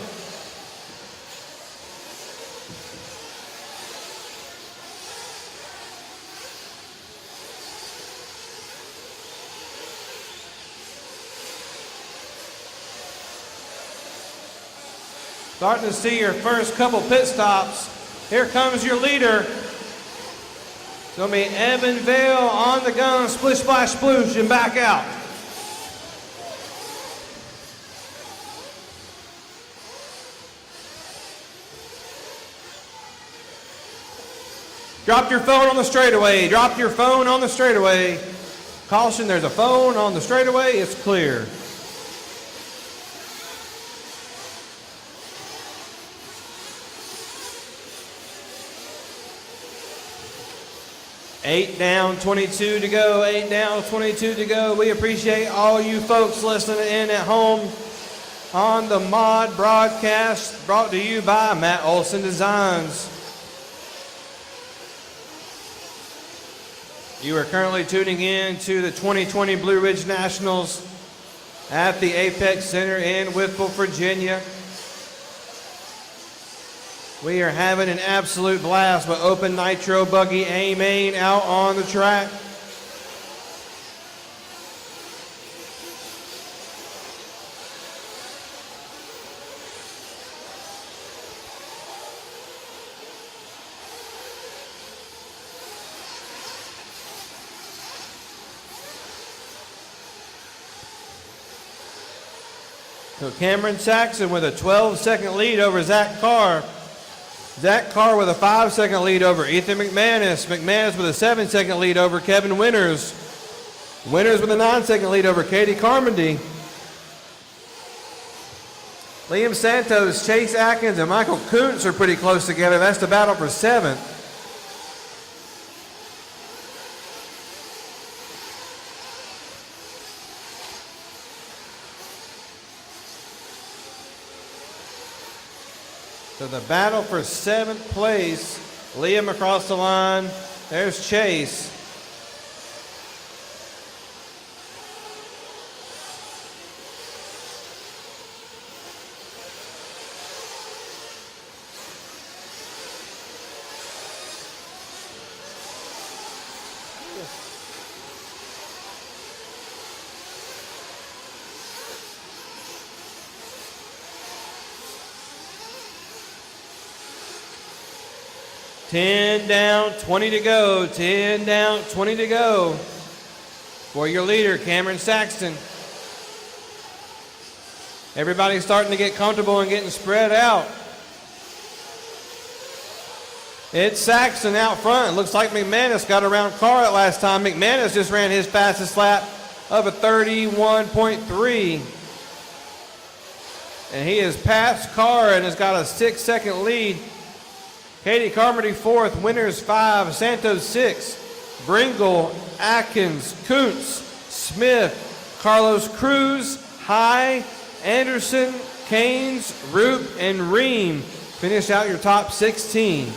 Starting to see your first couple pit stops. Here comes your leader. It's going to be Evan Vale on the gun, splish by sploosh, and back out. Drop your phone on the straightaway. Drop your phone on the straightaway. Caution, there's a phone on the straightaway. It's clear. Eight down, 22 to go. 8 down, 22 to go. We appreciate all you folks listening in at home on the Mod broadcast brought to you by Matt Olson Designs. You are currently tuning in to the 2020 Blue Ridge Nationals at the Apex Center in Whitfield, Virginia. We are having an absolute blast with open Nitro buggy E-main out on the track. So Cameron Saxon with a 12-second lead over Zach Carr. Zach Carr with a 5-second lead over Ethan McManus. McManus with a 7-second lead over Kevin Winters. Winters with a 9-second lead over Katie Carmody. Liam Santos, Chase Atkins, and Michael Kuntz are pretty close together. That's the battle for 7th. So the battle for 7th place, Liam across the line. There's Chase. 10 down, 20 to go. 10 down, 20 to go. For your leader, Cameron Saxton. Everybody's starting to get comfortable and getting spread out. It's Saxton out front. It looks like McManus got around Carr last time. McManus just ran his fastest lap of a 31.3. And he has passed Carr and has got a 6-second lead. Katie Carmody fourth, Winters 5, Santos 6, Bringle, Atkins, Kuntz, Smith, Carlos Cruz, High, Anderson, Keynes, Roop, and Ream finish out your top 16.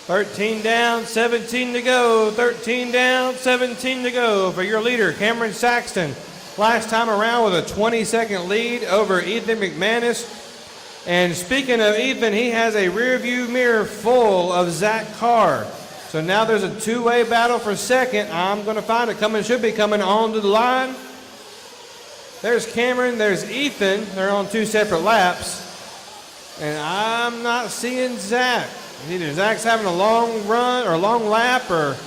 Thirteen down, 17 to go. 13 down, 17 to go for your leader, Cameron Saxton. Last time around with a 20-second lead over Ethan McManus. And speaking of Ethan, he has a rear view mirror full of Zach Carr. So now there's a two-way battle for second. I'm going to find it coming, should be coming onto the line. There's Cameron, there's Ethan. They're on two separate laps. And I'm not seeing Zach. Either Zach's having a long run or a long lap or...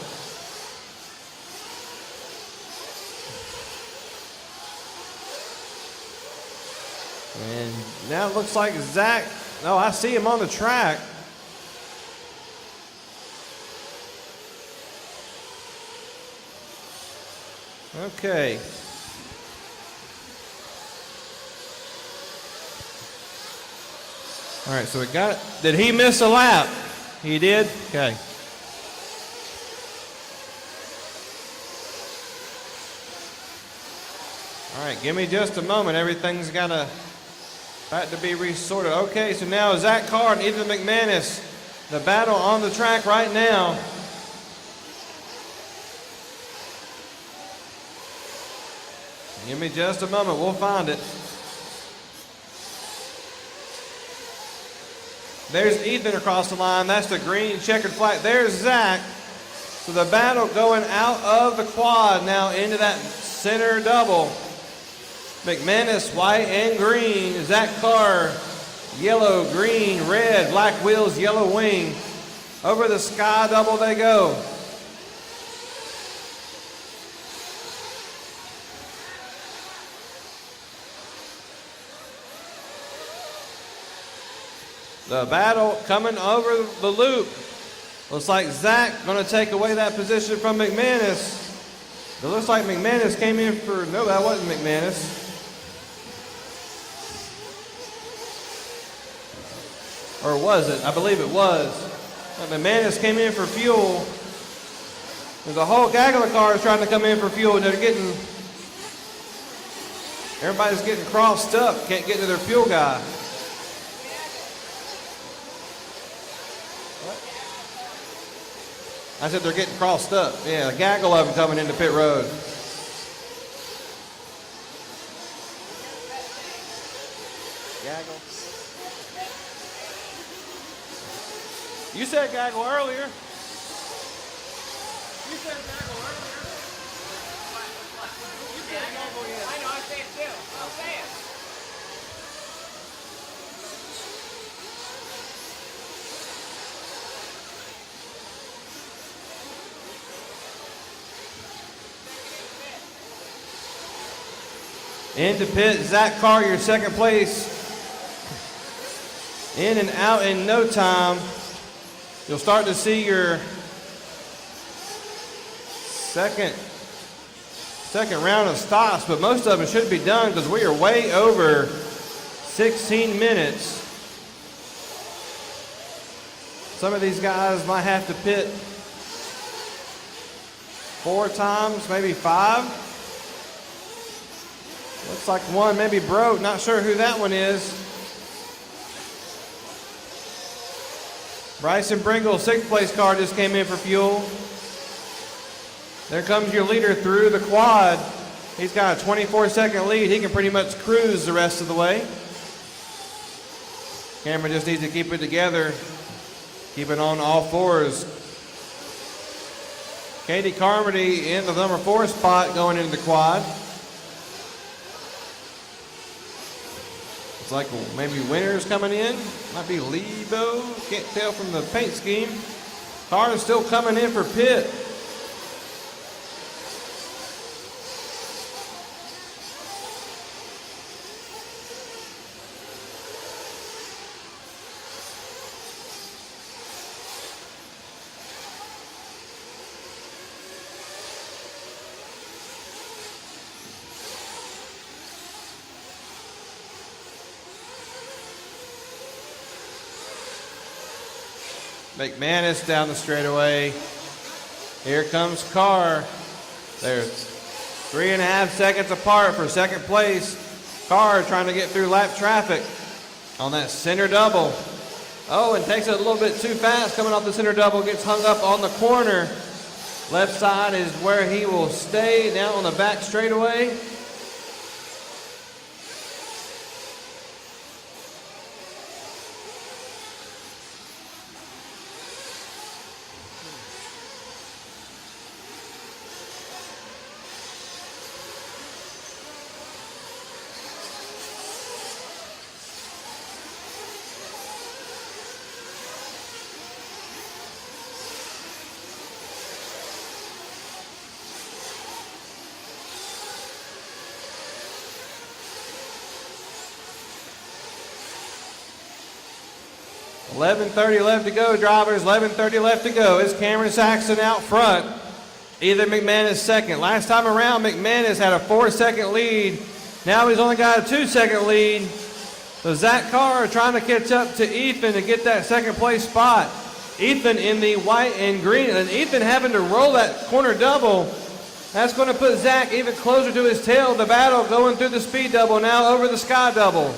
And now it looks like Zach, no, I see him on the track. Okay. All right, so we got it. Did he miss a lap? He did? Okay. All right, give me just a moment. Everything's got to be resorted. Okay, so now Zach Carr and Ethan McManus, the battle on the track right now. Give me just a moment. We'll find it. There's Ethan across the line. That's the green checkered flag. There's Zach. So the battle going out of the quad now into that center double. McManus, white and green. Zach Carr, yellow, green, red, black wheels, yellow wing. Over the sky double they go. The battle coming over the loop. Looks like Zach going to take away that position from McManus. It looks like McManus came in for, no, that wasn't McManus. Or was it? I believe it was. McManus came in for fuel. There's a whole gaggle of cars trying to come in for fuel. Everybody's getting crossed up. Can't get to their fuel guy. I said they're getting crossed up. Yeah, a gaggle of them coming into pit road. Gaggle. You said gaggle earlier. You said gaggle earlier. You said gaggle, yeah. I know, I say it too. I'll say it. Into pit, Zach Carr, your second place. In and out in no time. You'll start to see your second round of stops, but most of them should be done because we are way over 16 minutes. Some of these guys might have to pit 4 times, maybe 5. Looks like one maybe broke. Not sure who that one is. Bryson Bringle, 6th place car, just came in for fuel. There comes your leader through the quad. He's got a 24-second lead. He can pretty much cruise the rest of the way. Cameron just needs to keep it together. Keep it on all fours. Katie Carmody in the number 4 spot going into the quad. It's like maybe winners coming in. Might be Lebo. Can't tell from the paint scheme. Car is still coming in for pit. McManus down the straightaway. Here comes Carr. They're 3.5 seconds apart for second place. Carr trying to get through lap traffic on that center double. Oh, and takes it a little bit too fast coming off the center double. Gets hung up on the corner. Left side is where he will stay. Now on the back straightaway. .11:30 left to go, drivers. 11:30 left to go. It's Cameron Saxon out front. Ethan McManus second. Last time around, McManus had a 4-second lead. Now he's only got a 2-second lead. So Zach Carr trying to catch up to Ethan to get that second place spot. Ethan in the white and green. And Ethan having to roll that corner double. That's going to put Zach even closer to his tail. The battle going through the speed double now over the sky double.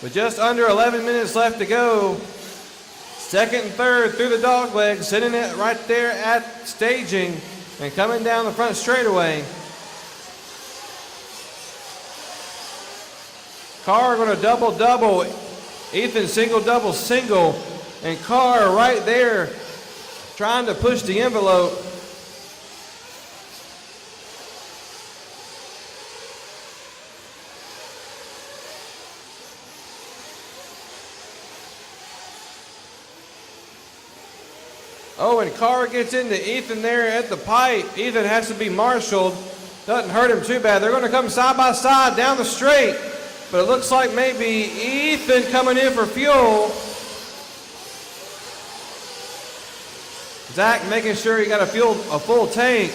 With just under 11 minutes left to go, second and third through the dog leg, sitting it right there at staging and coming down the front straightaway. Carr going to double-double. Ethan single-double-single. And Carr right there trying to push the envelope. Oh, and Carr gets into Ethan there at the pipe. Ethan has to be marshaled. Doesn't hurt him too bad. They're going to come side by side down the straight. But it looks like maybe Ethan coming in for fuel. Zach making sure he got a full tank.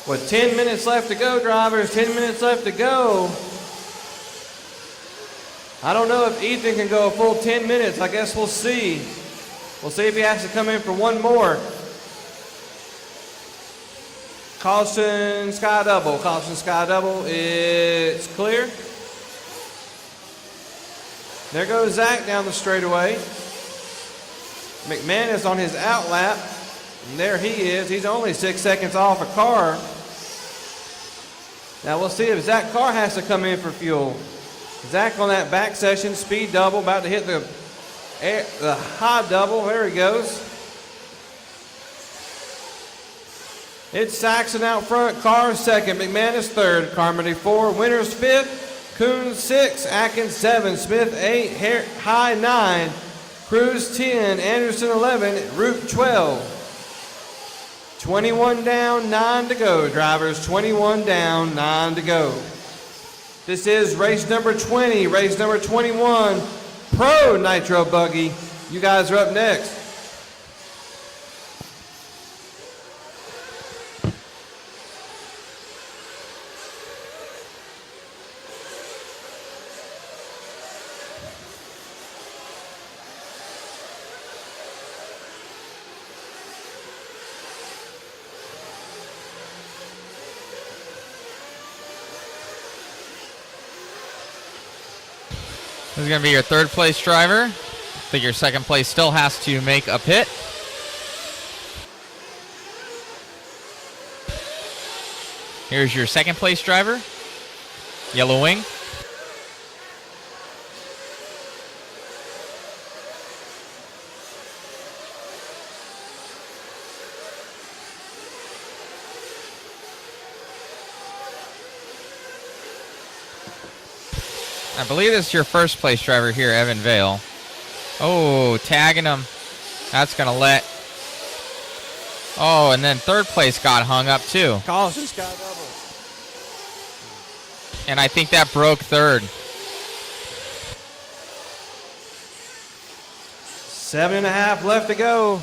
With 10 minutes left to go, drivers, 10 minutes left to go. I don't know if Ethan can go a full 10 minutes. I guess we'll see. We'll see if he has to come in for one more. Caution sky double. Caution sky double. It's clear. There goes Zach down the straightaway. McManus on his out lap. And there he is. He's only 6 seconds off a car. Now we'll see if Zach Carr has to come in for fuel. Zach on that back session, speed double, about to hit the high double. There he goes. It's Saxon out front, Carr second, McManus third, Carmody 4, Winters 5th, Coons 6, Atkins 7, Smith 8, High 9, Cruz 10, Anderson 11, Root 12. 21 down, 9 to go, drivers. 21 down, 9 to go. This is race number 20, race number 21, Pro Nitro Buggy. You guys are up next. This is going to be your third place driver. I think your second place still has to make a pit. Here's your second place driver, Yellow Wing. I believe this is your first place driver here, Evan Vale. Oh, tagging him. That's going to let. Oh, and then third place got hung up too. Caution sky double. And I think that broke third. 7.5 left to go.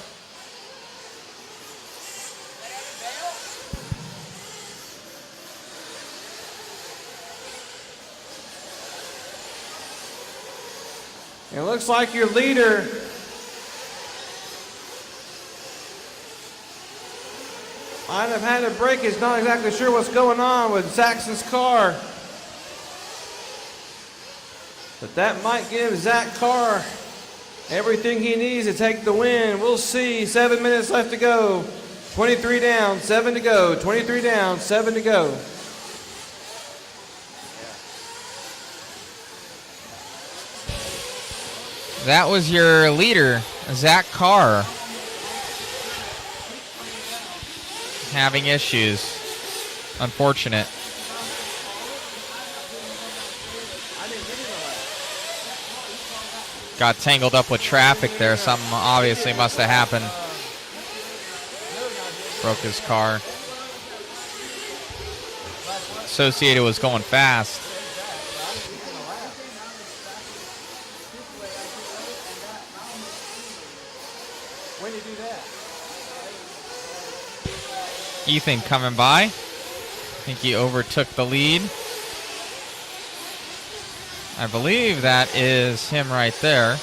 It looks like your leader might have had a break. He's not exactly sure what's going on with Saxon's car. But that might give Zach Carr everything he needs to take the win. We'll see. 7 minutes left to go. 23 down, 7 to go. 23 down, 7 to go. That was your leader, Zach Carr, having issues. Unfortunate. Got tangled up with traffic there. Something obviously must have happened. Broke his car. Associated was going fast. When you do that? Ethan coming by. I think he overtook the lead. I believe that is him right there.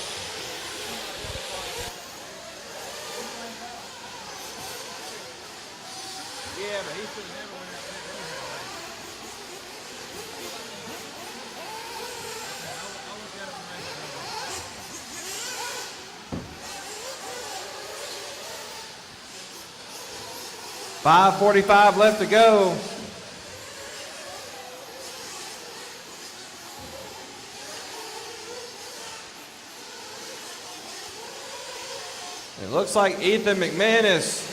Yeah, but he should never win that $5:45 left to go. It looks like Ethan McManus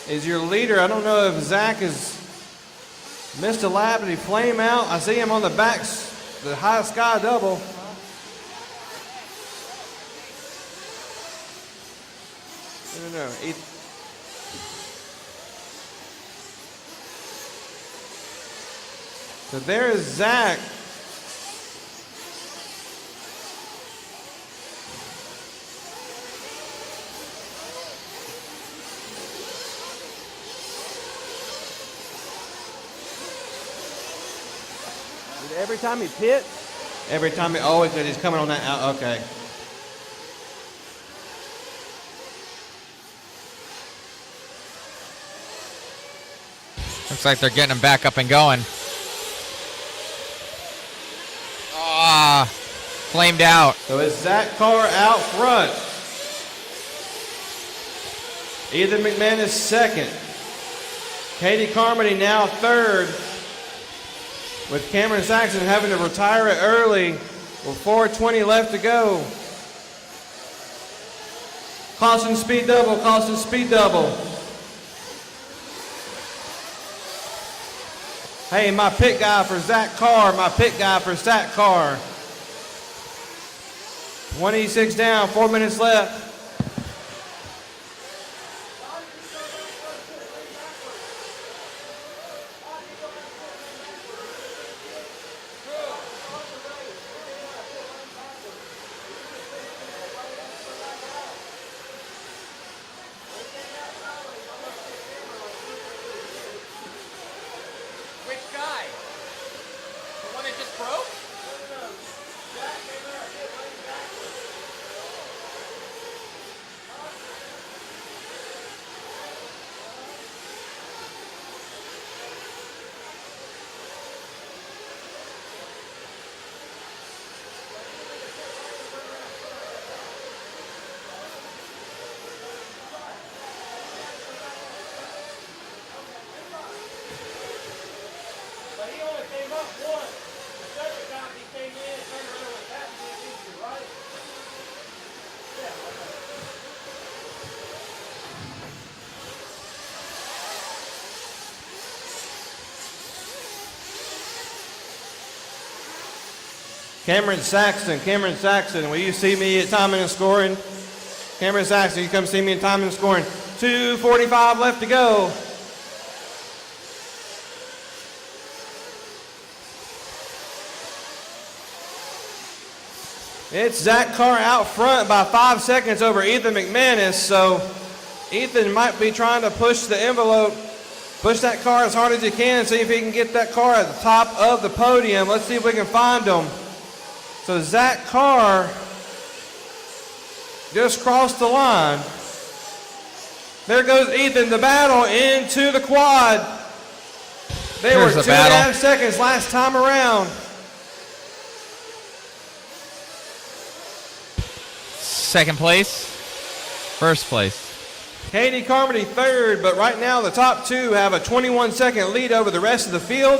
is your leader. I don't know if Zach has missed a lap. Did he flame out? I see him on the backs, the high sky double. No. So there is Zach. Every time he pits? Every time he, oh, he's coming on that out, okay. Looks like they're getting him back up and going. Ah, flamed out. So it's Zach Carr out front. Ethan McManus second. Katie Carmody now third. With Cameron Saxon having to retire it early with 4:20 left to go. Caution speed double, caution speed double. Hey, my pit guy for Zach Carr, my pit guy for Zach Carr. 26 down, 4 minutes left. Which guy? The one that just broke? But he only came up once. The second time he came in and turned around with that, right? Cameron Saxton, will you see me at timing and scoring? Cameron Saxton, you come see me in timing and scoring. 2:45 left to go. It's Zach Carr out front by 5 seconds over Ethan McManus, so Ethan might be trying to push the envelope, push that car as hard as he can, see if he can get that car at the top of the podium. Let's see if we can find him. So Zach Carr just crossed the line. There goes Ethan, the battle into the quad. They were 2.5 seconds last time around. Second place, first place. Katie Carmody third, but right now the top two have a 21-second lead over the rest of the field.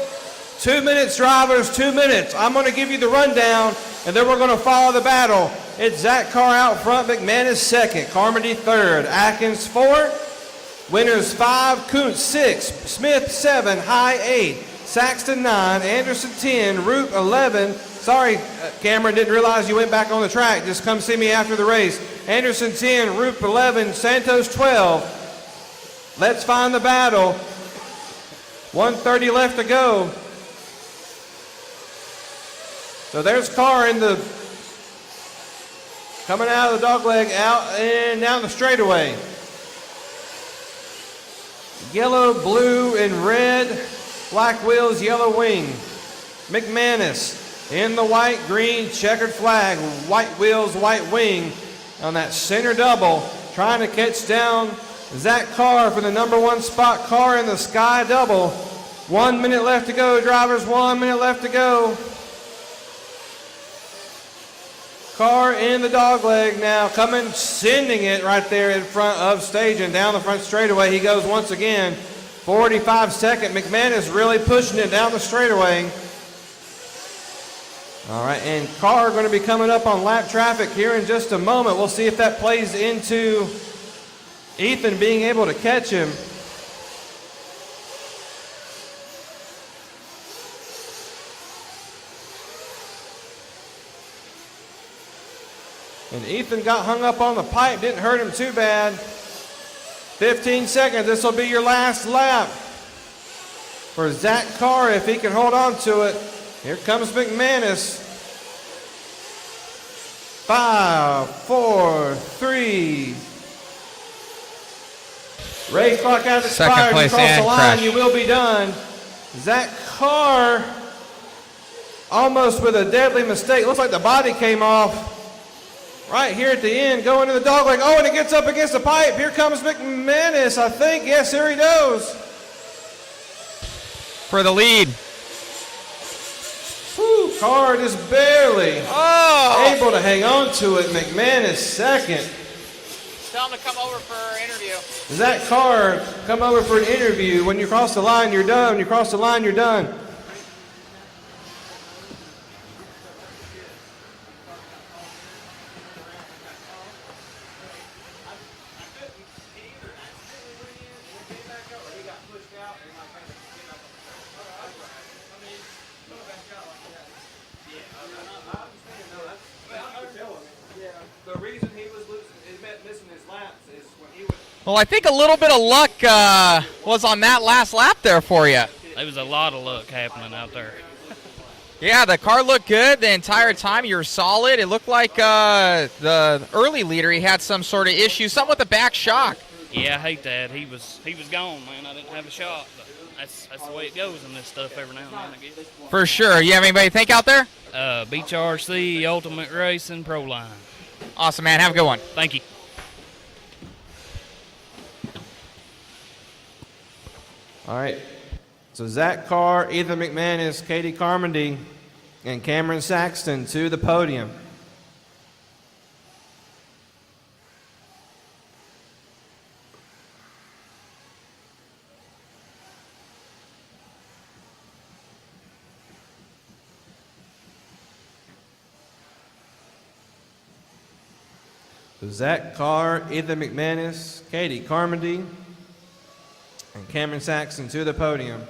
2 minutes, drivers, 2 minutes. I'm going to give you the rundown, and then we're going to follow the battle. It's Zach Carr out front, McManus second, Carmody third, Atkins fourth, Winters 5, Kuntz 6, Smith 7, High 8, Saxton 9, Anderson 10, Root 11. Sorry, Cameron, didn't realize you went back on the track. Just come see me after the race. Anderson 10, Root 11, Santos 12. Let's find the battle. 1:30 left to go. So there's Carr in the, coming out of the dogleg, out and down the straightaway. Yellow, blue, and red, black wheels, yellow wing. McManus in the white, green, checkered flag, white wheels, white wing on that center double, trying to catch down Zach Carr for the number one spot. Carr in the sky double. 1 minute left to go, drivers, 1 minute left to go. Carr in the dogleg now, coming, sending it right there in front of stage and down the front straightaway. He goes once again, 45-second. McManus really pushing it down the straightaway. All right, and Carr going to be coming up on lap traffic here in just a moment. We'll see if that plays into Ethan being able to catch him. And Ethan got hung up on the pipe, didn't hurt him too bad. 15 seconds, this will be your last lap for Zach Carr if he can hold on to it. Here comes McManus. 5, 4, 3. Race clock has expired. You cross the line, you will be done. Zach Carr almost with a deadly mistake. Looks like the body came off right here at the end, going to the dog leg. Oh, and it gets up against the pipe. Here comes McManus, I think. Yes, here he goes. For the lead. Whew, car just barely able to hang on to it. McManus second. Tell him to come over for an interview. Zach Carr, come over for an interview. When you cross the line, you're done. When you cross the line, you're done. The reason he was missing his laps is when he was. Well, I think a little bit of luck was on that last lap there for you. There was a lot of luck happening out there. Yeah, the car looked good the entire time. You were solid. It looked like the early leader, he had some sort of issue, something with the back shock. Yeah, I hate that. He was gone, man. I didn't have a shot. But that's the way it goes in this stuff every now and then, I guess. For sure. You have anybody think out there? BHRC, Ultimate Racing, Pro Line. Awesome, man. Have a good one. Thank you. All right. So Zach Carr, Ethan McManus, Katie Carmody, and Cameron Saxton to the podium. So Zach Carr, Ethan McManus, Katie Carmody, and Cameron Saxton to the podium.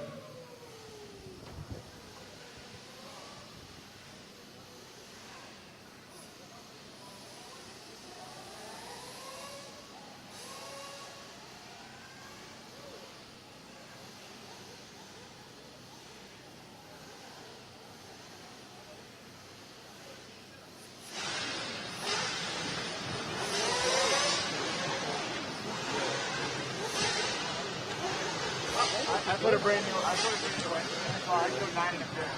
I put a brand new one in the car. I go 9 and a half.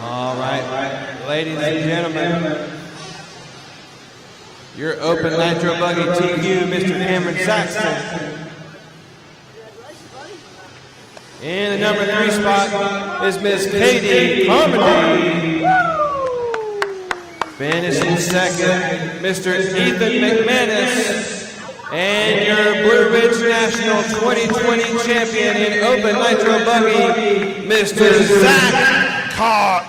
All right, ladies and gentlemen, your Open Nitro Buggy TQ, Mr. Cameron Saxton. In the number 3 spot is Miss Katie Carmody. Finishing second, Mr. Ethan McManus. And your Blue Ridge National 2020 champion in Open Nitro Buggy, Mr. Zach Carr.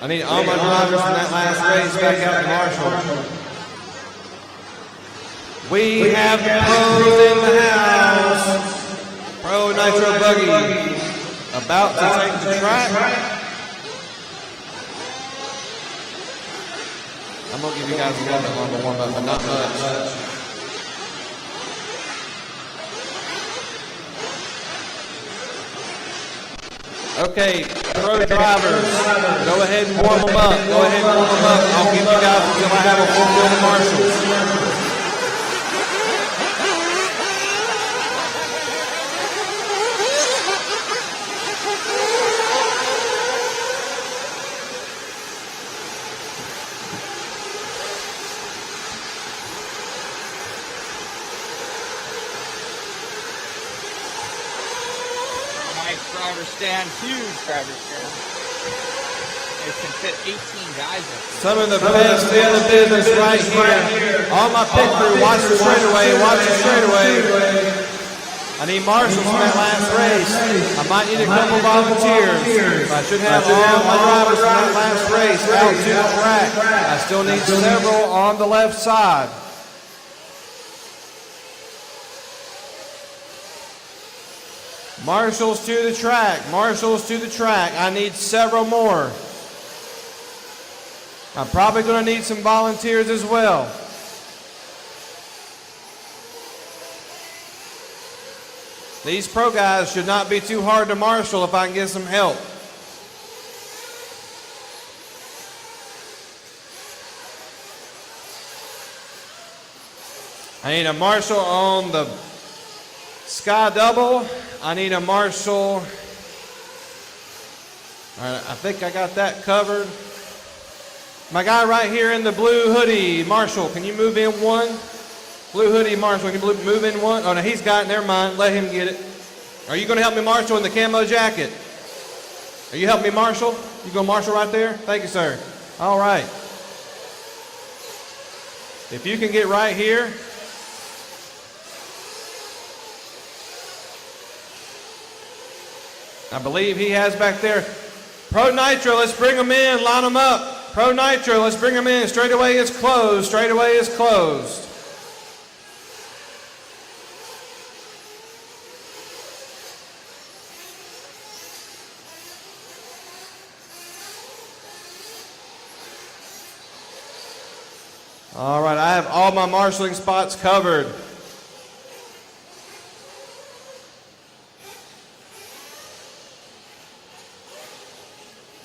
I need all my drivers from that last race back out to Marshall. We have the pros in the house. Pro Nitro Buggy about to take the track. I'm going to give you guys a little bit longer warm up, but not much. Okay, pro drivers, go ahead and warm them up. Go ahead and warm them up. I'll give you guys until I have a full field of marshals. Driver stand, huge driver stand. It can fit 18 guys in. Some of the best in the business right here. All my pit crew, watch the straightaway, watch the straightaway. I need marshals for that last race. I might need a couple volunteers. I should have all my drivers for that last race out to the track. I still need several on the left side. Marshals to the track. Marshals to the track. I need several more. I'm probably going to need some volunteers as well. These pro guys should not be too hard to marshal if I can get some help. I need a marshal on the Sky Double. I need a marshal. All right, I think I got that covered. My guy right here in the blue hoodie, Marshall, can you move in one? Blue hoodie, Marshall, can you move in one? Oh, no, he's got it. Never mind. Let him get it. Are you going to help me marshal in the camo jacket? Are you helping me marshal? You go marshal right there? Thank you, sir. All right. If you can get right here. I believe he has back there. Pro Nitro, let's bring them in, line them up. Pro Nitro, let's bring them in. Straightaway is closed. Straightaway is closed. All right, I have all my marshalling spots covered.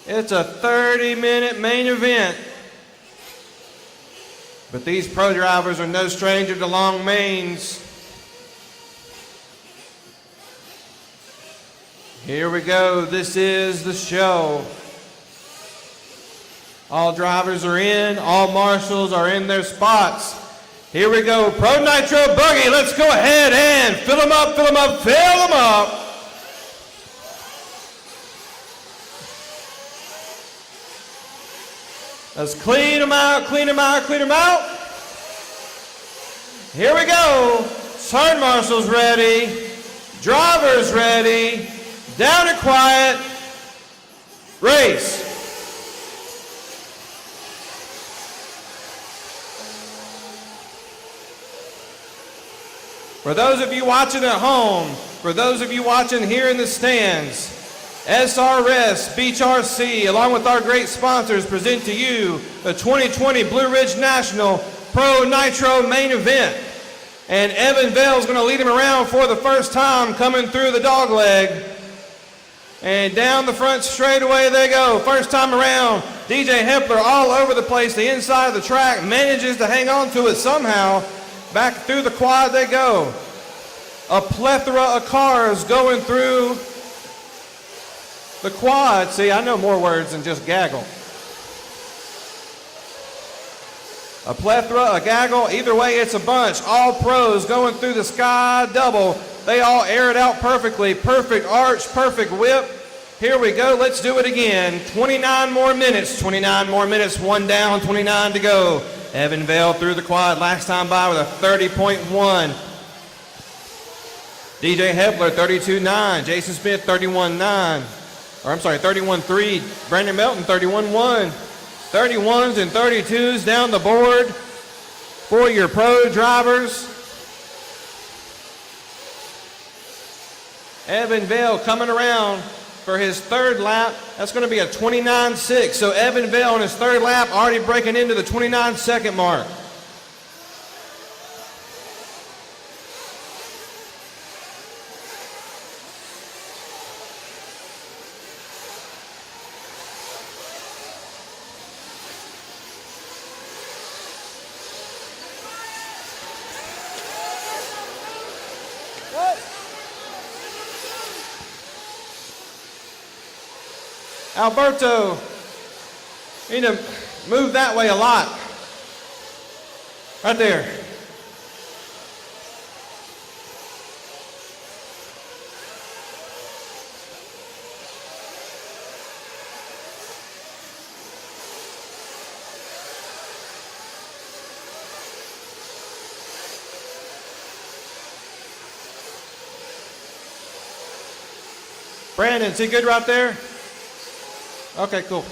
It's a 30-minute main event. But these pro drivers are no stranger to long mains. Here we go. This is the show. All drivers are in. All marshals are in their spots. Here we go. Pro Nitro Buggy. Let's go ahead and fill them up, fill them up, fill them up. Let's clean them out, clean them out, clean them out. Here we go. Sergeant Marshals ready. Drivers ready. Down and quiet. Race. For those of you watching at home, for those of you watching here in the stands, SRS, Beach RC, along with our great sponsors, present to you the 2020 Blue Ridge National Pro Nitro main event. And Evan Vale's going to lead him around for the first time, coming through the dog leg. And down the front straightaway they go. First time around, DJ Hepler all over the place. The inside of the track manages to hang on to it somehow. Back through the quad they go. A plethora of cars going through the quad. See, I know more words than just gaggle. A plethora, a gaggle, either way it's a bunch. All pros going through the Sky Double. They all air it out perfectly. Perfect arch, perfect whip. Here we go, let's do it again. 29 more minutes, 29 more minutes, one down, 29 to go. Evan Vale through the quad, last time by with a 30.1. DJ Hepler, 32.9. Jason Smith, 31.9. Or I'm sorry, 31.3. Brandon Melton, 31.1. 31s and 32s down the board for your pro drivers. Evan Vale coming around for his third lap. That's going to be a 29.6. So Evan Vale on his third lap already breaking into the 29-second mark. Alberto, you need to move that way a lot. Right there. Brandon, is he good right there? Okay, cool.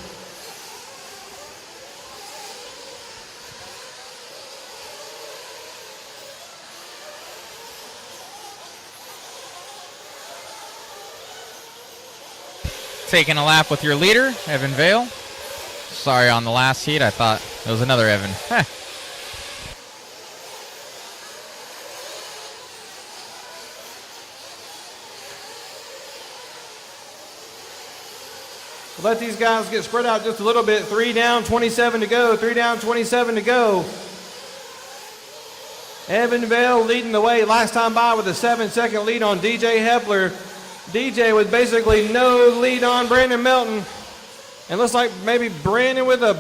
Taking a lap with your leader, Evan Vale. Sorry on the last heat, I thought it was another Evan. Let these guys get spread out just a little bit. 3 down, 27 to go. 3 down, 27 to go. Evan Vale leading the way last time by with a 7-second lead on DJ Hepler. DJ with basically no lead on Brandon Melton. And looks like maybe Brandon with a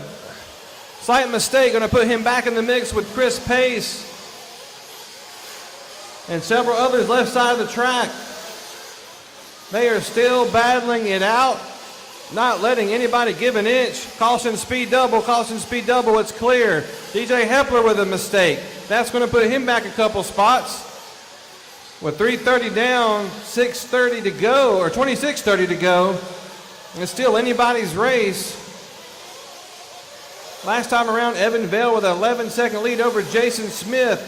slight mistake going to put him back in the mix with Chris Pace and several others left side of the track. They are still battling it out, not letting anybody give an inch. Caution speed double, it's clear. DJ Hepler with a mistake. That's going to put him back a couple spots. With 3:30 down, 6:30 to go, or 26:30 to go. And it's still anybody's race. Last time around, Evan Vale with an 11-second lead over Jason Smith.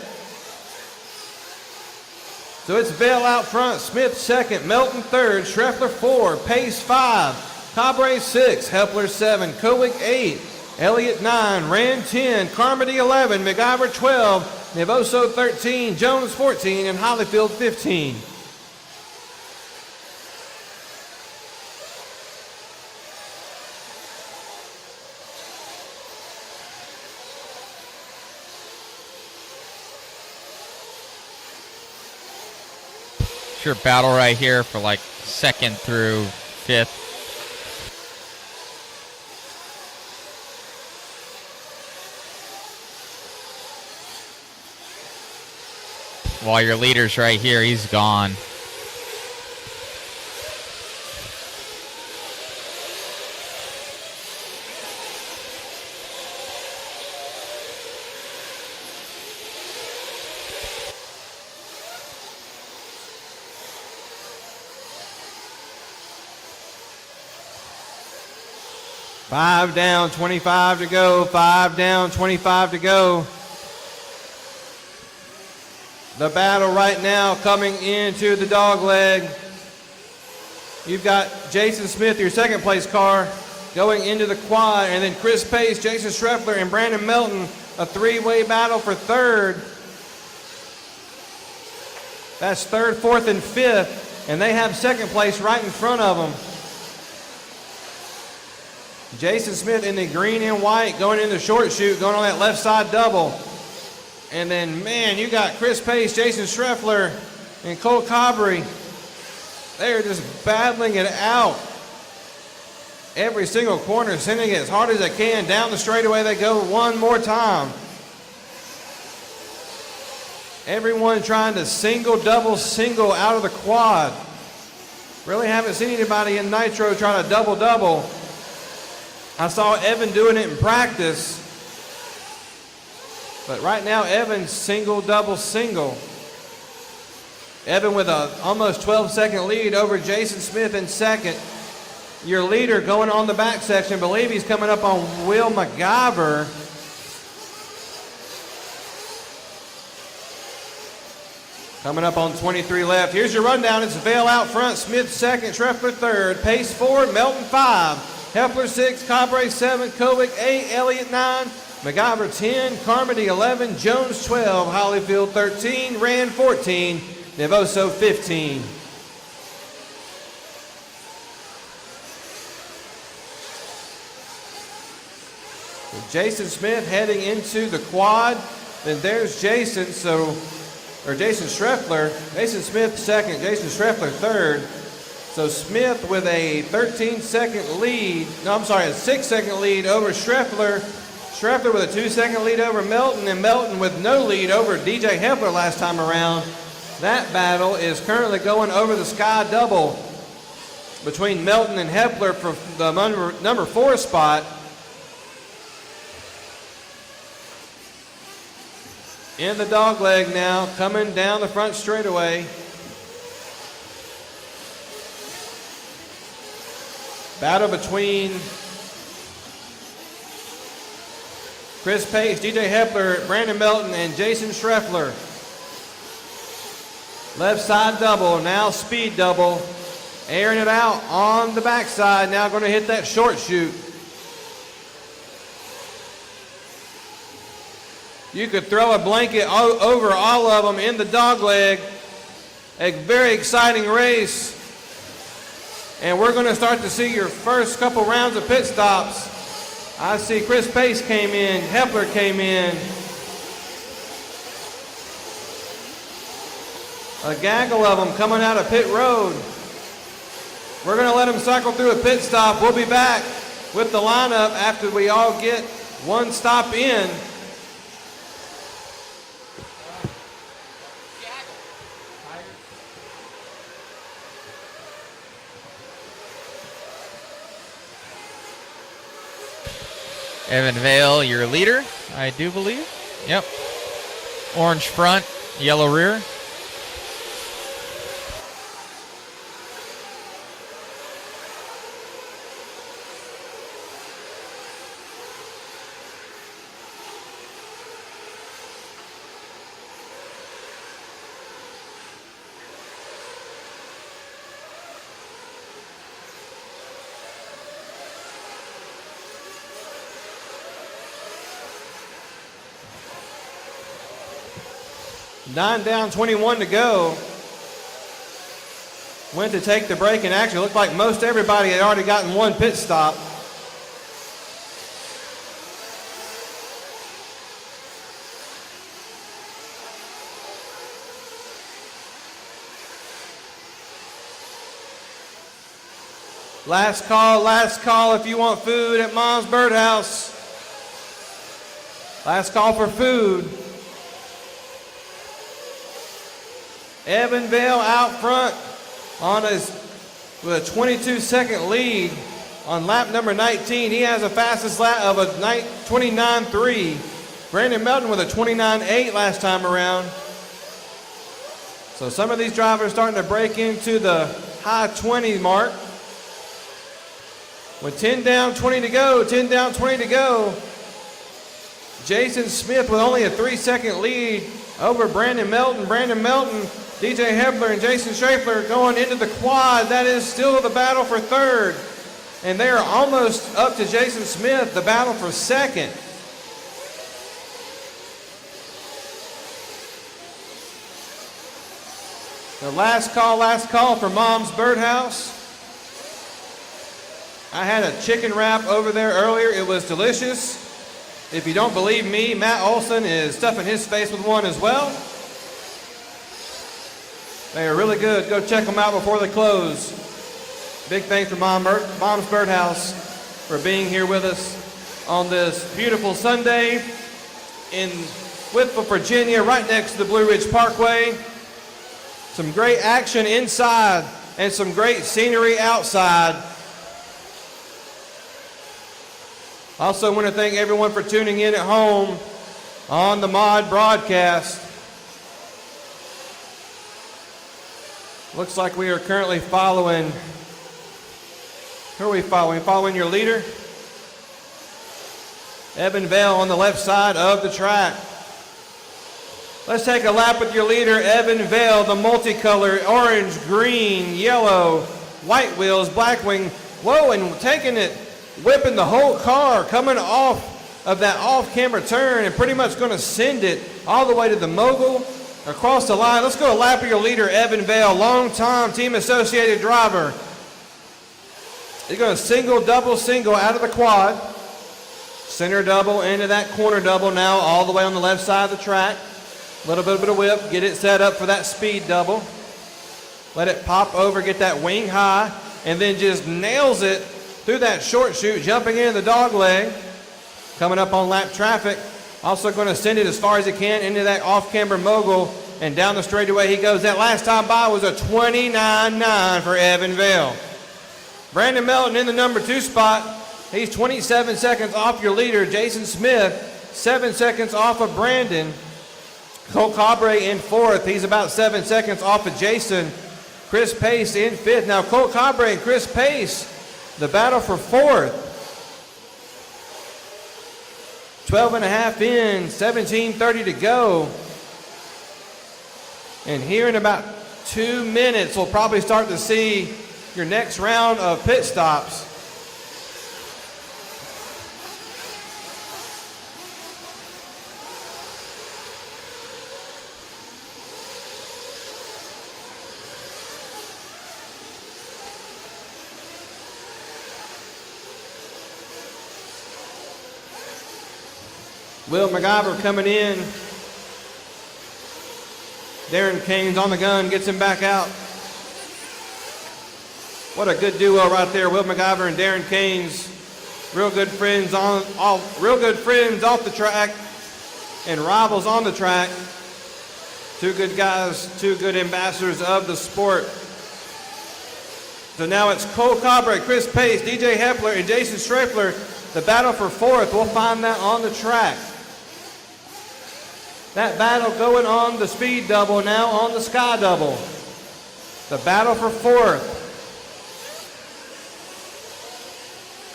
So it's Vale out front, Smith second, Melton third, Schreffler 4, Pace 5, Cabre 6, Hepler 7, Kowick 8, Elliott 9, Rand 10, Carmody 11, McIver 12, Nevoso 13, Jones 14, and Hollyfield 15. Sure battle right here for like 2nd through 5th. While your leader's right here, he's gone. Five down, 25 to go. 5 down, 25 to go. The battle right now coming into the dog leg. You've got Jason Smith, your second place car, going into the quad, and then Chris Pace, Jason Schreffler, and Brandon Melton, a three-way battle for third. That's third, fourth, and fifth, and they have second place right in front of them. Jason Smith in the green and white going in the short chute, going on that left side double. And then, man, you got Chris Pace, Jason Schreffler, and Cole Cabri. They're just battling it out. Every single corner, sending it as hard as they can. Down the straightaway they go one more time. Everyone trying to single, double, single out of the quad. Really haven't seen anybody in Nitro trying to double, double. I saw Evan doing it in practice. But right now, Evan's single, double, single. Evan with a almost 12-second lead over Jason Smith in second. Your leader going on the back section. I believe he's coming up on Will McIver. Coming up on 23 left. Here's your rundown. It's Vale out front. Smith second, Schreffler third. Pace 4, Melton 5. Hepler 6, Cabre 7, Kovic 8, Elliott 9, McIver 10, Carmody 11, Jones 12, Hollyfield 13, Rand 14, Nevoso 15. So Jason Smith heading into the quad. Then there's Jason, Jason Schreffler. Jason Smith second, Jason Schreffler third. So Smith with a 13-second lead, a 6-second lead over Schreffler. Schreffler with a 2-second lead over Melton, and Melton with no lead over DJ Hepler last time around. That battle is currently going over the sky double between Melton and Hepler for the number 4 spot. In the dogleg now, coming down the front straightaway. Battle between Chris Pace, DJ Hepler, Brandon Melton, and Jason Schreffler. Left side double, now speed double. Airing it out on the backside, now going to hit that short chute. You could throw a blanket over all of them in the dog leg. A very exciting race. And we're going to start to see your first couple rounds of pit stops. I see Chris Pace came in, Hepler came in. A gaggle of them coming out of pit road. We're going to let them cycle through a pit stop. We'll be back with the lineup after we all get one stop in. Evan Vale, your leader, I do believe. Yep. Orange front, yellow rear. Nine down, 21 to go. Went to take the break and actually looked like most everybody had already gotten one pit stop. Last call if you want food at Mom's Birdhouse. Last call for food. Evan Vale out front with a 22-second lead on lap number 19. He has a fastest lap of a 29.3. Brandon Melton with a 29.8 last time around. So some of these drivers starting to break into the high 20 mark. With 10 down, 20 to go, 10 down, 20 to go. Jason Smith with only a 3-second lead over Brandon Melton. Brandon Melton, DJ Hepler, and Jason Schreffler going into the quad. That is still the battle for third. And they are almost up to Jason Smith, the battle for second. The last call for Mom's Birdhouse. I had a chicken wrap over there earlier. It was delicious. If you don't believe me, Matt Olson is stuffing his face with one as well. They are really good. Go check them out before they close. Big thanks for Mom's Birdhouse for being here with us on this beautiful Sunday in Whitfield, Virginia, right next to the Blue Ridge Parkway. Some great action inside and some great scenery outside. Also want to thank everyone for tuning in at home on the Mod broadcast. Looks like we are currently following. Who are we following? Following your leader? Evan Vale on the left side of the track. Let's take a lap with your leader, Evan Vale, the multicolored orange, green, yellow, white wheels, black wing. Whoa, and taking it, whipping the whole car, coming off of that off-camera turn and pretty much going to send it all the way to the mogul. Across the line. Let's go a lap of your leader, Evan Vale, long-time Team Associated driver. He's going to single, double, single out of the quad. Center double into that corner double now all the way on the left side of the track. A little bit of whip, get it set up for that speed double. Let it pop over, get that wing high, and then just nails it through that short chute, jumping in the dog leg. Coming up on lap traffic. Also going to send it as far as he can into that off-camber mogul, and down the straightaway he goes. That last time by was a 29.9 for Evan Vale. Brandon Melton in the number 2 spot. He's 27 seconds off your leader, Jason Smith, 7 seconds off of Brandon. Cole Cabre in 4th. He's about 7 seconds off of Jason. Chris Pace in 5th. Now Cole Cabre and Chris Pace, the battle for fourth. 12.5 in, 17:30 to go. And here in about 2 minutes, we'll probably start to see your next round of pit stops. Will McGyver coming in. Darren Kane's on the gun, gets him back out. What a good duo right there, Will McGyver and Darren Kane's. Real good friends off the track and rivals on the track. Two good guys, two good ambassadors of the sport. So now it's Cole Cabre, Chris Pace, DJ Hepler, and Jason Strafler. The battle for fourth. We'll find that on the track. That battle going on the speed double, now on the sky double. The battle for fourth.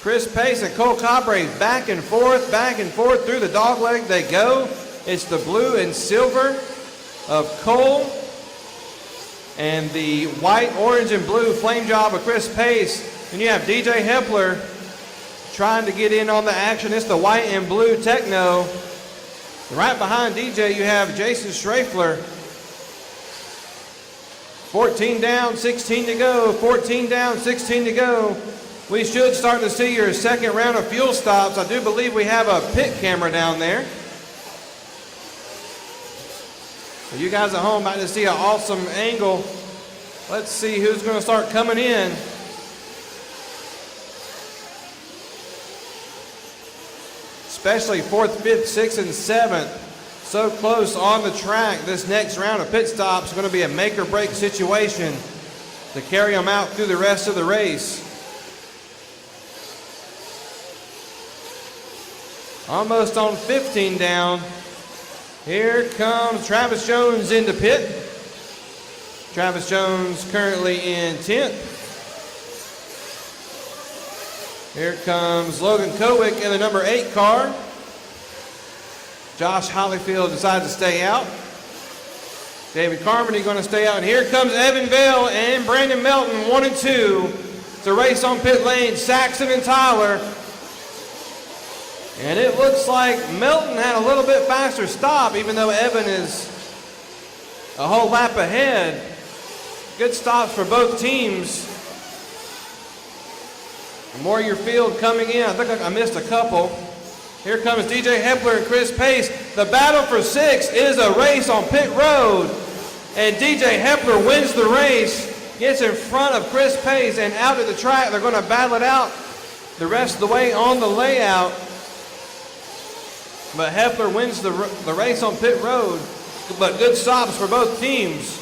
Chris Pace and Cole Cabre back and forth through the dog leg they go. It's the blue and silver of Cole and the white, orange, and blue flame job of Chris Pace. And you have DJ Hepler trying to get in on the action. It's the white and blue techno. Right behind DJ, you have Jason Strafler. 14 down, 16 to go. 14 down, 16 to go. We should start to see your second round of fuel stops. I do believe we have a pit camera down there. So you guys at home about to see an awesome angle. Let's see who's going to start coming in. Especially 4th, 5th, 6th, and 7th. So close on the track. This next round of pit stops is going to be a make or break situation to carry them out through the rest of the race. Almost on 15 down. Here comes Travis Jones into pit. Travis Jones currently in 10th. Here comes Logan Kowick in the number 8 car. Josh Hollyfield decides to stay out. David Carmody going to stay out. And here comes Evan Vale and Brandon Melton, 1 and 2. It's a race on pit lane, Saxon and Tyler. And it looks like Melton had a little bit faster stop, even though Evan is a whole lap ahead. Good stops for both teams. More your field coming in. I think I missed a couple. Here comes DJ Hepler and Chris Pace. The battle for 6 is a race on pit road. And DJ Hepler wins the race, gets in front of Chris Pace and out to the track. They're going to battle it out the rest of the way on the layout. But Hepler wins the race on pit road. But good stops for both teams.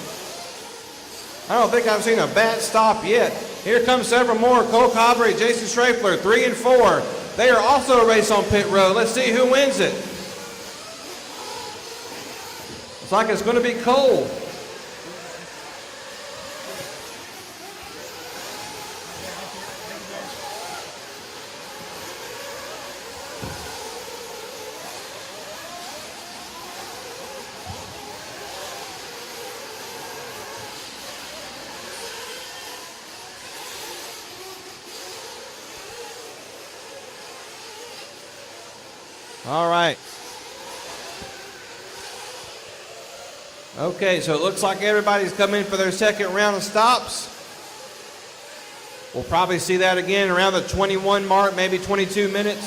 I don't think I've seen a bad stop yet. Here comes several more. Cole Cabre, Jason Strafler, 3 and 4. They are also a race on pit road. Let's see who wins it. Looks like it's going to be Cole. All right. Okay, so it looks like everybody's come in for their second round of stops. We'll probably see that again around the 21 mark, maybe 22 minutes.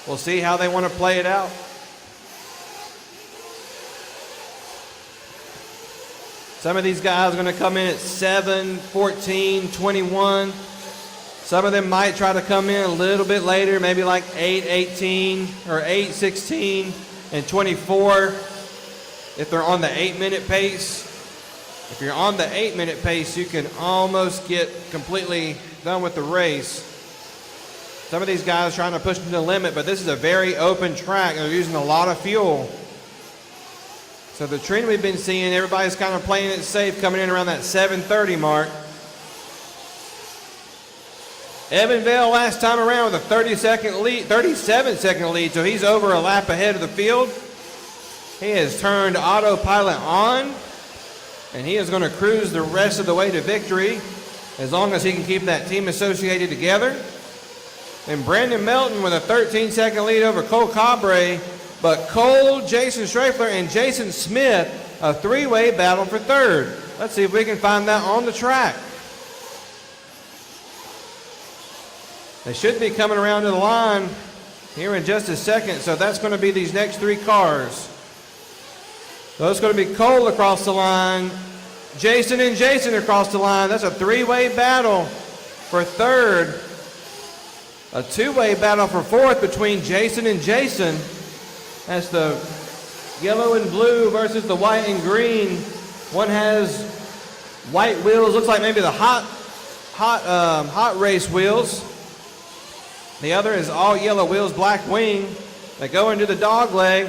We'll see how they want to play it out. Some of these guys are going to come in at 7, 14, 21. Some of them might try to come in a little bit later, maybe like 8, 18, or 8, 16, and 24 if they're on the 8-minute pace. If you're on the 8-minute pace, you can almost get completely done with the race. Some of these guys are trying to push to the limit, but this is a very open track. They're using a lot of fuel. So the trend we've been seeing, everybody's kind of playing it safe, coming in around that 7:30 mark. Evan Vale last time around with a 37-second lead, so he's over a lap ahead of the field. He has turned autopilot on, and he is going to cruise the rest of the way to victory as long as he can keep that team associated together. And Brandon Melton with a 13-second lead over Cole Cabre, but Cole, Jason Strafler, and Jason Smith, a three-way battle for third. Let's see if we can find that on the track. They should be coming around to the line here in just a second, so that's going to be these next three cars. So it's going to be Cole across the line, Jason and Jason across the line. That's a three-way battle for third. A two-way battle for fourth between Jason and Jason. That's the yellow and blue versus the white and green. One has white wheels, looks like maybe the hot race wheels. The other is all yellow wheels, black wing. They go into the dog leg.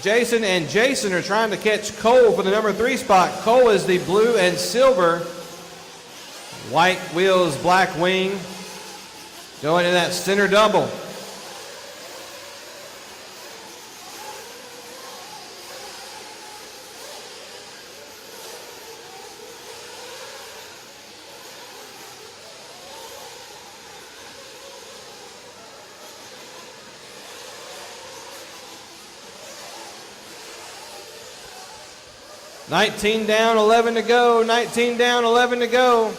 Jason and Jason are trying to catch Cole for the number 3 spot. Cole is the blue and silver. White wheels, black wing. Going in that center double. $19 down, 11 to go. 19 down, 11 to go.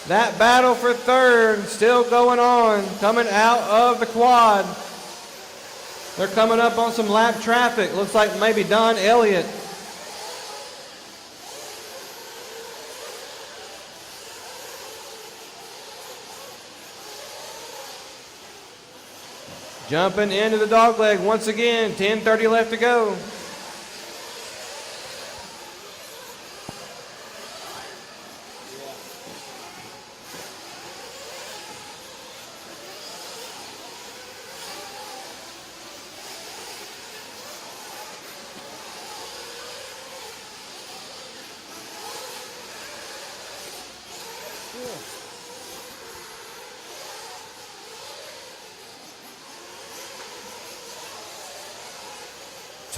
That battle for third still going on, coming out of the quad. They're coming up on some lap traffic. Looks like maybe Don Elliott. Jumping into the dog leg once again, 10:30 left to go.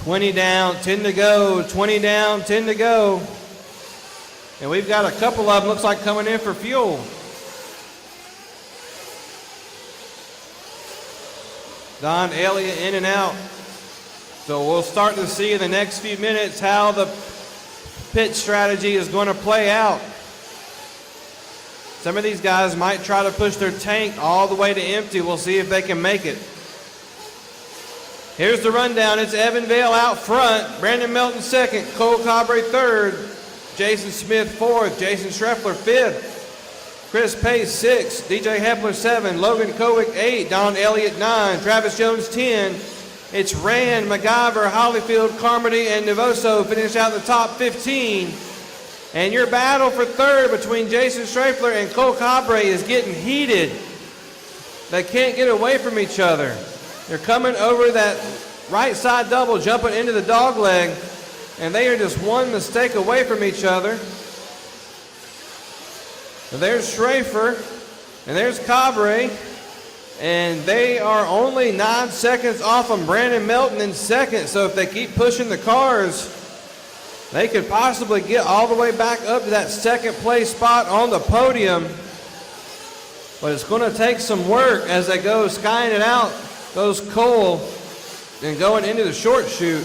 $20 down, 10 to go, 20 down, 10 to go. And we've got a couple of them, looks like, coming in for fuel. Don Elliott in and out. So we'll start to see in the next few minutes how the pit strategy is going to play out. Some of these guys might try to push their tank all the way to empty. We'll see if they can make it. Here's the rundown. It's Evan Vale out front. Brandon Melton second. Cole Cabre third. Jason Smith fourth. Jason Schreffler fifth. Chris Pace sixth. DJ Hepler 7. Logan Kowick 8. Don Elliott 9. Travis Jones 10. It's Rand, MacGyver, Hollyfield, Carmody, and Novoso finish out the top 15. And your battle for third between Jason Strafler and Cole Cabre is getting heated. They can't get away from each other. They're coming over that right side double, jumping into the dog leg, and they are just one mistake away from each other. So there's Schrafer, and there's Cabre, and they are only 9 seconds off from Brandon Melton in second. So if they keep pushing the cars, they could possibly get all the way back up to that second place spot on the podium. But it's going to take some work as they go skying it out. Goes Cole and going into the short chute.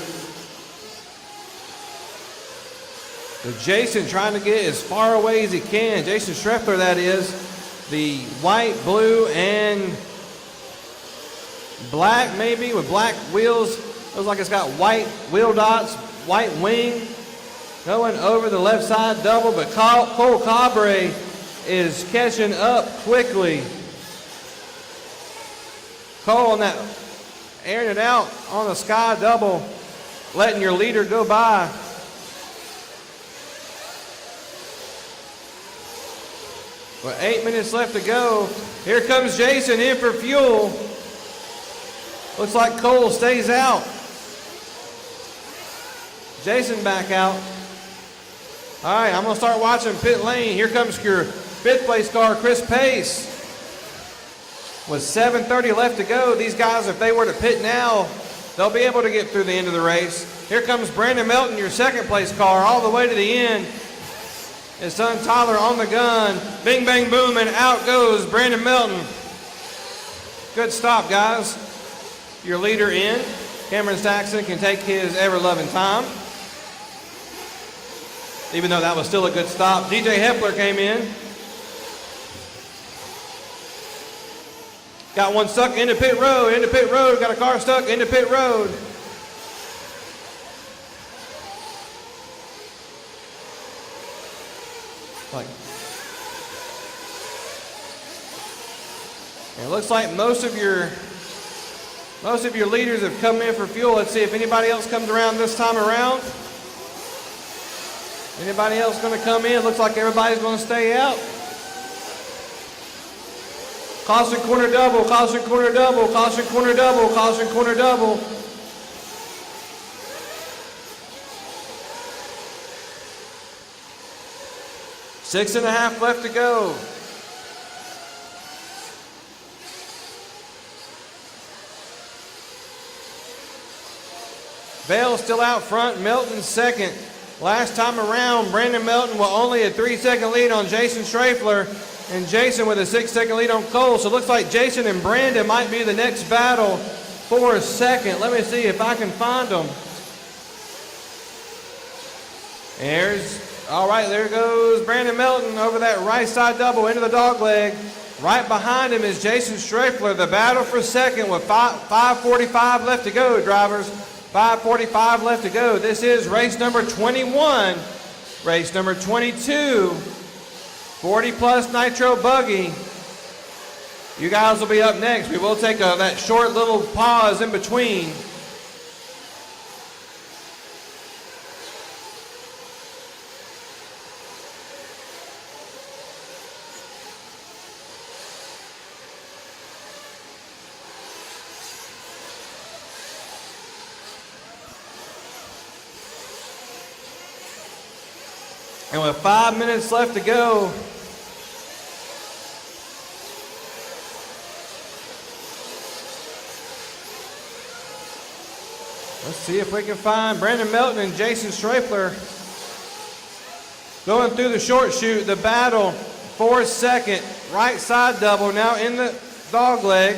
So Jason trying to get as far away as he can. Jason Schreffler, that is. The white, blue, and black maybe with black wheels. Looks like it's got white wheel dots, white wing. Going over the left side double, but Cole Cabre is catching up quickly. Cole on that, airing it out on the sky double, letting your leader go by. With 8 minutes left to go, here comes Jason in for fuel. Looks like Cole stays out. Jason back out. All right, I'm going to start watching pit lane. Here comes your 5th place car, Chris Pace. With 7:30 left to go, these guys, if they were to pit now, they'll be able to get through the end of the race. Here comes Brandon Melton, your second place car, all the way to the end. His son Tyler on the gun. Bing, bang, boom, and out goes Brandon Melton. Good stop, guys. Your leader in. Cameron Saxon can take his ever-loving time. Even though that was still a good stop. DJ Hepler came in. Got one stuck into pit road, got a car stuck into pit road. And it looks like most of your leaders have come in for fuel. Let's see if anybody else comes around this time around. Anybody else going to come in? Looks like everybody's going to stay out. Caution corner double, caution corner double, caution corner double, caution corner double. Six and a half left to go. Vale still out front, Melton second. Last time around, Brandon Melton with only a 3-second lead on Jason Strafler, and Jason with a 6-second lead on Cole. So it looks like Jason and Brandon might be the next battle for a second. Let me see if I can find them. All right, there goes Brandon Melton over that right side double into the dog leg. Right behind him is Jason Strafler. The battle for second with 5:45 left to go, drivers. 5:45 left to go. This is race number 21. Race number 22. 40+ Nitro Buggy. You guys will be up next. We will take that short little pause in between. And with 5 minutes left to go, let's see if we can find Brandon Melton and Jason Strafler going through the short chute. The battle for second, right side double, now in the dog leg,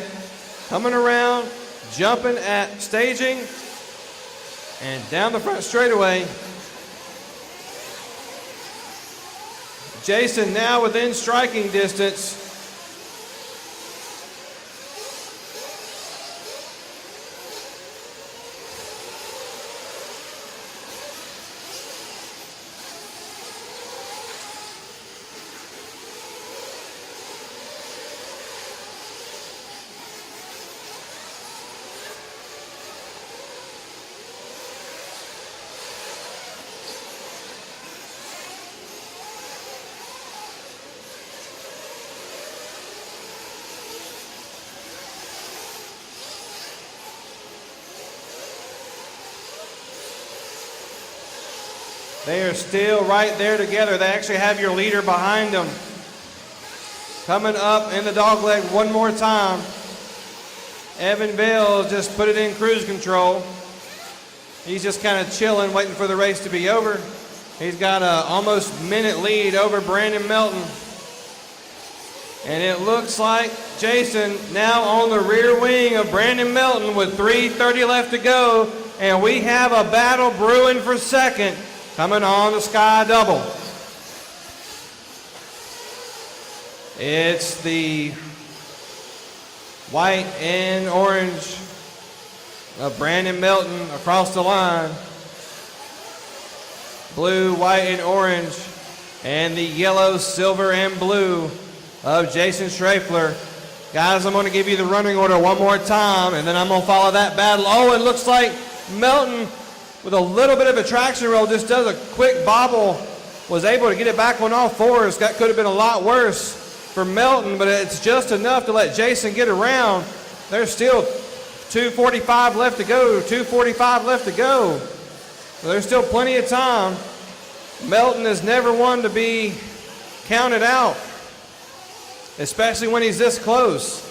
coming around, jumping at staging, and down the front straightaway. Jason now within striking distance. They are still right there together. They actually have your leader behind them. Coming up in the dog leg one more time. Evan Vale just put it in cruise control. He's just kind of chilling, waiting for the race to be over. He's got an almost minute lead over Brandon Melton. And it looks like Jason now on the rear wing of Brandon Melton with 3:30 left to go. And we have a battle brewing for second. Coming on the Sky Double. It's the white and orange of Brandon Melton across the line. Blue, white, and orange. And the yellow, silver, and blue of Jason Strafler. Guys, I'm going to give you the running order one more time, and then I'm going to follow that battle. Oh, it looks like Melton, with a little bit of a traction roll, just does a quick bobble, was able to get it back on all fours. That could have been a lot worse for Melton, but it's just enough to let Jason get around. There's still 2:45 left to go, 2:45 left to go. So there's still plenty of time. Melton is never one to be counted out, especially when he's this close.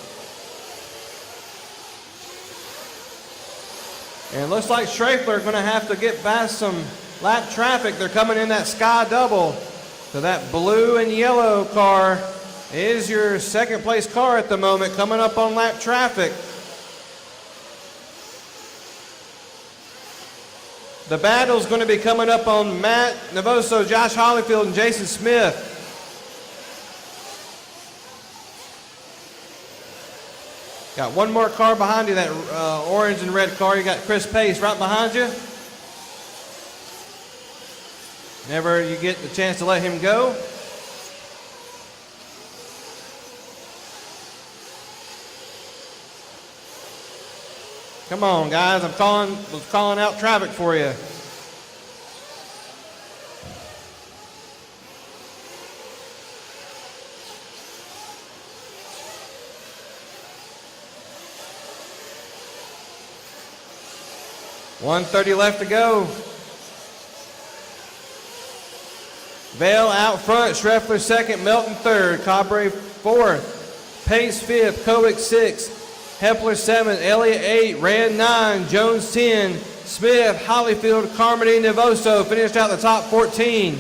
And it looks like Schrafler are going to have to get past some lap traffic. They're coming in that sky double. So that blue and yellow car is your second place car at the moment, coming up on lap traffic. The battle's going to be coming up on Matt Navoso, Josh Hollyfield, and Jason Smith. Got one more car behind you, that orange and red car. You got Chris Pace right behind you. Whenever you get the chance to let him go. Come on, guys. was calling out traffic for you. .130 left to go. Vale out front, Schrafler second, Melton third, Cabre fourth, Pace fifth, Kowick sixth, Hepler seventh, Elliott 8, Rand 9, Jones 10, Smith, Hollyfield, Carmody, Navoso finished out the top 14.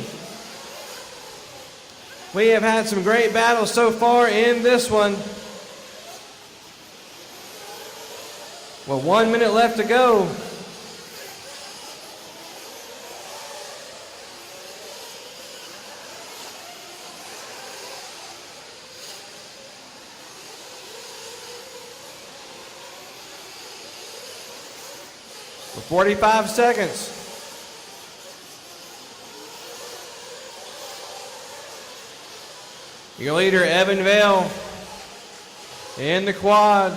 We have had some great battles so far in this one. Well, 1 minute left to go. For 45 seconds. Your leader, Evan Vale, in the quad.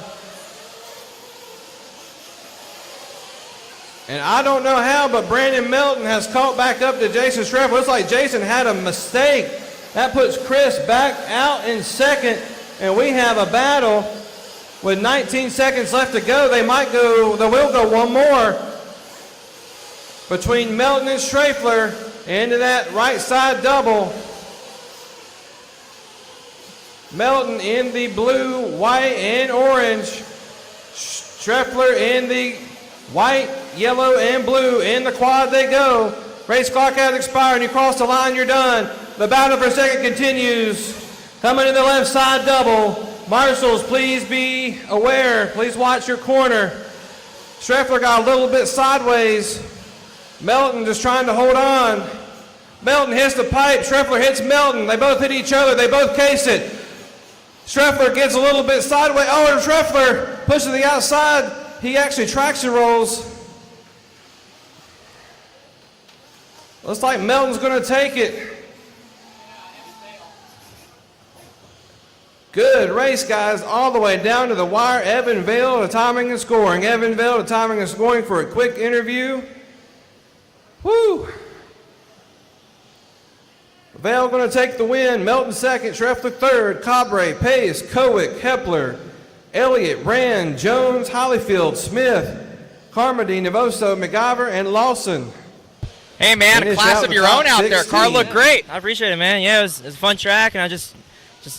And I don't know how, but Brandon Melton has caught back up to Jason Schrafler. Looks like Jason had a mistake. That puts Chris back out in second, and we have a battle with 19 seconds left to go. They will go one more between Melton and Schrafler into that right side double. Melton in the blue, white, and orange. Schrafler in the white, yellow, and blue. In the quad they go. Race clock has expired. You cross the line, you're done. The battle for second continues. Coming in the left side double. Marshals, please be aware. Please watch your corner. Schrafler got a little bit sideways. Melton just trying to hold on. Melton hits the pipe. Schrafler hits Melton. They both hit each other. They both case it. Schrafler gets a little bit sideways. Oh, and Schrafler pushes to the outside. He actually traction rolls. Looks like Melton's going to take it. Good race, guys, all the way down to the wire. Evan Vale to timing and scoring. Evan Vale to timing and scoring for a quick interview. Woo! Vale going to take the win. Melton second, Schrafler third, Cabre, Pace, Kowick, Hepler, Elliott, Rand, Jones, Hollyfield, Smith, Carmody, Navoso, McIver, and Lawson. Hey man, a class of your own out there. Car looked great. I appreciate it, man. Yeah, it was a fun track, and I just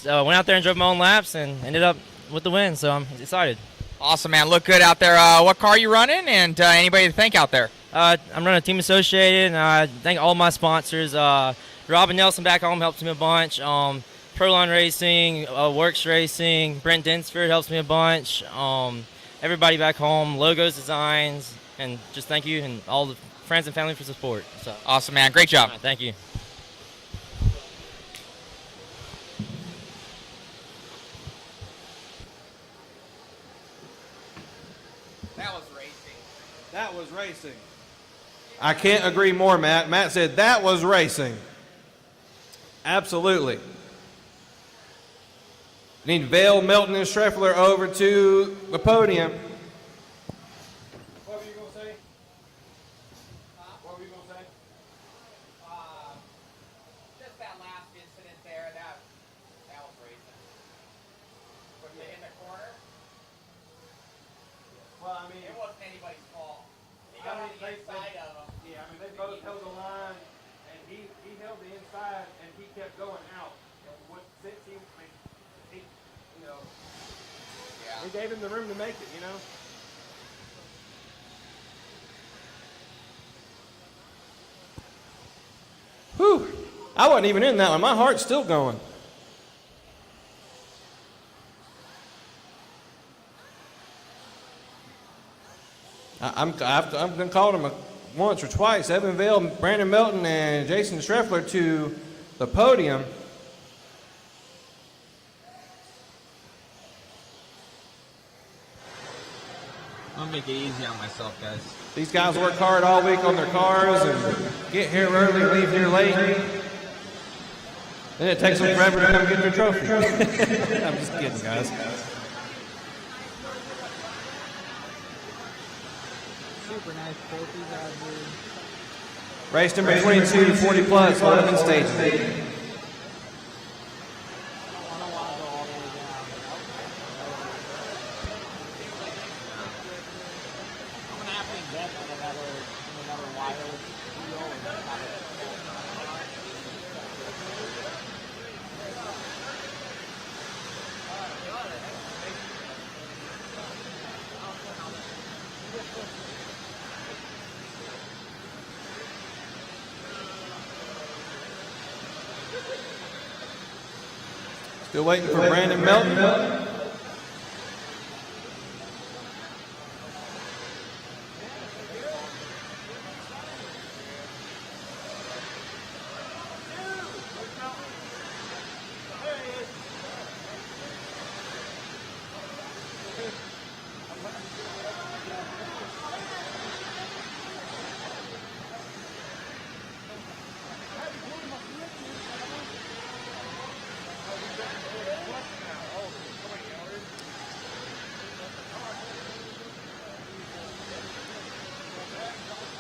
went out there and drove my own laps and ended up with the win, so I'm excited. Awesome, man. Look good out there. What car you running, and anybody to thank out there? I'm running Team Associated, and I thank all my sponsors. Robin Nelson back home helps me a bunch. Proline Racing, Works Racing, Brent Dinsford helps me a bunch. Everybody back home, Logos Designs, and just thank you and all the friends and family for support. So. Awesome, man. Great job. Right, thank you. That was racing. That was racing. I can't agree more, Matt. Matt said that was racing. Absolutely. Need Vale, Melton, and Schrafler over to the podium. What were you going to say? What were you going to say? Just that last incident there, that was racing. Was it in the corner? Well, I mean, it wasn't anybody's fault. He got on the inside of him. Yeah, I mean, they both held the line, and he held the inside, and he kept going out. Since he he gave him the room to make it, you know. Whew. I wasn't even in that one. My heart's still going. I've been called them once or twice. Evan Vale, Brandon Melton, and Jason Schreffler to the podium. I'll make it easy on myself, guys. These guys work hard all week on their cars and get here early, leave here late. Then it takes them forever to come get their trophy. I'm just kidding, guys. Super nice trophies out here. Race number 22, 40 plus, 11 stages. Still waiting for Brandon Melton.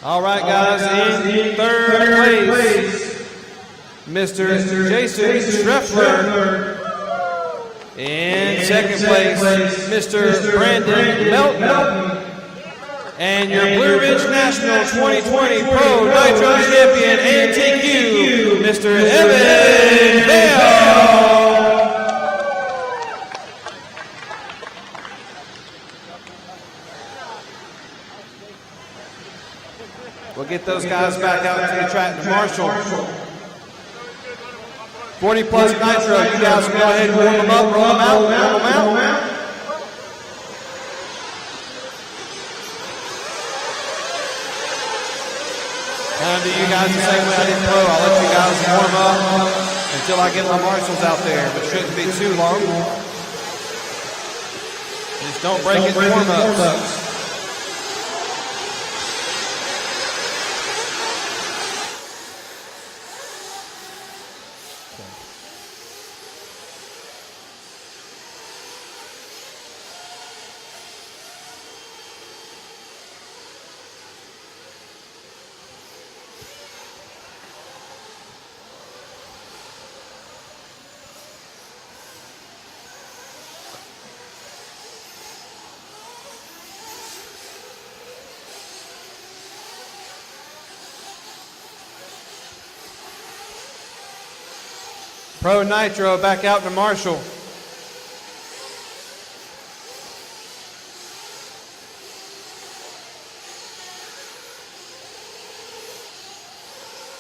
All right, guys, in third place, Mr. Jason Schreffler. In second place, Mr. Brandon Melton. And your Blue Ridge National 2020 Pro Nitro Champion and TQ, Mr. Evan Vale. We'll get those guys back out to the track to Marshall. 40 plus Nitro. You guys can go ahead and warm them up, roll them out, roll them out. Kind of do you guys the same way I did Pro. I'll let you guys warm up until I get my marshals out there, but shouldn't be too long. Just don't break it in warm-ups. Pro Nitro back out to Marshall.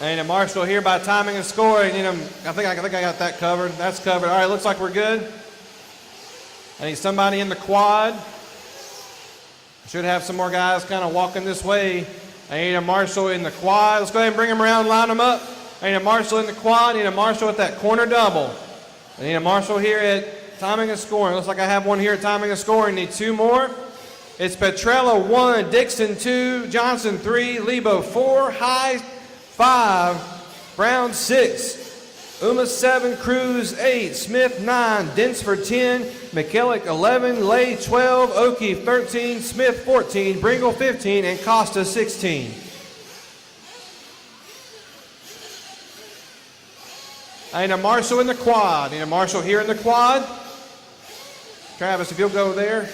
And a Marshall here by timing and scoring. I think I got that covered. That's covered. All right, looks like we're good. I need somebody in the quad. I should have some more guys kind of walking this way. I need a Marshall in the quad. Let's go ahead and bring them around, line them up. I need a Marshall in the quad. I need a Marshall at that corner double. I need a Marshall here at timing and scoring. Looks like I have one here at timing and scoring. Need two more. It's Petrella 1, Dixon 2, Johnson 3, Lebo 4, High 5, Brown 6, Uma 7, Cruz 8, Smith 9, Densford 10, McKellick 11, Lay 12, O'Keefe 13, Smith 14, Bringle 15, and Costa 16. I need a Marshall in the quad. I need a Marshall here in the quad. Travis, if you'll go there.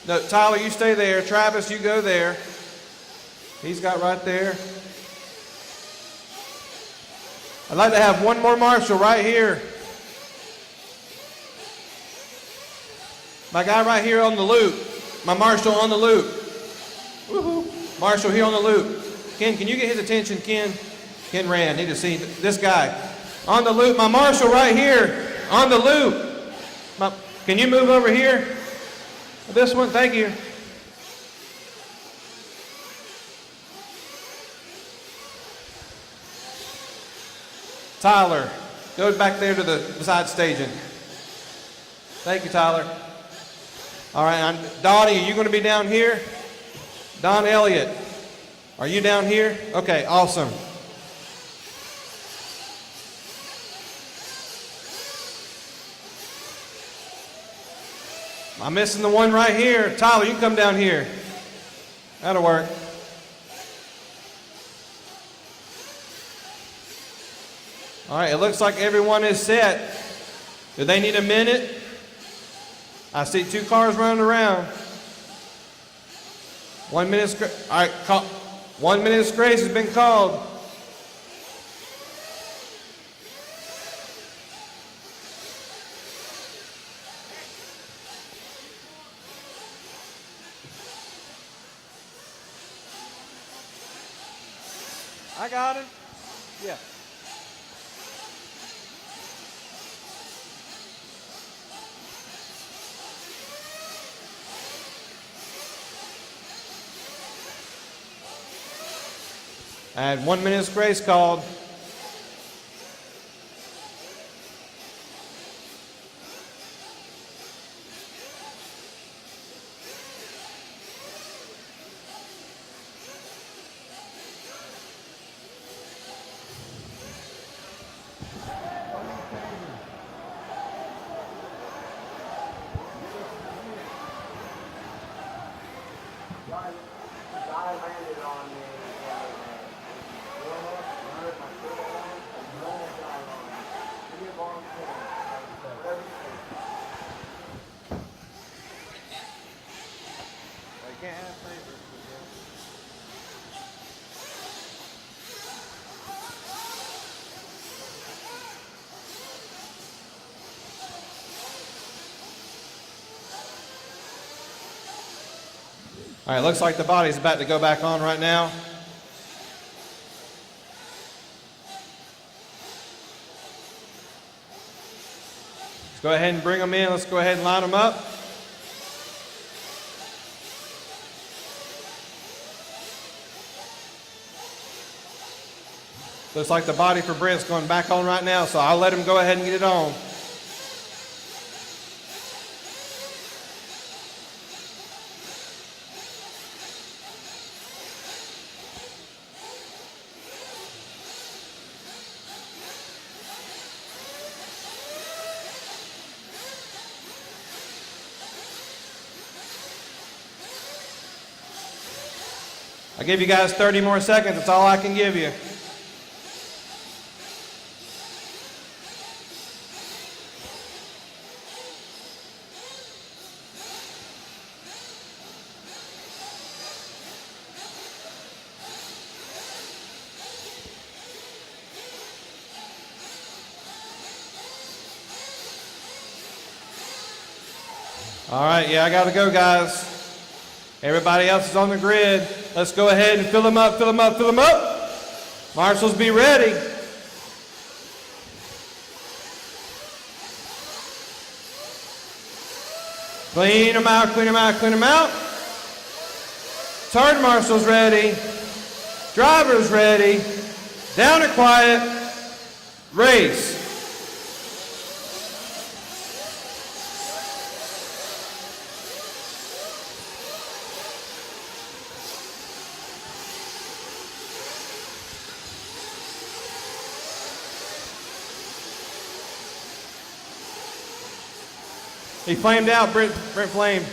No, Tyler, you stay there. Travis, you go there. He's got right there. I'd like to have one more Marshall right here. My guy right here on the loop. My Marshall on the loop. Woohoo. Marshall here on the loop. Ken, can you get his attention, Ken? Ken Rand, need to see this guy. On the loop, my marshal right here. On the loop. Can you move over here? This one, thank you. Tyler, go back there to the beside staging. Thank you, Tyler. All right, Donnie, are you going to be down here? Don Elliott, are you down here? Okay, awesome. I'm missing the one right here. Tyler, you come down here. That'll work. All right, it looks like everyone is set. Do they need a minute? I see 2 cars running around. 1 minute. All right, 1 minute's grace has been called. I got it. Yeah. I had 1 minute's grace called. All right, looks like the body's about to go back on right now. Let's go ahead and bring them in. Let's go ahead and line them up. Looks like the body for Brent's going back on right now, so I'll let him go ahead and get it on. I give you guys 30 more seconds. That's all I can give you. All right, yeah, I got to go, guys. Everybody else is on the grid. Let's go ahead and fill them up, fill them up, fill them up. Marshals, be ready. Clean them out, clean them out, clean them out. Sergeant Marshal's ready. Driver's ready. Down and quiet. Race. He flamed out, Brent flamed.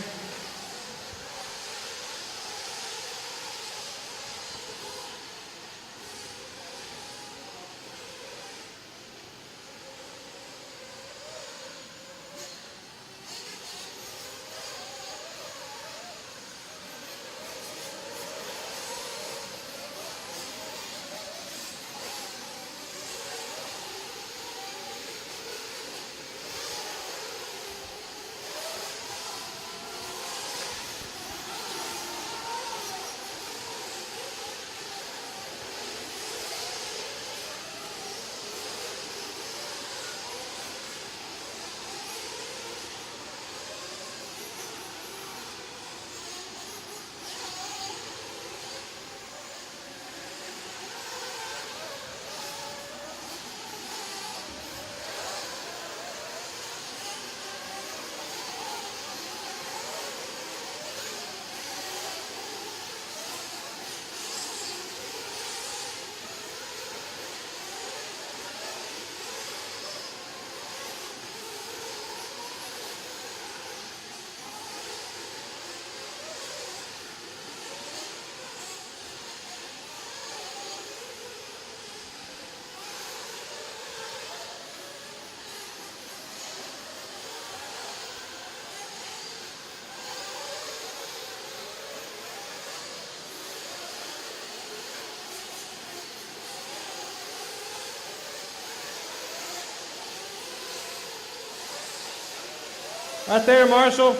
Right there, Marshall.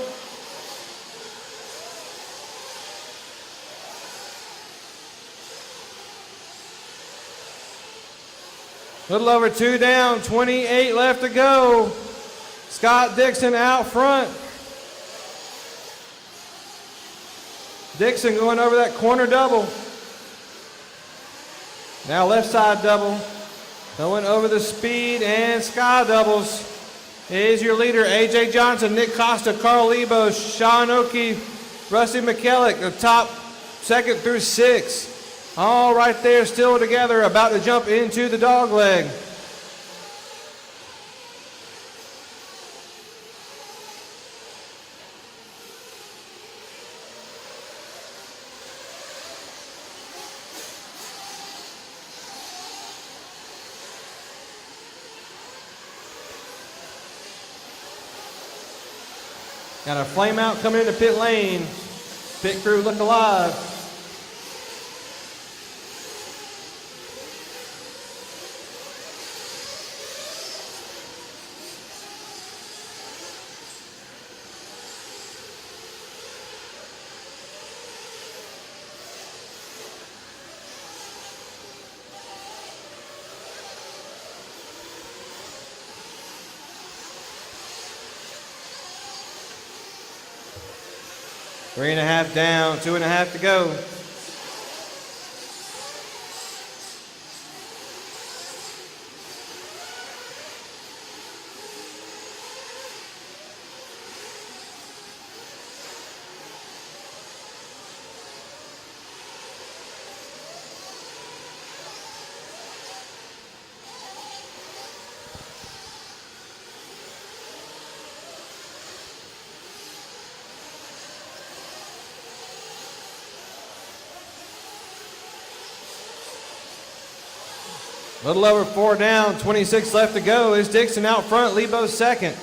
Little over 2 down, 28 left to go. Scott Dixon out front. Dixon going over that corner double. Now left side double. Going over the speed and sky doubles. Is your leader, A.J. Johnson, Nick Costa, Carl Lebo, Sean O'Keefe, Rusty McKellick, the top 2nd through 6. All right there, still together, about to jump into the dog leg. Got a flame out coming into pit lane. Pit crew look alive. Three and a half down, 2.5 to go. Little over 4 down, 26 left to go. Is Dixon out front, Lebo 2nd.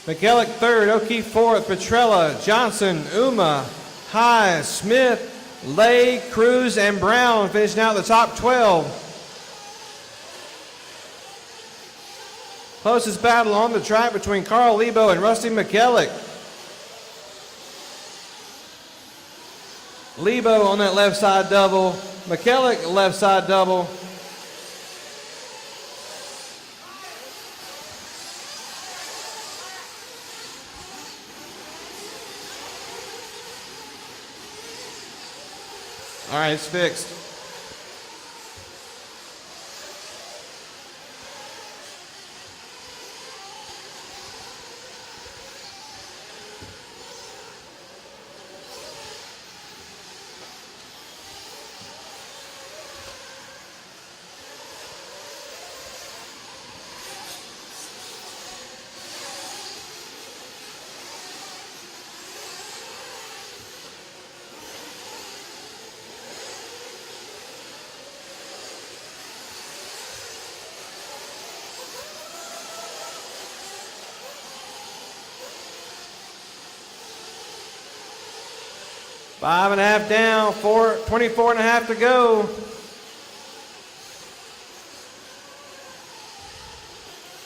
McKellick 3rd, O'Keefe 4th, Petrella, Johnson, Uma, High, Smith, Lay, Cruz, and Brown finishing out the top 12. Closest battle on the track between Carl Lebo and Rusty McKellick. Lebo on that left side double, McKellick left side double. All right, it's fixed. Five and a half down, 24 and a half to go.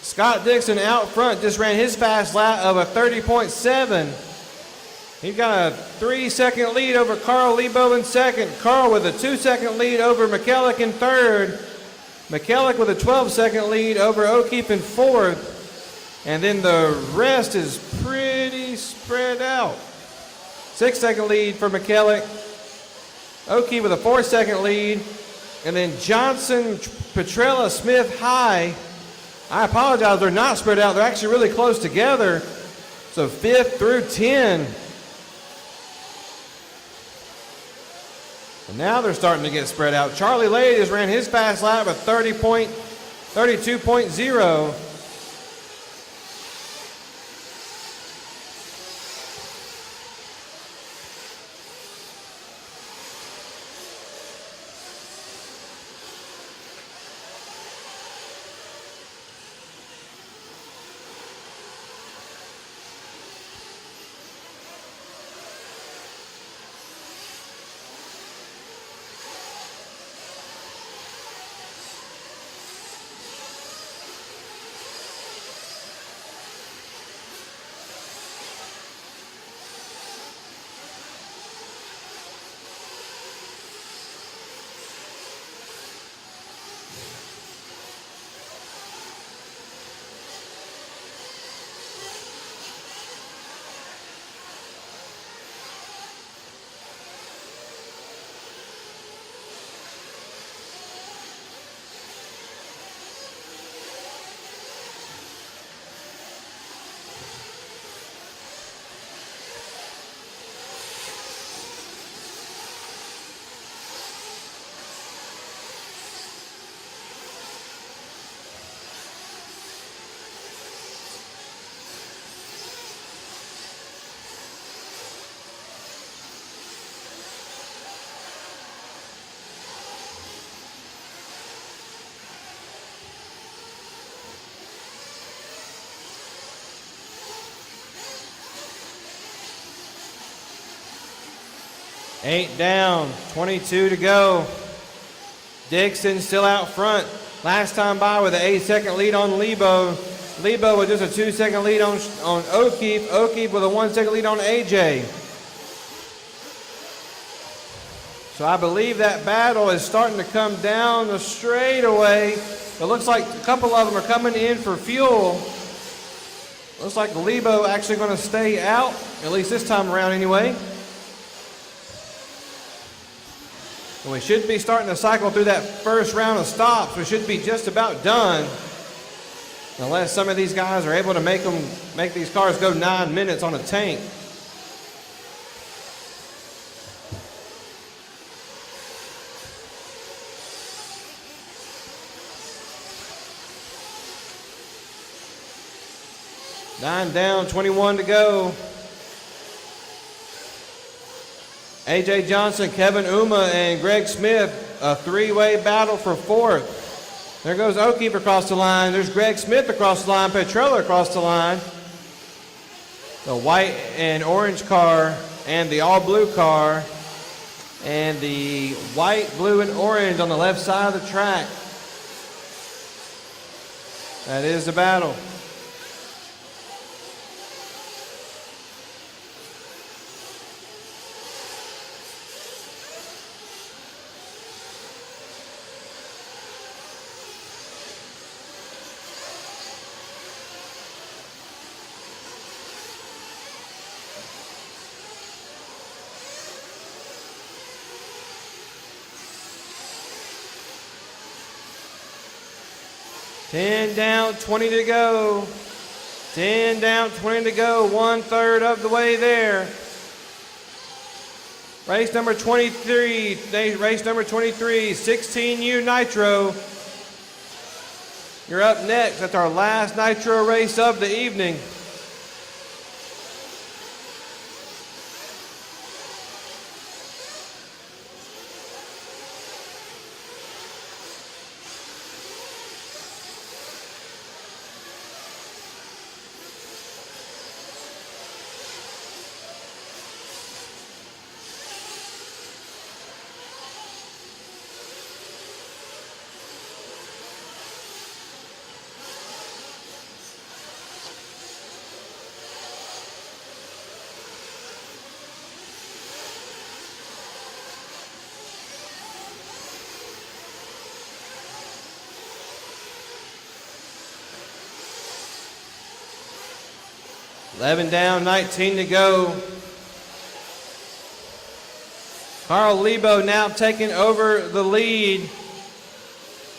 Scott Dixon out front just ran his fast lap of a 30.7. He's got a 3-second lead over Carl Lebo in 2nd. Carl with a 2-second lead over McKellick in 3rd. McKellick with a 12-second lead over O'Keefe in 4th. And then the rest is pretty spread out. 6-second lead for McKellick. O'Keefe with a 4-second lead. And then Johnson, Petrella, Smith, High. I apologize, they're not spread out. They're actually really close together. So 5th through 10. And now they're starting to get spread out. Charlie Lay just ran his fast lap at 32.0. 8 down, 22 to go. Dixon still out front. Last time by with an 8-second lead on Lebo. Lebo with just a 2-second lead on O'Keefe. O'Keefe with a 1-second lead on AJ. So I believe that battle is starting to come down the straightaway. It looks like a couple of them are coming in for fuel. Looks like Lebo actually going to stay out, at least this time around anyway. And we should be starting to cycle through that first round of stops. We should be just about done. Unless some of these guys are able to make these cars go 9 minutes on a tank. Nine down, 21 to go. AJ Johnson, Kevin Uma, and Greg Smith, a three-way battle for fourth. There goes O'Keefe across the line. There's Greg Smith across the line, Petrella across the line. The white and orange car and the all-blue car. And the white, blue, and orange on the left side of the track. That is the battle. Ten down, 20 to go. 10 down, 20 to go. 1/3 of the way there. Race number 23. Race number 23, 16U Nitro. You're up next. That's our last Nitro race of the evening. Eleven down, 19 to go. Carl Lebo now taking over the lead.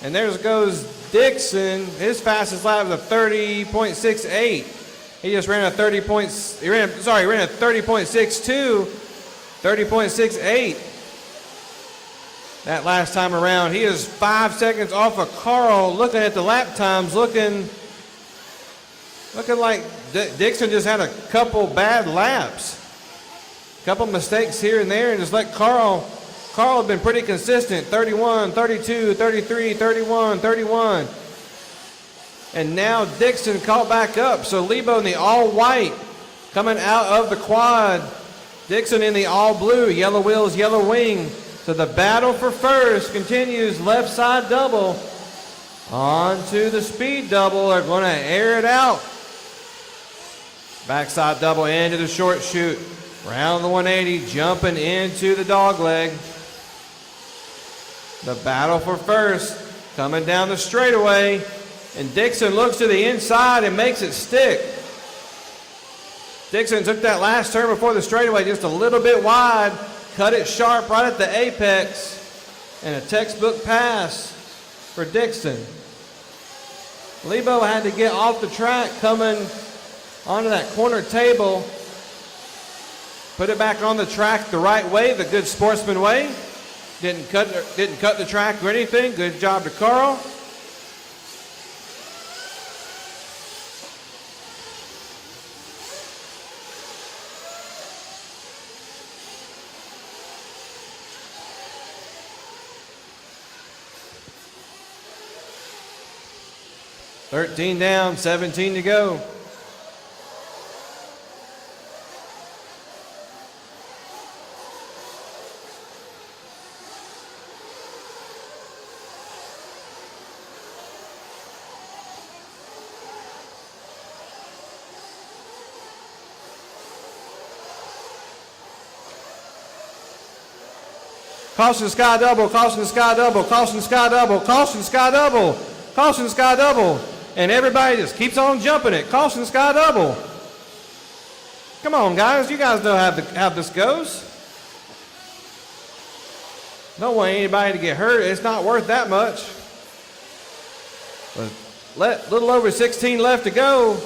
And there goes Dixon. His fastest lap was a 30.68. He just ran a 30.62, 30.68. That last time around. He is 5 seconds off of Carl. Looking at the lap times, looking like Dixon just had a couple bad laps. Couple mistakes here and there, and just let Carl had been pretty consistent. 31, 32, 33, 31, 31. And now Dixon caught back up. So Lebo in the all white coming out of the quad. Dixon in the all blue, yellow wheels, yellow wing. So the battle for first continues. Left side double onto the speed double. They're going to air it out. Backside double into the short chute. Round the 180, jumping into the dog leg. The battle for first coming down the straightaway. And Dixon looks to the inside and makes it stick. Dixon took that last turn before the straightaway just a little bit wide. Cut it sharp right at the apex. And a textbook pass for Dixon. Lebo had to get off the track coming onto that corner table. Put it back on the track the right way, the good Sportsman way. Didn't cut the track or anything. Good job to Carl. $13 down, 17 to go. Caution sky double, caution sky double, caution sky double, caution sky double, caution sky double. And everybody just keeps on jumping it. Caution sky double. Come on, guys. You guys know how this goes. Don't want anybody to get hurt. It's not worth that much. But little over 16 left to go.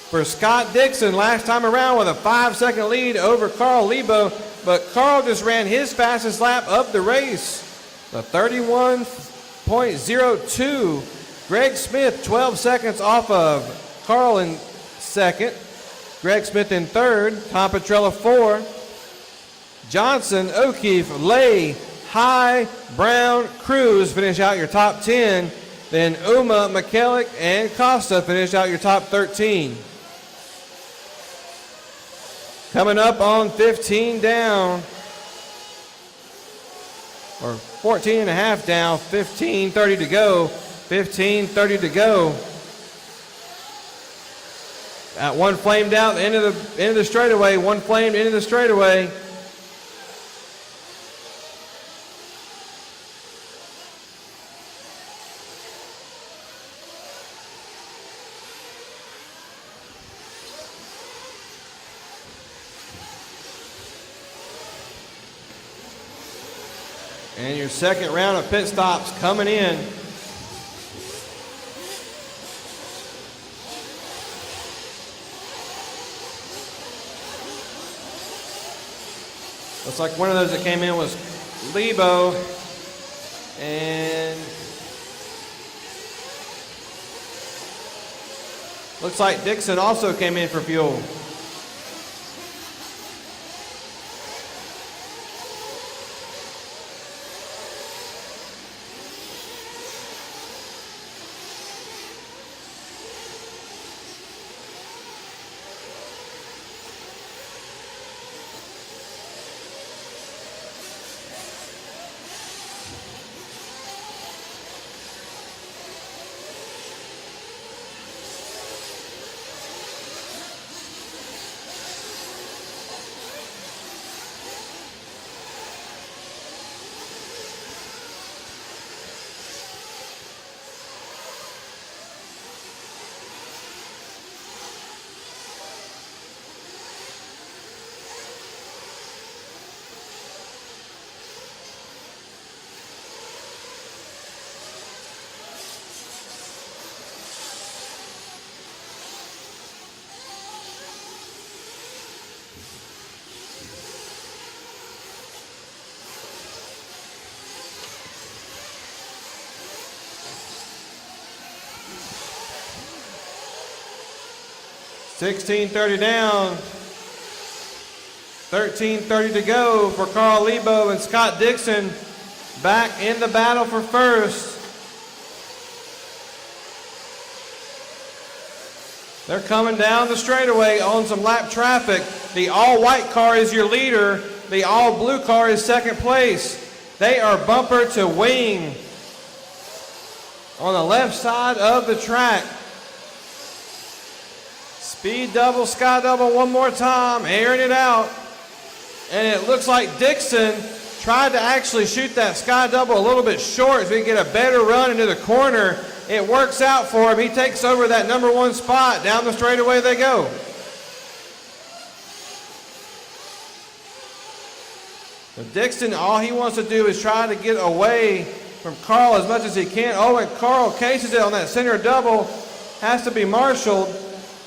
For Scott Dixon, last time around with a 5-second lead over Carl Lebo, but Carl just ran his fastest lap of the race, the 31.02. Greg Smith, 12 seconds off of Carl in second. Greg Smith in third. Tom Petrella, 4. Johnson, O'Keefe, Lay, High, Brown, Cruz finish out your top 10. Then Uma, McKellick, and Costa finish out your top 13. Coming up on 15 down, or 14 and a half down, 15:30 to go, 15:30 to go. Got one flamed out, end of the straightaway, one flamed into the straightaway. And your second round of pit stops coming in. Looks like one of those that came in was Lebo. And looks like Dixon also came in for fuel. $16.30 down, 13:30 to go for Carl Lebo and Scott Dixon back in the battle for first. They're coming down the straightaway on some lap traffic. The all-white car is your leader. The all-blue car is second place. They are bumper to wing on the left side of the track. Speed double, sky double one more time, airing it out. And it looks like Dixon tried to actually shoot that sky double a little bit short so he can get a better run into the corner. It works out for him. He takes over that number one spot. Down the straightaway they go. But Dixon, all he wants to do is try to get away from Carl as much as he can. Oh, and Carl cases it on that center double. Has to be marshaled.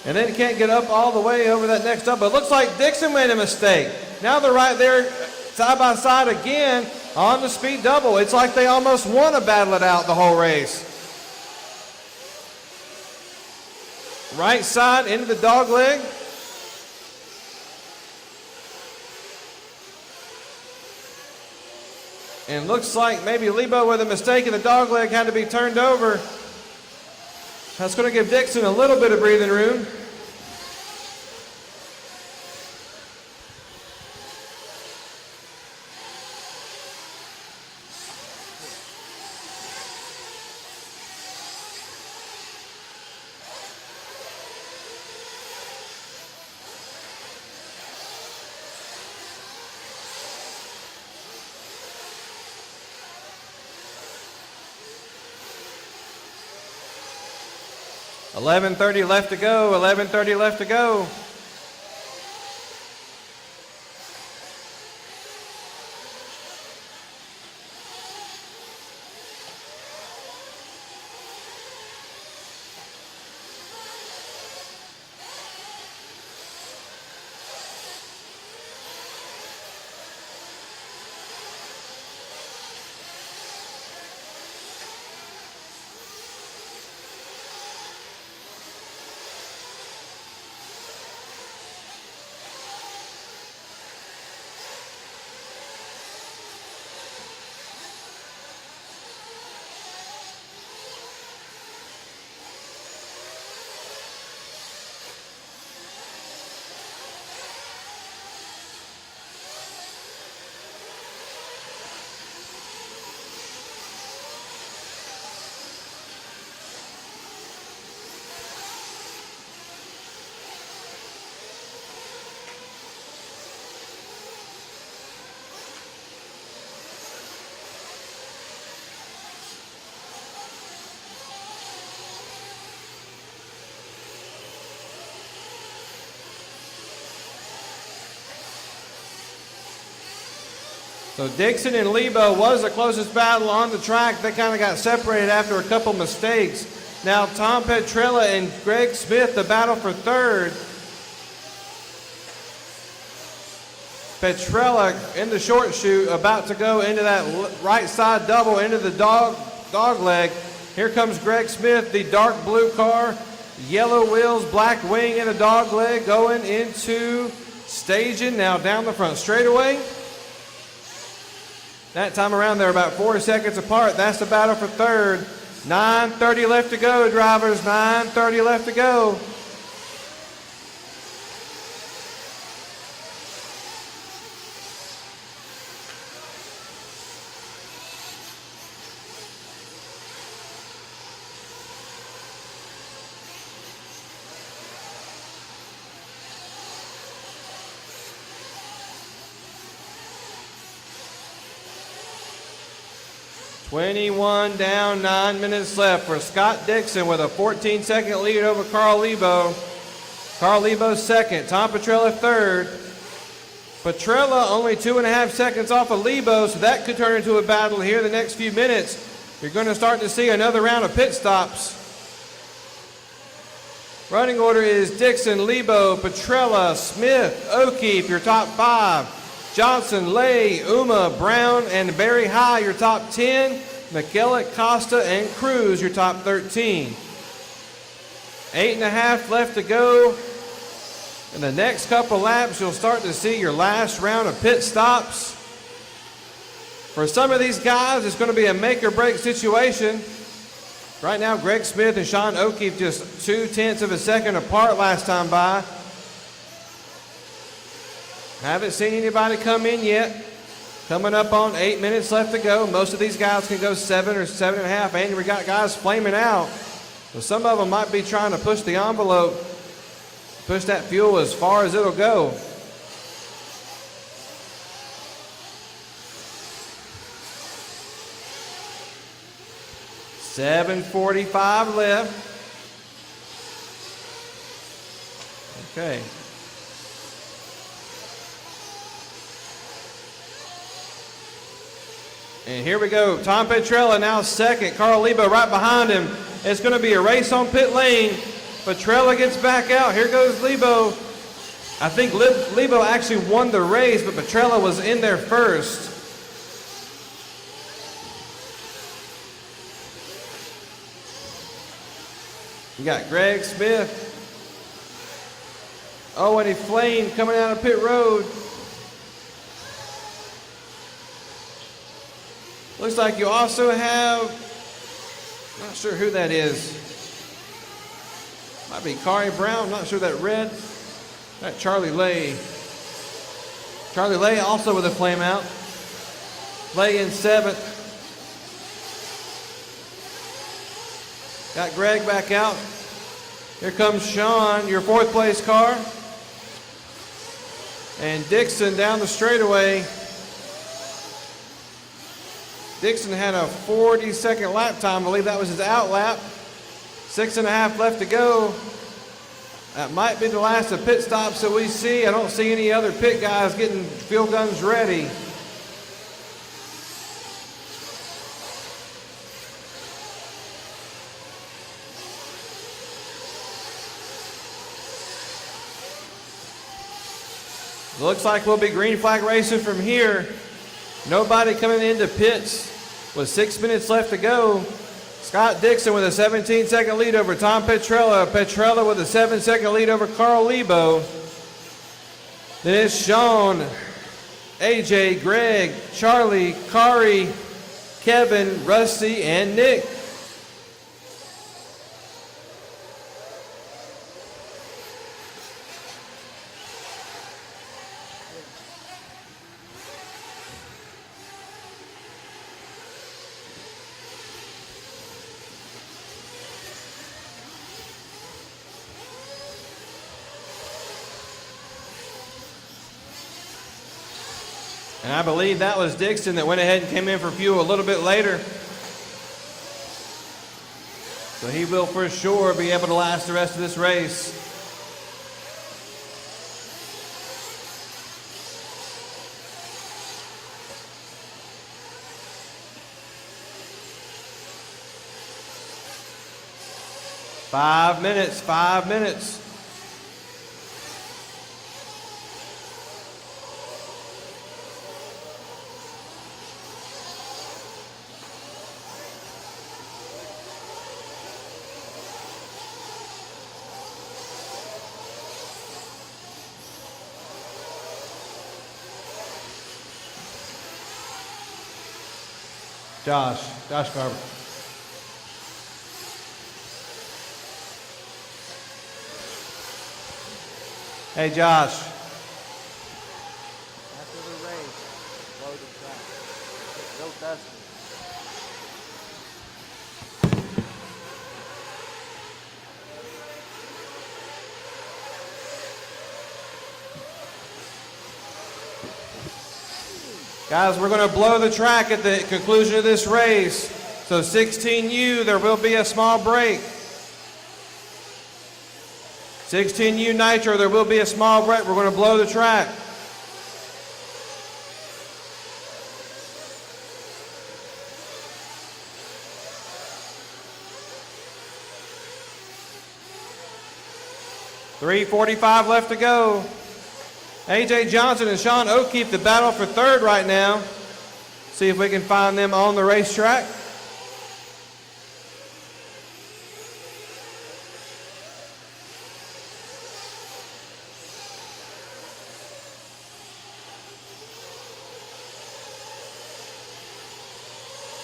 And then he can't get up all the way over that next double. It looks like Dixon made a mistake. Now they're right there side by side again on the speed double. It's like they almost won to battle it out the whole race. Right side into the dog leg. And looks like maybe Lebo with a mistake in the dog leg had to be turned over. That's going to give Dixon a little bit of breathing room. 11:30 left to go, 11:30 left to go. So Dixon and Lebo was the closest battle on the track. They kind of got separated after a couple mistakes. Now Tom Petrella and Greg Smith, the battle for third. Petrella in the short chute, about to go into that right side double into the dog leg. Here comes Greg Smith, the dark blue car, yellow wheels, black wing in the dog leg, going into staging. Now down the front straightaway. That time around, they're about 4 seconds apart. That's the battle for third. 9:30 left to go, drivers. 9:30 left to go. $21 down, 9 minutes left for Scott Dixon with a 14-second lead over Carl Lebo. Carl Lebo second, Tom Petrella third. Petrella only 2.5 seconds off of Lebo, so that could turn into a battle here in the next few minutes. You're going to start to see another round of pit stops. Running order is Dixon, Lebo, Petrella, Smith, O'Keefe, your top 5. Johnson, Lay, Uma, Brown, and Barry High, your top 10. McKellick, Costa, and Cruz, your top 13. 8.5 left to go. In the next couple laps, you'll start to see your last round of pit stops. For some of these guys, it's going to be a make or break situation. Right now, Greg Smith and Sean O'Keefe just 0.2 of a second apart last time by. Haven't seen anybody come in yet. Coming up on 8 minutes left to go. Most of these guys can go 7 or 7.5. And we got guys flaming out. So some of them might be trying to push the envelope, push that fuel as far as it'll go. $7:45 left. Okay. And here we go. Tom Petrella now second. Carl Lebo right behind him. It's going to be a race on pit lane. Petrella gets back out. Here goes Lebo. I think Lebo actually won the race, but Petrella was in there first. You got Greg Smith. Oh, and he flamed coming out of pit road. Looks like you also have, not sure who that is. Might be Kari Brown, not sure that red. That Charlie Lay. Charlie Lay also with a flame out. Lay in 7th. Got Greg back out. Here comes Sean, your 4th place car. And Dixon down the straightaway. Dixon had a 40-second lap time. I believe that was his out lap. 6.5 left to go. That might be the last of pit stops that we see. I don't see any other pit guys getting fuel guns ready. Looks like we'll be green flag racing from here. Nobody coming into pits with 6 minutes left to go. Scott Dixon with a 17-second lead over Tom Petrella. Petrella with a 7-second lead over Carl Lebo. Then it's Sean, AJ, Greg, Charlie, Kari, Kevin, Rusty, and Nick. And I believe that was Dixon that went ahead and came in for fuel a little bit later. So he will for sure be able to last the rest of this race. Five minutes. Josh Garber. Hey, Josh. After the race, load the track. It's real dusty. Guys, we're going to blow the track at the conclusion of this race. So 16U, there will be a small break. 16U Nitro, there will be a small break. We're going to blow the track. .345 left to go. AJ Johnson and Sean O'Keefe, the battle for third right now. See if we can find them on the racetrack.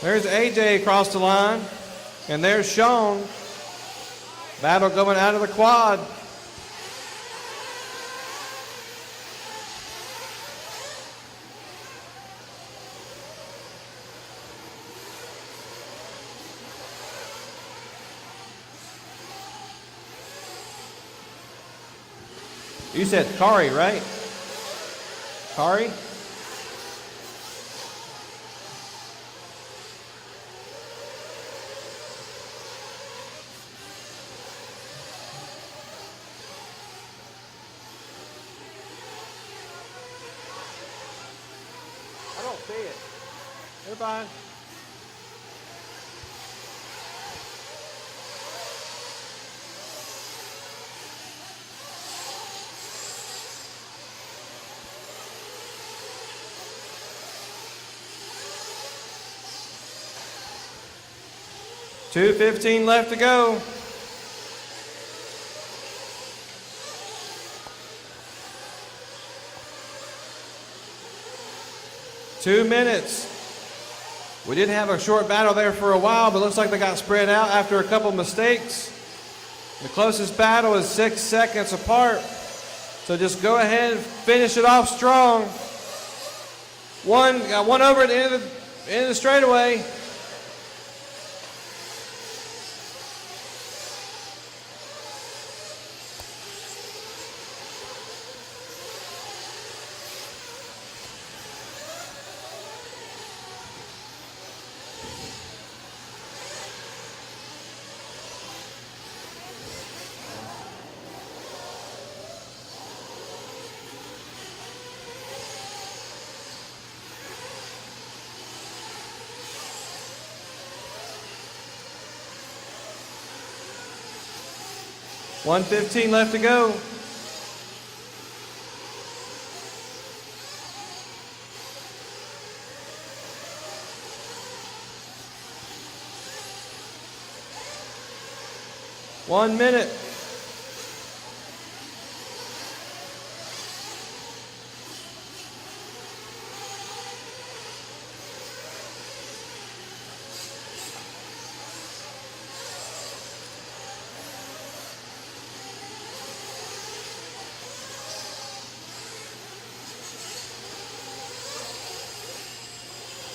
There's AJ across the line, and there's Sean. Battle going out of the quad. You said Kari, right? Kari? I don't see it. You're fine. .215 left to go. Two minutes. We did have a short battle there for a while, but looks like they got spread out after a couple mistakes. The closest battle is 6 seconds apart. So just go ahead and finish it off strong. Got one over at the end of the straightaway. 1:15 left to go. One minute.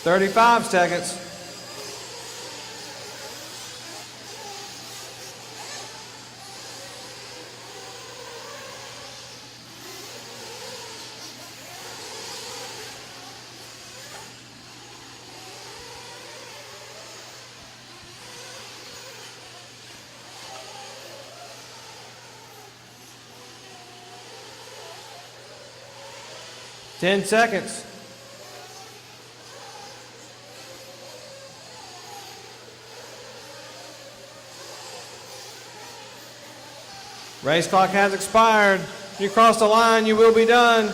Thirty-five seconds. Ten seconds. Race clock has expired. You cross the line, you will be done.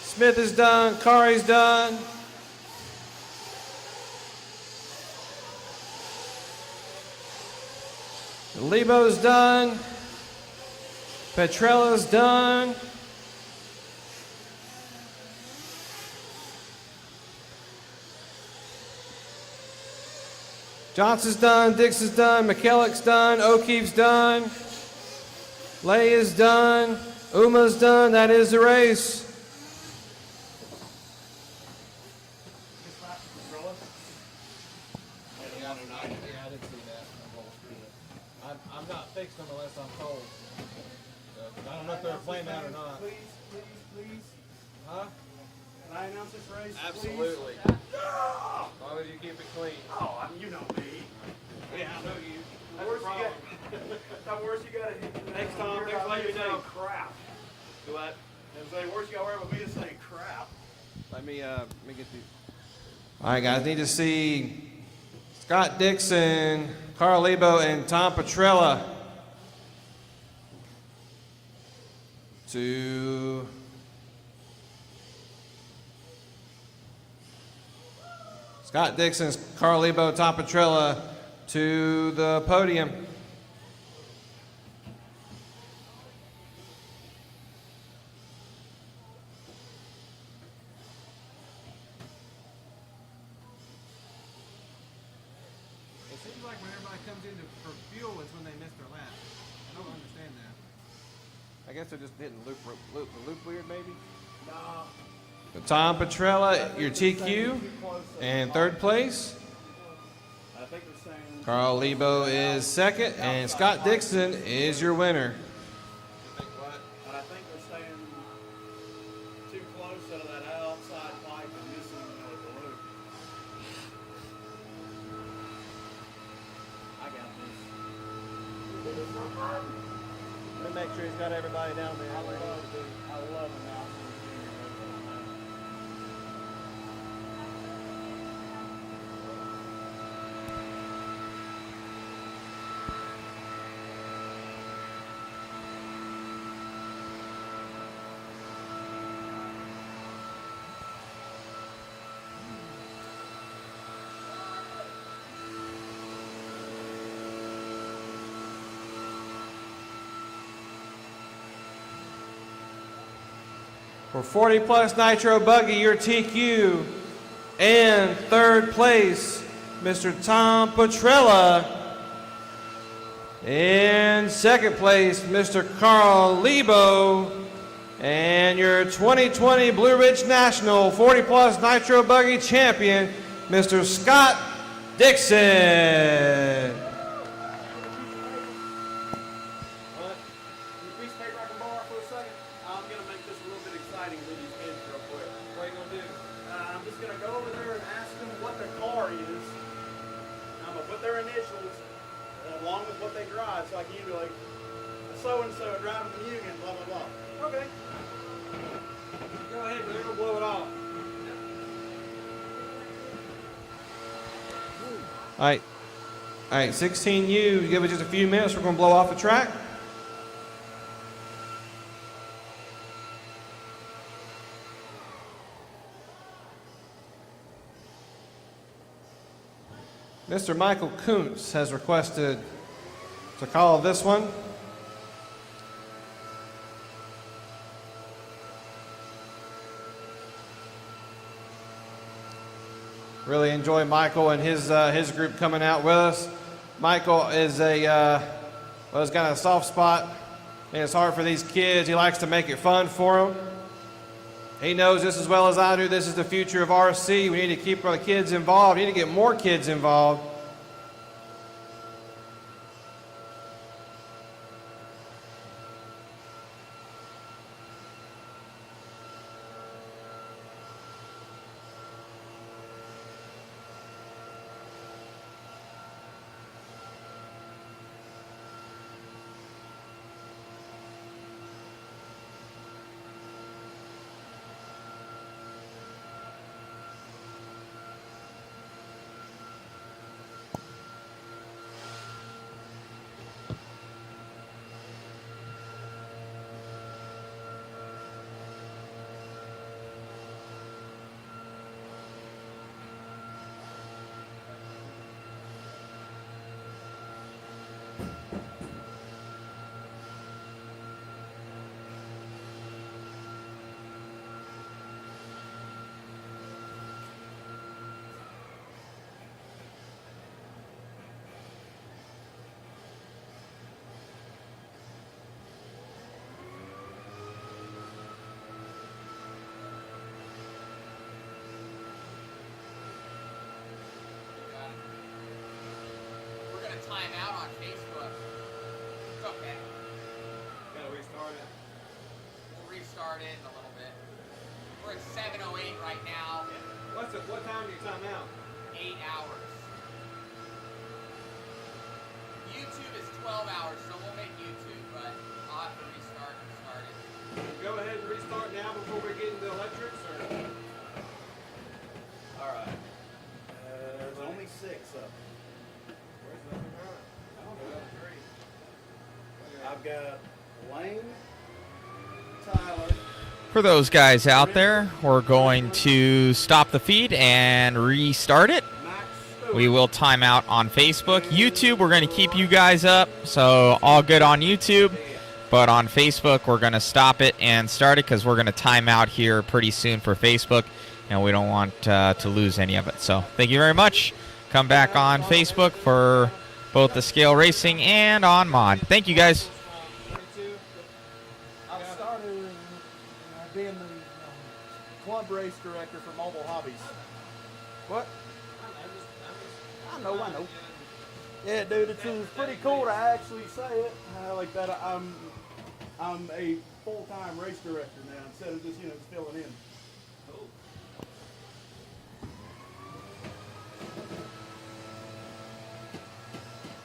Smith is done. Kari's done. Lebo's done. Petrella's done. Johnson's done. Dix is done. McKellick's done. O'Keefe's done. Lay is done. Uma's done. That is the race. I'm not fixing them unless I'm told. I don't know if they're flame out or not. Please. Huh? Can I announce this race? Absolutely. Why would you keep it clean? Oh, you know me. Yeah, I know you. The worse you got it. Next time, next time you know. Crap. Do what? And say, worse you got to worry about me to say crap. Let me get these. All right, guys. Need to see Scott Dixon, Carl Lebo, and Tom Petrella to Scott Dixon, Carl Lebo, Tom Petrella to the podium. It seems like when everybody comes in for fuel is when they miss their lap. I don't understand that. I guess they're just hitting the loop weird, maybe? No. Tom Petrella, your TQ, and third place. I think they're saying. Carl Lebo is second, and Scott Dixon is your winner. I think they're staying too close to that outside pipe and missing the loop. I got this. Let me make sure he's got everybody down there. I love announcing. For 40 plus Nitro Buggy, your TQ, and third place, Mr. Tom Petrella. In second place, Mr. Carl Lebo. And your 2020 Blue Ridge National 40 plus Nitro Buggy champion, Mr. Scott Dixon. So I can be like, so-and-so driving from Union, blah, blah, blah. Okay. Go ahead, but they're going to blow it off. All right. All right, 16U, give it just a few minutes. We're going to blow off the track. Mr. Michael Kuntz has requested to call this one. Really enjoy Michael and his group coming out with us. Michael is he's got a soft spot, and it's hard for these kids. He likes to make it fun for them. He knows this as well as I do. This is the future of RC. We need to keep our kids involved. We need to get more kids involved. Time out on Facebook. It's okay. Gotta restart it. We'll restart it in a little bit. We're at 7:08 right now. What time do you time out? 8 hours. YouTube is 12 hours, so we'll make YouTube, but I'll have to restart and start it. Go ahead and restart now before we get into electrics, or? All right. There's only 6 up. I've got Wayne, Tyler. For those guys out there, we're going to stop the feed and restart it. We will time out on Facebook. YouTube, we're going to keep you guys up, so all good on YouTube. But on Facebook, we're going to stop it and start it because we're going to time out here pretty soon for Facebook, and we don't want to lose any of it. So thank you very much. Come back on Facebook for both the scale racing and on mod. Thank you, guys. I started being the club race director for Mobile Hobbies. What? I know. Yeah, dude, it's pretty cool to actually say it like that. I'm a full-time race director now instead of just just filling in.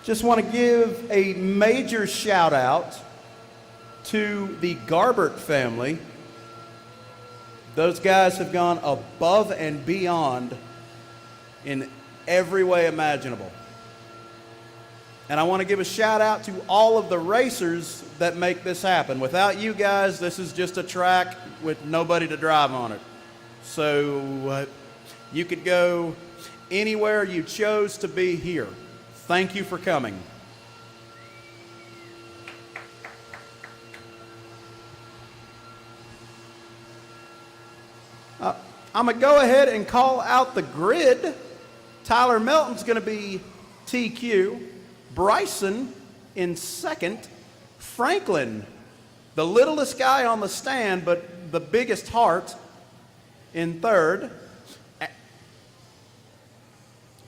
Just want to give a major shout out to the Garbert family. Those guys have gone above and beyond in every way imaginable. And I want to give a shout out to all of the racers that make this happen. Without you guys, this is just a track with nobody to drive on it. So you could go anywhere you chose to be here. Thank you for coming. I'm going to go ahead and call out the grid. Tyler Melton's going to be TQ. Bryson in second. Franklin, the littlest guy on the stand, but the biggest heart, in third.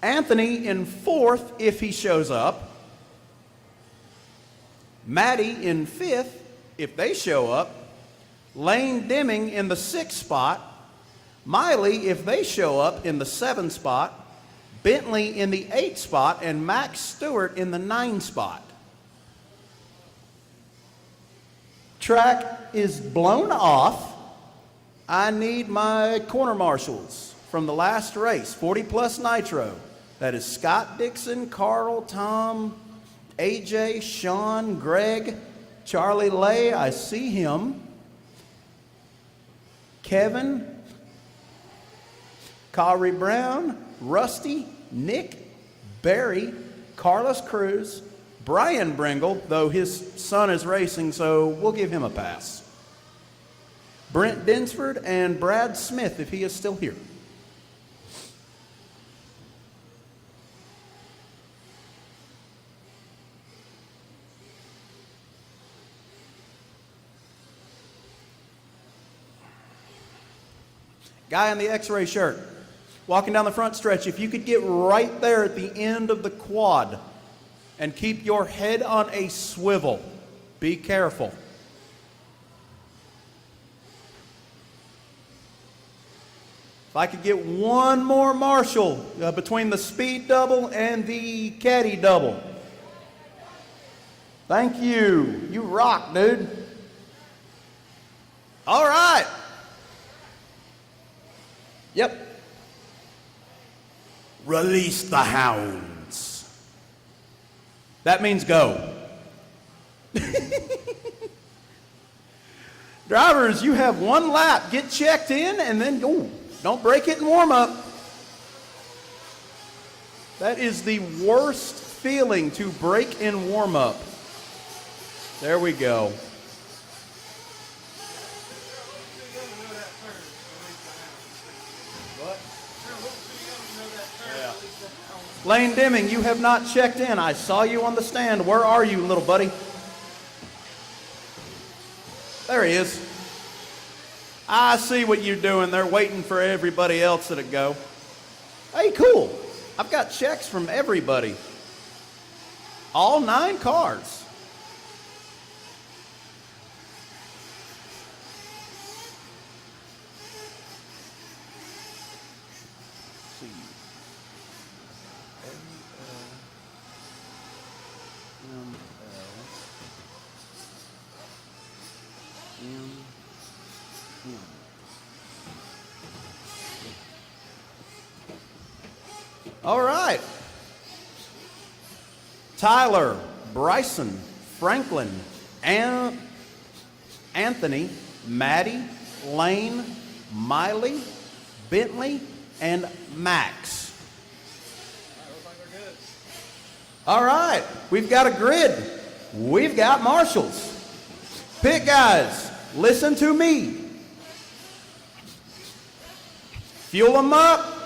Anthony in fourth, if he shows up. Maddie in fifth, if they show up. Lane Deming in the sixth spot. Miley, if they show up, in the seventh spot. Bentley in the eighth spot, and Max Stewart in the ninth spot. Track is blown off. I need my corner marshals from the last race, 40 plus Nitro. That is Scott Dixon, Carl, Tom, AJ, Sean, Greg, Charlie Lay, I see him, Kevin, Kari Brown, Rusty, Nick, Barry, Carlos Cruz, Brian Bringle, though his son is racing, so we'll give him a pass. Brent Dinsford and Brad Smith, if he is still here. Guy in the X-ray shirt, walking down the front stretch, if you could get right there at the end of the quad and keep your head on a swivel. Be careful. If I could get one more marshal between the speed double and the caddy double. Thank you. You rock, dude. All right. Yep. Release the hounds. That means go. Drivers, you have one lap. Get checked in and then go. Don't break it in warm up. That is the worst feeling, to break in warm up. There we go. Lane Deming, you have not checked in. I saw you on the stand. Where are you, little buddy? There he is. I see what you're doing. They're waiting for everybody else to go. Hey, cool. I've got checks from everybody. All 9 cars. All right. Tyler, Bryson, Franklin, Anthony, Maddie, Lane, Miley, Bentley, and Max. All right. We've got a grid. We've got marshals. Pit guys, listen to me. Fuel them up.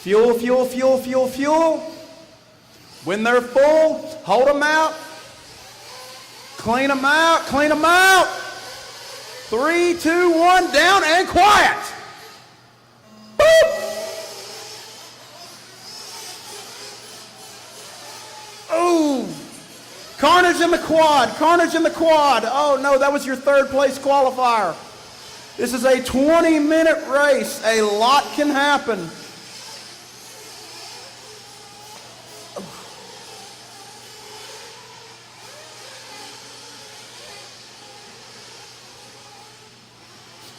Fuel, fuel, fuel, fuel, fuel. When they're full, hold them out. Clean them out, clean them out. 3, 2, 1, down and quiet. Boop. Oh, carnage in the quad, carnage in the quad. Oh no, that was your 3rd place qualifier. This is a 20-minute race. A lot can happen.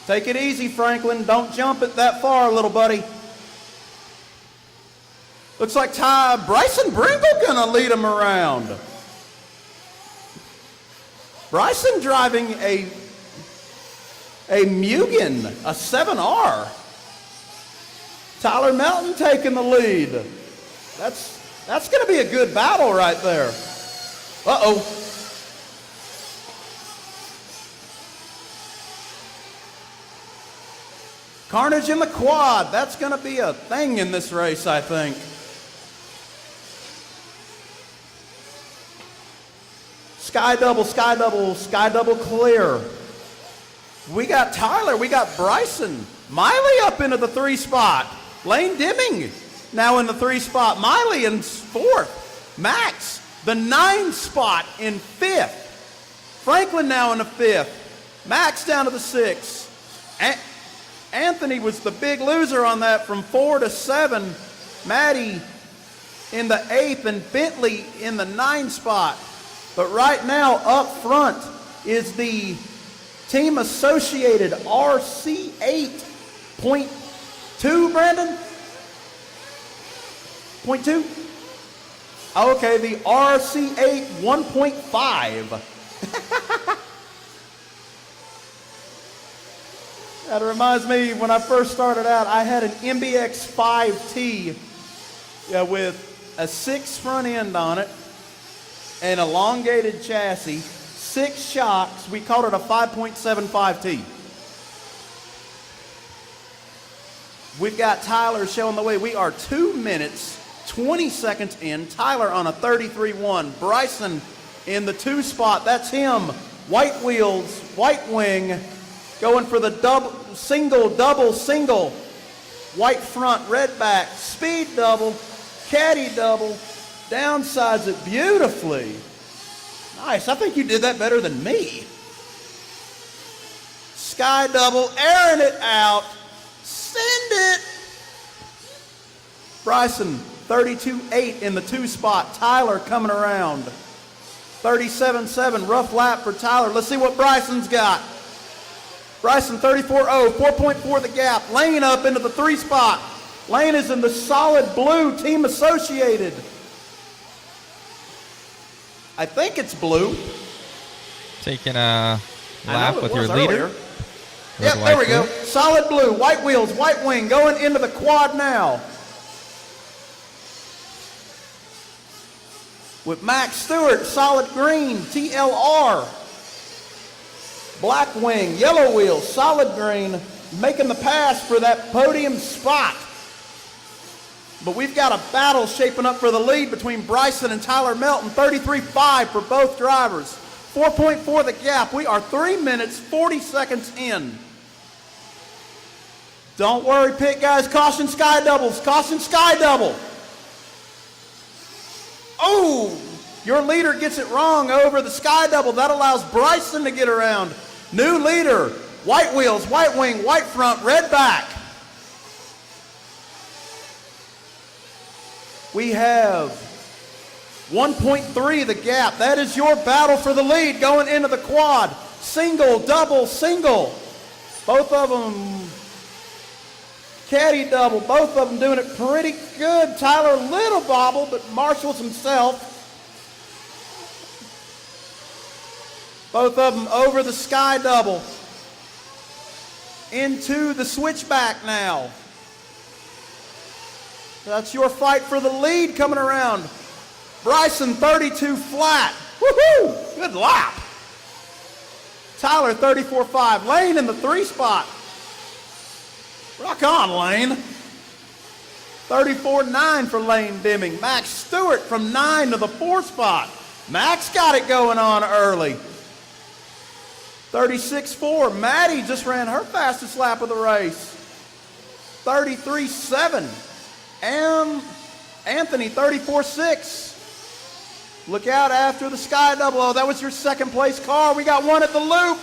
Take it easy, Franklin. Don't jump it that far, little buddy. Looks like Bryson Bringle gonna lead him around. Bryson driving a Mugen, a 7R. Tyler Melton taking the lead. That's gonna be a good battle right there. Uh-oh. Carnage in the quad. That's going to be a thing in this race, I think. Sky double, sky double, sky double clear. We got Tyler. We got Bryson. Miley up into the 3 spot. Lane Deming now in the 3 spot. Miley in 4th. Max, the 9 spot in 5th. Franklin now in the 5th. Max down to the 6th. Anthony was the big loser on that from 4 to 7. Maddie in the 8th and Bentley in the 9 spot. But right now up front is the Team Associated RC 8.2, Brandon? 0.2? Okay, the RC8 1.5. That reminds me, when I first started out, I had an MBX 5T with a 6 front end on it, an elongated chassis, 6 shocks. We called it a 5.75T. We've got Tyler showing the way. We are 2 minutes, 20 seconds in. Tyler on a 33-1. Bryson in the 2 spot. That's him. White wheels, white wing. Going for the double, single. White front, red back, speed double, caddy double, downsides it beautifully. Nice, I think you did that better than me. Sky double, airing it out, send it. Bryson, 32.8 in the 2 spot. Tyler coming around. 37.7, rough lap for Tyler. Let's see what Bryson's got. Bryson 34.0, 4.4 the gap. Lane up into the 3 spot. Lane is in the solid blue, team associated. I think it's blue. Taking a lap with your leader. Earlier. Yep, there we go. Solid blue, white wheels, white wing, going into the quad now. With Max Stewart, solid green, TLR. Black wing, yellow wheel, solid green, making the pass for that podium spot. But we've got a battle shaping up for the lead between Bryson and Tyler Melton, 33.5 for both drivers. 4.4 the gap. We are 3 minutes, 40 seconds in. Don't worry, pit guys. Caution sky doubles. Caution sky double. Oh, your leader gets it wrong over the sky double. That allows Bryson to get around. New leader. White wheels, white wing, white front, red back. We have 1.3 the gap. That is your battle for the lead going into the quad. Single, double, single. Both of them caddy double. Both of them doing it pretty good. Tyler, little bobble, but marshals himself. Both of them over the sky double. Into the switchback now. That's your fight for the lead coming around. Bryson 32 flat. Woohoo! Good lap. Tyler 34.5. Lane in the 3 spot. Rock on, Lane. 34.9 for Lane Deming. Max Stewart from 9 to the 4 spot. Max got it going on early. 36.4. Maddie just ran her fastest lap of the race. 33.7. And Anthony 34.6. Look out after the sky double. Oh, that was your second place car. We got one at the loop.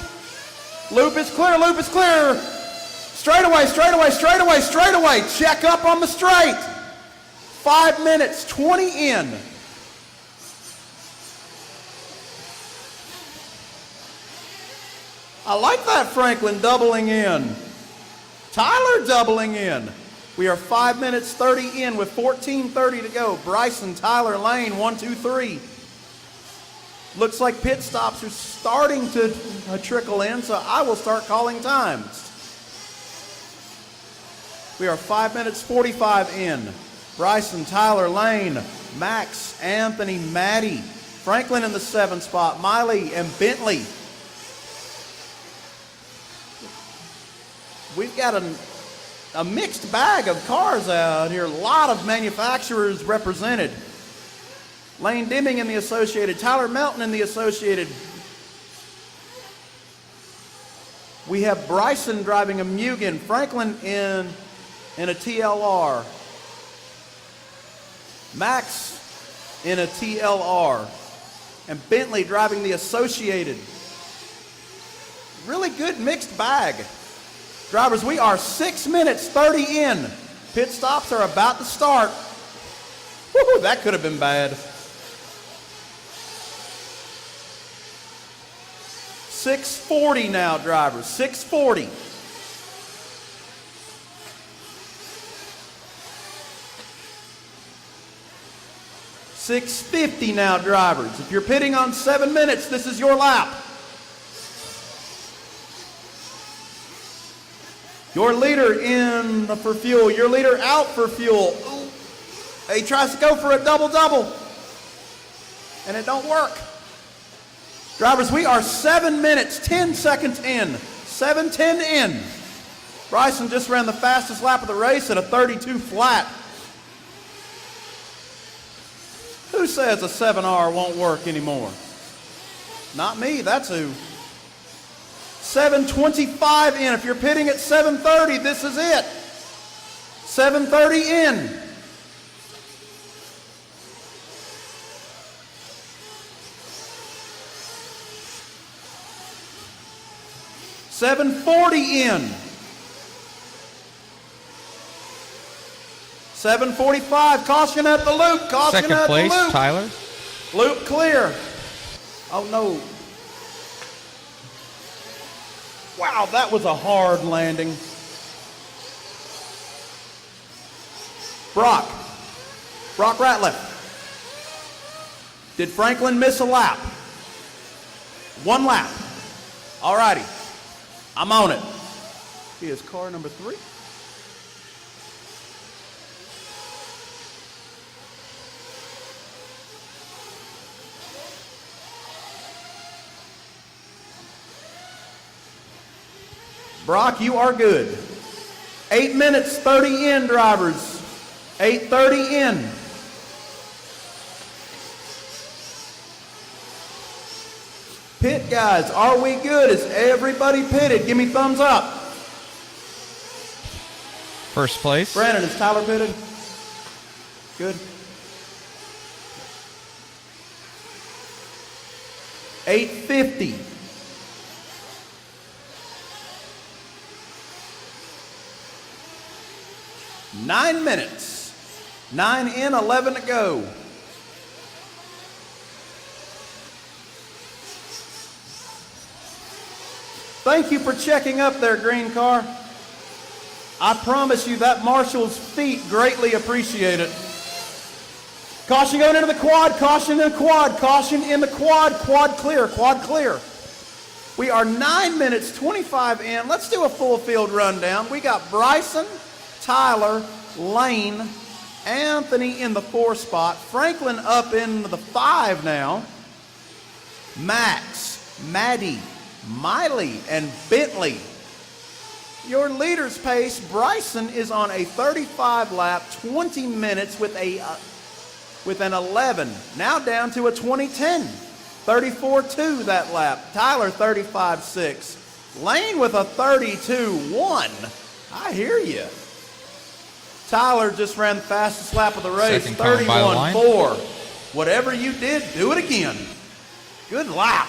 Loop is clear. Loop is clear. Straightaway, straightaway, straightaway, straightaway. Check up on the straight. 5 minutes, 20 in. I like that Franklin doubling in. Tyler doubling in. We are 5 minutes, 30 in with 14:30 to go. Bryson, Tyler, Lane, 1, 2, 3. Looks like pit stops are starting to trickle in, so I will start calling times. We are 5 minutes, 45 in. Bryson, Tyler, Lane, Max, Anthony, Maddie, Franklin in the 7 spot, Miley and Bentley. We've got a mixed bag of cars out here. A lot of manufacturers represented. Lane Deming in the Associated, Tyler Melton in the Associated. We have Bryson driving a Mugen, Franklin in a TLR. Max in a TLR. And Bentley driving the Associated. Really good mixed bag. Drivers, we are 6 minutes, 30 in. Pit stops are about to start. Woo-hoo, that could have been bad. 6:40 now, drivers, 6:40. 6:50 now, drivers. If you're pitting on 7 minutes, this is your lap. Your leader in for fuel. Your leader out for fuel. Ooh. He tries to go for a double-double, and it don't work. Drivers, we are 7 minutes, 10 seconds in. 7:10 in. Bryson just ran the fastest lap of the race at a 32 flat. Who says a 7R won't work anymore? Not me, that's who. 7:25 in. If you're pitting at 7:30, this is it. 7:30 in. $7.40 in. 7:45. Caution at the loop. Caution Second at place, the loop. Tyler. Loop clear. Oh no. Wow, that was a hard landing. Brock Ratliff. Did Franklin miss a lap? One lap. All righty. I'm on it. He is car number 3. Brock, you are good. 8 minutes, 30 in, drivers. 8:30 in. Pit guys, are we good? Is everybody pitted? Give me thumbs up. First place. Brandon, is Tyler pitted? Good. 8:50. Nine minutes. 9 in, 11 to go. Thank you for checking up there, green car. I promise you that marshal's feet greatly appreciate it. Caution going into the quad, caution in the quad, caution in the quad, quad clear, quad clear. We are 9 minutes, 25 in. Let's do a full field rundown. We got Bryson, Tyler, Lane, Anthony in the 4 spot, Franklin up into the 5 now, Max, Maddie, Miley, and Bentley. Your leader's pace, Bryson is on a 35 lap, 20 minutes with an 11. Now down to a 20:10. 34.2 that lap. Tyler 35.6. Lane with a 32.1. I hear you. Tyler just ran the fastest lap of the race, 31.4. Whatever you did, do it again. Good lap.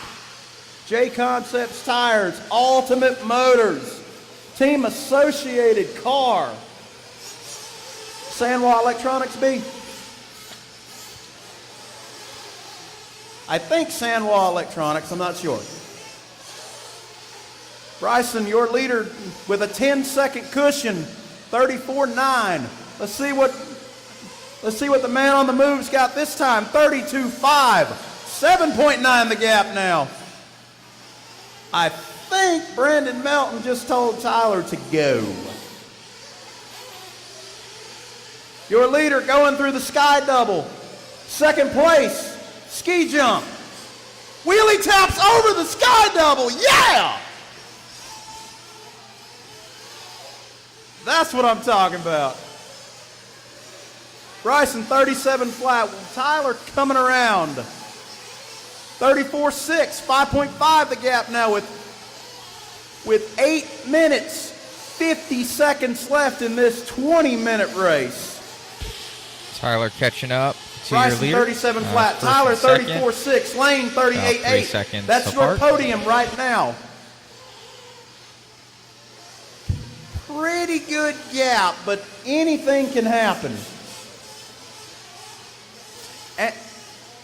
J Concepts Tires, Ultimate Motors, Team Associated Car, Sanwa Electronics B. I think Sanwa Electronics, I'm not sure. Bryson, your leader with a 10-second cushion, 34.9. Let's see what the man on the move's got this time. 32.5. 7.9 the gap now. I think Brandon Melton just told Tyler to go. Your leader going through the sky double. Second place, ski jump. Wheelie taps over the sky double. Yeah! That's what I'm talking about. Bryson 37 flat. Tyler coming around. 34.6, 5.5 the gap now with 8 minutes, 50 seconds left in this 20-minute race. Tyler catching up to Bryson your leader. 37 flat. Tyler 34.6. Lane 38.8. That's apart. your podium right now. Pretty good gap, but anything can happen.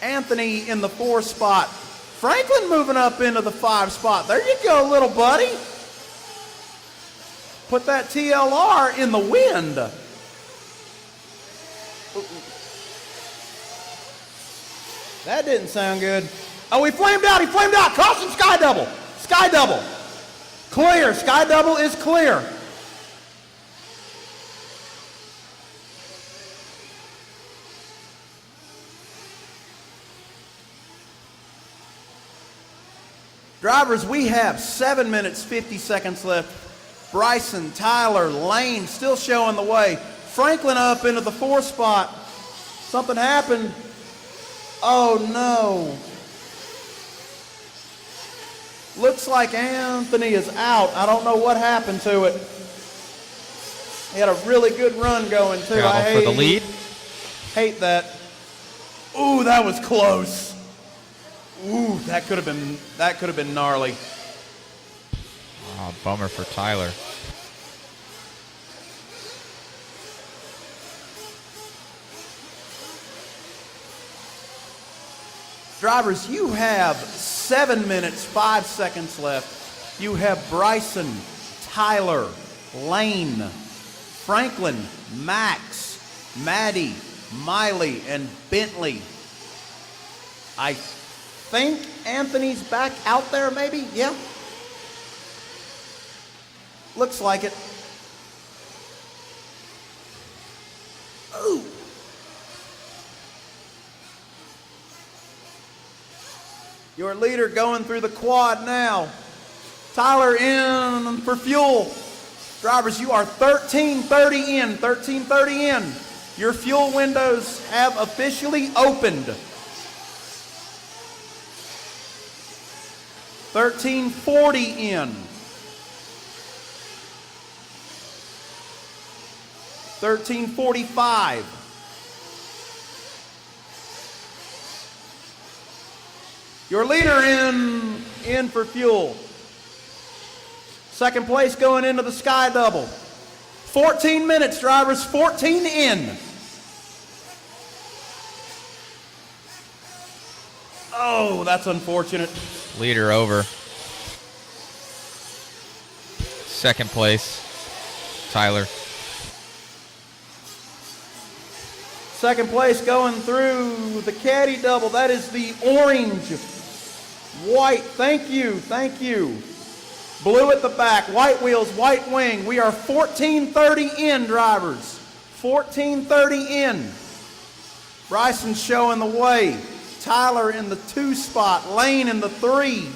Anthony in the 4 spot. Franklin moving up into the 5 spot. There you go, little buddy. Put that TLR in the wind. That didn't sound good. Oh, he flamed out. He flamed out. Caution, sky double. Sky double. Clear. Sky double is clear. Drivers, we have 7 minutes, 50 seconds left. Bryson, Tyler, Lane still showing the way. Franklin up into the 4 spot. Something happened. Oh no. Looks like Anthony is out. I don't know what happened to it. He had a really good run going too. For the lead. Hate that. Ooh, that was close. Ooh, that could have been gnarly. Oh, bummer for Tyler. Drivers, you have 7 minutes, 5 seconds left. You have Bryson, Tyler, Lane, Franklin, Max, Maddie, Miley, and Bentley. I think Anthony's back out there, maybe? Yeah. Looks like it. Ooh. Your leader going through the quad now. Tyler in for fuel. Drivers, you are 13:30 in. 13:30 in. Your fuel windows have officially opened. 13:40 in. 13:45. Your leader in for fuel. Second place going into the sky double. 14 minutes, drivers, 14 in. Oh, that's unfortunate. Leader over. Second place, Tyler. Second place going through the caddy double. That is the orange, white. Thank you, thank you. Blue at the back, white wheels, white wing. We are 14:30 in, drivers. 14:30 in. Bryson showing the way. Tyler in the 2 spot, Lane in the 3.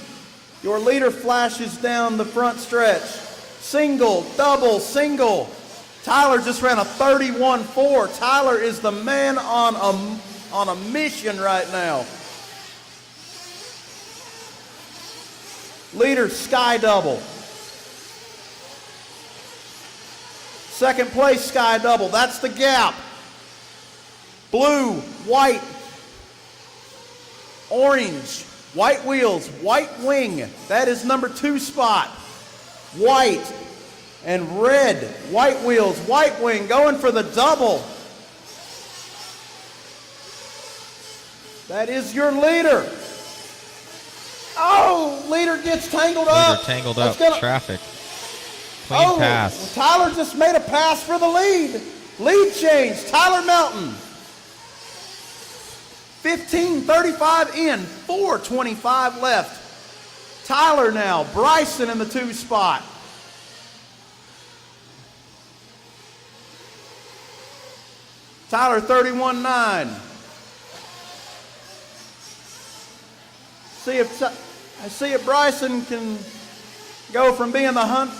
Your leader flashes down the front stretch. Single, double, single. Tyler just ran a 31.4. Tyler is the man on a mission right now. Leader, sky double. Second place, sky double. That's the gap. Blue, white, orange, white wheels, white wing. That is number 2 spot. White and red, white wheels, white wing, going for the double. That is your leader. Oh, leader gets tangled up. Leader tangled up. Traffic. Clean pass. Well, Tyler just made a pass for the lead. Lead change, Tyler Melton. 15:35 in, 4:25 left. Tyler now, Bryson in the 2 spot. Tyler 31.9. See if Bryson can go from being the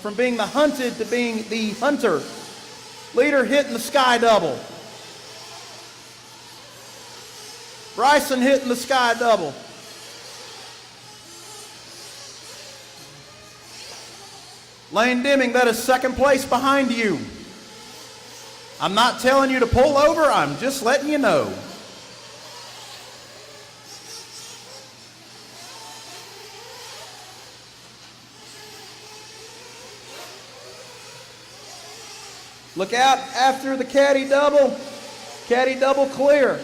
from being the hunted to being the hunter. Leader hitting the sky double. Bryson hitting the sky double. Lane Deming, that is second place behind you. I'm not telling you to pull over, I'm just letting you know. Look out after the caddy double. Caddy double clear.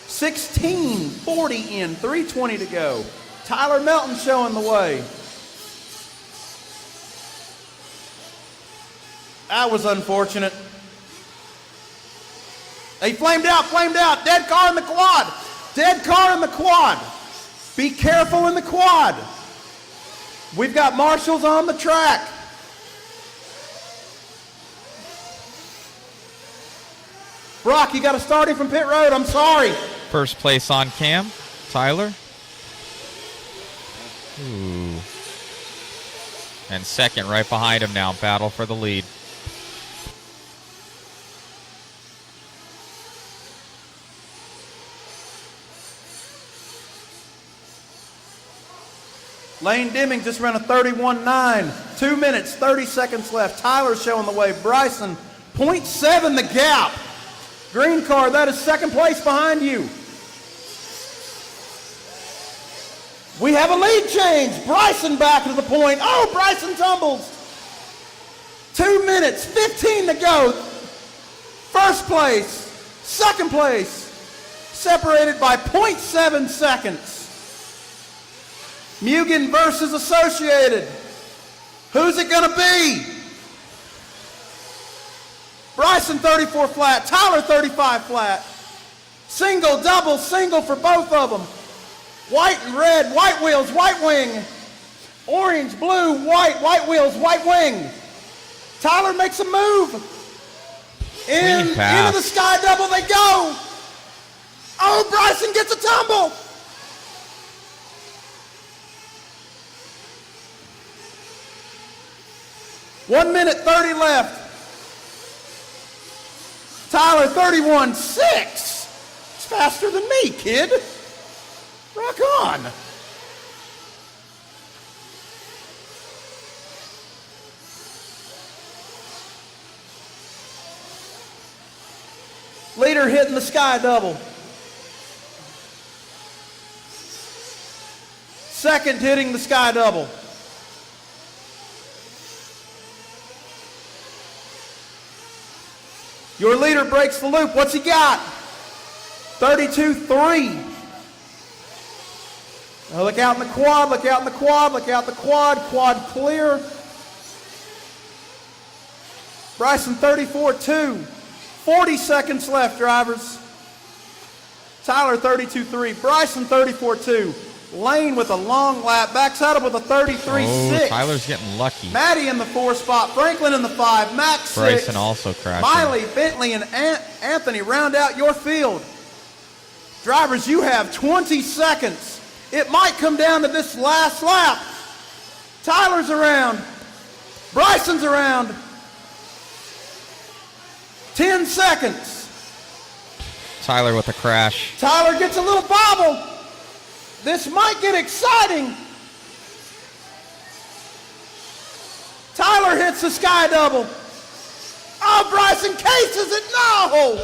16:40 in, 3:20 to go. Tyler Melton showing the way. That was unfortunate. He flamed out. Dead car in the quad. Dead car in the quad. Be careful in the quad. We've got marshals on the track. Brock, you got to start him from pit road. I'm sorry. First place on cam, Tyler. Ooh. And second right behind him now, battle for the lead. Lane Deming just ran a 31.9. 2 minutes, 30 seconds left. Tyler's showing the way. Bryson, 0.7 the gap. Green car, that is second place behind you. We have a lead change. Bryson back to the point. Oh, Bryson tumbles. 2 minutes, 15 to go. First place, second place, separated by 0.7 seconds. Mugen versus Associated. Who's it gonna be? Bryson 34 flat, Tyler 35 flat. Single, double, single for both of them. White and red, white wheels, white wing. Orange, blue, white wheels, white wing. Tyler makes a move. Into the sky double they go. Oh, Bryson gets a tumble. One minute, 30 left. Tyler, 31.6. It's faster than me, kid. Rock on. Leader hitting the sky double. Second hitting the sky double. Your leader breaks the loop. What's he got? 32.3. Now look out in the quad, look out in the quad, look out the quad. Quad clear. Bryson 34.2. 40 seconds left, drivers. Tyler 32.3. Bryson 34.2. Lane with a long lap. Backs out with a 33.6. Oh, Tyler's getting lucky. Maddie in the 4 spot. Franklin in the 5. Max 6. Bryson also crashing. Miley, Bentley, and Anthony round out your field. Drivers, you have 20 seconds. It might come down to this last lap. Tyler's around. Bryson's around. 10 seconds. Tyler with a crash. Tyler gets a little bobble. This might get exciting. Tyler hits the sky double. Oh, Bryson cases it. No.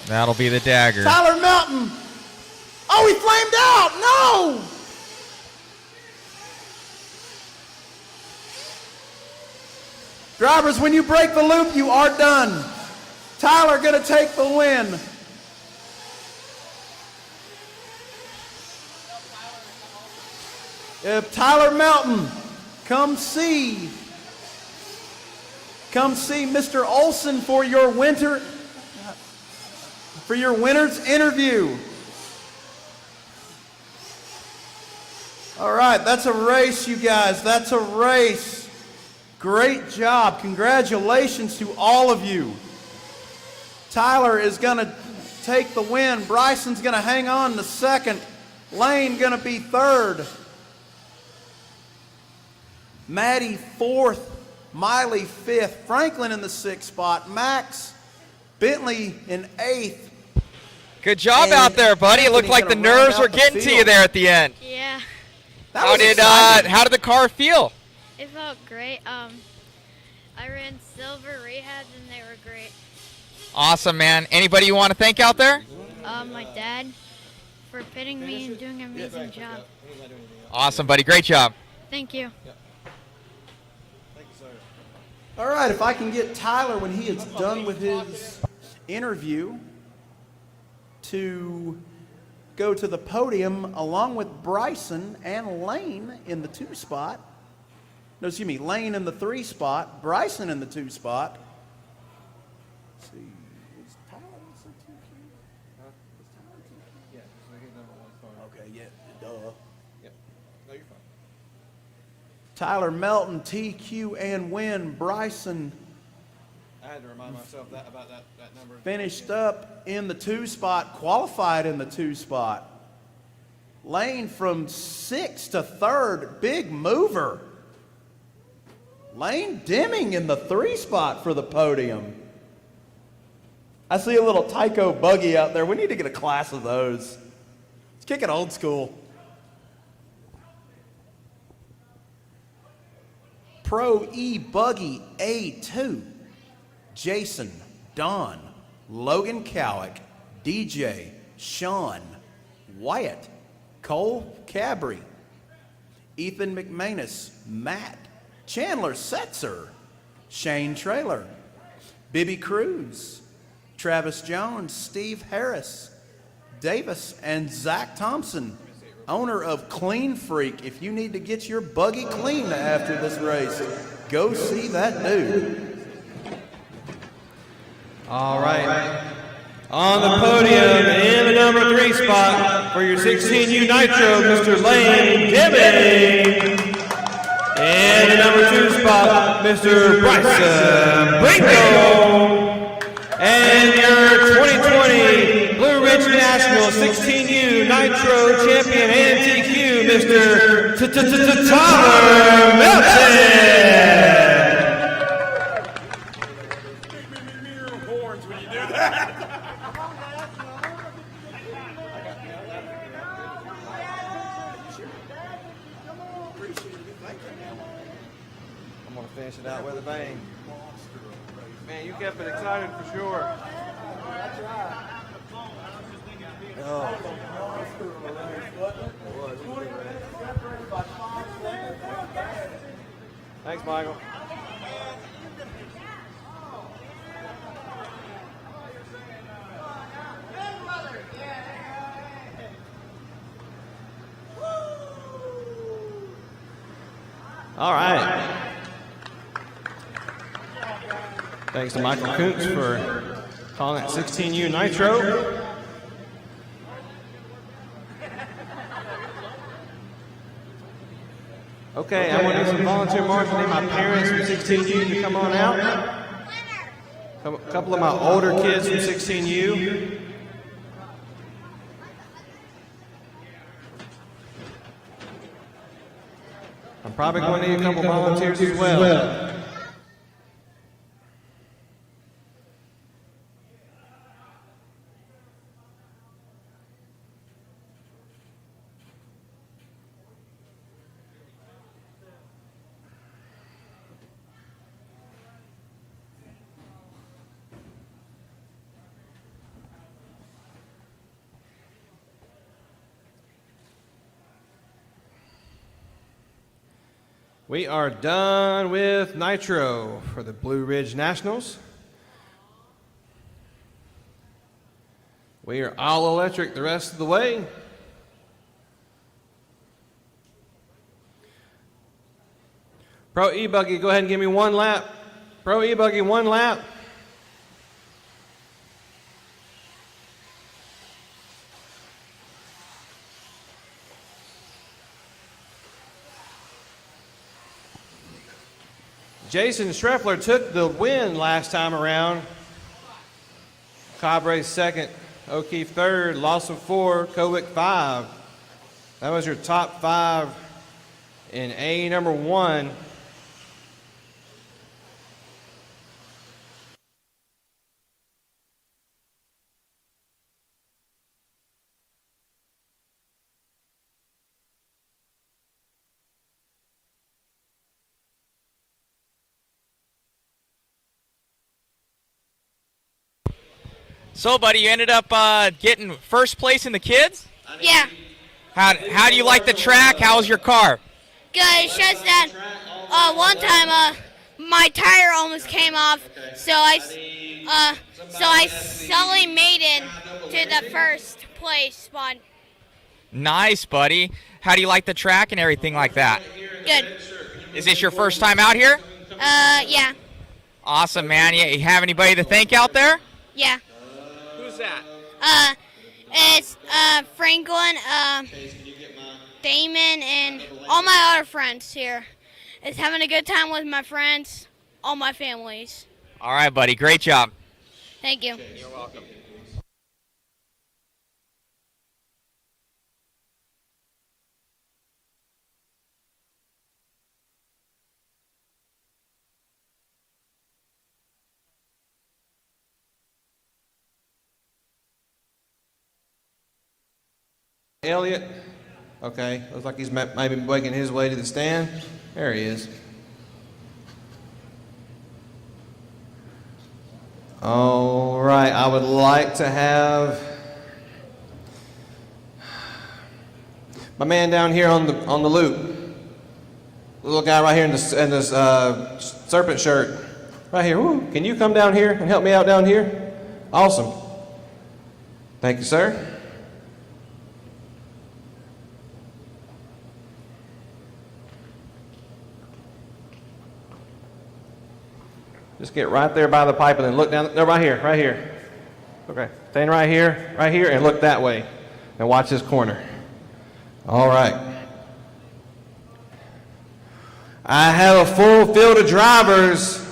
That'll be the dagger. Tyler Melton. Oh, he flamed out. No. Drivers, when you break the loop, you are done. Tyler gonna take the win. If Tyler Melton, come see Mr. Olson for your winner's interview. All right, that's a race, you guys. That's a race. Great job. Congratulations to all of you. Tyler is gonna take the win. Bryson's gonna hang on to second. Lane gonna be third. Maddie 4th, Miley 5th, Franklin in the 6th spot, Max, Bentley in 8th. Good job out there, buddy. It looked like the nerves were getting to you there at the end. Yeah. How did the car feel? It felt great. I ran silver rehabs and they were great. Awesome, man. Anybody you want to thank out there? My dad for pitting me and doing an amazing job. Awesome, buddy. Great job. Thank you. All right, if I can get Tyler, when he is done with his interview, to go to the podium along with Bryson and Lane in the 2 spot. No, excuse me, Lane in the 3 spot, Bryson in the 2 spot. Let's see, is Tyler also 2? Tyler Melton, TQ and win. Bryson I had to remind myself about that number. finished up in the 2 spot, qualified in the 2 spot. Lane from 6th to 3rd, big mover. Lane Deming in the 3 spot for the podium. I see a little Tyco buggy out there. We need to get a class of those. Let's kick it old school. Pro E-buggy A2. Jason, Don, Logan Cowick, DJ, Sean, Wyatt, Cole Cabry, Ethan McManus, Matt, Chandler Setzer, Shane Traylor, Bibby Cruz, Travis Jones, Steve Harris, Davis, and Zach Thompson, owner of Clean Freak. If you need to get your buggy clean after this race, go see that dude. All right. On the podium in the number 3 spot for your 16U Nitro, Mr. Lane Deming. In the number 2 spot, Mr. Bryson Brinko. And your 2020 Blue Ridge National 16U Nitro Champion and TQ, Mr. Tyler Melton. I'm going to finish it out with a bang. Man, you kept it excited for sure. Oh. Thanks, Michael. All right. Thanks to Michael Kuntz for calling it 16U Nitro. Okay, I'm going to need some volunteer marshals. I need my parents from 16U to come on out. A couple of my older kids from 16U. I'm probably going to need a couple volunteers as well. We are done with Nitro for the Blue Ridge Nationals. We are all electric the rest of the way. Pro E-buggy, go ahead and give me 1 lap. Pro E-buggy, 1 lap. Jason Schreffler took the win last time around. Cabre 2nd, O'Keefe 3rd, Lawson 4, Kovic 5. That was your top 5 in A number 1. So, buddy, you ended up getting first place in the kids? Yeah. How do you like the track? How's your car? Good. It's just that one time my tire almost came off, so I slowly made it to the first place spot. Nice, buddy. How do you like the track and everything like that? Good. Is this your first time out here? Yeah. Awesome, man. You have anybody to thank out there? Yeah. Who's that? It's Franklin, Damon, and all my other friends here. is having a good time with my friends, all my families. All right, buddy. Great job. Thank you. You're welcome. Elliott. Okay, looks like he's maybe making his way to the stand. There he is. All right, I would like to have my man down here on the loop. The little guy right here in this serpent shirt. Right here. Woo. Can you come down here and help me out down here? Awesome. Thank you, sir. Just get right there by the pipe and then look down. No, right here, right here. Okay, stand right here, and look that way. And watch this corner. All right. I have a full field of drivers.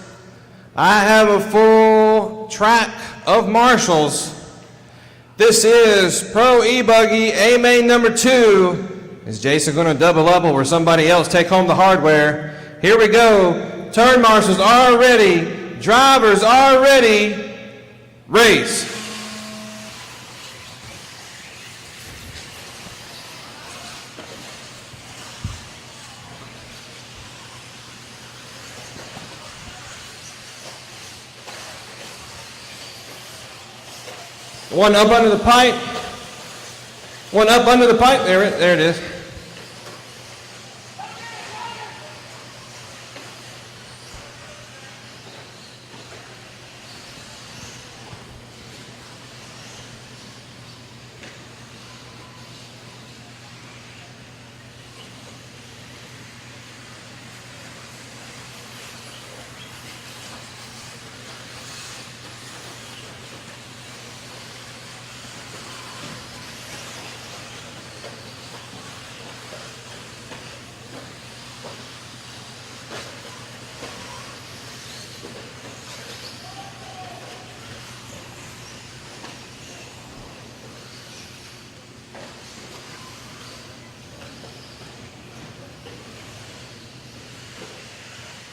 I have a full track of marshals. This is Pro E-buggy A-main number 2. Is Jason going to double up or will somebody else take home the hardware? Here we go. Turn marshals are ready. Drivers are ready. Race. One up under the pipe. One up under the pipe. There it is.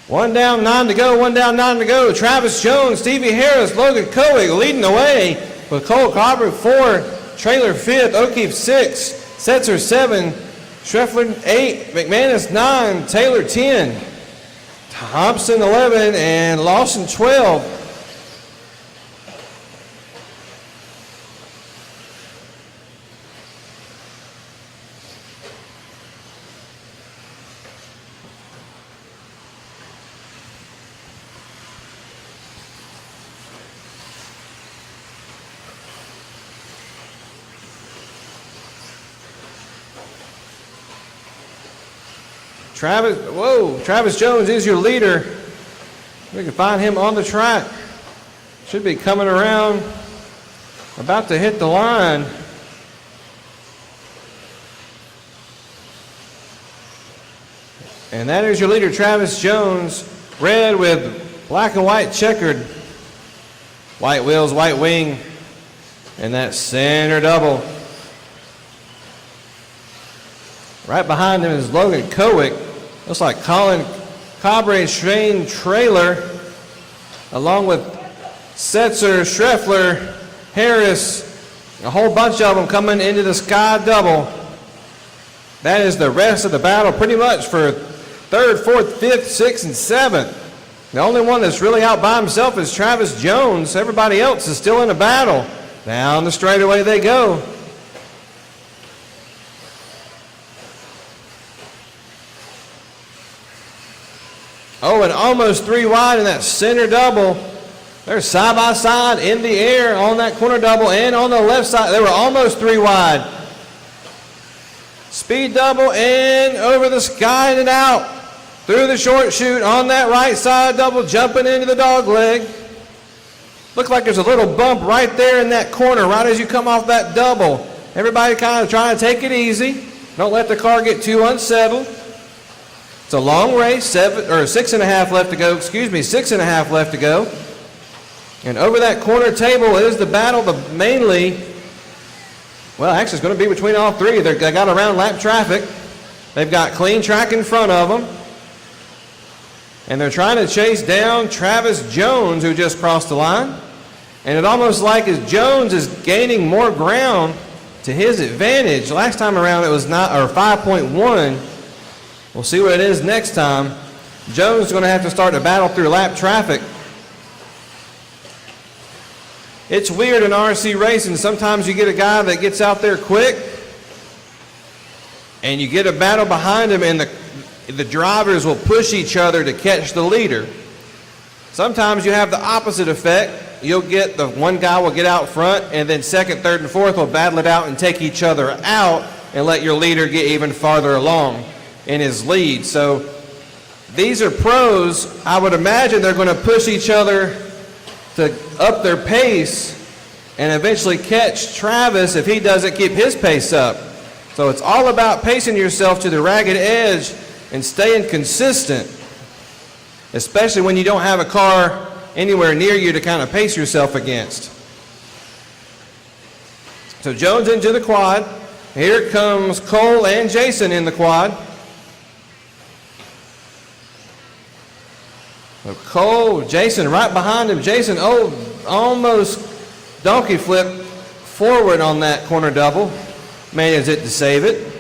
One down, 9 to go. 1 down, 9 to go. Travis Jones, Stevie Harris, Logan Coig leading the way with Cole Cobber 4, Trailer 5th, O'Keefe 6, Setzer 7, Schreffler 8, McManus 9, Taylor 10, Thompson 11, and Lawson 12. Travis Jones is your leader. We can find him on the track. Should be coming around, about to hit the line. And that is your leader, Travis Jones. Red with black and white checkered. White wheels, white wing, and that center double. Right behind him is Logan Cowick. Looks like Colin Cabre Strain Trailer, along with Setzer, Schreffler, Harris, a whole bunch of them coming into the sky double. That is the rest of the battle pretty much for 3rd, 4th, 5th, 6th, and 7th. The only one that's really out by himself is Travis Jones. Everybody else is still in a battle. Down the straightaway they go. Oh, and almost 3 wide in that center double. They're side by side in the air on that corner double and on the left side. They were almost 3 wide. Speed double and over the sky and out. Through the short chute on that right side double, jumping into the dog leg. Looks like there's a little bump right there in that corner, right as you come off that double. Everybody kind of trying to take it easy. Don't let the car get too unsettled. It's It's a long race, 6.5 left to go. 6.5 left to go. And over that corner table is the battle, actually it's going to be between all three. They got around lap traffic. They've got clean track in front of them. And they're trying to chase down Travis Jones, who just crossed the line. And it almost like as Jones is gaining more ground to his advantage. Last time around it was 5.1. We'll see what it is next time. Jones is going to have to start to battle through lap traffic. It's weird in RC racing. Sometimes you get a guy that gets out there quick, and you get a battle behind him, and the drivers will push each other to catch the leader. Sometimes you have the opposite effect. You'll get the one guy will get out front, and then second, third, and fourth will battle it out and take each other out and let your leader get even farther along in his lead. So these are pros. I would imagine they're going to push each other to up their pace and eventually catch Travis if he doesn't keep his pace up. So it's all about pacing yourself to the ragged edge and staying consistent, especially when you don't have a car anywhere near you to kind of pace yourself against. So Jones into the quad. Here comes Cole and Jason in the quad. So Cole, Jason right behind him. Jason, almost donkey flip forward on that corner double. Manages it to save it.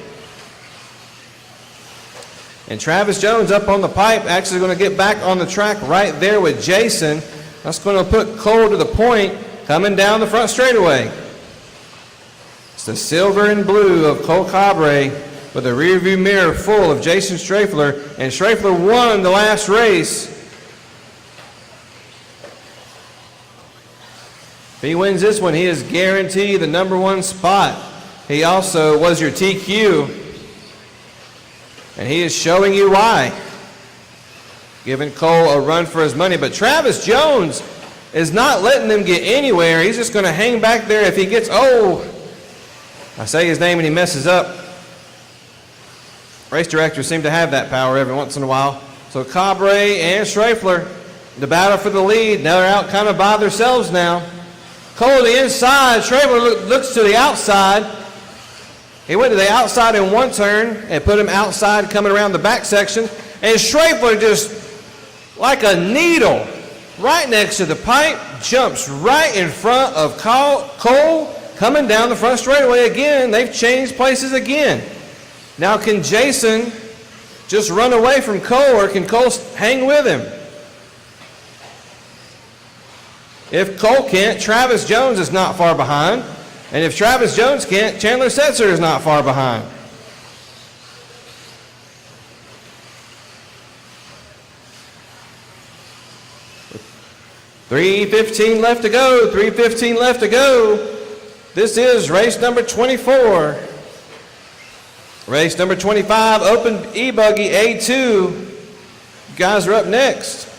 And Travis Jones up on the pipe, actually going to get back on the track right there with Jason. That's going to put Cole to the point, coming down the front straightaway. It's the silver and blue of Cole Cabre with a rearview mirror full of Jason Strafler. And Strafler won the last race. If he wins this one, he is guaranteed the #1 spot. He also was your TQ. And he is showing you why. Giving Cole a run for his money. But Travis Jones is not letting them get anywhere. He's just going to hang back there if he gets, I say his name and he messes up. Race directors seem to have that power every once in a while. So Cabre and Strafler, the battle for the lead. Now they're out kind of by themselves now. Cole to the inside. Strafler looks to the outside. He went to the outside in one turn and put him outside coming around the back section. And Strafler just, like a needle, right next to the pipe, jumps right in front of Cole coming down the front straightaway again. They've changed places again. Now can Jason just run away from Cole, or can Cole hang with him? If Cole can't, Travis Jones is not far behind. And if Travis Jones can't, Chandler Setzer is not far behind. .315 left to go, 3:15 left to go. This is race number 24. Race number 25, Open E-buggy A2. You guys are up next.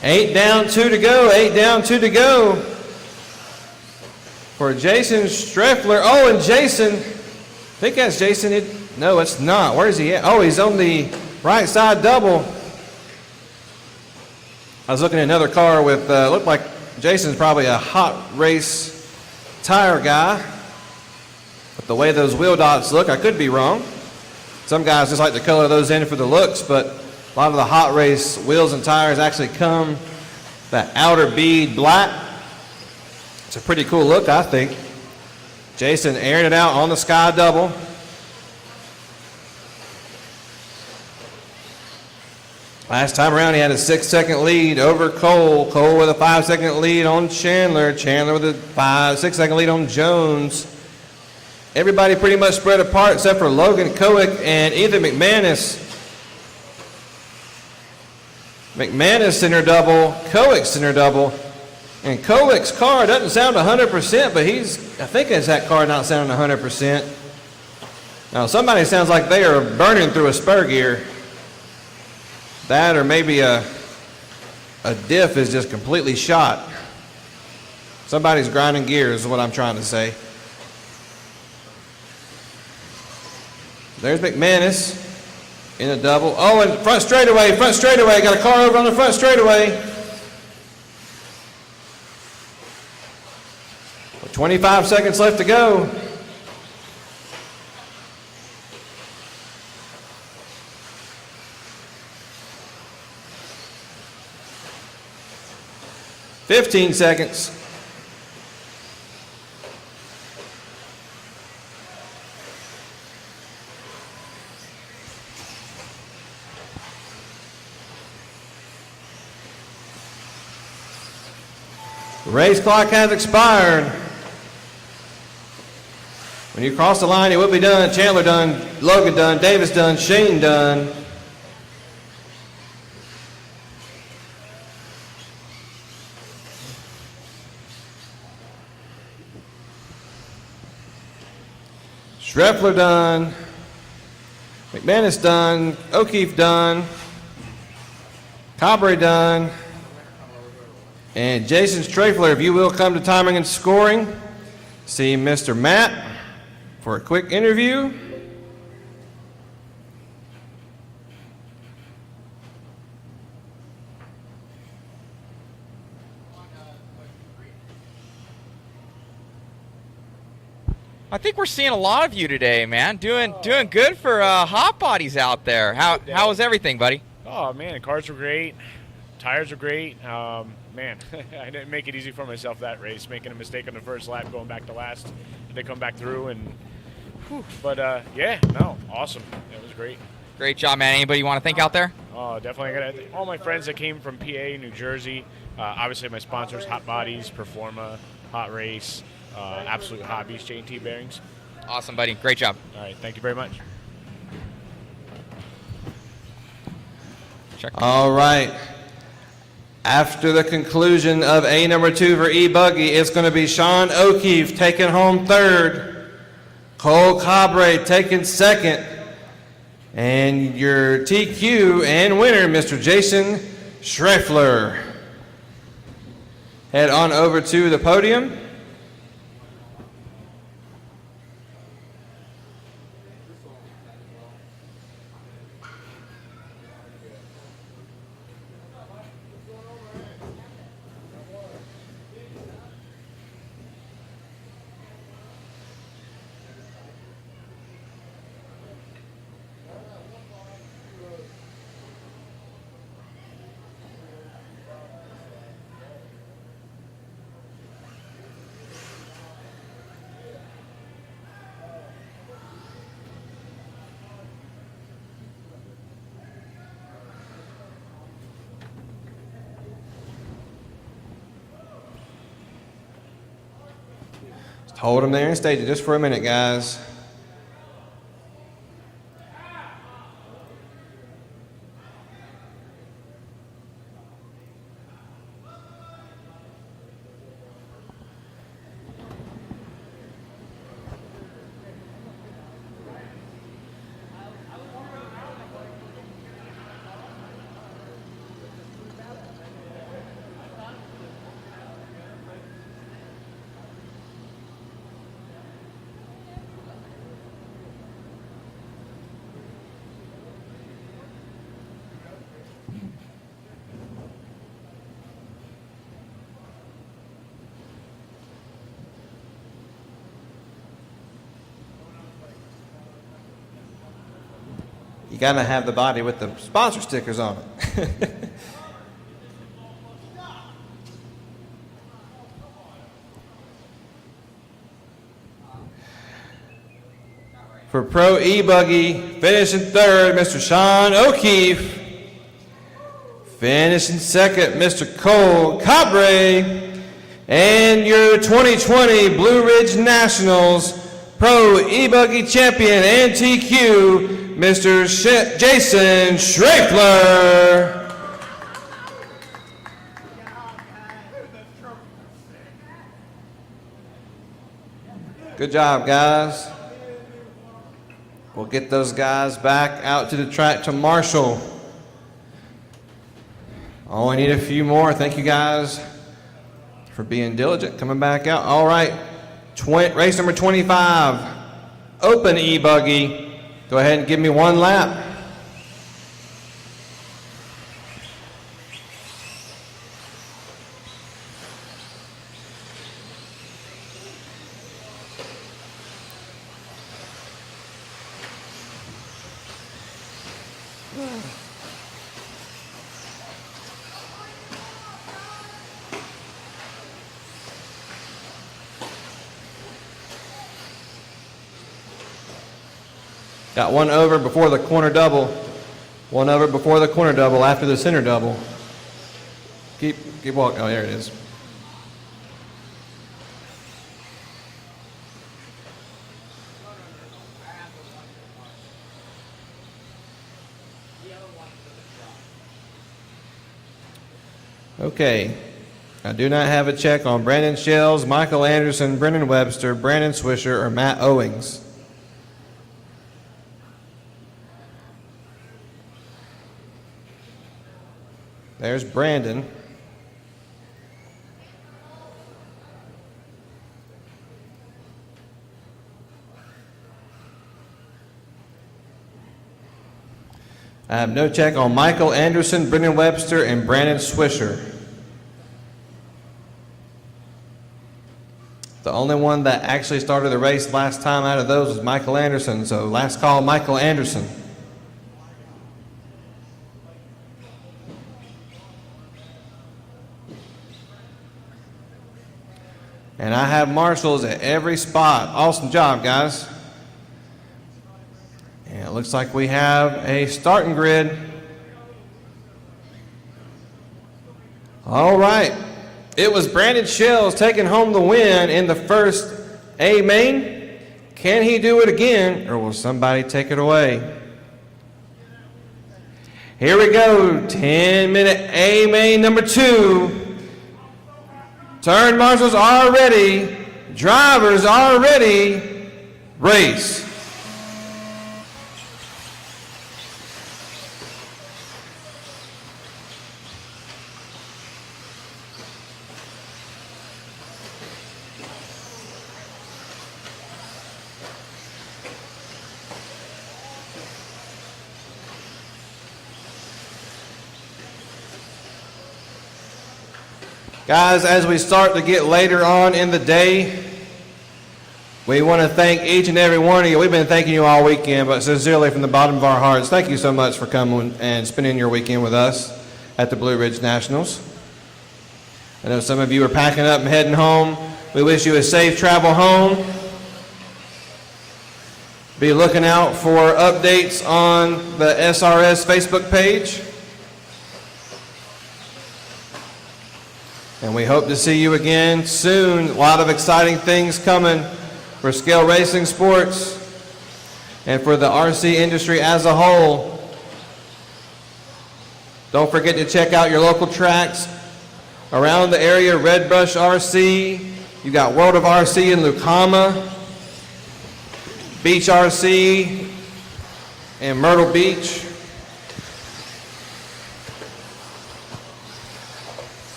Eight down, 2 to go. 8 down, 2 to go. For Jason Strafler. Oh, and Jason, I think that's Jason. No, it's not. Where is he at? Oh, he's on the right side double. I was looking at another car with, looked like Jason's probably a hot race tire guy. But the way those wheel dots look, I could be wrong. Some guys just like to color those in for the looks, but a lot of the hot race wheels and tires actually come that outer bead black. It's a pretty cool look, I think. Jason airing it out on the sky double. Last time around, he had a 6-second lead over Cole. Cole with a 5-second lead on Chandler. Chandler with a 6-second lead on Jones. Everybody pretty much spread apart except for Logan Kowick and Ethan McManus. McManus center double, Kowick center double. And Kowick's car doesn't sound 100%, but I think it's that car not sounding 100%. Now, somebody sounds like they are burning through a spur gear. That or maybe a diff is just completely shot. Somebody's grinding gears is what I'm trying to say. There's McManus in a double. Oh, and front straightaway. Got a car over on the front straightaway. 25 seconds left to go. $15 seconds. Race clock has expired. When you cross the line, it will be done. Chandler done, Logan done, Davis done, Shane done. Schreffler done. McManus done. O'Keefe done. Cabre done. And Jason Strafler, if you will come to timing and scoring, see Mr. Matt for a quick interview. I think we're seeing a lot of you today, man. Doing good for hot bodies out there. How was everything, buddy? Oh man, the cars were great, tires were great. Man, I didn't make it easy for myself that race, making a mistake on the first lap, going back to last. They come back through and, but yeah, no, awesome. It was great. Great job, man. Anybody you want to thank out there? Oh, definitely. All my friends that came from PA, New Jersey. Obviously, my sponsors: Hot Bodies, Performa, Hot Race, Absolute Hobbies, J&T Bearings. Awesome, buddy. Great job. All right, thank you very much. Check. All right. After the conclusion of A number 2 for E-buggy, it's going to be Sean O'Keefe taking home third, Cole Cabre taking second, and your TQ and winner, Mr. Jason Schreffler. Head on over to the podium. Hold them there and stage it just for a minute, guys. You gotta have the body with the sponsor stickers on it. For Pro E-buggy, finishing third, Mr. Sean O'Keefe. Finishing second, Mr. Cole Cabre. And your 2020 Blue Ridge Nationals Pro E-buggy champion and TQ, Mr. Jason Schraefler. Good job, guys. We'll get those guys back out to the track to marshal. Only need a few more. Thank you guys for being diligent, coming back out. All right, race number 25, open E-buggy. Go ahead and give me one lap. Got one over before the corner double. One over before the corner double after the center double. Keep walking. Oh, there it is. Okay. I do not have a check on Brandon Shells, Michael Anderson, Brendan Webster, Brandon Swisher, or Matt Owings. There's Brandon. I have no check on Michael Anderson, Brendan Webster, and Brandon Swisher. The only one that actually started the race last time out of those was Michael Anderson, so last call, Michael Anderson. And I have marshals at every spot. Awesome job, guys. And it looks like we have a starting grid. All right. It was Brandon Shells taking home the win in the first A-main. Can he do it again, or will somebody take it away? Here we go. 10-minute A-main number 2. Turn marshals are ready. Drivers are ready. Race. Guys, as we start to get later on in the day, we want to thank each and every one of you. We've been thanking you all weekend, but sincerely from the bottom of our hearts, thank you so much for coming and spending your weekend with us at the Blue Ridge Nationals. I know some of you are packing up and heading home. We wish you a safe travel home. Be looking out for updates on the SRS Facebook page. And we hope to see you again soon. A lot of exciting things coming for scale racing sports and for the RC industry as a whole. Don't forget to check out your local tracks around the area. Red Brush RC, you got World of RC in Lucama, Beach RC in Myrtle Beach.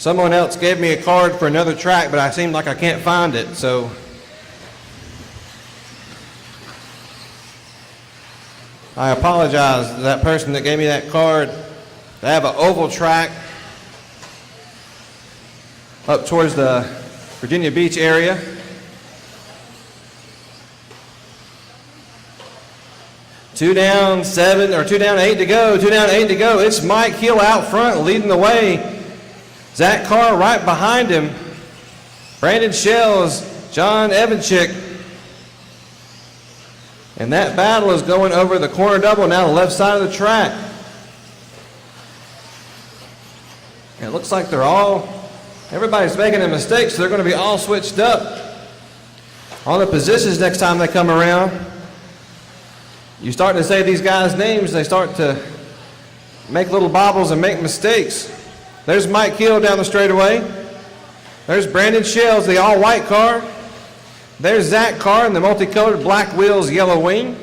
Someone else gave me a card for another track, but I seem like I can't find it, so. I apologize to that person that gave me that card. They have an oval track up towards the Virginia Beach area. Two down, 8 to go. 2 down, 8 to go. It's Mike Hill out front leading the way. Zach Carr right behind him. Brandon Shells, John Evanchik. And that battle is going over the corner double now, the left side of the track. And it looks like everybody's making a mistake, so they're going to be all switched up on the positions next time they come around. You start to say these guys' names, they start to make little bobbles and make mistakes. There's Mike Hill down the straightaway. There's Brandon Shells, the all-white car. There's Zach Carr in the multicolored black wheels, yellow wing.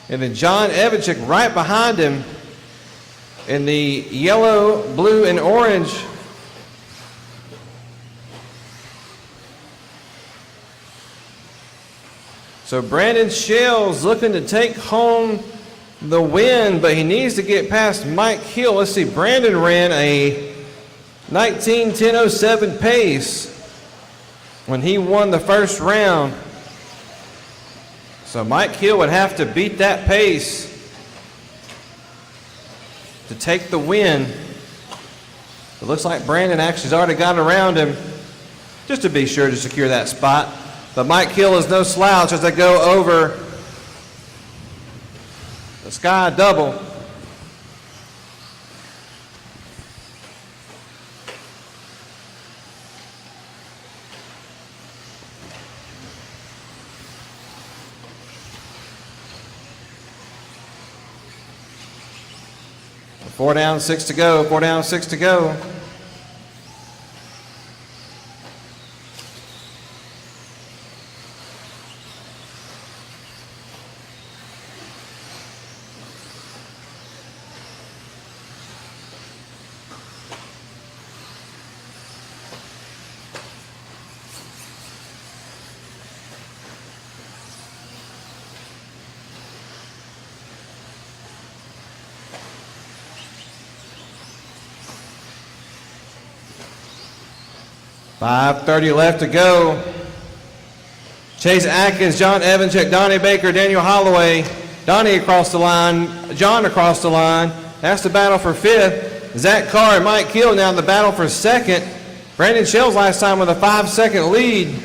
And then John Evanchik right behind him in the yellow, blue, and orange. So Brandon Shells looking to take home the win, but he needs to get past Mike Hill. Let's see, Brandon ran a 19:10:07 pace when he won the first round. So Mike Hill would have to beat that pace to take the win. It looks like Brandon actually has already got around him just to be sure to secure that spot. But Mike Hill is no slouch as they go over the sky double. Four down, 6 to go. 4 down, 6 to go. .530 left to go. Chase Atkins, John Evanchik, Donnie Baker, Daniel Holloway. Donnie across the line, John across the line. That's the battle for 5th. Zach Carr and Mike Hill now in the battle for 2nd. Brandon Shells last time with a 5-second lead.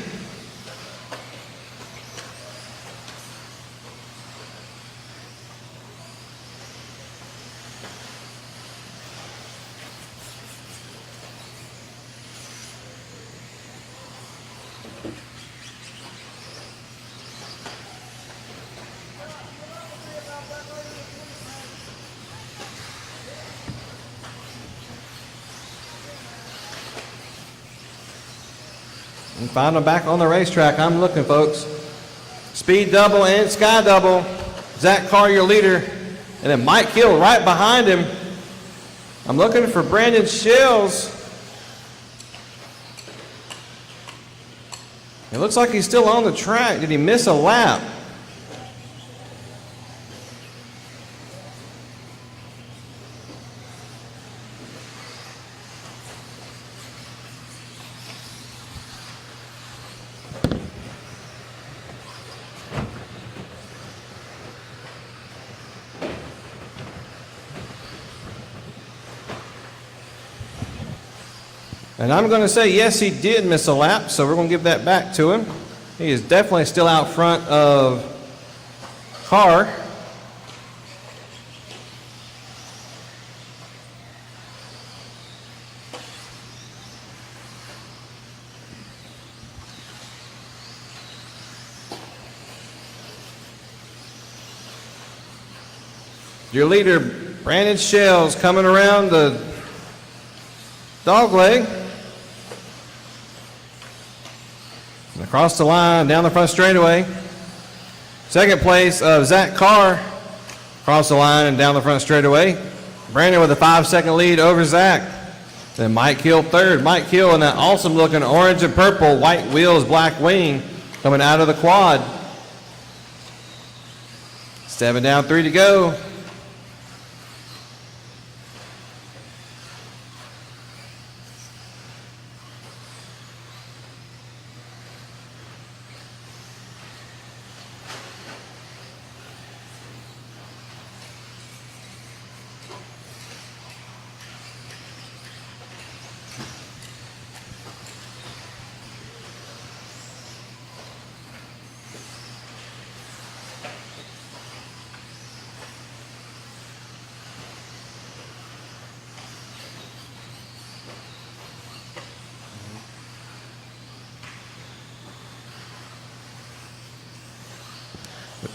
And find them back on the racetrack. I'm looking, folks. Speed double and sky double. Zach Carr, your leader. And then Mike Hill right behind him. I'm looking for Brandon Shells. It looks like he's still on the track. Did he miss a lap? And I'm going to say, yes, he did miss a lap, so we're going to give that back to him. He is definitely still out front of Carr. Your leader, Brandon Shells, coming around the dog leg. And across the line, down the front straightaway. Second place of Zach Carr, across the line and down the front straightaway. Brandon with a 5-second lead over Zach. Then Mike Hill third. Mike Hill in that awesome looking orange and purple, white wheels, black wing coming out of the quad. 7 down, 3 to go.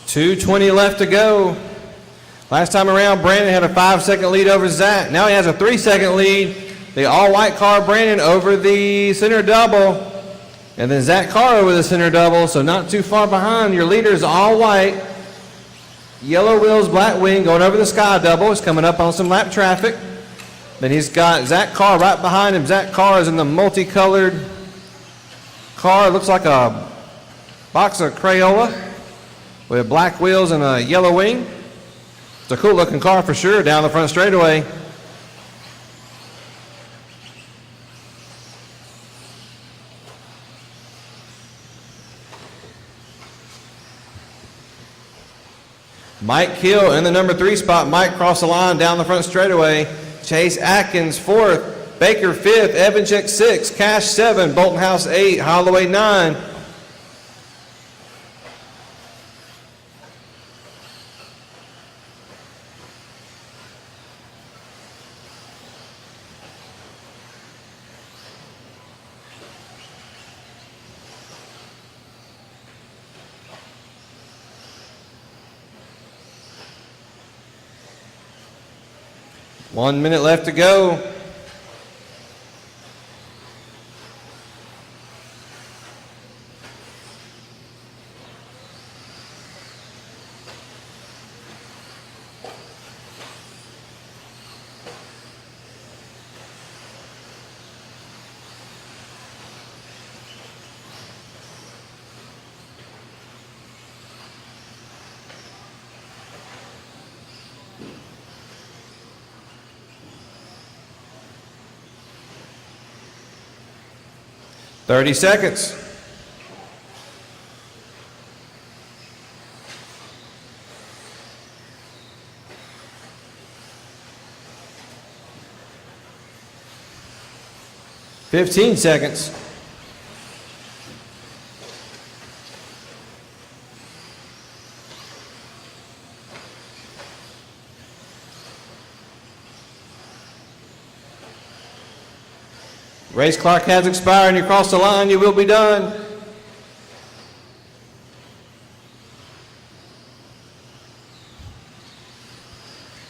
.220 left to go. Last time around, Brandon had a 5-second lead over Zach. Now he has a 3-second lead. The all-white car, Brandon, over the center double. And then Zach Carr over the center double, so not too far behind. Your leader is all white. Yellow wheels, black wing, going over the sky double. He's coming up on some lap traffic. Then he's got Zach Carr right behind him. Zach Carr is in the multicolored car. It looks like a box of Crayola with black wheels and a yellow wing. It's a cool looking car for sure down the front straightaway. Mike Hill in the number 3 spot. Mike crossed the line down the front straightaway. Chase Atkins 4th. Baker 5th. Evanchik 6th. Cash 7. Bolton House 8. Holloway 9. One minute left to go. .30 seconds. .15 seconds. Race clock has expired and you cross the line, you will be done.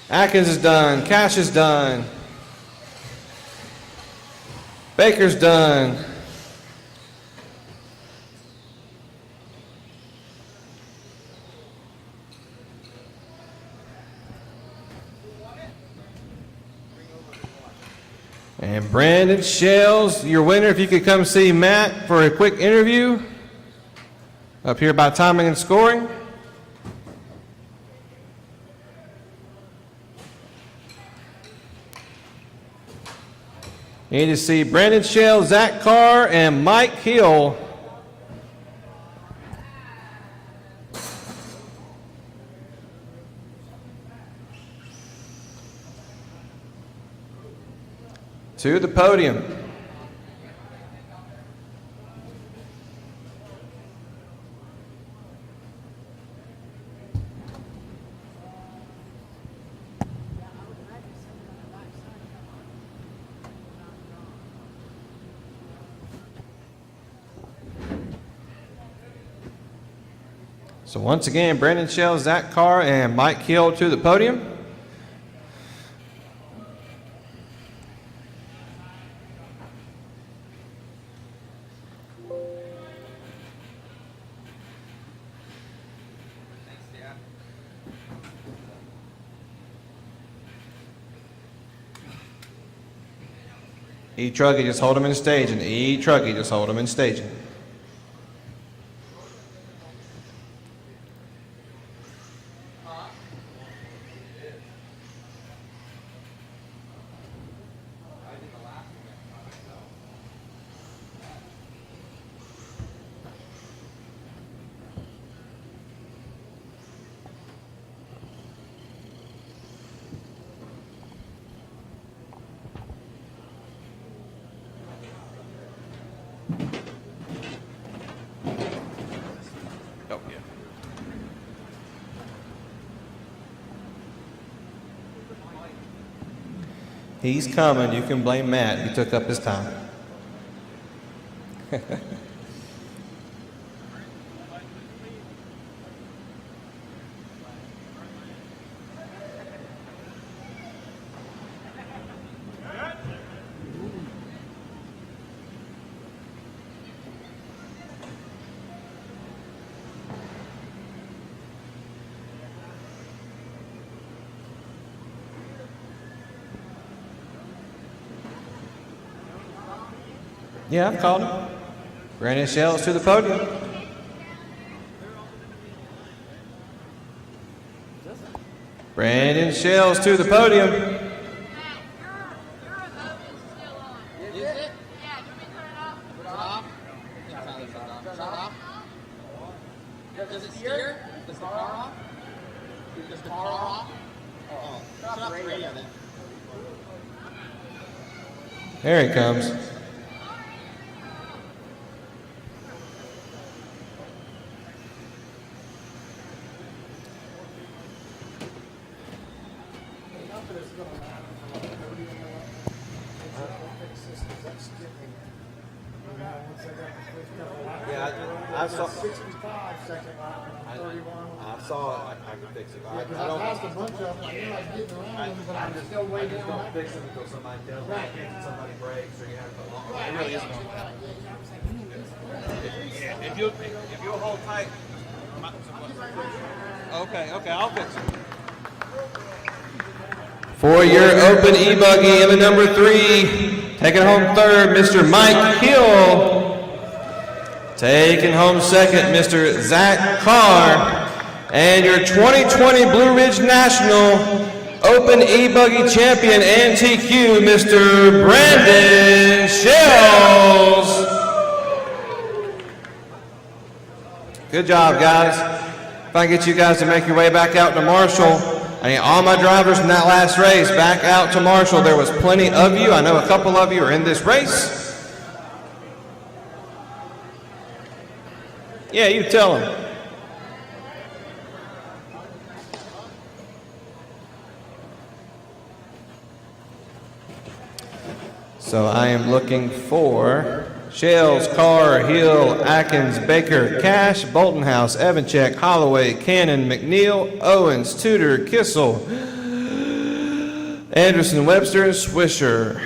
Atkins is done. Cash is done. Baker's done. And Brandon Shells, your winner. If you could come see Matt for a quick interview up here by timing and scoring. You need to see Brandon Shells, Zach Carr, and Mike Hill. To the podium. So once again, Brandon Shell, Zach Carr, and Mike Hill to the podium. E-truggy, just hold them in staging. E-truggy, just hold them in staging. Oh, yeah. He's coming. You can blame Matt. He took up his time. Yeah, I've called him. Brandon Shells to the podium. Brandon Shells to the podium. Does it steer? Does the car off? Does the car off? Oh, turn off the radio then. There he comes. I saw. 65 second lap, 31. I saw it. I could fix it. Yeah, because I passed a bunch of them. I knew I was getting around them, but I'm still way down. Don't fix them until somebody tells me. Somebody breaks or you have to long. It really isn't. If you'll hold tight. Okay, I'll fix it. For your open e-buggy in the number 3, taking home third, Mr. Mike Hill. Taking home second, Mr. Zach Carr. And your 2020 Blue Ridge National Open e-buggy champion and TQ, Mr. Brandon Shells. Good job, guys. If I can get you guys to make your way back out to Marshall. I need all my drivers in that last race back out to Marshall. There was plenty of you. I know a couple of you are in this race. Yeah, you tell them. So I am looking for Shells, Carr, Hill, Atkins, Baker, Cash, Boltonhouse, Evancheck, Holloway, Cannon, McNeil, Owens, Tudor, Kissel, Anderson, Webster, and Swisher.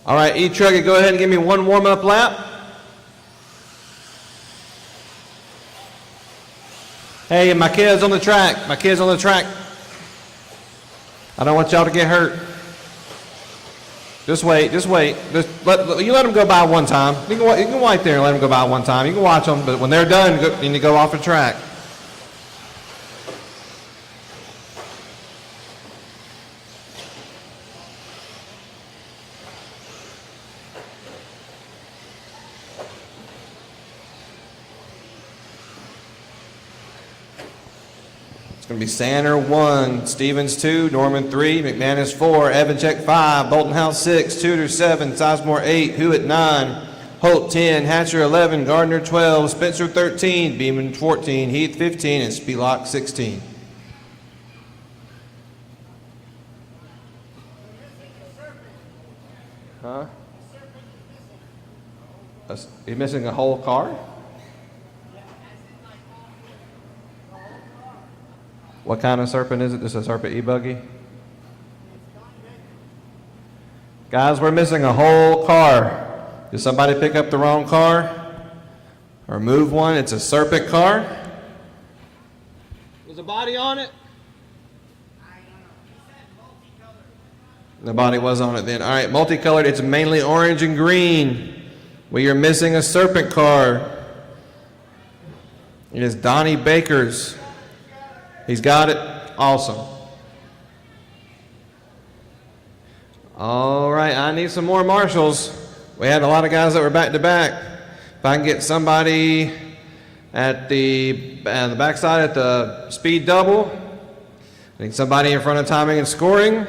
All right, E-truggy, go ahead and give me one warm-up lap. Hey, my kid's on the track. My kid's on the track. I don't want y'all to get hurt. Just wait, just wait. You let them go by one time. You can wait there and let them go by one time. You can watch them, but when they're done, you need to go off the track. It's going to be Sander 1, Stevens 2, Norman 3, McManus 4, Evancheck 5, Boltonhouse 6, Tudor 7, Sizemore 8, Hewitt 9, Holt 10, Hatcher 11, Gardner 12, Spencer 13, Beeman 14, Heath 15, and Spelok 16. Huh? You missing a whole car? What kind of serpent is it? This is a serpent e-buggy? Guys, we're missing a whole car. Did somebody pick up the wrong car? Or move one? It's a serpent car? Was a body on it? The body was on it then. All right, multicolored. It's mainly orange and green. We are missing a serpent car. It is Donnie Baker's. He's got it. Awesome. All right, I need some more marshals. We had a lot of guys that were back to back. If I can get somebody at the backside at the speed double. I need somebody in front of timing and scoring.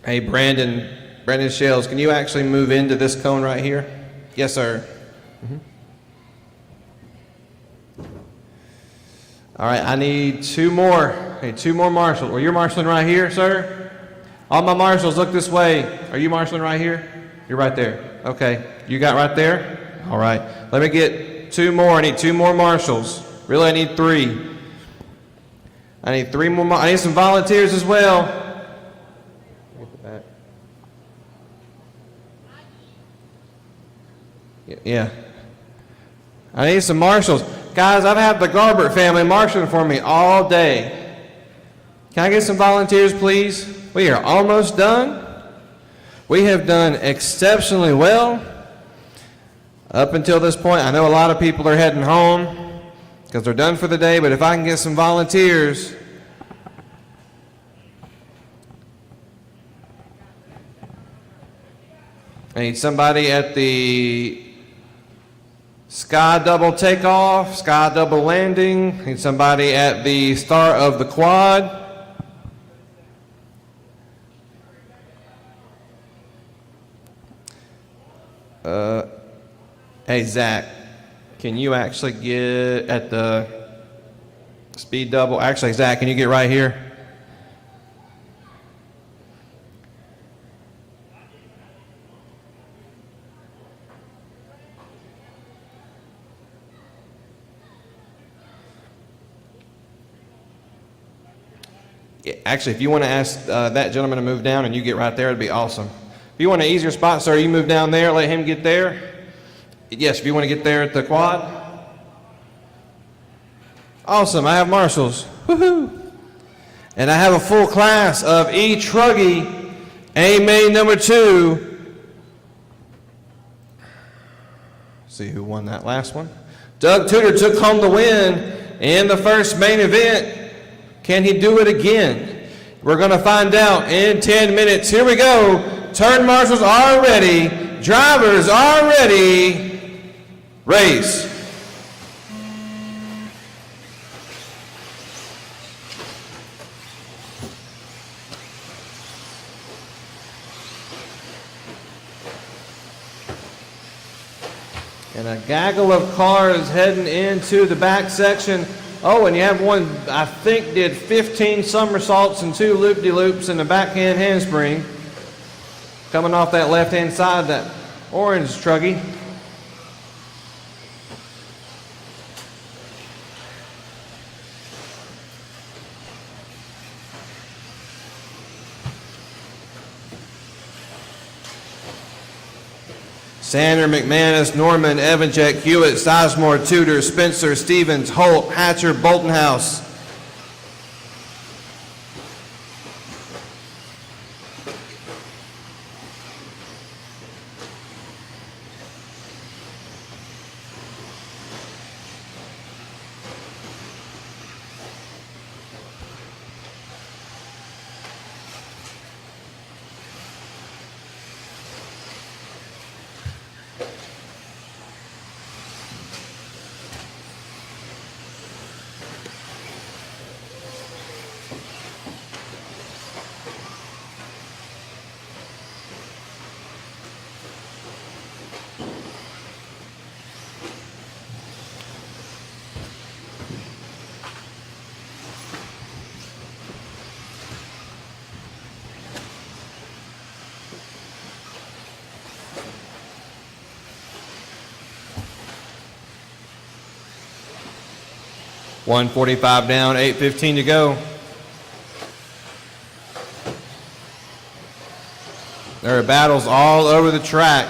Hey, Brandon Shells, can you actually move into this cone right here? Yes, sir. All right, I need two more. Hey, two more marshals. Well, you're marshaling right here, sir? All my marshals, look this way. Are you marshaling right here? You're right there. Okay, you got right there? All right, let me get two more. I need two more marshals. Really, I need three. I need three more. I need some volunteers as well. Get the back. Yeah. I need some marshals. Guys, I've had the Garbert family marshaling for me all day. Can I get some volunteers, please? We are almost done. We have done exceptionally well up until this point. I know a lot of people are heading home because they're done for the day, but if I can get some volunteers. I need somebody at the sky double takeoff, sky double landing. I need somebody at the start of the quad. Hey, Zach, can you actually get at the speed double? Actually, Zach, can you get right here? Yeah, actually, if you want to ask that gentleman to move down and you get right there, it'd be awesome. If you want an easier spot, sir, you move down there, let him get there. Yes, if you want to get there at the quad. Awesome, I have marshals. Woohoo! And I have a full class of E-truggy B-main number 2. See who won that last one. Doug Tudor took home the win in the first main event. Can he do it again? We're going to find out in 10 minutes. Here we go. Turn marshals are ready. Drivers are ready. Race. And a gaggle of cars heading into the back section. Oh, and you have one, I think, did 15 somersaults and 2 loop-de-loops in the backhand handspring. Coming off that left-hand side, that orange truggy. Sander, McManus, Norman, Evanchek, Hewitt, Sizemore, Tudor, Spencer, Stevens, Holt, Hatcher, Boltonhouse. 1:45 down, 8:15 to go. There are battles all over the track.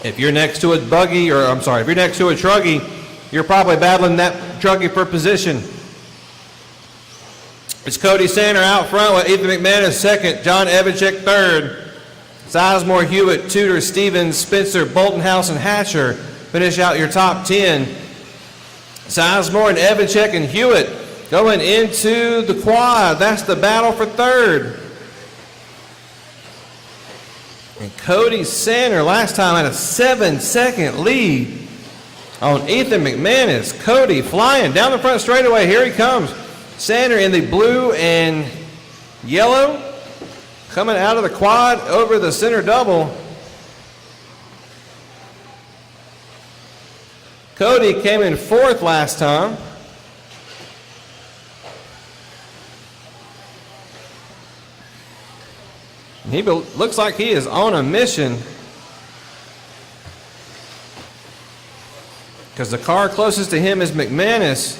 If you're next to a buggy, or I'm sorry, if you're next to a truggy, you're probably battling that truggy for position. It's Cody Sander out front with Ethan McManus second, John Evanchik third. Sizemore, Hewitt, Tudor, Stevens, Spencer, Boltonhouse, and Hatcher finish out your top 10. Sizemore and Evanchik and Hewitt going into the quad. That's the battle for third. And Cody Sander last time had a 7-second lead on Ethan McManus. Cody flying down the front straightaway. Here he comes. Sander in the blue and yellow. Coming out of the quad over the center double. Cody came in fourth last time. He looks like he is on a mission, because the car closest to him is McManus.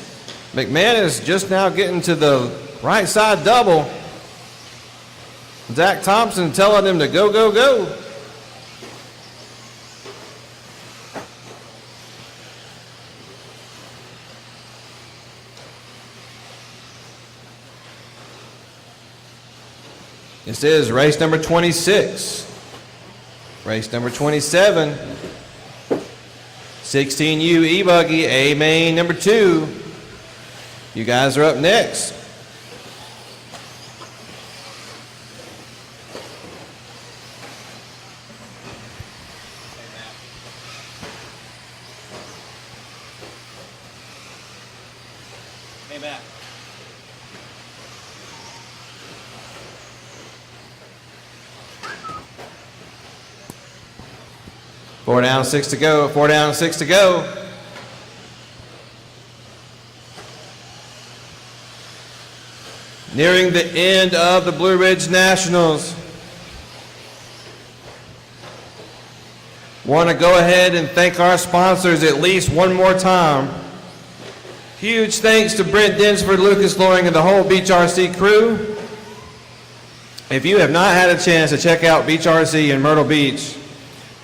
McManus just now getting to the right side double. Zach Thompson telling him to go, go, go. This is race number 26. Race number 27. 16U E-buggy A-main number 2. You guys are up next. Hey, Matt. 4 down, 6 to go. 4 down, 6 to go. Nearing the end of the Blue Ridge Nationals. Want to go ahead and thank our sponsors at least one more time. Huge thanks to Brent Dinsford, Lucas Loring, and the whole Beach RC crew. If you have not had a chance to check out Beach RC in Myrtle Beach,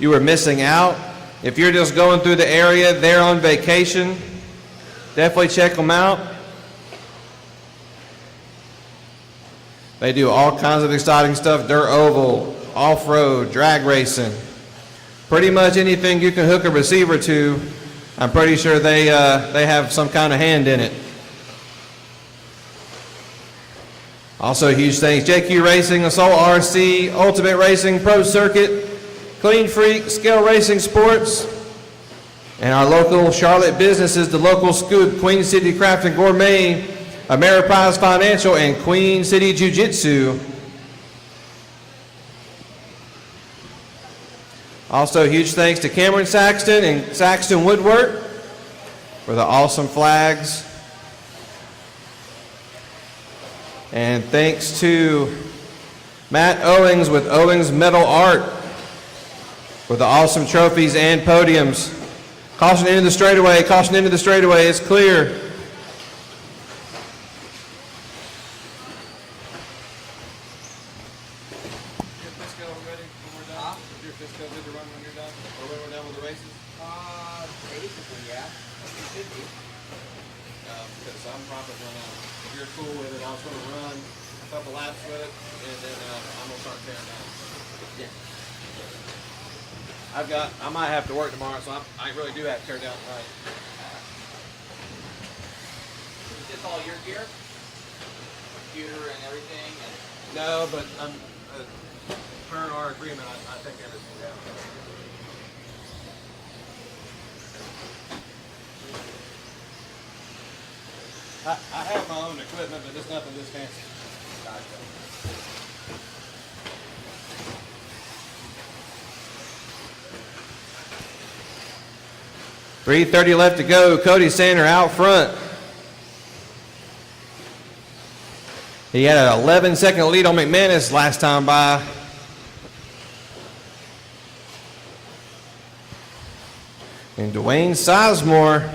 you are missing out. If you're just going through the area, they're on vacation, definitely check them out. They do all kinds of exciting stuff: dirt oval, off-road, drag racing. Pretty much anything you can hook a receiver to, I'm pretty sure they have some kind of hand in it. Also, huge thanks: JQ Racing, Assault RC, Ultimate Racing, Pro Circuit, Clean Freak, Scale Racing Sports, and our local Charlotte businesses, the local Scoop, Queen City Craft and Gourmet, Ameriprise Financial, and Queen City Jiu-Jitsu. Also, huge thanks to Cameron Saxton and Saxton Woodwork for the awesome flags. And thanks to Matt Owings with Owings Metal Art for the awesome trophies and podiums. Caution into the straightaway, caution into the straightaway, it's clear. Basically, yeah. It should be. Because I'm probably gonna, if you're cool with it, I was gonna run a couple laps with it, and then I'm gonna start tearing down. Yeah. I might have to work tomorrow, so I really do have to tear down tonight. Is this all your gear? Computer and everything? And No, but per our agreement, I take everything down. I have my own equipment, but it's nothing this fancy. Gotcha. 3:30 left to go. Cody Sander out front. He had an 11-second lead on McManus last time by. And Dwayne Sizemore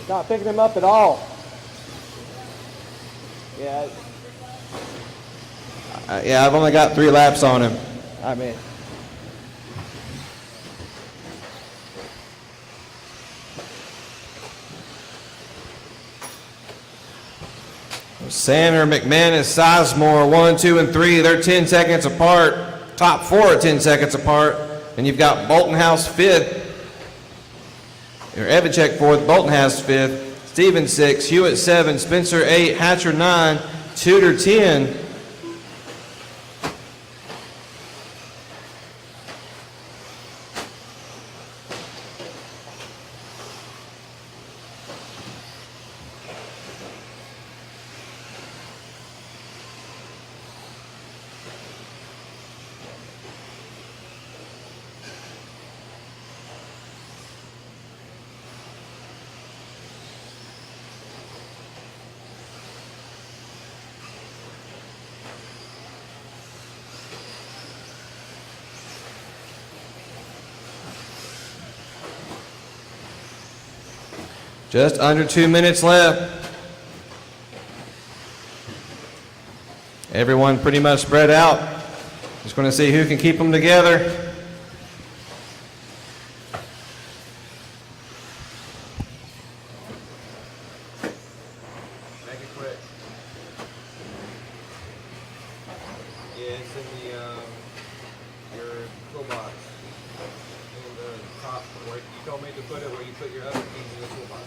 Not picking him up at all. Yeah. Yeah, I've only got 3 laps on him. I mean. Sander, McManus, Sizemore, 1, 2, and 3. They're 10 seconds apart. Top 4 are 10 seconds apart. And you've got Boltonhouse 5th. Or Evacek 4th, Boltonhouse 5th. Stevens 6, Hewitt 7, Spencer 8, Hatcher 9, Tudor 10. Just under 2 minutes left. Everyone pretty much spread out. Just going to see who can keep them together. Make it quick. Yeah, it's in the your toolbox. In the top where you told me to put it, where you put your other keys in the toolbox.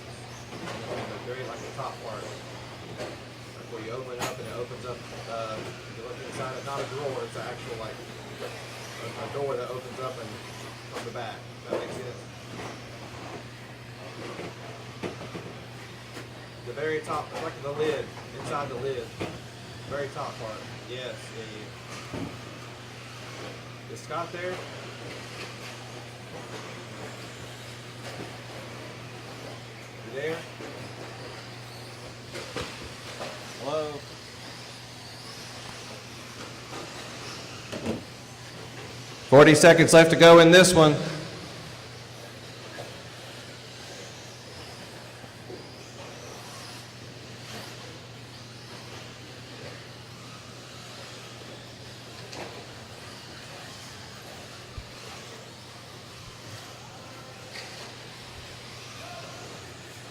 Very like the top part. Like where you open it up and it opens up. You look inside. It's not a drawer. It's an actual like a door that opens up and from the back. That makes sense. The very top, like the lid, inside the lid. Very top part. Yes. Is Scott there? You there? Hello? $40 seconds left to go in this one.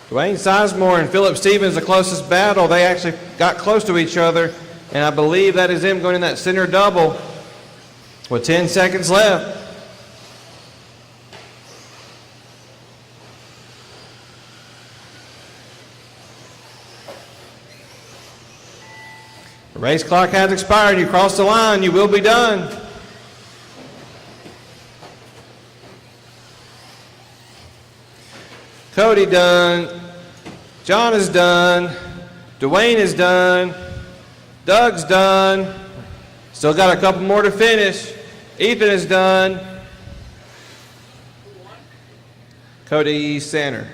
Dwayne Sizemore and Philip Stevens, the closest battle. They actually got close to each other, and I believe that is him going in that center double with 10 seconds left. The race clock has expired. You cross the line, you will be done. Cody done. John is done. Dwayne is done. Doug's done. Still got a couple more to finish. Ethan is done. Cody Sander.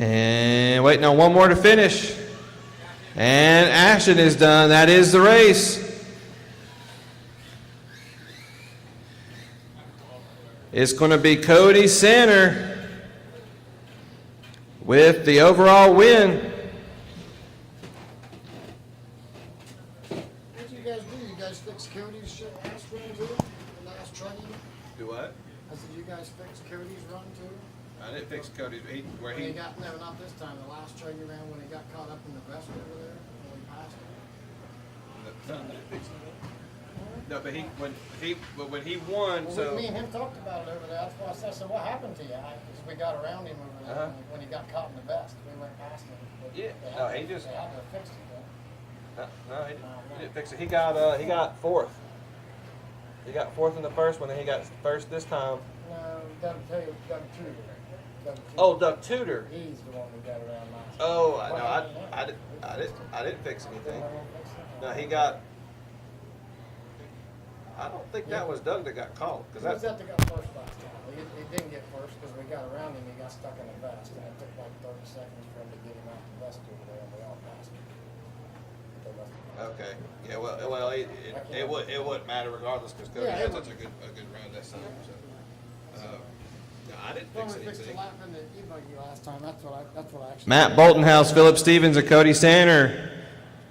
And waiting on one more to finish. And Ashton is done. That is the race. It's going to be Cody Sander with the overall win. What did you guys do? You guys fix Cody's shit last run too? The last truggy? Do what? I said you guys fix Cody's run too? I didn't fix Cody's. Where When he got, no, not this time. The last truggy ran when he got caught up in the vest over there when we passed him. No, I didn't fix it. No, but when he won, Well, so me and him talked about it over there. That's why I said, what happened to you? Because we got around him over there when he got caught in the vest. We went past him. But Yeah. they No, had he to- just- They had to have fixed it though. no, he didn't fix it. He got fourth. He got fourth in the first one, and he got first this time. No, Doug Tudor. Doug Tudor. Oh, Doug Tudor. He's the one we got around last. Oh, I didn't fix anything. No, he got. I don't think that was Doug that got caught. Who was that got first last time? He didn't get first because we got around him. He got stuck in the vest, and it took like 30 seconds for him to get him out the vest over there, and we all passed him. Okay. Yeah. Well, it wouldn't matter regardless because Cody had such a good run that time. So, no, I didn't Well, fix we fixed the anything. lap in the e-buggy last time. That's what I actually. Matt Boltonhouse, Philip Stevens, and Cody Sander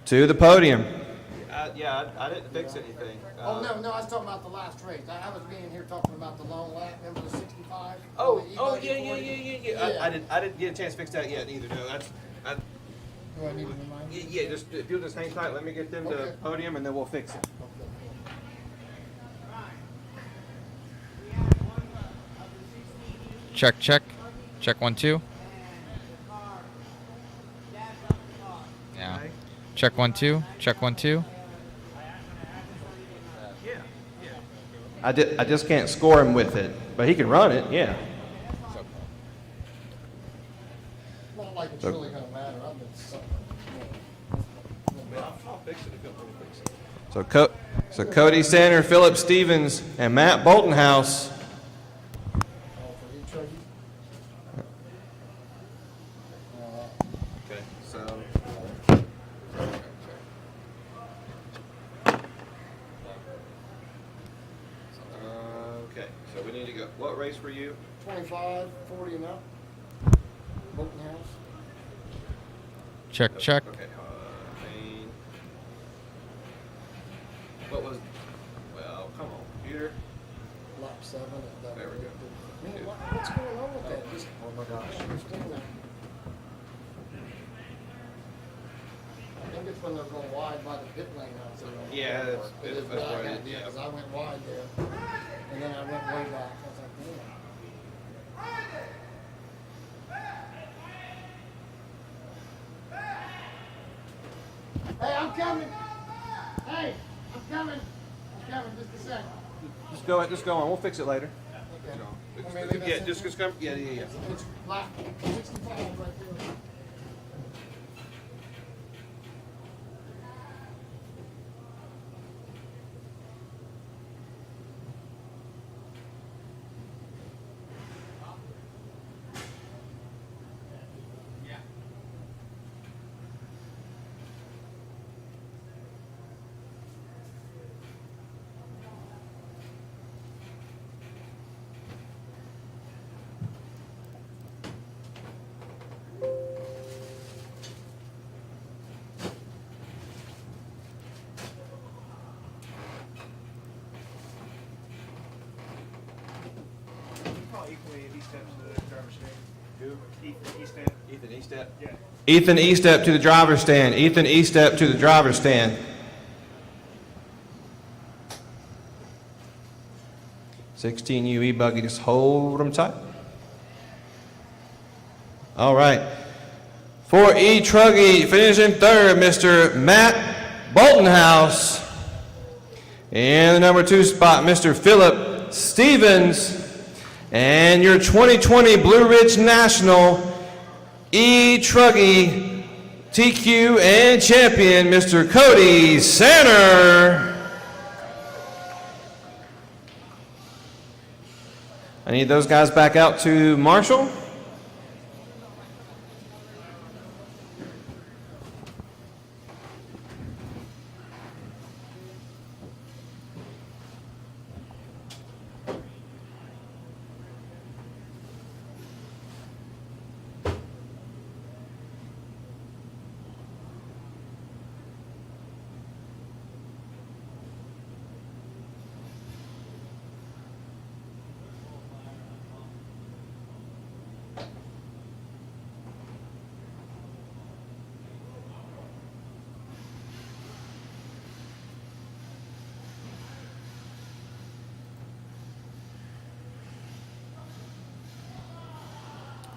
to the podium. I didn't fix anything. Oh, no, I was talking about the last race. I was being here talking about the long lap, remember the 65? Oh, The oh, e-buggy yeah. 40? I didn't get a chance to fix that yet either. No, Do I need to remind you? yeah. Just if you'll just hang tight, let me get them to Okay. podium, and then we'll fix it. Check, check. Check 1, 2. Yeah. Check 1, 2. Check 1, 2. I just can't score him with it, but he can run it. Yeah. Not like it's So- really gonna matter. I'm just. I'll fix it if you'll fix it. So Cody Sander, Philip Stevens, and Matt Boltonhouse. For E-truggy. Okay, so. Okay, so we need to go. What race were you? 25, 40 and up. Bolton House. Check, check. Okay. What was? Well, come on, computer. Lap 7. There we go. Man, what's going on with that? Just, oh my gosh. Understand that. I think it's when they're going wide by the pit lane out there. Yeah, that's It what I it got, is, yeah. because I went wide there, and then I went way back. I was like, damn. Hey, I'm coming. Hey, I'm coming. I'm coming. Just a second. Just go on. We'll fix it later. Okay. It's- Let me leave that yeah, sentence. just come. Yeah. It's lap 65 right there. Ethan E-step. Yeah. Ethan E-step to the driver's stand. Ethan E-step to the driver's stand. 16U E-buggy, just hold them tight. All right. For E-truggy, finishing third, Mr. Matt Boltonhouse. And the number 2 spot, Mr. Philip Stevens. And your 2020 Blue Ridge National E-truggy TQ and champion, Mr. Cody Sander. I need those guys back out to Marshall.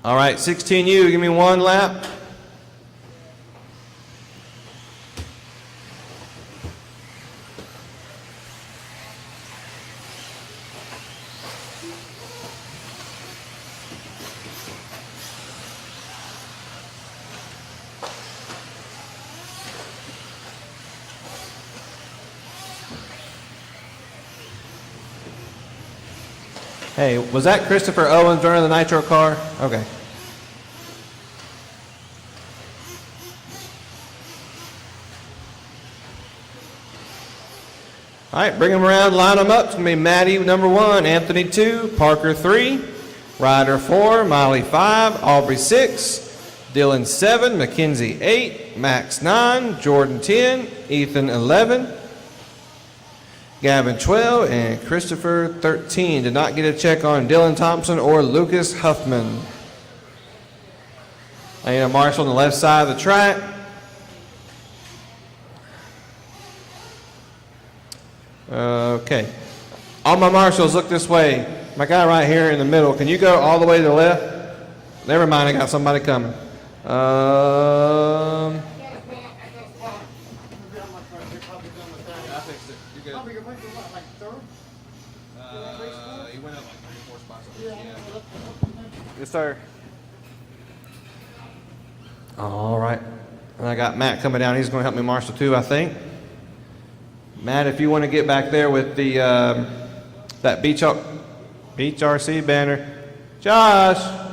All right, 16U, give me one lap. Hey, was that Christopher Owens running the Nitro car? Okay. All right, bring them around, line them up. It's going to be Maddie, number 1, Anthony, 2, Parker, 3, Ryder 4, Miley 5, Aubrey 6, Dylan 7, Mackenzie 8, Max 9, Jordan 10, Ethan 11, Gavin 12, and Christopher 13. Did not get a check on Dylan Thompson or Lucas Huffman. Lena Marshall on the left side of the track. Okay. All my marshals, look this way. My guy right here in the middle, can you go all the way to the left? Never mind, I got somebody coming. He went up like 3 or 4 spots. Yes, sir. All right. And I got Matt coming down. He's going to help me marshal too, I think. Matt, if you want to get back there with the that Beach RC banner. Josh.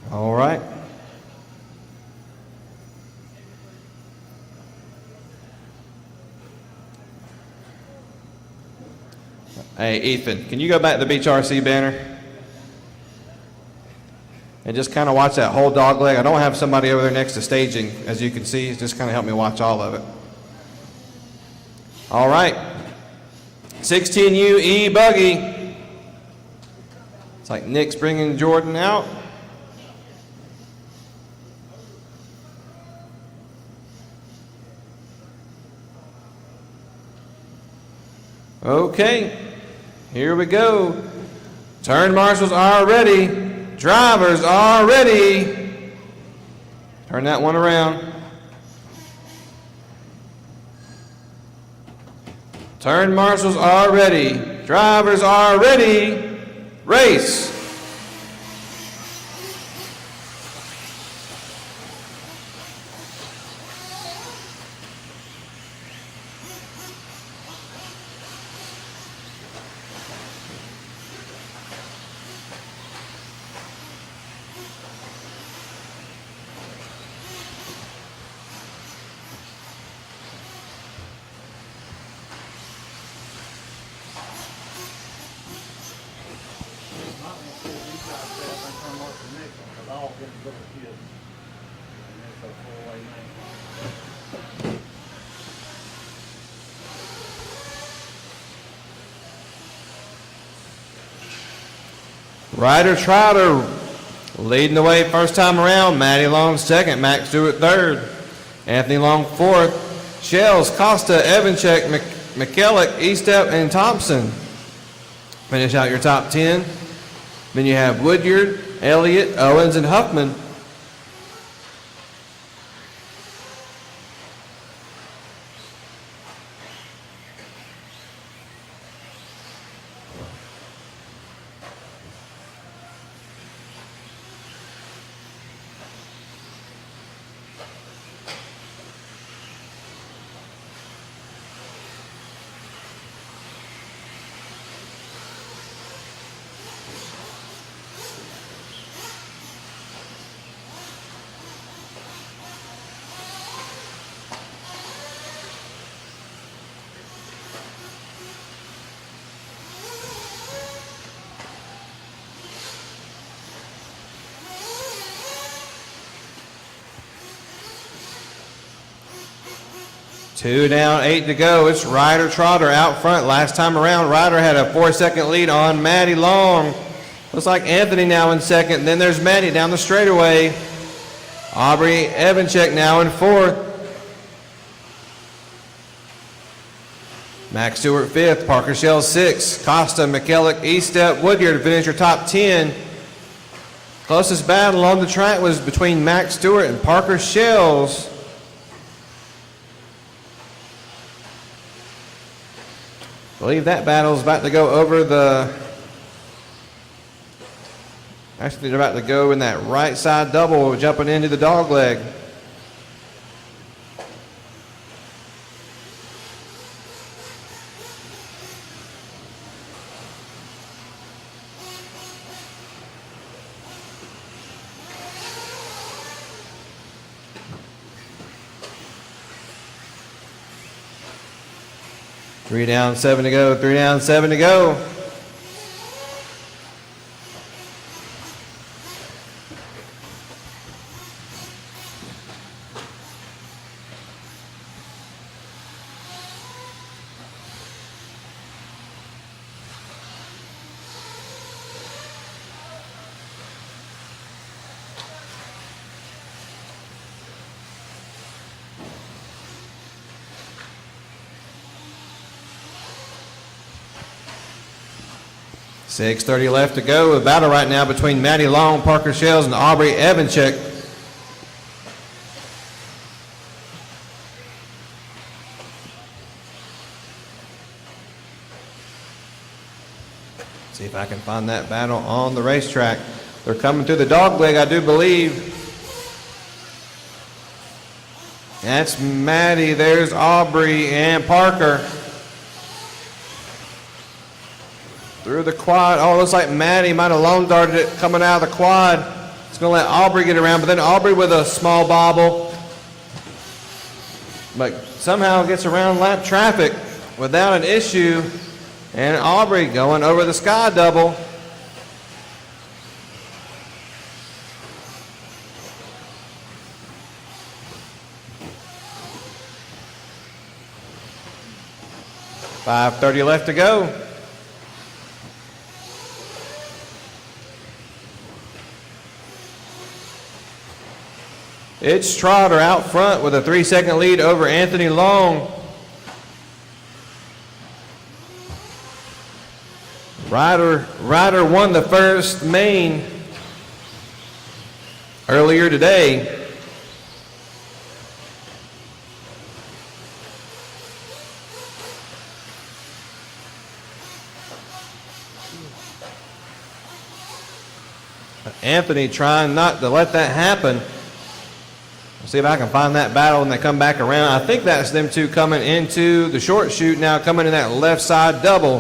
All right. Hey, Ethan, can you go back to the Beach RC banner? And just kind of watch that whole dog leg. I don't have somebody over there next to staging, as you can see. Just kind of help me watch all of it. All right. 16U E-buggy. It's like Nick's bringing Jordan out. Okay, here we go. Turn marshals are ready. Drivers are ready. Turn that one around. Turn marshals are ready. Drivers are ready. Race. Ryder Trotter leading the way first time around. Matty Long second. Max Stewart third. Anthony Long fourth. Shells, Costa, Evanchek, McKellick, Estep, and Thompson finish out your top 10. Then you have Woodyard, Elliott, Owens, and Huffman. Two down, 8 to go. It's Ryder Trotter out front. Last time around, Ryder had a 4-second lead on Matty Long. Looks like Anthony now in second. Then there's Matty down the straightaway. Aubrey Evanchek now in fourth. Max Stewart fifth. Parker Shell sixth. Costa, McKellick, Estep, Woodyard finish your top 10. Closest battle on the track was between Max Stewart and Parker Shells. I believe that battle is about to go over the, actually they're about to go in that right side double, jumping into the dog leg. 3 down, 7 to go. 3 down, 7 to go. .630 left to go. A battle right now between Maddie Long, Parker Shells, and Aubrey Evanchik. See if I can find that battle on the racetrack. They're coming through the dog leg, I do believe. That's Maddie. There's Aubrey and Parker. Through the quad. Oh, it looks like Maddie might have lone darted it coming out of the quad. It's going to let Aubrey get around, but then Aubrey with a small bobble. But somehow gets around lap traffic without an issue. And Aubrey going over the sky double. .530 left to go. It's Trotter out front with a 3-second lead over Anthony Long. Ryder won the first main earlier today. Anthony trying not to let that happen. See if I can find that battle when they come back around. I think that's them two coming into the short chute now, coming in that left side double.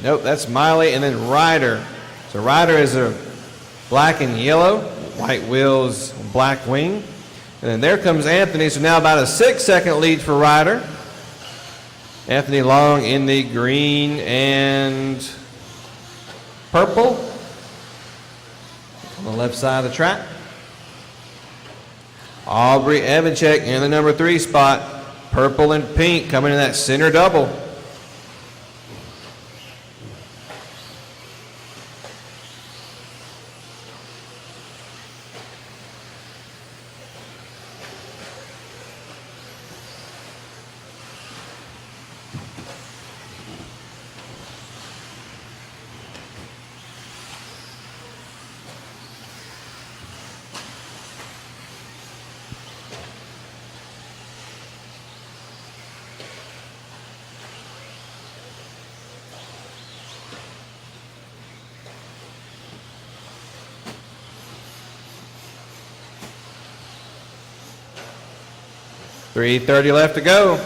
Nope, that's Miley and then Ryder. So Ryder is a black and yellow, white wheels, black wing. And then there comes Anthony, so now about a 6-second lead for Ryder. Anthony Long in the green and purple on the left side of the track. Aubrey Evanchik in the number 3 spot. Purple and pink coming in that center double. .330 left to go.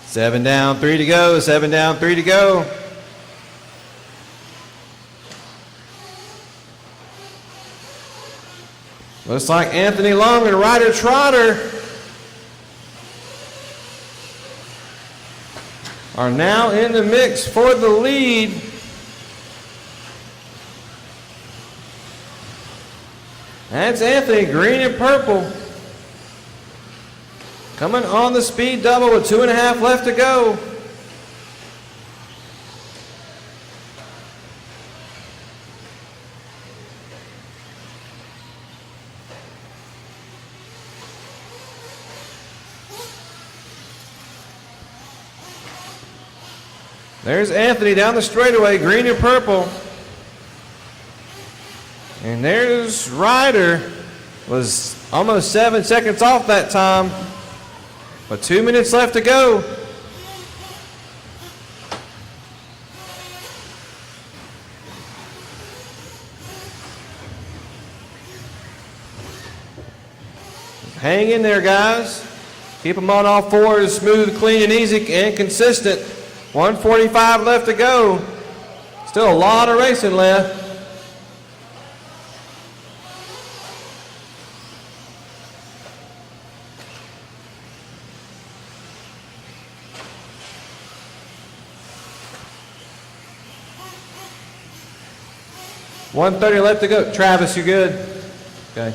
Seven down, 3 to go. 7 down, 3 to go. Looks like Anthony Long and Ryder Trotter are now in the mix for the lead. That's Anthony, green and purple. Coming on the speed double with 2.5 left to go. There's Anthony down the straightaway, green and purple. And there's Ryder, was almost 7 seconds off that time. But 2 minutes left to go. Hang in there, guys. Keep them on all fours, smooth, clean, and easy, and consistent. 1:45 left to go. Still a lot of racing left. $1:30 left to go. Travis, you good? Okay.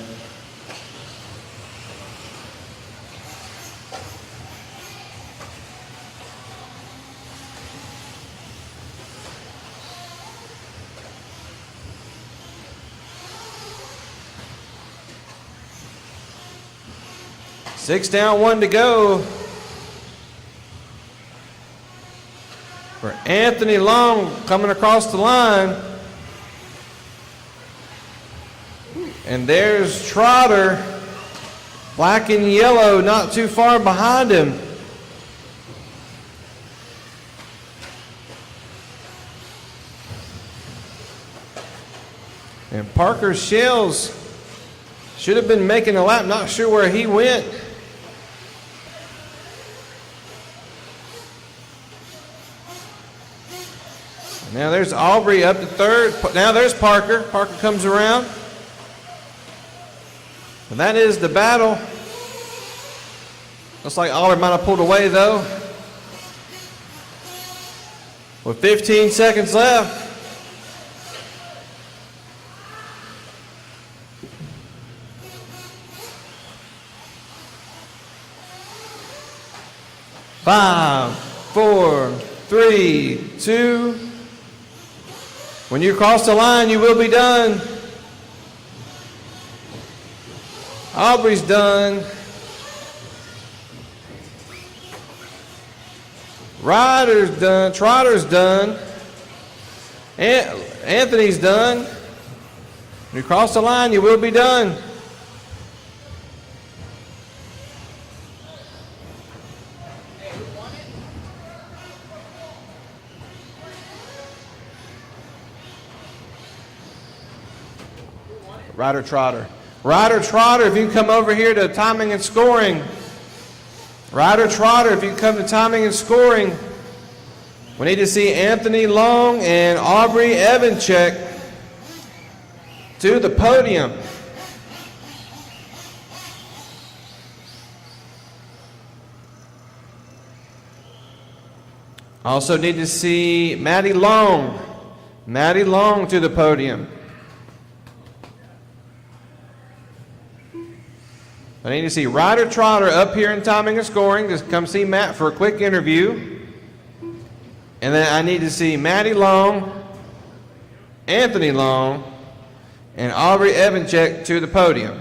Six down, 1 to go for Anthony Long coming across the line. And there's Trotter, black and yellow, not too far behind him. And Parker Shells should have been making a lap, not sure where he went. Now there's Aubrey up to third. Now there's Parker. Parker comes around. And that is the battle. Looks like Aubrey might have pulled away though. With 15 seconds left. Five, four, three, two. When you cross the line, you will be done. Aubrey's done. Ryder's done. Trotter's done. Anthony's done. When you cross the line, you will be done. Ryder Trotter. Ryder Trotter, if you can come over here to timing and scoring. Ryder Trotter, if you can come to timing and scoring. We need to see Anthony Long and Aubrey Evanchek to the podium. Also need to see Maddie Long. Maddie Long to the podium. I need to see Ryder Trotter up here in timing and scoring. Just come see Matt for a quick interview. And then I need to see Maddie Long, Anthony Long, and Aubrey Evanchek to the podium.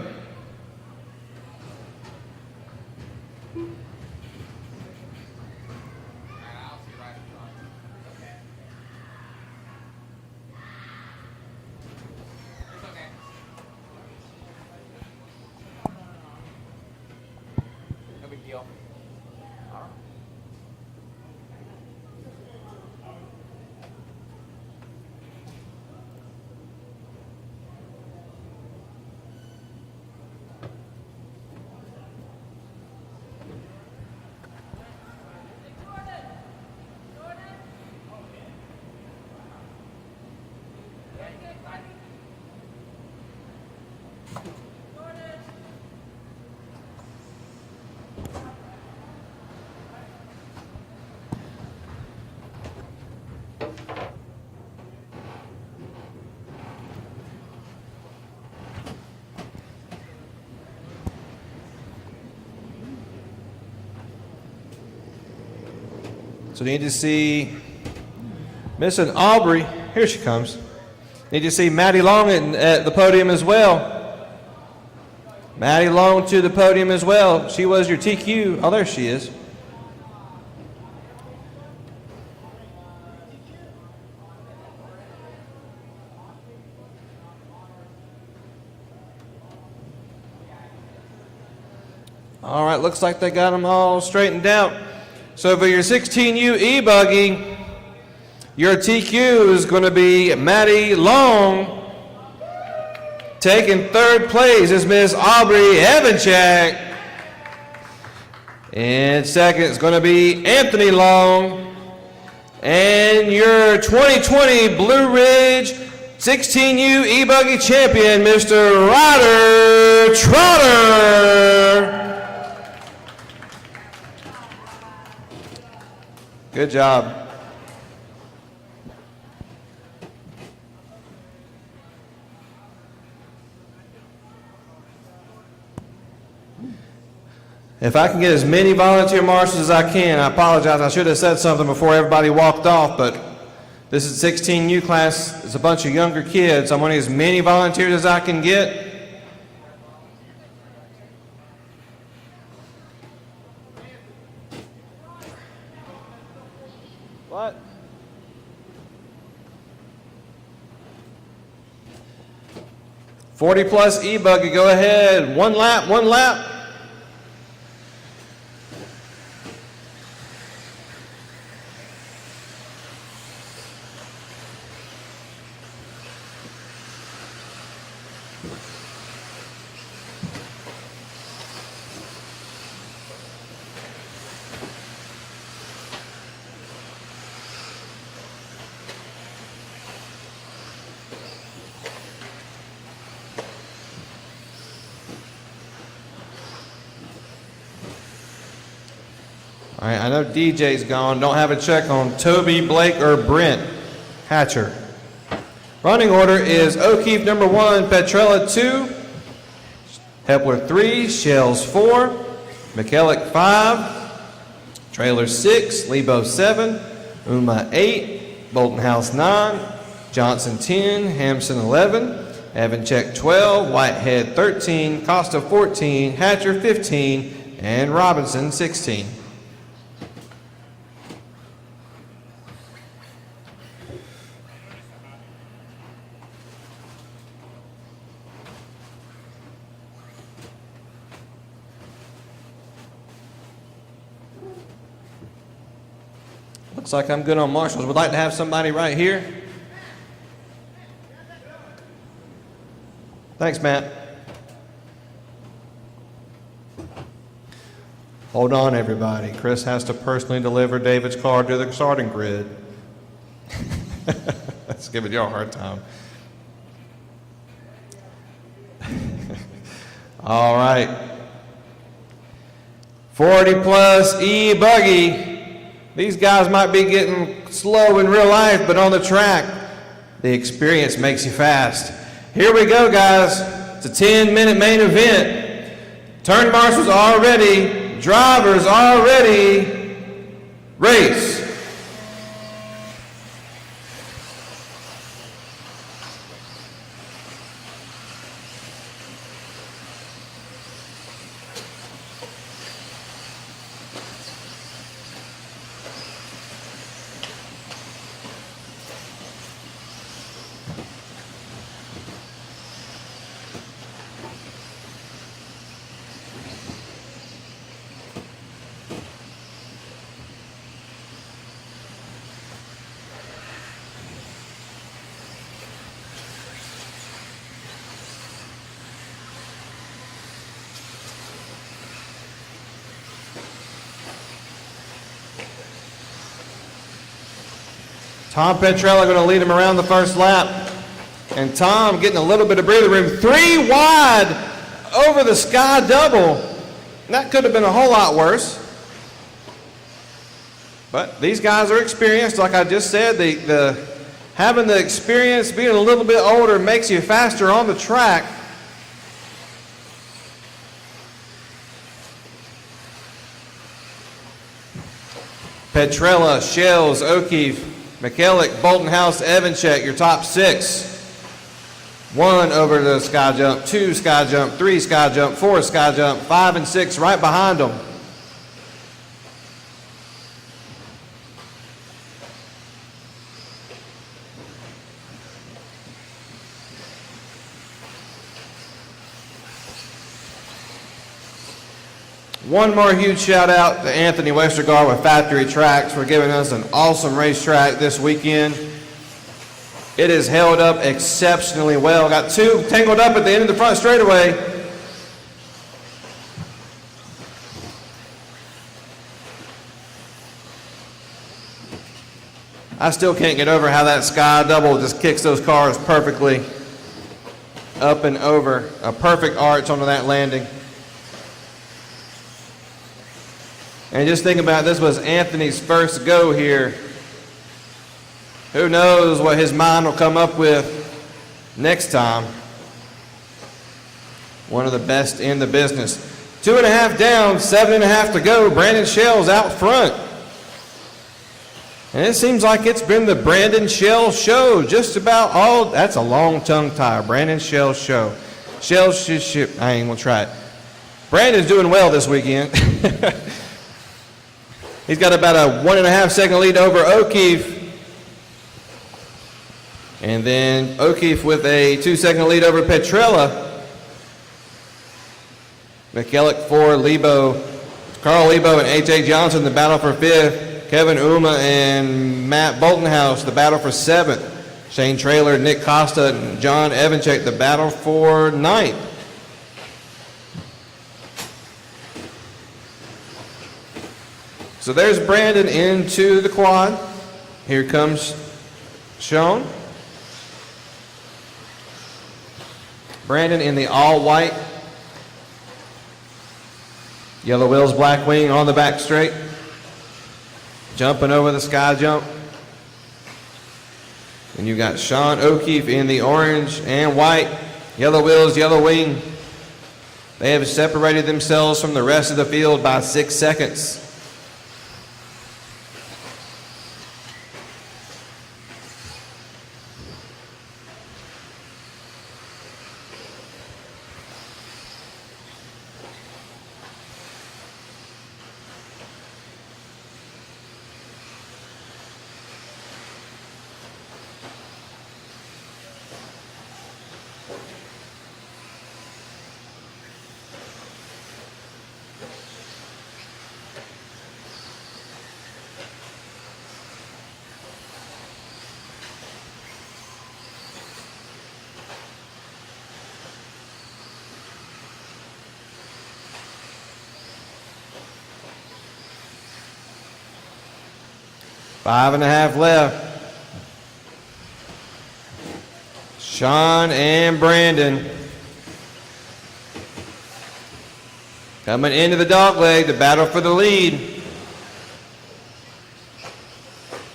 So need to see missing Aubrey. Here she comes. Need to see Maddie Long at the podium as well. Maddie Long to the podium as well. She was your TQ. Oh, there she is. All right, looks like they got them all straightened out. So for your 16U e-buggy, your TQ is going to be Maddie Long. Taking third place is Miss Aubrey Evanchak. And second is going to be Anthony Long. And your 2020 Blue Ridge 16U e-buggy champion, Mr. Ryder Trotter. Good job. If I can get as many volunteer marshals as I can, I apologize. I should have said something before everybody walked off, but this is 16U class. It's a bunch of younger kids. I want as many volunteers as I can get. What? +40 e-buggy, go ahead. One lap, one lap. All right, I know DJ's gone. Don't have a check on Toby, Blake, or Brent Hatcher. Running order is O'Keefe number 1, Petrella 2, Hepler 3, Shells 4, McKellick 5, Trailer 6, Lebo 7, Uma 8, Bolton House 9, Johnson 10, Hampson 11, Evanchek 12, Whitehead 13, Costa 14, Hatcher 15, and Robinson 16. Looks like I'm good on marshals. Would like to have somebody right here. Thanks, Matt. Hold on, everybody. Chris has to personally deliver David's card to the starting grid. That's giving you a hard time. All right. 40+ e-buggy. These guys might be getting slow in real life, but on the track, the experience makes you fast. Here we go, guys. It's a 10-minute main event. Turn marshals are ready. Drivers are ready. Race. Tom Petrella going to lead him around the first lap. And Tom getting a little bit of breathing room. 3 wide over the sky double. That could have been a whole lot worse. But these guys are experienced. Like I just said, having the experience, being a little bit older makes you faster on the track. Petrella, Shells, O'Keefe, McKellick, Bolton House, Evanchek, your top 6. 1 over the sky jump, 2 sky jump, 3 sky jump, 4 sky jump, 5 and 6 right behind them. One more huge shout out to Anthony Westergaard with Factory Tracks for giving us an awesome racetrack this weekend. It has held up exceptionally well. Got two tangled up at the end of the front straightaway. I still can't get over how that Sky Double just kicks those cars perfectly up and over. A perfect arch onto that landing. And just think about it, this was Anthony's first go here. Who knows what his mind will come up with next time. One of the best in the business. 2.5 down, 7.5 to go. Brandon Shell's out front. And it seems like it's been the Brandon Shell show. Just about all, that's a long tongue tie. Brandon Shell show. Shell ship, I ain't gonna try it. Brandon's doing well this weekend. He's got about a 1.5 second lead over O'Keefe. And then O'Keefe with a 2 second lead over Petrella. McKellick for Lebo. Carl Lebo and A.J. Johnson, the battle for 5th. Kevin Uma and Matt Boltonhouse, the battle for 7th. Shane Traylor, Nick Costa, and John Evanchek, the battle for 9th. So there's Brandon into the quad. Here comes Sean. Brandon in the all-white. Yellow wheels, black wing on the back straight. Jumping over the sky jump. And you've got Sean O'Keefe in the orange and white. Yellow wheels, yellow wing. They have separated themselves from the rest of the field by 6 seconds. Five and a half left. Sean and Brandon coming into the dog leg, the battle for the lead.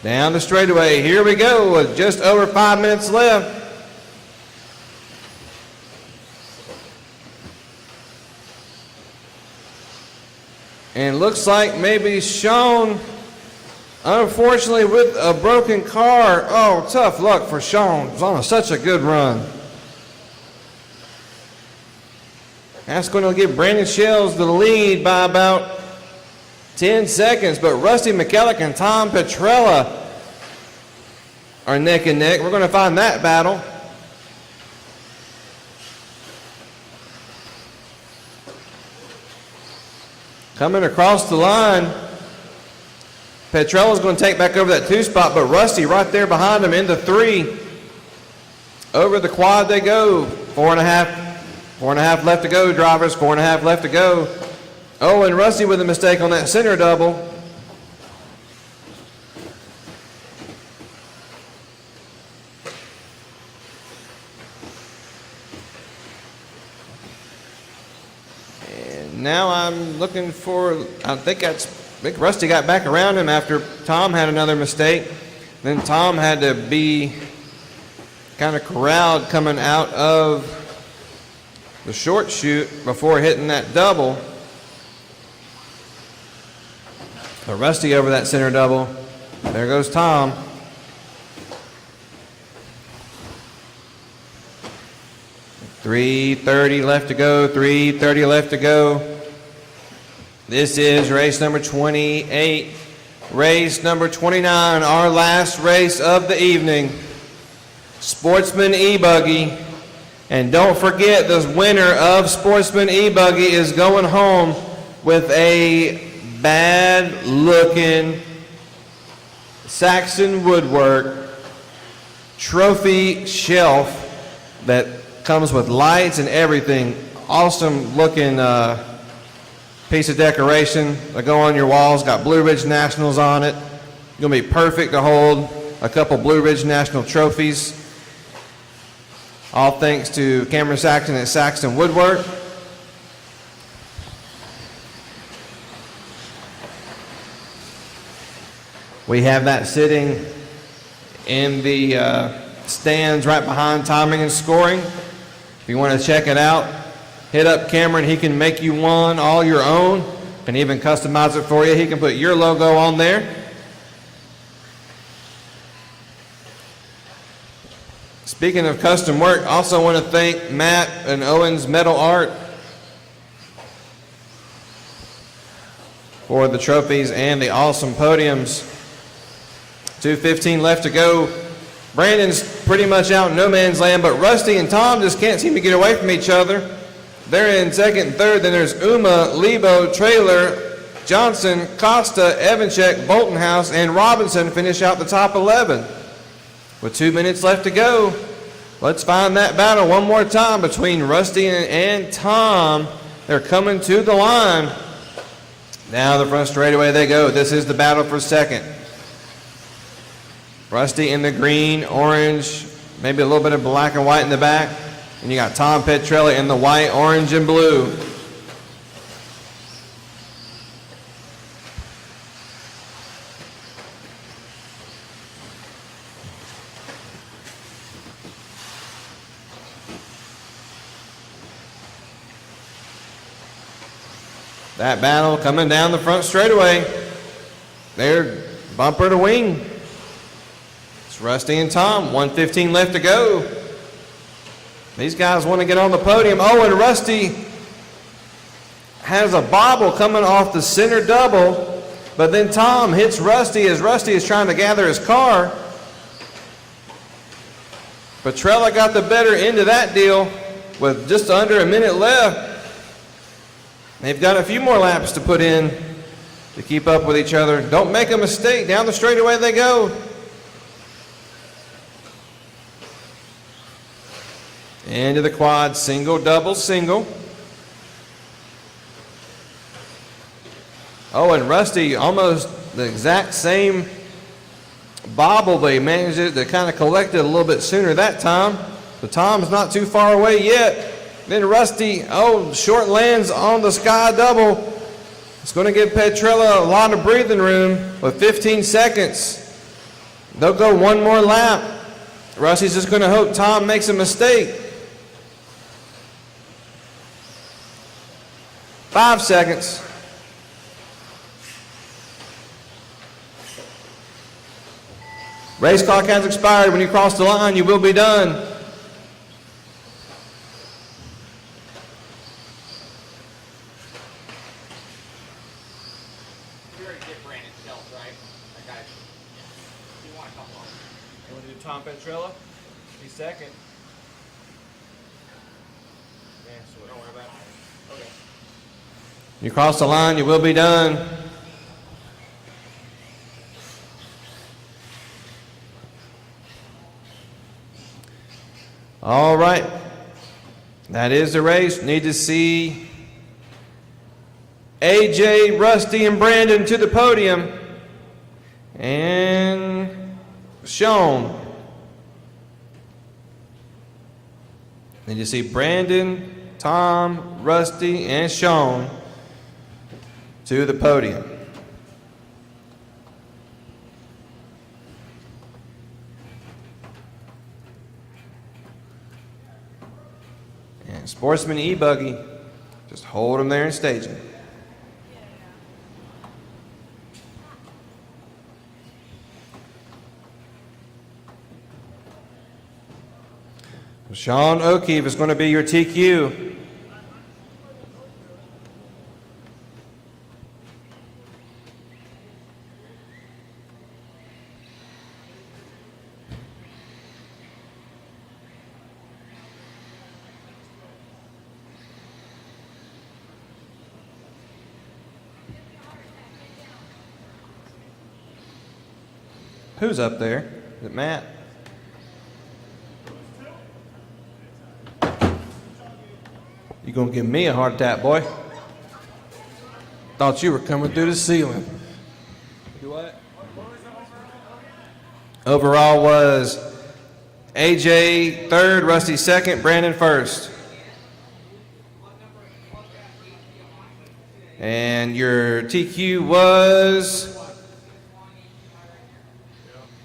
Down the straightaway. Here we go with just over 5 minutes left. And looks like maybe Sean, unfortunately, with a broken car. Oh, tough luck for Sean. It was on such a good run. That's going to give Brandon Shells the lead by about 10 seconds. But Rusty McKellick and Tom Petrella are neck and neck. We're going to find that battle. Coming across the line. Petrella's going to take back over that 2 spot, but Rusty right there behind him into 3. Over the quad they go. 4.5 left to go, drivers. 4.5 left to go. Oh, and Rusty with a mistake on that center double. And now I'm looking for, I think Rusty got back around him after Tom had another mistake. Then Tom had to be kind of corralled coming out of the short chute before hitting that double. But Rusty over that center double. There goes Tom. .330 left to go, 3:30 left to go. This is race number 28. Race number 29, our last race of the evening. Sportsman E-buggy. And don't forget, the winner of Sportsman E-buggy is going home with a bad looking Saxon woodwork trophy shelf that comes with lights and everything. Awesome looking piece of decoration that go on your walls. Got Blue Ridge Nationals on it. Gonna be perfect to hold a couple Blue Ridge National trophies. All thanks to Cameron Saxon at Saxon Woodwork. We have that sitting in the stands right behind timing and scoring. If you want to check it out, hit up Cameron. He can make you one all your own. Can even customize it for you. He can put your logo on there. Speaking of custom work, I also want to thank Matt and Owens Metal Art for the trophies and the awesome podiums. 2:15 left to go. Brandon's pretty much out in no man's land, but Rusty and Tom just can't seem to get away from each other. They're in second and third. Then there's Uma, Lebo, Trailer, Johnson, Costa, Evanchek, Bolton House, and Robinson finish out the top 11. With 2 minutes left to go, let's find that battle one more time between Rusty and Tom. They're coming to the line. Now the front straightaway they go. This is the battle for second. Rusty in the green, orange, maybe a little bit of black and white in the back. And you got Tom Petrella in the white, orange, and blue. That battle coming down the front straightaway. They're bumper to wing. It's Rusty and Tom, 1:15 left to go. These guys want to get on the podium. Oh, and Rusty has a bobble coming off the center double, but then Tom hits Rusty as Rusty is trying to gather his car. Petrella got the better end of that deal with just under a minute left. They've got a few more laps to put in to keep up with each other. Don't make a mistake. Down the straightaway they go. Into the quad, single, double, single. Oh, and Rusty almost the exact same bobble, but he managed to kind of collect it a little bit sooner that time. So Tom's not too far away yet. Then Rusty, short lands on the sky double. It's going to give Petrella a lot of breathing room with 15 seconds. They'll go one more lap. Rusty's just going to hope Tom makes a mistake. 5 seconds. Race clock has expired. When you cross the line, you will be done. Tom Petrella, he's second. Yeah, so don't worry about it. Okay. You cross the line, you will be done. All right. That is the race. Need to see AJ, Rusty, and Brandon to the podium. And Sean. Then you see Brandon, Tom, Rusty, and Sean to the podium. And Sportsman E-buggy, just hold them there and stage them. Sean O'Keefe is going to be your TQ. Who's up there? Is it Matt? You gonna give me a heart attack, boy? Thought you were coming through the ceiling. Do what? Overall was AJ third, Rusty second, Brandon first. And your TQ was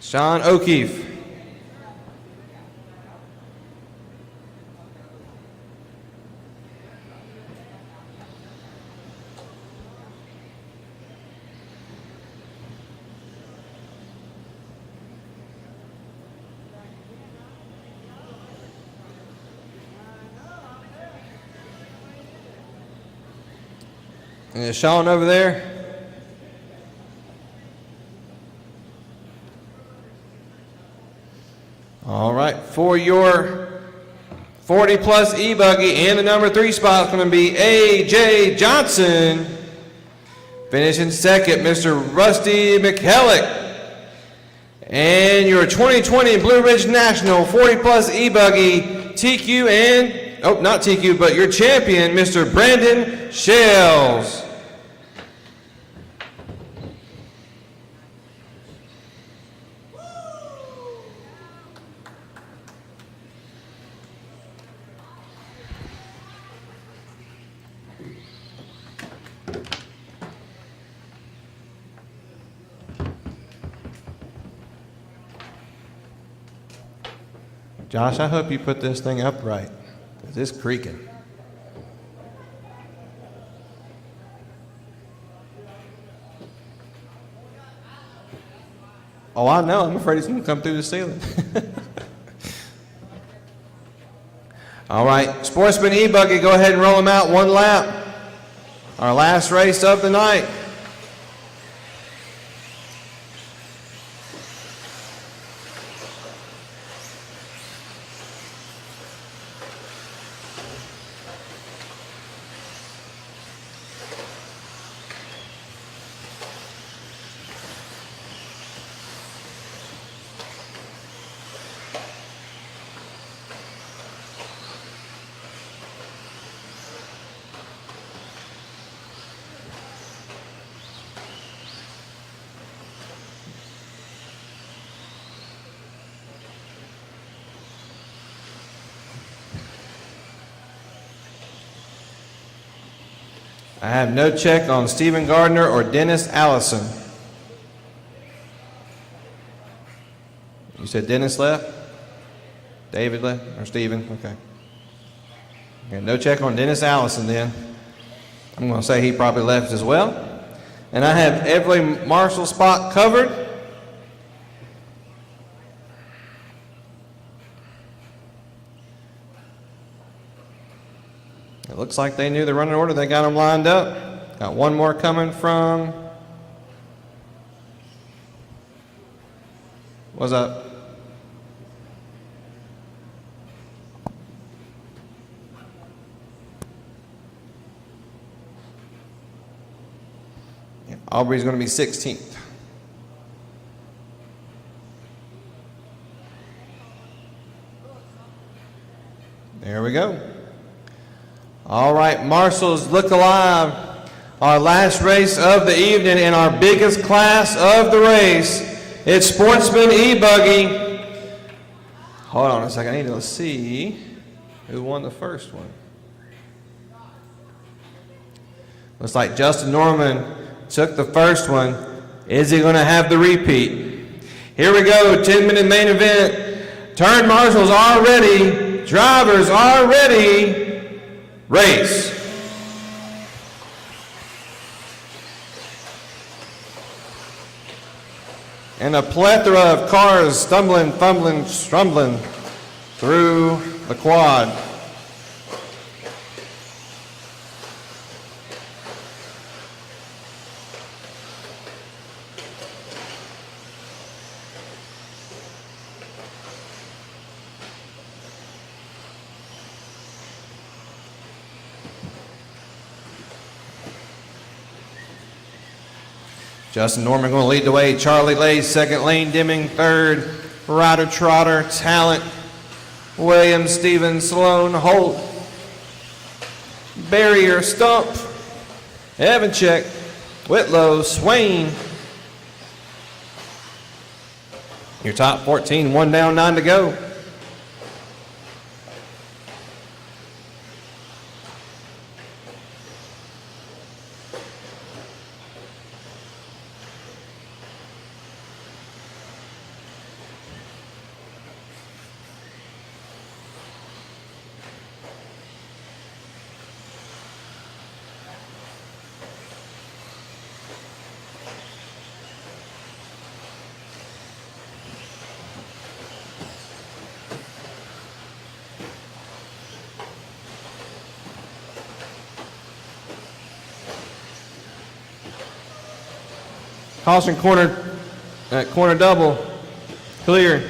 Sean O'Keefe. And is Sean over there? All right, for your 40 plus e-buggy and the number 3 spot is going to be AJ Johnson. Finishing second, Mr. Rusty McKellick. And your 2020 Blue Ridge National 40 plus e-buggy TQ and, oh, not TQ, but your champion, Mr. Brandon Shales. Josh, I hope you put this thing up right, because it's creaking. Oh, I know. I'm afraid he's going to come through the ceiling. All right, Sportsman e-buggy, go ahead and roll them out one lap. Our last race of the night. I have no check on Stephen Gardner or Dennis Allison. You said Dennis left? David left? Or Stephen? Okay. Okay, no check on Dennis Allison then. I'm going to say he probably left as well. And I have every Marshall spot covered. It looks like they knew the running order. They got them lined up. Got one more coming from. What's up? Yeah, Aubrey's going to be 16th. There we go. All right, Marshall's Look Alive, our last race of the evening and our biggest class of the race. It's Sportsman e-buggy. Hold on a second, I need to see who won the first one. Looks like Justin Norman took the first one. Is he going to have the repeat? Here we go, 10-minute main event. Turn marshals are ready. Drivers are ready. Race. And a plethora of cars stumbling, fumbling, strumbling through the quad. Justin Norman going to lead the way. Charlie Lay second, Lane Deming third. Ryder Trotter, Talent, Williams, Stevens, Sloan, Holt, Barrier, Stump, Evanchek, Whitlow, Swain. Your top 14, 1 down, 9 to go. Caution corner double, clear.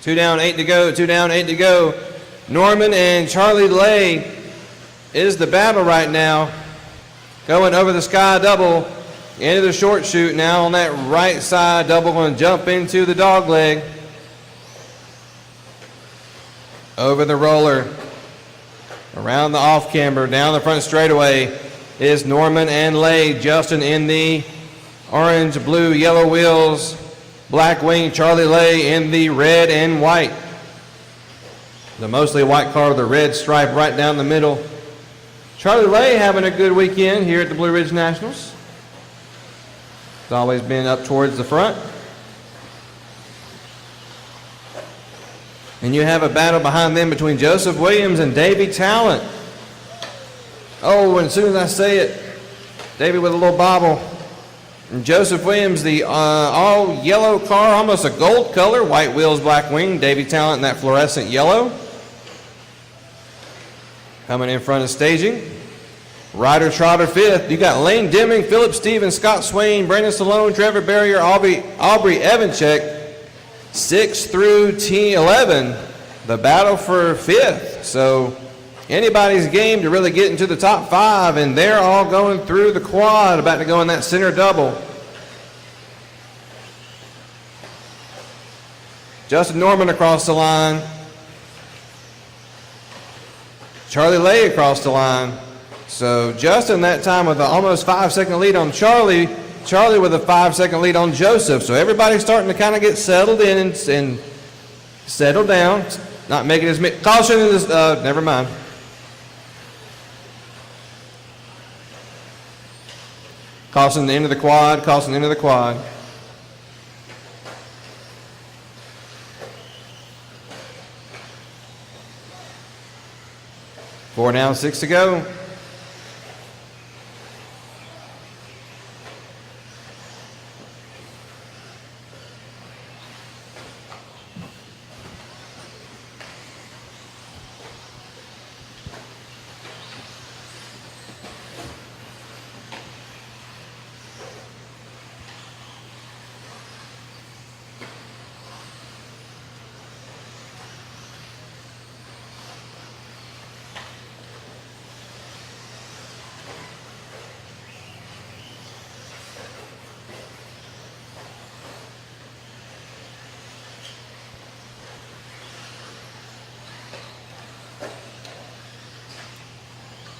Two down, 8 to go, 2 down, 8 to go. Norman and Charlie Lay is the battle right now. Going over the sky double. Into the short chute now on that right side. Double going to jump into the dog leg. Over the roller. Around the off camber. Down the front straightaway is Norman and Lay. Justin in the orange, blue, yellow wheels. Black wing. Charlie Lay in the red and white. The mostly white car with the red stripe right down the middle. Charlie Lay having a good weekend here at the Blue Ridge Nationals. It's always been up towards the front. And you have a battle behind them between Joseph Williams and Davey Talent. Oh, and as soon as I say it, Davey with a little bobble. And Joseph Williams, the all yellow car, almost a gold color, white wheels, black wing. Davey Talent in that fluorescent yellow. Coming in front of staging. Ryder Trotter fifth. You got Lane Deming, Philip Stevens, Scott Swain, Brandon Stallone, Trevor Barrier, Aubrey Evanchek, 6 through 11. The battle for fifth. So anybody's game to really get into the top 5, and they're all going through the quad, about to go in that center double. Justin Norman across the line. Charlie Lay across the line. So Justin that time with an almost 5-second lead on Charlie. Charlie with a 5-second lead on Joseph. So everybody's starting to kind of get settled in and settle down. Not making as many. Caution is, never mind. Caution into the quad, caution into the quad. Four down, 6 to go.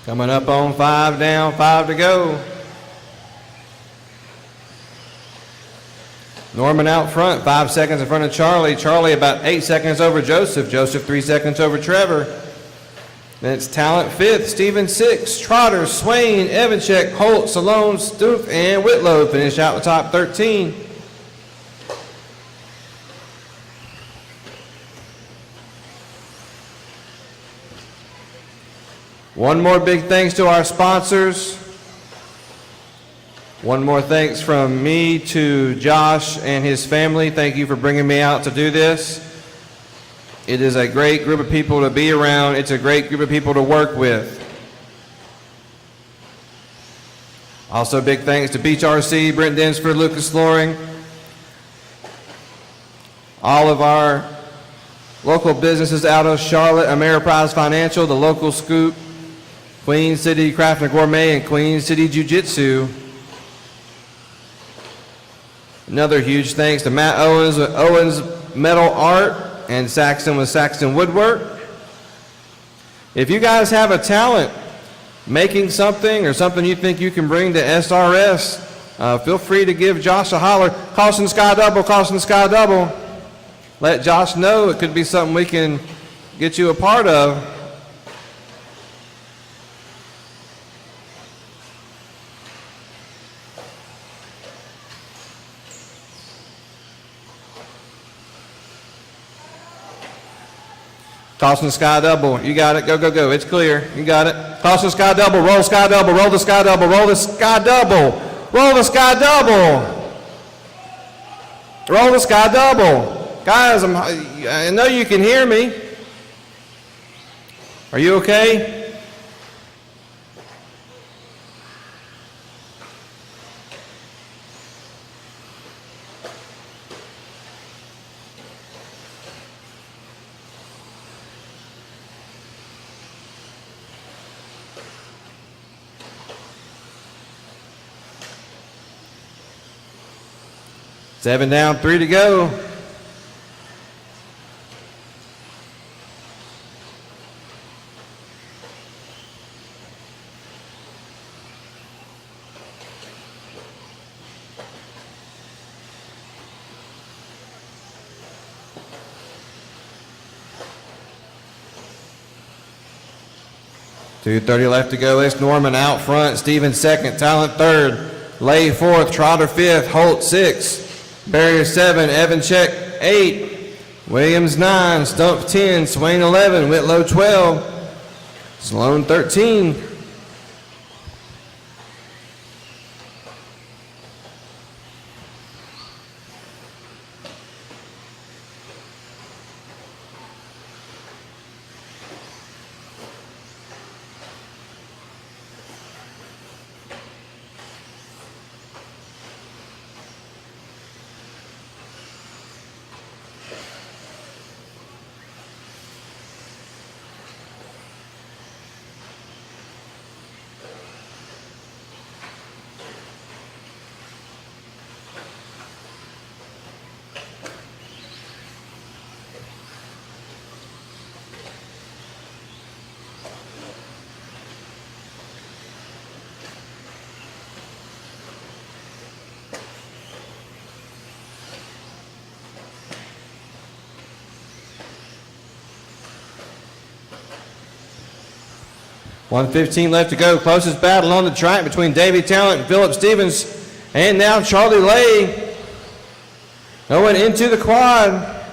Coming up on 5 down, 5 to go. Norman out front, 5 seconds in front of Charlie. Charlie about 8 seconds over Joseph. Joseph 3 seconds over Trevor. Then it's Talent 5th, Stephen 6th, Trotter, Swain, Evanchek, Holt, Salone, Stoof, and Whitlow finish out the top 13. One more big thanks to our sponsors. One more thanks from me to Josh and his family. Thank you for bringing me out to do this. It is a great group of people to be around. It's a great group of people to work with. Also, big thanks to Beach RC, Brent Dinsford, Lucas Loring, all of our local businesses out of Charlotte, Ameriprise Financial, the Local Scoop, Queen City Craft and Gourmet, and Queen City Jiu-Jitsu. Another huge thanks to Matt Owens with Owens Metal Art and Saxton with Saxton Woodwork. If you guys have a talent making something or something you think you can bring to SRS, feel free to give Josh a holler. Caution Sky Double, Caution Sky Double. Let Josh know it could be something we can get you a part of. Caution Sky Double, you got it, go, go, go, it's clear, you got it. Caution Sky Double, roll Sky Double, roll the Sky Double, roll the Sky Double, roll the Sky Double, roll the Sky Double. Guys, I know you can hear me. Are you okay? Seven down, 3 to go. .230 left to go. It's Norman out front. Stevens second. Talent third. Lay fourth. Trotter fifth. Holt sixth. Barrier 7, Evanchek 8, Williams 9, Stump 10, Swain 11, Whitlow 12, Sloan 13. .115 left to go. Closest battle on the track between Davey Talent and Philip Stevens. And now Charlie Lay going into the quad.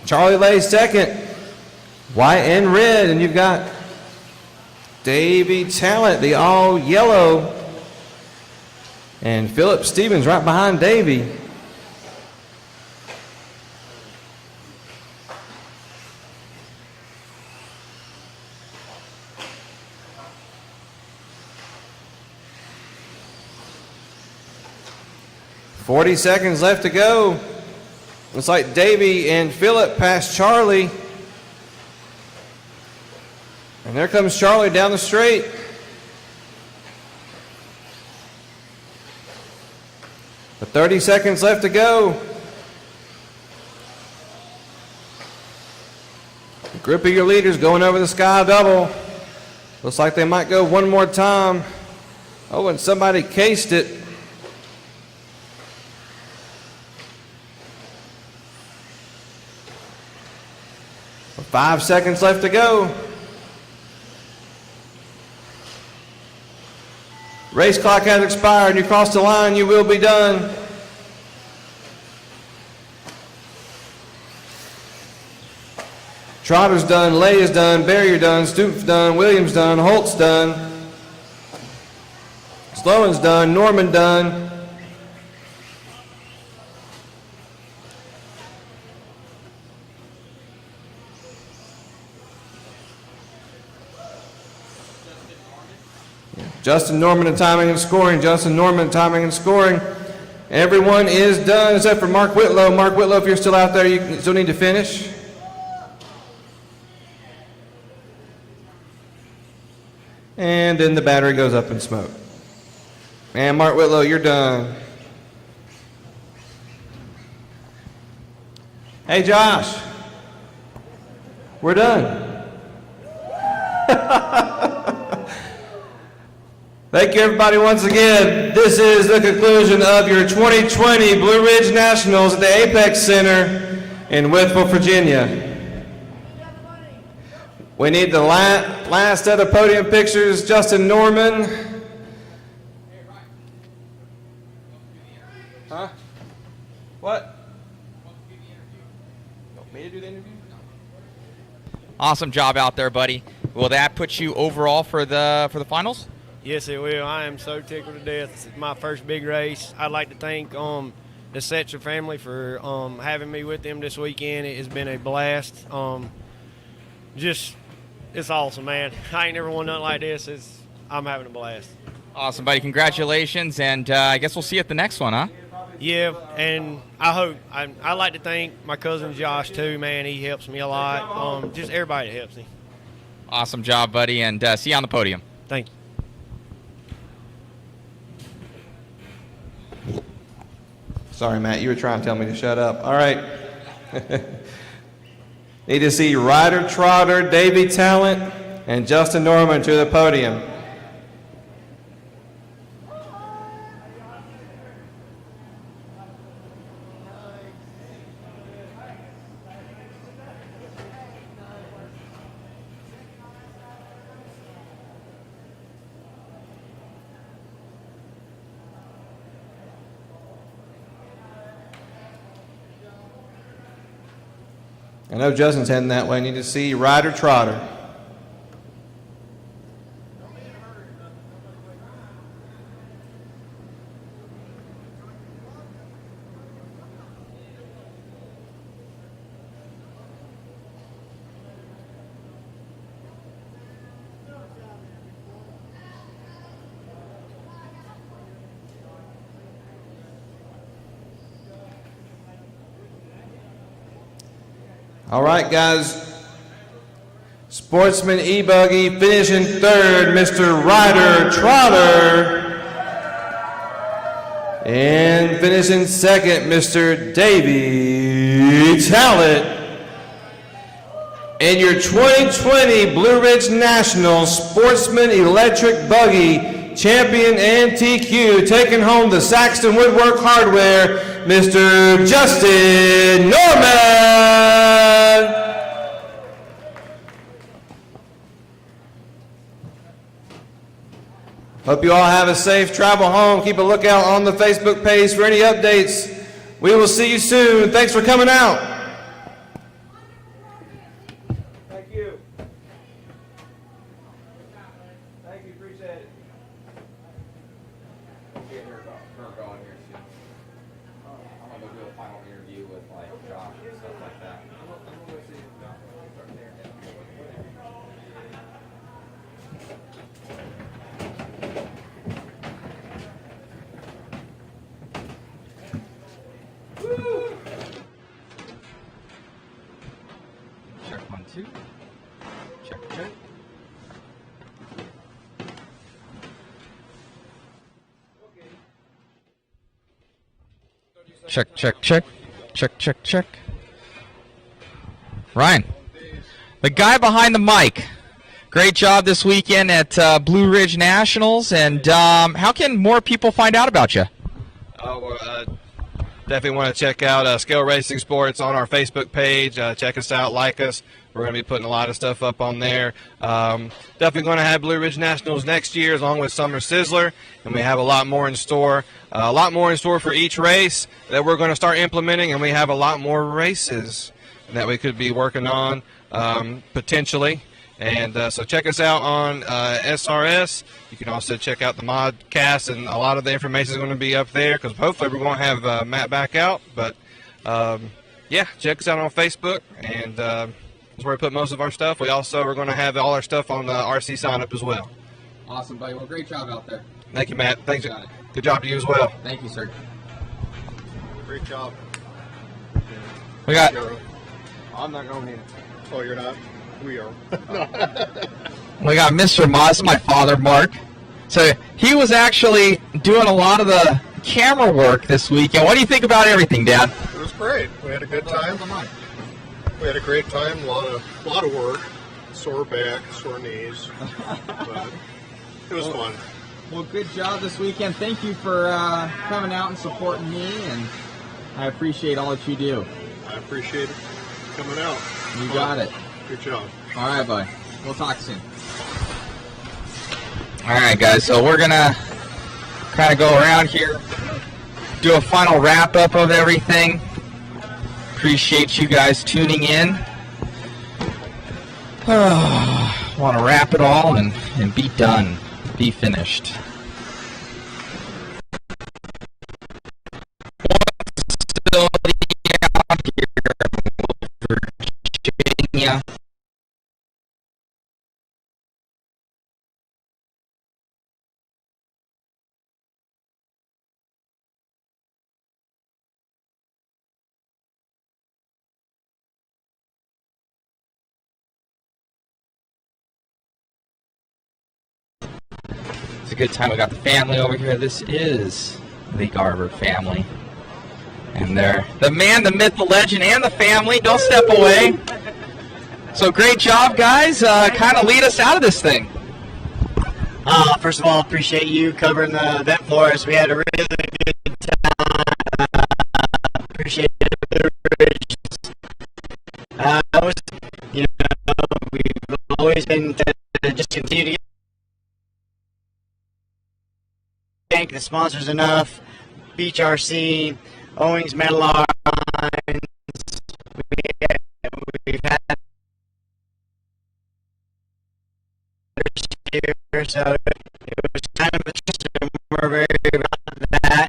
Charlie Lay second. White and red. And you've got Davey Talent, the all yellow. And Philip Stevens right behind Davey. .40 seconds left to go. Looks like Davey and Phillip passed Charlie. And there comes Charlie down the straight. But 30 seconds left to go. The group of your leaders going over the Sky Double. Looks like they might go one more time. Oh, and somebody cased it. 5 seconds left to go. Race clock has expired. You cross the line, you will be done. Trotter's done, Lay is done, Barrier done, Stoop's done, Williams done, Holt's done. Sloan's done, Norman done. Yeah. Justin Norman in timing and scoring. Justin Norman in timing and scoring. Everyone is done except for Mark Whitlow. Mark Whitlow, if you're still out there, you still need to finish. And then the battery goes up in smoke. And Mark Whitlow, you're done. Hey, Josh. We're done. Thank you, everybody, once again. This is the conclusion of your 2020 Blue Ridge Nationals at the Apex Center in Whitfield, Virginia. We need the last set of podium pictures. Justin Norman. Huh? What? Want me to do the interview? Awesome job out there, buddy. Will that put you overall for the finals? Yes, it will. I am so tickled to death. It's my first big race. I'd like to thank the Setzer family for having me with them this weekend. It has been a blast. It's awesome, man. I ain't never won nothing like this. I'm having a blast. Awesome, buddy. Congratulations, and I guess we'll see you at the next one, huh? Yeah, and I hope. I'd like to thank my cousin Josh, too, man. He helps me a lot. Just everybody that helps me. Awesome job, buddy, and see you on the podium. Thank you. Sorry, Matt, you were trying to tell me to shut up. All right. Need to see Ryder Trotter, Davey Talent, and Justin Norman to the podium. I know Justin's heading that way. Need to see Ryder Trotter. All right, guys. Sportsman E-buggy finishing third, Mr. Ryder Trotter. And finishing second, Mr. Davey Talent. And your 2020 Blue Ridge National Sportsman Electric Buggy champion and TQ, taking home the Saxton Woodwork Hardware, Mr. Justin Norman. Hope you all have a safe travel home. Keep a lookout on the Facebook page for any updates. We will see you soon. Thanks for coming out. Thank you. Thank you. Appreciate it. Get her going here soon. I'm gonna go do a final interview with Josh and stuff like that. Check 1, 2. Check. Check. Ryan, the guy behind the mic. Great job this weekend at Blue Ridge Nationals. And how can more people find out about you? Definitely want to check out Scale Racing Sports on our Facebook page. Check us out, like us. We're going to be putting a lot of stuff up on there. Definitely going to have Blue Ridge Nationals next year along with Summer Sizzler, and we have a lot more in store. A lot more in store for each race that we're going to start implementing, and we have a lot more races that we could be working on potentially. And so check us out on SRS. You can also check out the modcast, and a lot of the information is going to be up there because hopefully we're going to have Matt back out. But, yeah, check us out on Facebook, and that's where we put most of our stuff. We also are going to have all our stuff on the RC sign up as well. Awesome, buddy. Well, great job out there. Thank you, Matt. Thanks. Good job to you as well. Thank you, sir. Great job. We got I'm not going in. Oh, you're not? We are. we got Mr. Moss, my father, Mark. So he was actually doing a lot of the camera work this weekend. What do you think about everything, Dad? It was great. We had a good time. We had a great time. A lot of work. Sore back, sore knees. But it was fun. Well, good job this weekend. Thank you for coming out and supporting me, and I appreciate all that you do. I appreciate it coming out. You got it. Good job. All right, bud. We'll talk soon. All right, guys. So we're gonna kind of go around here, do a final wrap up of everything. Appreciate you guys tuning in. Want to wrap it all and be done, be finished. Virginia. It's a good time. We got the family over here. This is the Garber family. And they're the man, the myth, the legend, and the family. Don't step away. So great job, guys. Kind of lead us out of this thing. First of all, appreciate you covering the event for us. We had a really good time. Appreciate it. We've always been to just continue to get thank the sponsors enough. Beach RC, Owings Metal Lines. We've had here, so it was kind of a trust, and we're very about that.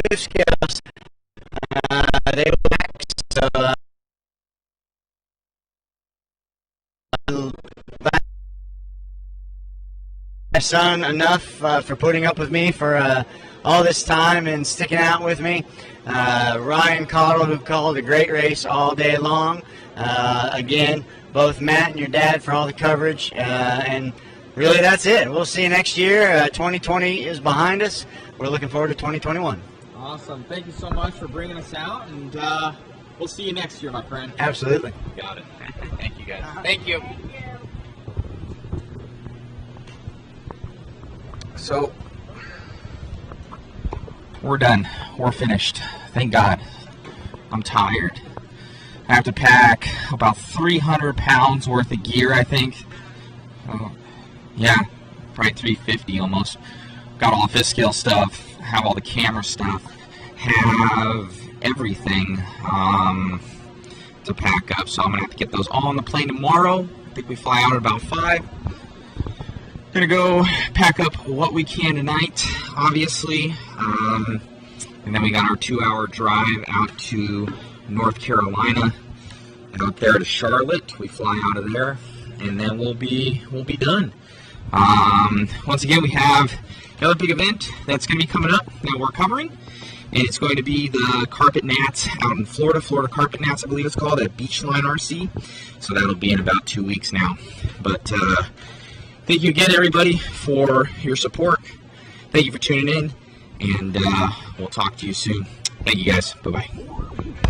Food skills, they will back, so my son enough for putting up with me for all this time and sticking out with me. Ryan Cottle, who called a great race all day long. Again, both Matt and your dad for all the coverage. And really, that's it. We'll see you next year. 2020 is behind us. We're looking forward to 2021. Awesome. Thank you so much for bringing us out, and we'll see you next year, my friend. Absolutely. Got it. Thank you, guys. Thank you. So we're done. We're finished. Thank God. I'm tired. I have to pack about 300 pounds worth of gear, I think. Yeah, probably 350 almost. Got all the fifth scale stuff, have all the camera stuff, have everything to pack up. So I'm gonna have to get those all on the plane tomorrow. I think we fly out at about 5. Gonna go pack up what we can tonight, obviously, and then we got our 2-hour drive out to North Carolina, out there to Charlotte. We fly out of there, and then we'll be done. Once again, we have another big event that's going to be coming up that we're covering, and it's going to be the Carpet Nats out in Florida Carpet Nats, I believe it's called, at Beachline RC. So that'll be in about 2 weeks now. But thank you again, everybody, for your support. Thank you for tuning in, and we'll talk to you soon. Thank you, guys. Bye-bye.